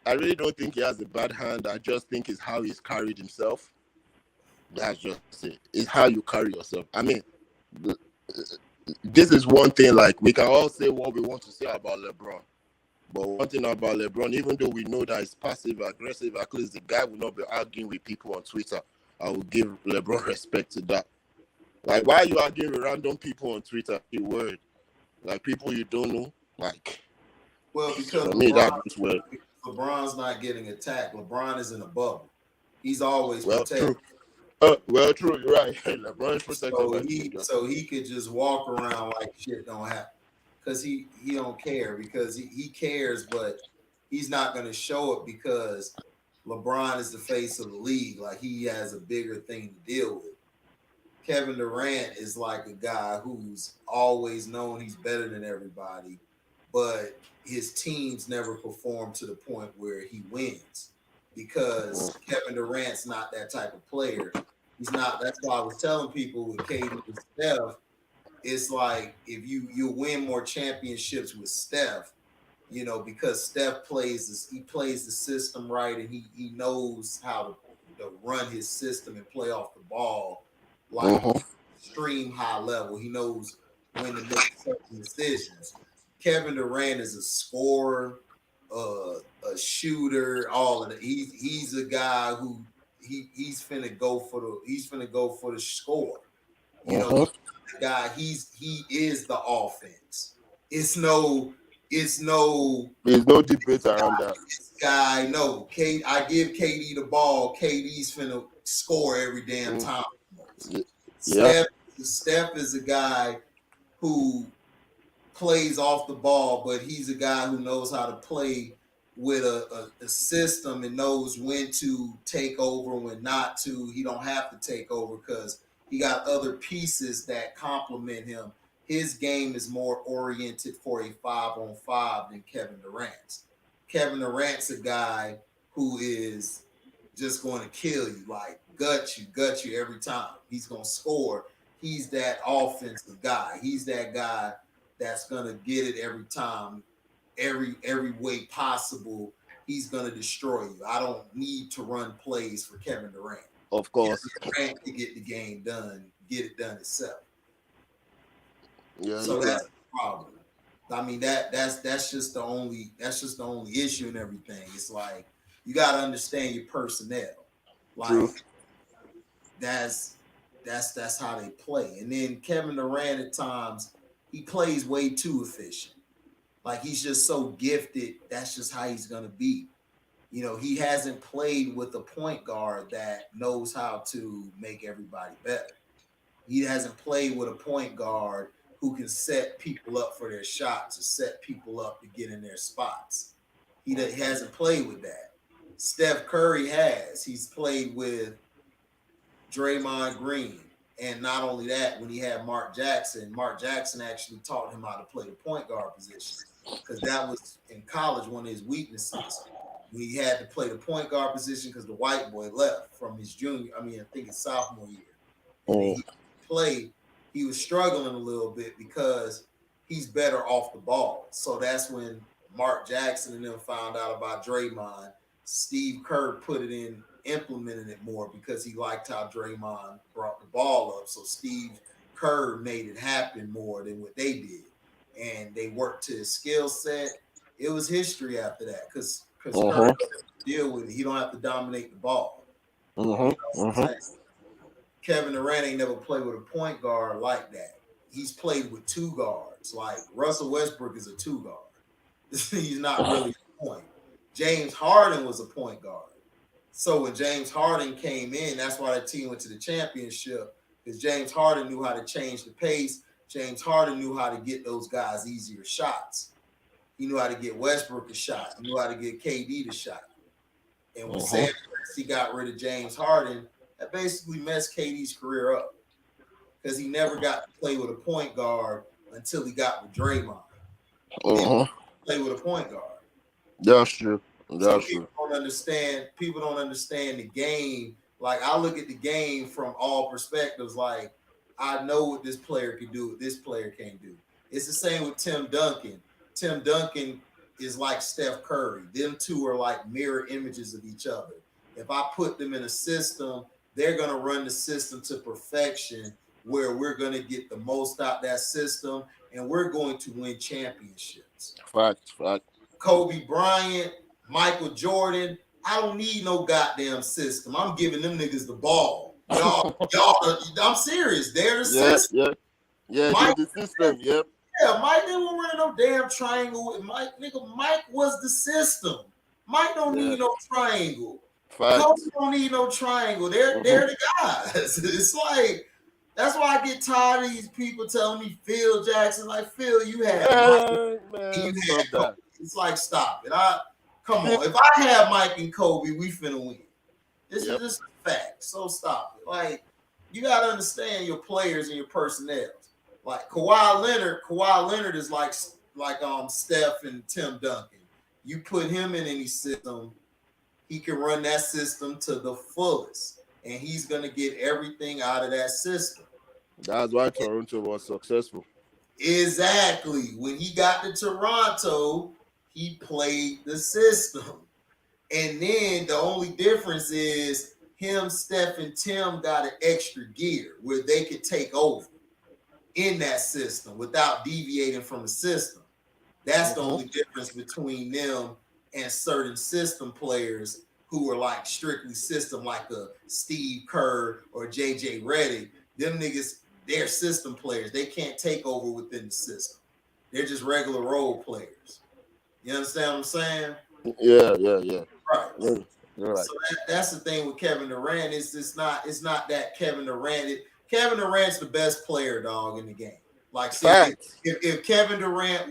I really don't think he has a bad hand. I just think it's how he's carried himself. That's just it. It's how you carry yourself. I mean, this is one thing. Like we can all say what we want to say about LeBron, but one thing about LeBron, even though we know that he's passive aggressive, at least the guy will not be arguing with people on Twitter. I will give LeBron respect to that. Like, why are you arguing with random people on Twitter? You word, like people you don't know, like. Well, because LeBron's not getting attacked. LeBron is in a bubble. He's always protected. Well, true. You're right. LeBron is protected. So he could just walk around like shit don't happen, because he don't care, because he cares, but he's not going to show it because LeBron is the face of the league. Like he has a bigger thing to deal with. Kevin Durant is like a guy who's always known he's better than everybody, but his teams never perform to the point where he wins because Kevin Durant's not that type of player. He's not. That's why I was telling people with KD and Steph, it's like if you win more championships with Steph, you know, because Steph plays the system right, and he knows how to run his system and play off the ball like extreme high level. He knows when to make certain decisions. Kevin Durant is a scorer, a shooter, all of that. He's a guy who he's finna go for the score. You know, the guy he is the offense. There's no debate around that. This guy, no. I give KD the ball. KD's finna score every damn time. Yeah. Steph is a guy who plays off the ball, but he's a guy who knows how to play with a system and knows when to take over, when not to. He don't have to take over because he got other pieces that complement him. His game is more oriented for a 5-on-5 than Kevin Durant's. Kevin Durant's a guy who is just going to kill you, like gut you every time. He's going to score. He's that offensive guy. He's that guy that's going to get it every time, every way possible. He's going to destroy you. I don't need to run plays for Kevin Durant. Of course. Kevin Durant can get the game done, get it done himself. Yeah. So that's the problem. I mean, that's just the only issue and everything. It's like you got to understand your personnel. Like True. that's how they play. And then Kevin Durant at times, he plays way too efficient. Like he's just so gifted. That's just how he's gonna be. You know, he hasn't played with a point guard that knows how to make everybody better. He hasn't played with a point guard who can set people up for their shots or set people up to get in their spots. He hasn't played with that. Steph Curry has. He's played with Draymond Green. And not only that, when he had Mark Jackson actually taught him how to play the point guard position, because that was in college one of his weaknesses. We had to play the point guard position because the white boy left from his I think his sophomore year. And he was struggling a little bit because he's better off the ball. So that's when Mark Jackson and them found out about Draymond. Steve Kerr implemented it more because he liked how Draymond brought the ball up. So Steve Kerr made it happen more than what they did. And they worked to his skill set. It was history after that because Kerr doesn't deal with it. He don't have to dominate the ball. Kevin Durant ain't never played with a point guard like that. He's played with two guards. Like Russell Westbrook is a two guard. He's not really a point. James Harden was a point guard. So when James Harden came in, that's why that team went to the championship, because James Harden knew how to change the pace. James Harden knew how to get those guys easier shots. He knew how to get Westbrook a shot. He knew how to get KD the shot. And when Sam Presti got rid of James Harden, that basically messed KD's career up because he never got to play with a point guard until he got with Draymond. Play with a point guard. That's true. That's true. People don't understand the game. Like I look at the game from all perspectives. Like I know what this player can do, what this player can't do. It's the same with Tim Duncan. Tim Duncan is like Steph Curry. Them two are like mirror images of each other. If I put them in a system, they're going to run the system to perfection where we're going to get the most out of that system and we're going to win championships. Fact. Kobe Bryant, Michael Jordan, I don't need no goddamn system. I'm giving them niggas the ball. Y'all, I'm serious. They're the system. Yeah, Mike, the system, yep. Yeah, Mike didn't run no damn triangle. Mike was the system. Mike don't need no triangle. Coach don't need no triangle. They're the guys. It's like that's why I get tired of these people telling me Phil Jackson. Like Phil, you had Mike, it's like stop it. Come on. If I have Mike and Kobe, we finna win. This is just a fact. So stop it. Like you gotta understand your players and your personnel. Like Kawhi Leonard is like Steph and Tim Duncan. You put him in any system, he can run that system to the fullest, and he's going to get everything out of that system. That's why Toronto was successful. Exactly. When he got to Toronto, he played the system. And then the only difference is him, Steph, and Tim got an extra gear where they could take over in that system without deviating from the system. That's the only difference between them and certain system players who are like strictly system, like a Steve Kerr or JJ Redick. Them niggas, they're system players. They can't take over within the system. They're just regular role players. You understand what I'm saying? Yeah. Right. Right. So that's the thing with Kevin Durant. It's not that Kevin Durant. Kevin Durant's the best player, dog, in the game. Like, if Kevin Durant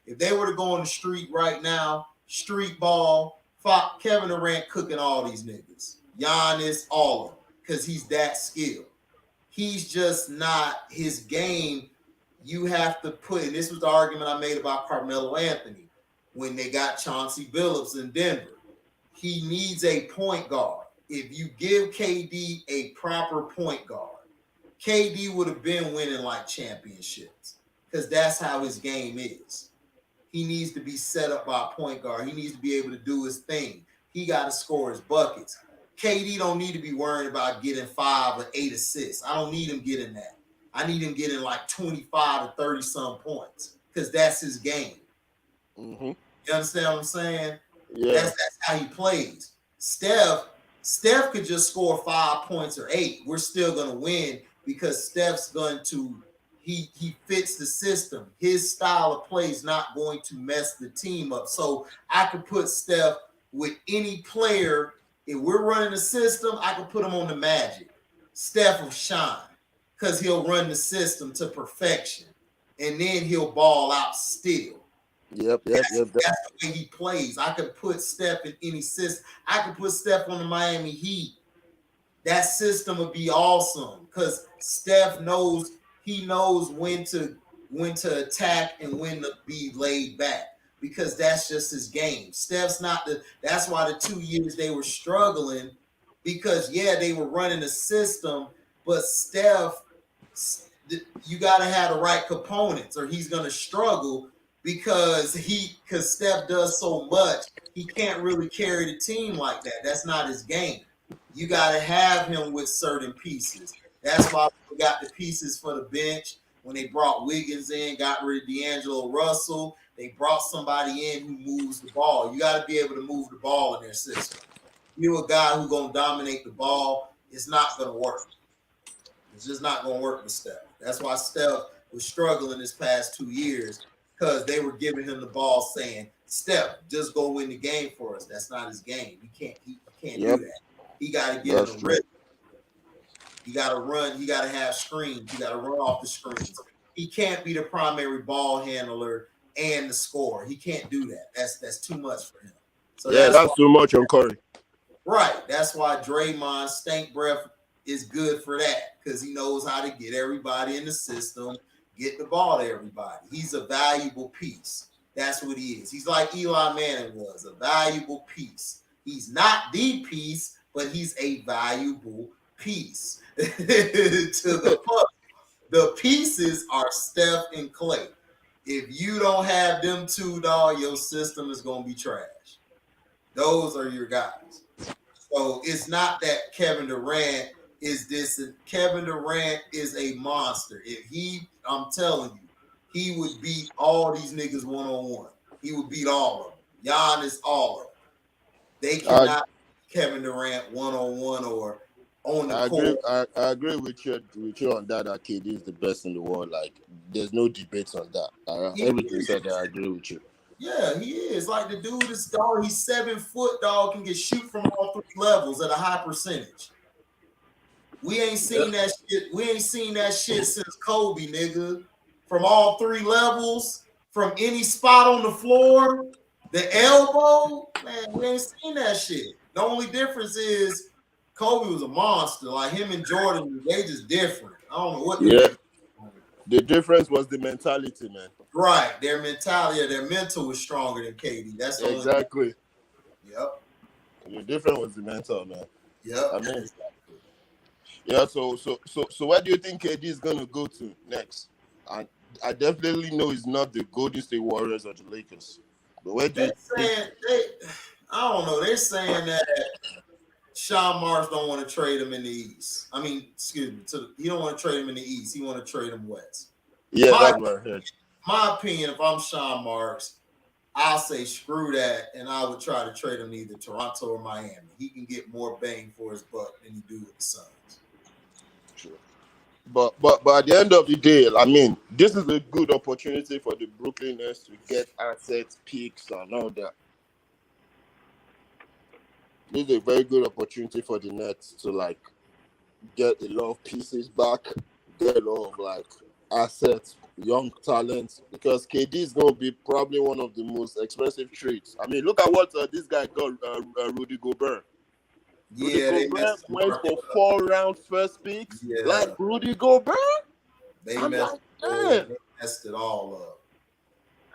if they were to go on the street right now, street ball, Kevin Durant cooking all these niggas. Giannis, all of them, because he's that skilled. He's just not his game. You have to and this was the argument I made about Carmelo Anthony when they got Chauncey Billups in Denver. He needs a point guard. If you give KD a proper point guard, KD would have been winning like championships because that's how his game is. He needs to be set up by a point guard. He needs to be able to do his thing. He got to score his buckets. KD don't need to be worrying about getting 5 or 8 assists. I don't need him getting that. I need him getting like 25 to 30 some points because that's his game. You understand what I'm saying? Yeah. That's how he plays. Steph could just score 5 points or 8. We're still going to win because Steph's going to he fits the system. His style of play is not going to mess the team up. So I could put Steph with any player. If we're running the system, I could put him on the Magic. Steph will shine because he'll run the system to perfection, and then he'll ball out still. Yep. That's the way he plays. I could put Steph in any system. I could put Steph on the Miami Heat. That system would be awesome because Steph knows when to attack and when to be laid back because that's just his game. Steph's not that's why the 2 years they were struggling because they were running a system, but Steph, you got to have the right components or he's gonna struggle because Steph does so much, he can't really carry the team like that. That's not his game. You got to have him with certain pieces. That's why we got the pieces for the bench. When they brought Wiggins in, got rid of D'Angelo Russell, they brought somebody in who moves the ball. You got to be able to move the ball in their system. You're a guy who's going to dominate the ball, it's not going to work. It's just not going to work with Steph. That's why Steph was struggling this past 2 years because they were giving him the ball saying, Steph, just go win the game for us. That's not his game. He can't do that. He got to get in the rhythm. He got to run. He got to have screens. He got to run off the screens. He can't be the primary ball handler and the scorer. He can't do that. That's too much for him. So that's too much on Curry. Right. That's why Draymond Stank Breath is good for that because he knows how to get everybody in the system, get the ball to everybody. He's a valuable piece. That's what he is. He's like Eli Manning was, a valuable piece. He's not the piece, but he's a valuable piece to the puzzle. The pieces are Steph and Clay. If you don't have them two, dog, your system is going to be trash. Those are your guys. So it's not that Kevin Durant is this. Kevin Durant is a monster. I'm telling you, he would beat all these niggas one-on-one. He would beat all of them. Giannis, all of them. They cannot beat Kevin Durant one-on-one or on the court. I agree with you on that. KD is the best in the world. Like, there's no debate on that. Everything said, I agree with you. Yeah, he is. Like the dude is dog. He's 7 foot, dog, can get shoot from all 3 levels at a high percentage. We ain't seen that shit. We ain't seen that shit since Kobe, nigga. From all 3 levels, from any spot on the floor, the elbow, man, we ain't seen that shit. The only difference is Kobe was a monster. Like him and Jordan, they just different. I don't know what. The difference was the mentality, man. Right, their mentality, their mental was stronger than KD. That's the exactly. Yep. The difference was the mental, man. Yep. I mean, yeah. So where do you think KD is gonna go to next? I definitely know it's not the Golden State Warriors or the Lakers. But where do I don't know. They're saying that Sean Marks don't want to trade him in the East. I mean, excuse me. He don't want to trade him in the East. He want to trade him West. Yeah, that's what I heard. My opinion, if I'm Sean Marks, I'll say screw that, and I would try to trade him to either Toronto or Miami. He can get more bang for his buck than he do with the Suns. Sure. But at the end of the day, I mean, this is a good opportunity for the Brooklyn Nets to get assets, picks, and all that. This is a very good opportunity for the Nets to like get a lot of pieces back, get a lot of like assets, young talent, because KD is going to be probably one of the most expensive trades. I mean, look at what this guy got, Rudy Gobert. Rudy Gobert went for 4-round first picks. Yeah. Like Rudy Gobert? They messed it all up.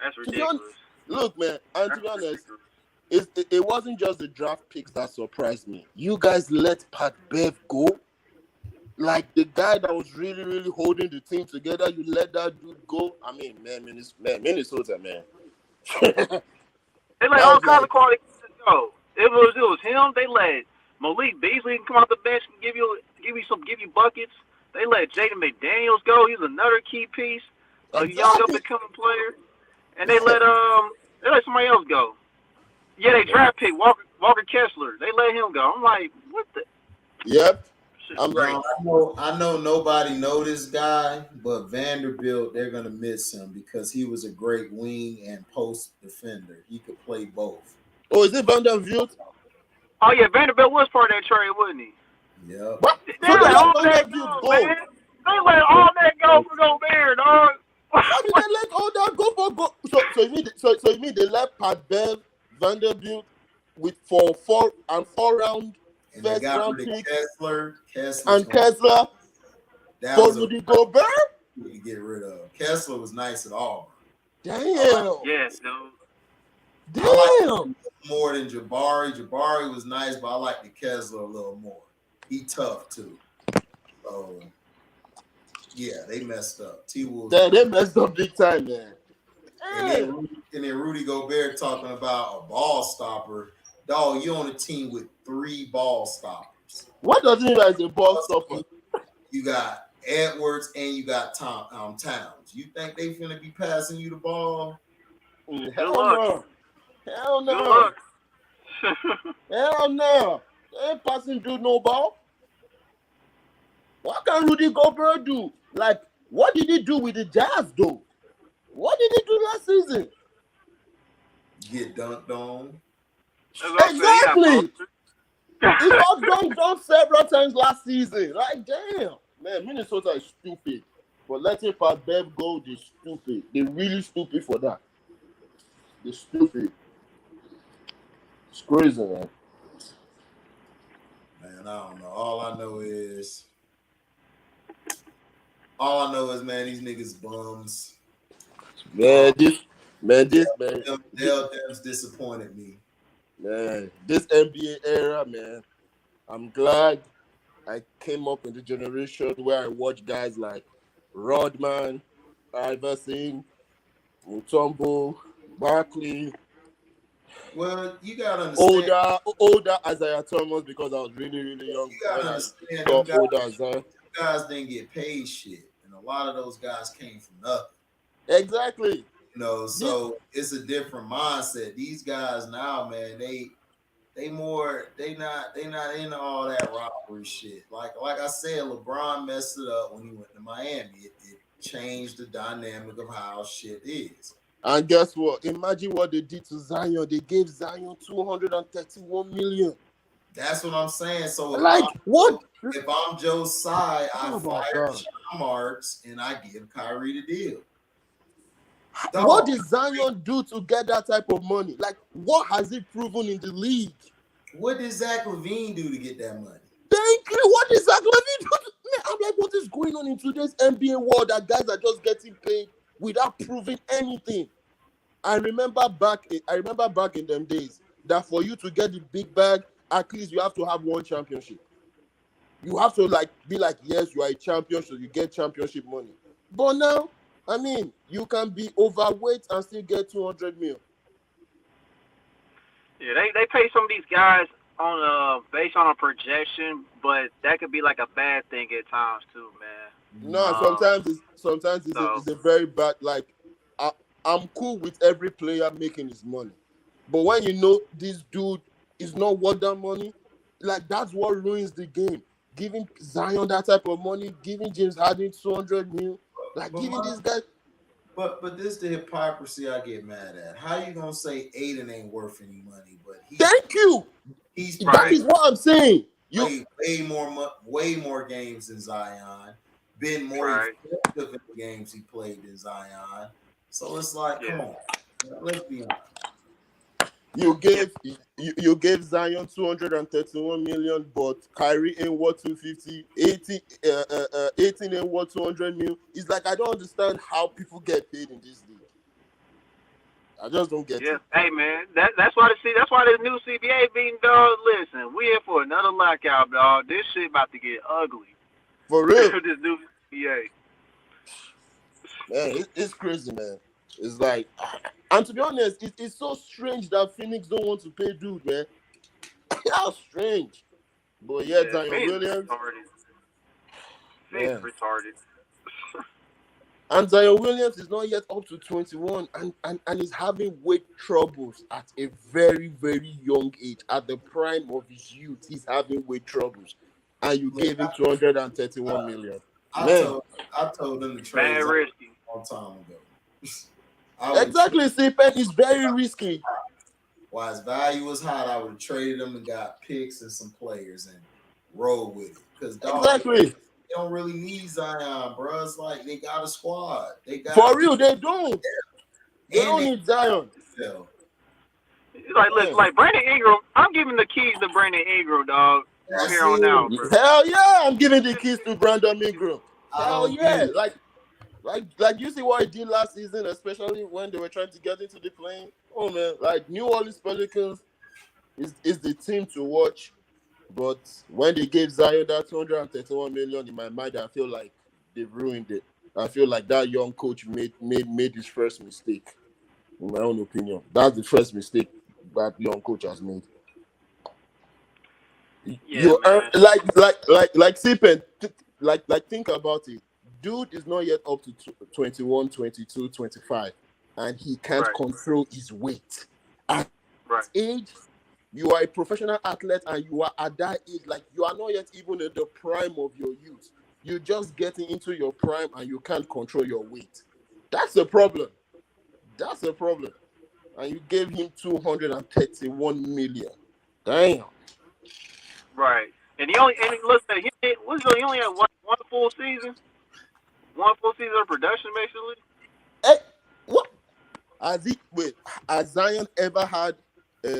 That's ridiculous. Look, man, and to be honest, it wasn't just the draft picks that surprised me. You guys let Pat Bev go. Like the guy that was really, really holding the team together, you let that dude go. I mean, Minnesota, man. They let all kinds of quality go. It was him. They let Malik Beasley come off the bench and give you buckets. They let Jaden McDaniels go. He's another key piece, a young up and coming player. And they let somebody else go. Yeah, they draft pick Walker Kessler. They let him go. I'm like, what the? Yep. I'm great. I know nobody know this guy, but Vanderbilt, they're gonna miss him because he was a great wing and post defender. He could play both. Oh, is it Vanderbilt? Oh yeah, Vanderbilt was part of that trade, wasn't he? Yep. What? They So they let let all that Vanderbilt go, go. man. They let all that go for Gobert, dog. How did they let all that go for go? So you mean they let Pat Bev, Vanderbilt with four round And they first got round rid of picks Kessler. Kessler's and gonna, Kessler that for was a Rudy Gobert? to get rid of. Kessler was nice at Auburn. Damn. Yes, dude. I Damn. like him more than Jabari. Jabari was nice, but I like the Kessler a little more. He tough too. So yeah, they messed up. T Wolves. Damn, they messed up big time, man. And then Rudy Gobert talking about a ball stopper. Dog, you on a team with 3 ball stoppers. What does it mean as a ball stopper? You got Edwards and you got Towns. You think they finna be passing you the ball? Hell luck. no. Hell Good no. luck. Hell no. They ain't passing dude no ball. What can Rudy Gobert do? Like, what did he do with the Jazz, though? What did he do last season? Get dunked on. Exactly. He got dunked on several times last season. Like, damn. Man, Minnesota is stupid. But letting Pat Bev go, they're stupid. They're really stupid for that. They're stupid. It's crazy, man. Man, I don't know. All I know is, man, these niggas bums. Man, Dell Dem's disappointed me. Man, this NBA era, man, I'm glad I came up in the generation where I watch guys like Rodman, Iverson, Mutombo, Barkley, Well, you gotta understand. older Isaiah Thomas because I was really, really young You gotta when I understand. saw Them older Isaiah. guys didn't get paid shit, and a lot of those guys came from nothing. Exactly. So it's a different mindset. These guys now, man, they not into all that robbery shit. Like I said, LeBron messed it up when he went to Miami. It changed the dynamic of how shit is. And guess what? Imagine what they did to Zion. They gave Zion $231 million. That's what I'm saying. So if I'm Joe Tsai, I Oh my fire God. Sean Marks and I give Kyrie the deal. What did Zion do to get that type of money? Like, what has he proven in the league? What did Zach LaVine do to get that money? Thank you. What did Zach LaVine do? Man, I'm like, what is going on in today's NBA world that guys are just getting paid without proving anything? I remember back in them days that for you to get the big bag, at least you have to have one championship. You have to be like, yes, you are a champion, so you get championship money. But now, I mean, you can be overweight and still get 200 mil. Yeah, they pay some of these guys on based on a projection, but that could be like a bad thing at times too, man. No, sometimes it's a very bad. Like, I'm cool with every player making his money, but when you know this dude is not worth that money, like that's what ruins the game. Giving Zion that type of money, giving James Harden 200 mil, giving these guys. But this the hypocrisy I get mad at. How you gonna say Aiden ain't worth any money? But Thank you. That is what I'm saying. You played way more games than Zion. Been more effective in the games he played than Zion. So it's like, come on, let's be honest. You gave Zion 231 million, but Kyrie ain't worth 250, 18 ain't worth 200 mil. It's like I don't understand how people get paid in this league. I just don't get it. Hey man, that's why the new CBA being dog. Listen, we in for another lockout, dog. This shit about to get ugly. For real. This new CBA. Man, it's crazy, man. It's like, and to be honest, it's so strange that Phoenix don't want to pay dude, man. How strange. But Zion Williams. Phoenix retarded. And Zion Williams is not yet up to 21 and is having weight troubles at a very, very young age. At the prime of his youth, he's having weight troubles. and you gave him 231 million. I told them to trade Bad Zion risky. a long time ago. Exactly, CPEN is very risky. While his value was hot, I would have traded him and got picks and some players and roll with it. Because Exactly. they don't really need Zion, bro. It's like they got a squad. They got For real, they don't. They And don't need Zion. fell. Like, look, like Brandon Ingram, I'm giving the keys to Brandon Ingram, dog. From That's here on it. out, bro. Hell yeah, I'm giving the keys to Brandon Ingram. I Hell don't yeah, get it. like you see what he did last season, especially when they were trying to get into the plane. Oh man, like New Orleans Pelicans is the team to watch. But when they gave Zion that 231 million, in my mind, I feel like they've ruined it. I feel like that young coach made his first mistake. In my own opinion, that's the first mistake that young coach has made. Yeah, You man. like Sipen, like think about it. Dude is not yet up to 21, 22, 25, and he can't Right. control his weight. At Right. age, you are a professional athlete, and you are at that age, like you are not yet even in the prime of your youth. You're just getting into your prime, and you can't control your weight. That's a problem. That's a problem. And you gave him 231 million. Damn. Right. And he only listen, he only had one full season. One full season of production, basically. Hey, what? Has Zion ever had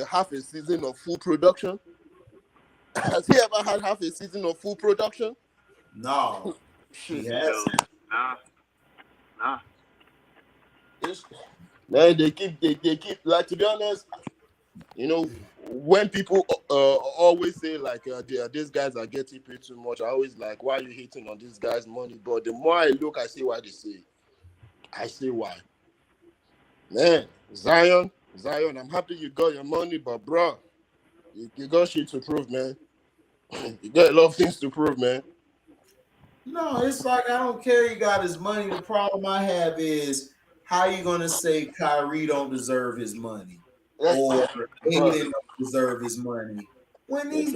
half a season of full production? Has he ever had half a season of full production? No, he Shit. hasn't. Nah. Man, they keep like, to be honest, you know, when people always say like these guys are getting paid too much, I always like, why are you hating on these guys' money? But the more I look, I see why they say it. I see why. Man, Zion, I'm happy you got your money, but bro, you got shit to prove, man. You got a lot of things to prove, man. No, it's like I don't care. He got his money. The problem I have is how you gonna say Kyrie don't deserve his money or Aiden don't deserve his money when these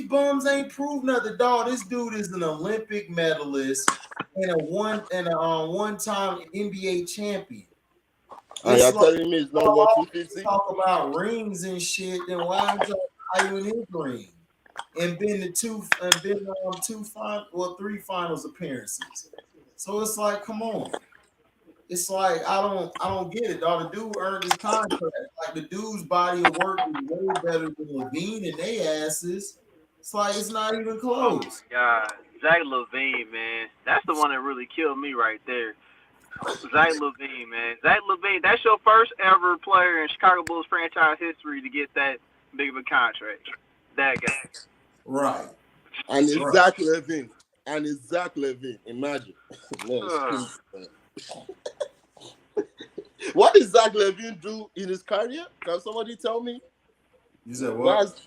bums ain't proved nothing, dog. This dude is an Olympic medalist and a one-time NBA champion. And you're telling me it's not worth 250? Talk about rings and shit. Then why is value in his ring? And been three finals appearances. So it's like, come on. It's like I don't get it, dog. The dude earned his contract. Like the dude's body of work is way better than Levine and they asses. It's like it's not even close. Oh my God, Zach LaVine, man, that's the one that really killed me right there. Zach LaVine, man. Zach LaVine, that's your first ever player in Chicago Bulls franchise history to get that big of a contract. That guy. Right. And it's Zach LaVine. Imagine. What did Zach LaVine do in his career? Can somebody tell me? You said what?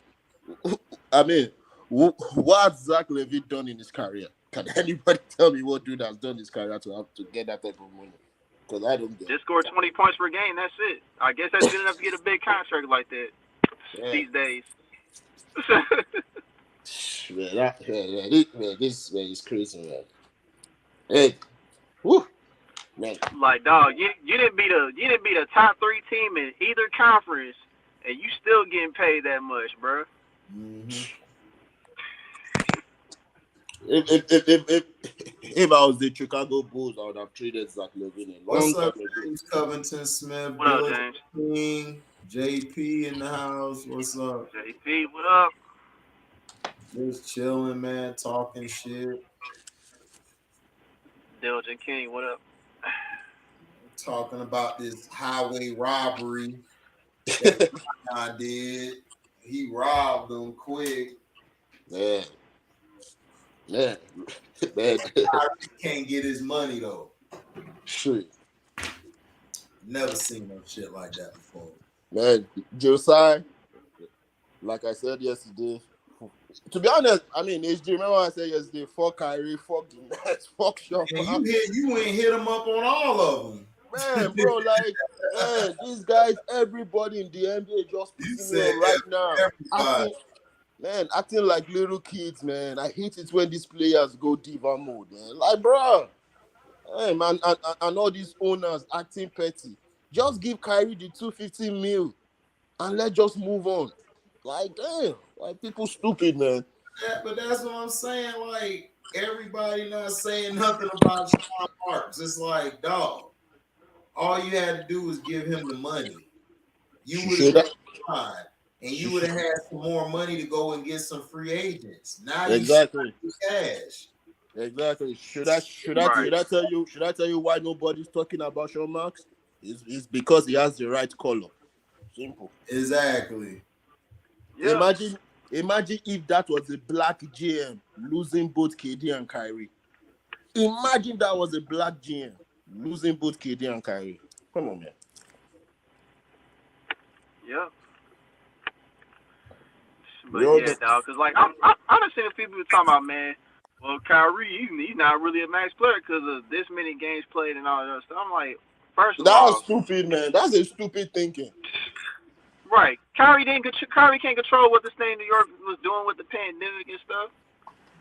What's Zach LaVine done in his career? Can anybody tell me what dude has done in his career to get that type of money? Because I don't get it. Just score 20 points per game. That's it. I guess that's good enough to get a big contract like that these days. This is crazy, man. Hey, woo, man. Like, dog, you didn't beat a top 3 team in either conference, and you still getting paid that much, bro. Mm-hmm. If I was the Chicago Bulls, I would have traded Zach LaVine a long time ago. James Covington Smith, What up, Billy James? King, JP in the house. What's up? JP, what up? Just chilling, man, talking shit. Diligent King, what up? Talking about this highway robbery that I did. He robbed them quick. Man. He can't get his money though. Shit. Never seen no shit like that before. Man, Josiah, like I said yesterday, to be honest, I mean, HG, remember what I said yesterday? Fuck Kyrie, fuck the Nets, fuck Sean. And you went and hit him up on all of them. Man, bro, like, these guys, everybody in the NBA just pissing me off right now. Man, acting like little kids, man. I hate it when these players go diva mode, man. Like, bro, hey, man, and all these owners acting petty. Just give Kyrie the 250 mil and let's just move on. Like, damn, like people stupid, man. Yeah, but that's what I'm saying. Like, everybody not saying nothing about Sean Marks. It's like, dog, all you had to do was give him the money. You would have Should been fine. And you would have had some more money to go and get some free agents. Now exactly, you cash. exactly. Should I tell you why nobody's talking about Sean Marks? It's because he has the right color. Simple. Exactly. Yeah. Imagine if that was a black GM losing both KD and Kyrie. Imagine that was a black GM losing both KD and Kyrie. Come on, man. Yeah. But yeah, dog, because like I done seen people talking about, man, well, Kyrie, he's not really a max player because of this many games played and all that stuff. I'm like, first of all, That's stupid, man. That's a stupid thinking. Right. Kyrie can't control what this thing in New York was doing with the pandemic and stuff.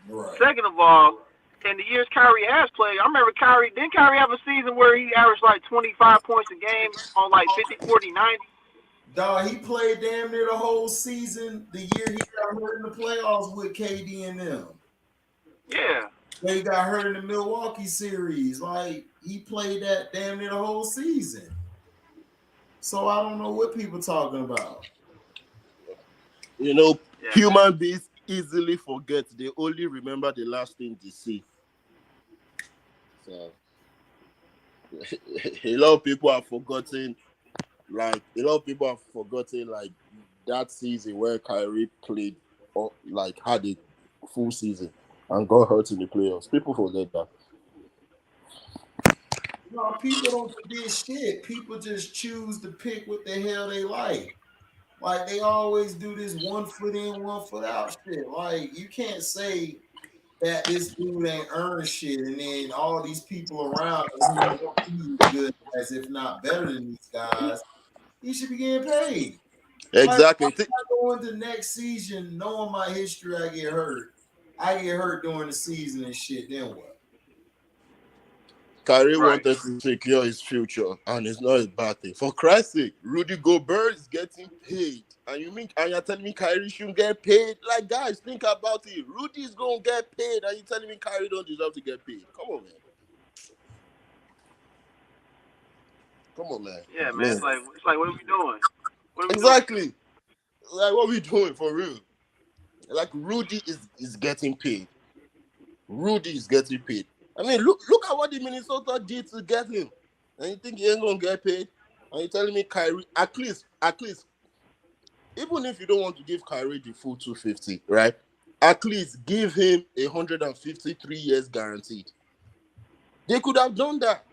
Right. Second of all, in the years Kyrie has played, I remember didn't Kyrie have a season where he averaged like 25 points a game on like 50, 40, 90? Dog, he played damn near the whole season the year he got hurt in the playoffs with KD and them. Yeah. When he got hurt in the Milwaukee series. Like, he played that damn near the whole season. So I don't know what people talking about. You know, human beings easily forget. They only remember the last thing they see. So a lot of people have forgotten. Like that season where Kyrie played, or like had a full season and got hurt in the playoffs. People forget that. No, people don't forget shit. People just choose to pick what the hell they like. Like, they always do this 1 foot in, 1 foot out shit. Like, you can't say that this dude ain't earned shit, and then all these people around him who he's good as if not better than these guys, he should be getting paid. Exactly. Like, I'm not going to next season knowing my history. I get hurt during the season and shit. Then what? Kyrie wanted to secure his future, and it's not a bad thing. For Christ's sake, Rudy Gobert is getting paid, and you're telling me Kyrie shouldn't get paid? Like, guys, think about it. Rudy is gonna get paid, and you're telling me Kyrie don't deserve to get paid? Come on, man. Yeah, man. It's like what are we doing? Exactly. Like, what are we doing for real? Like, Rudy is getting paid. Rudy is getting paid. I mean, look at what the Minnesota did to get him. And you think he ain't gonna get paid? And you're telling me Kyrie, at least, even if you don't want to give Kyrie the full 250, right? At least give him 153 years guaranteed. They could have done that.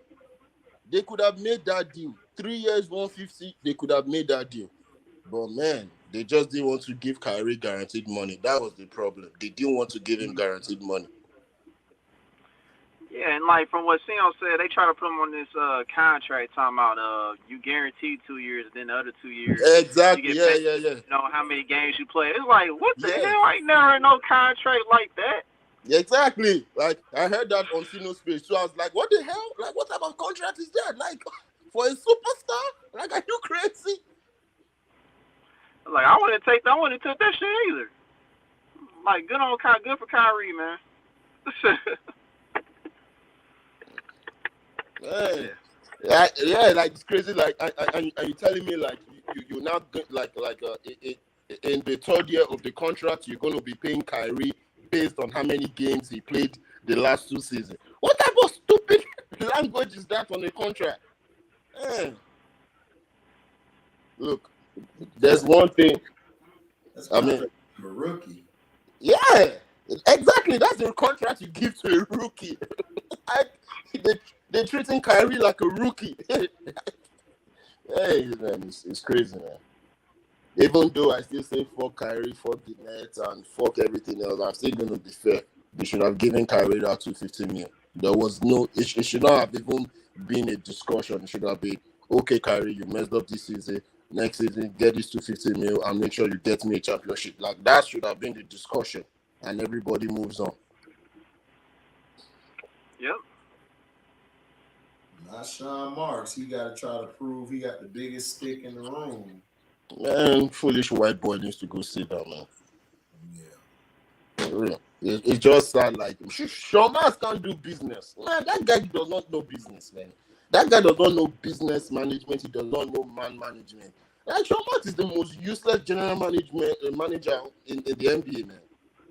They could have made that deal. 3 years, 150, they could have made that deal. But man, they just didn't want to give Kyrie guaranteed money. That was the problem. They didn't want to give him guaranteed money. Yeah, and like from what Sion said, they try to put him on this contract talking about you guaranteed 2 years, and then the other 2 years. Exactly. Yeah. You know how many games you play. It's like, what the hell? I ain't never heard no contract like that. Exactly. Like, I heard that on Sino's page, so I was like, what the hell? Like, what type of contract is that? Like, for a superstar? Like, are you crazy? Like, I wouldn't take that shit either. Like, good for Kyrie, man. Yeah, like, it's crazy. Like, are you telling me, like, you're not like in the third year of the contract, you're going to be paying Kyrie based on how many games he played the last 2 seasons? What type of stupid language is that on a contract? Look, there's one thing. I mean, a rookie. Yeah, exactly. That's the contract you give to a rookie. They're treating Kyrie like a rookie. Hey, man, it's crazy, man. Even though I still say fuck Kyrie, fuck the Nets, and fuck everything else, I'm still going to be fair. They should have given Kyrie that $250 million. There was no, it should not have even been a discussion. It should have been, okay, Kyrie, you messed up this season. next season, get this 250 mil and make sure you get me a championship. Like that should have been the discussion, and everybody moves on. Yep. Not Sean Marks. He got to try to prove he got the biggest stick in the room. Man, foolish white boy needs to go sit down, man. Yeah. For real. It just sounds like Sean Marks can't do business. Man, that guy does not know business, man. That guy does not know business management. He does not know man management. Like Sean Marks is the most useless general manager in the NBA, man.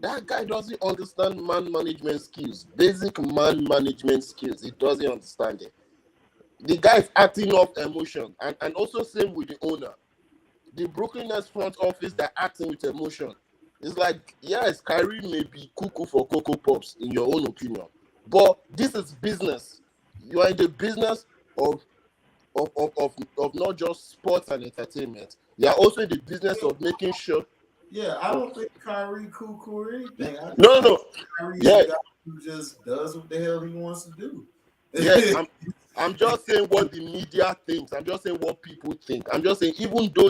That guy doesn't understand man management skills, basic man management skills. He doesn't understand it. The guy is acting off emotion, and also same with the owner. The Brooklyn Nets front office, they're acting with emotion. It's like, yes, Kyrie may be cuckoo for Cocoa Pops in your own opinion, but this is business. You are in the business of not just sports and entertainment. You are also in the business of making sure. Yeah, I don't think Kyrie cuckoo or anything. No. Kyrie Yeah. who just does what the hell he wants to do. Yes, I'm just saying what the media thinks. I'm just saying what people think. I'm just saying, even though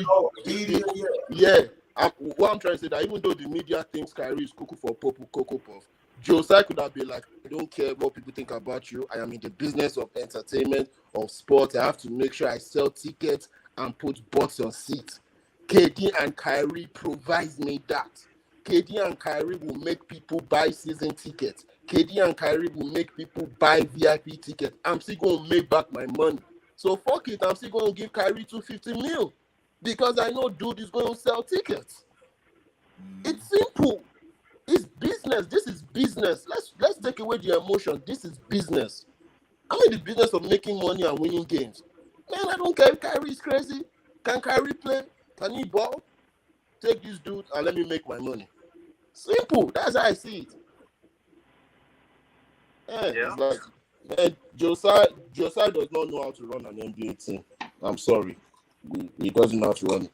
what I'm trying to say that even though the media thinks Kyrie is cuckoo for Cocoa Puff, Josiah could have been like, I don't care what people think about you. I am in the business of entertainment, of sports. I have to make sure I sell tickets and put butts on seats. KD and Kyrie provides me that. KD and Kyrie will make people buy season tickets. KD and Kyrie will make people buy VIP tickets. I'm still going to make back my money. So fuck it, I'm still going to give Kyrie 250 mil because I know dude is going to sell tickets. It's simple. It's business. This is business. Let's take away the emotion. This is business. I'm in the business of making money and winning games. Man, I don't care if Kyrie is crazy. Can Kyrie play? Can he ball? Take this dude and let me make my money. Simple. That's how I see it. Yeah. It's like, man, Josiah does not know how to run an NBA team. I'm sorry. He doesn't know how to run it.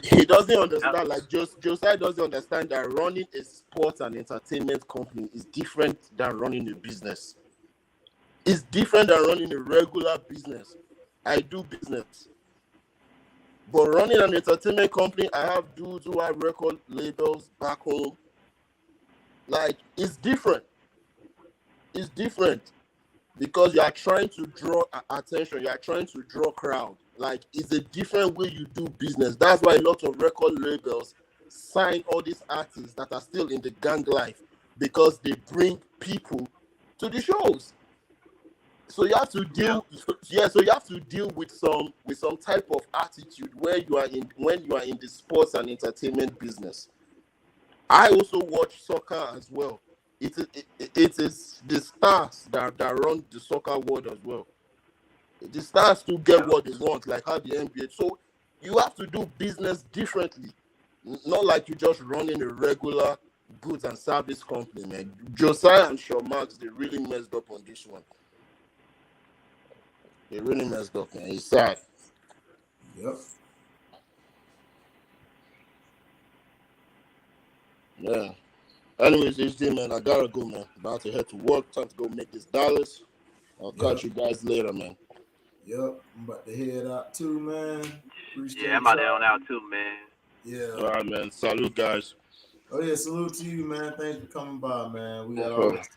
He doesn't understand, like Josiah doesn't understand that running a sports and entertainment company is different than running a business. It's different than running a regular business. I do business. But running an entertainment company, I have dudes who have record labels back home. Like, it's different. It's different because you are trying to draw attention. You are trying to draw crowd. Like, it's a different way you do business. That's why a lot of record labels sign all these artists that are still in the gang life because they bring people to the shows. So you have to deal, So you have to deal with some type of attitude when you are in the sports and entertainment business. I also watch soccer as well. It is the stars that run the soccer world as well. The stars to get what they want, like how the NBA. So you have to do business differently, not like you just running a regular goods and service company, man. Josiah and Sean Marks, they really messed up on this one. They really messed up, man. It's sad. Yep. Yeah. Anyways, HD, man, I gotta go, man. About to head to work. Time to go make this dollars. I'll catch you guys later, man. Yep. I'm about to head out too, man. Appreciate I'm about to head out too, man. Yeah. All right, man. Salute, guys. Oh yeah, salute to you, man. Thanks for coming by, man. We got No all problem. this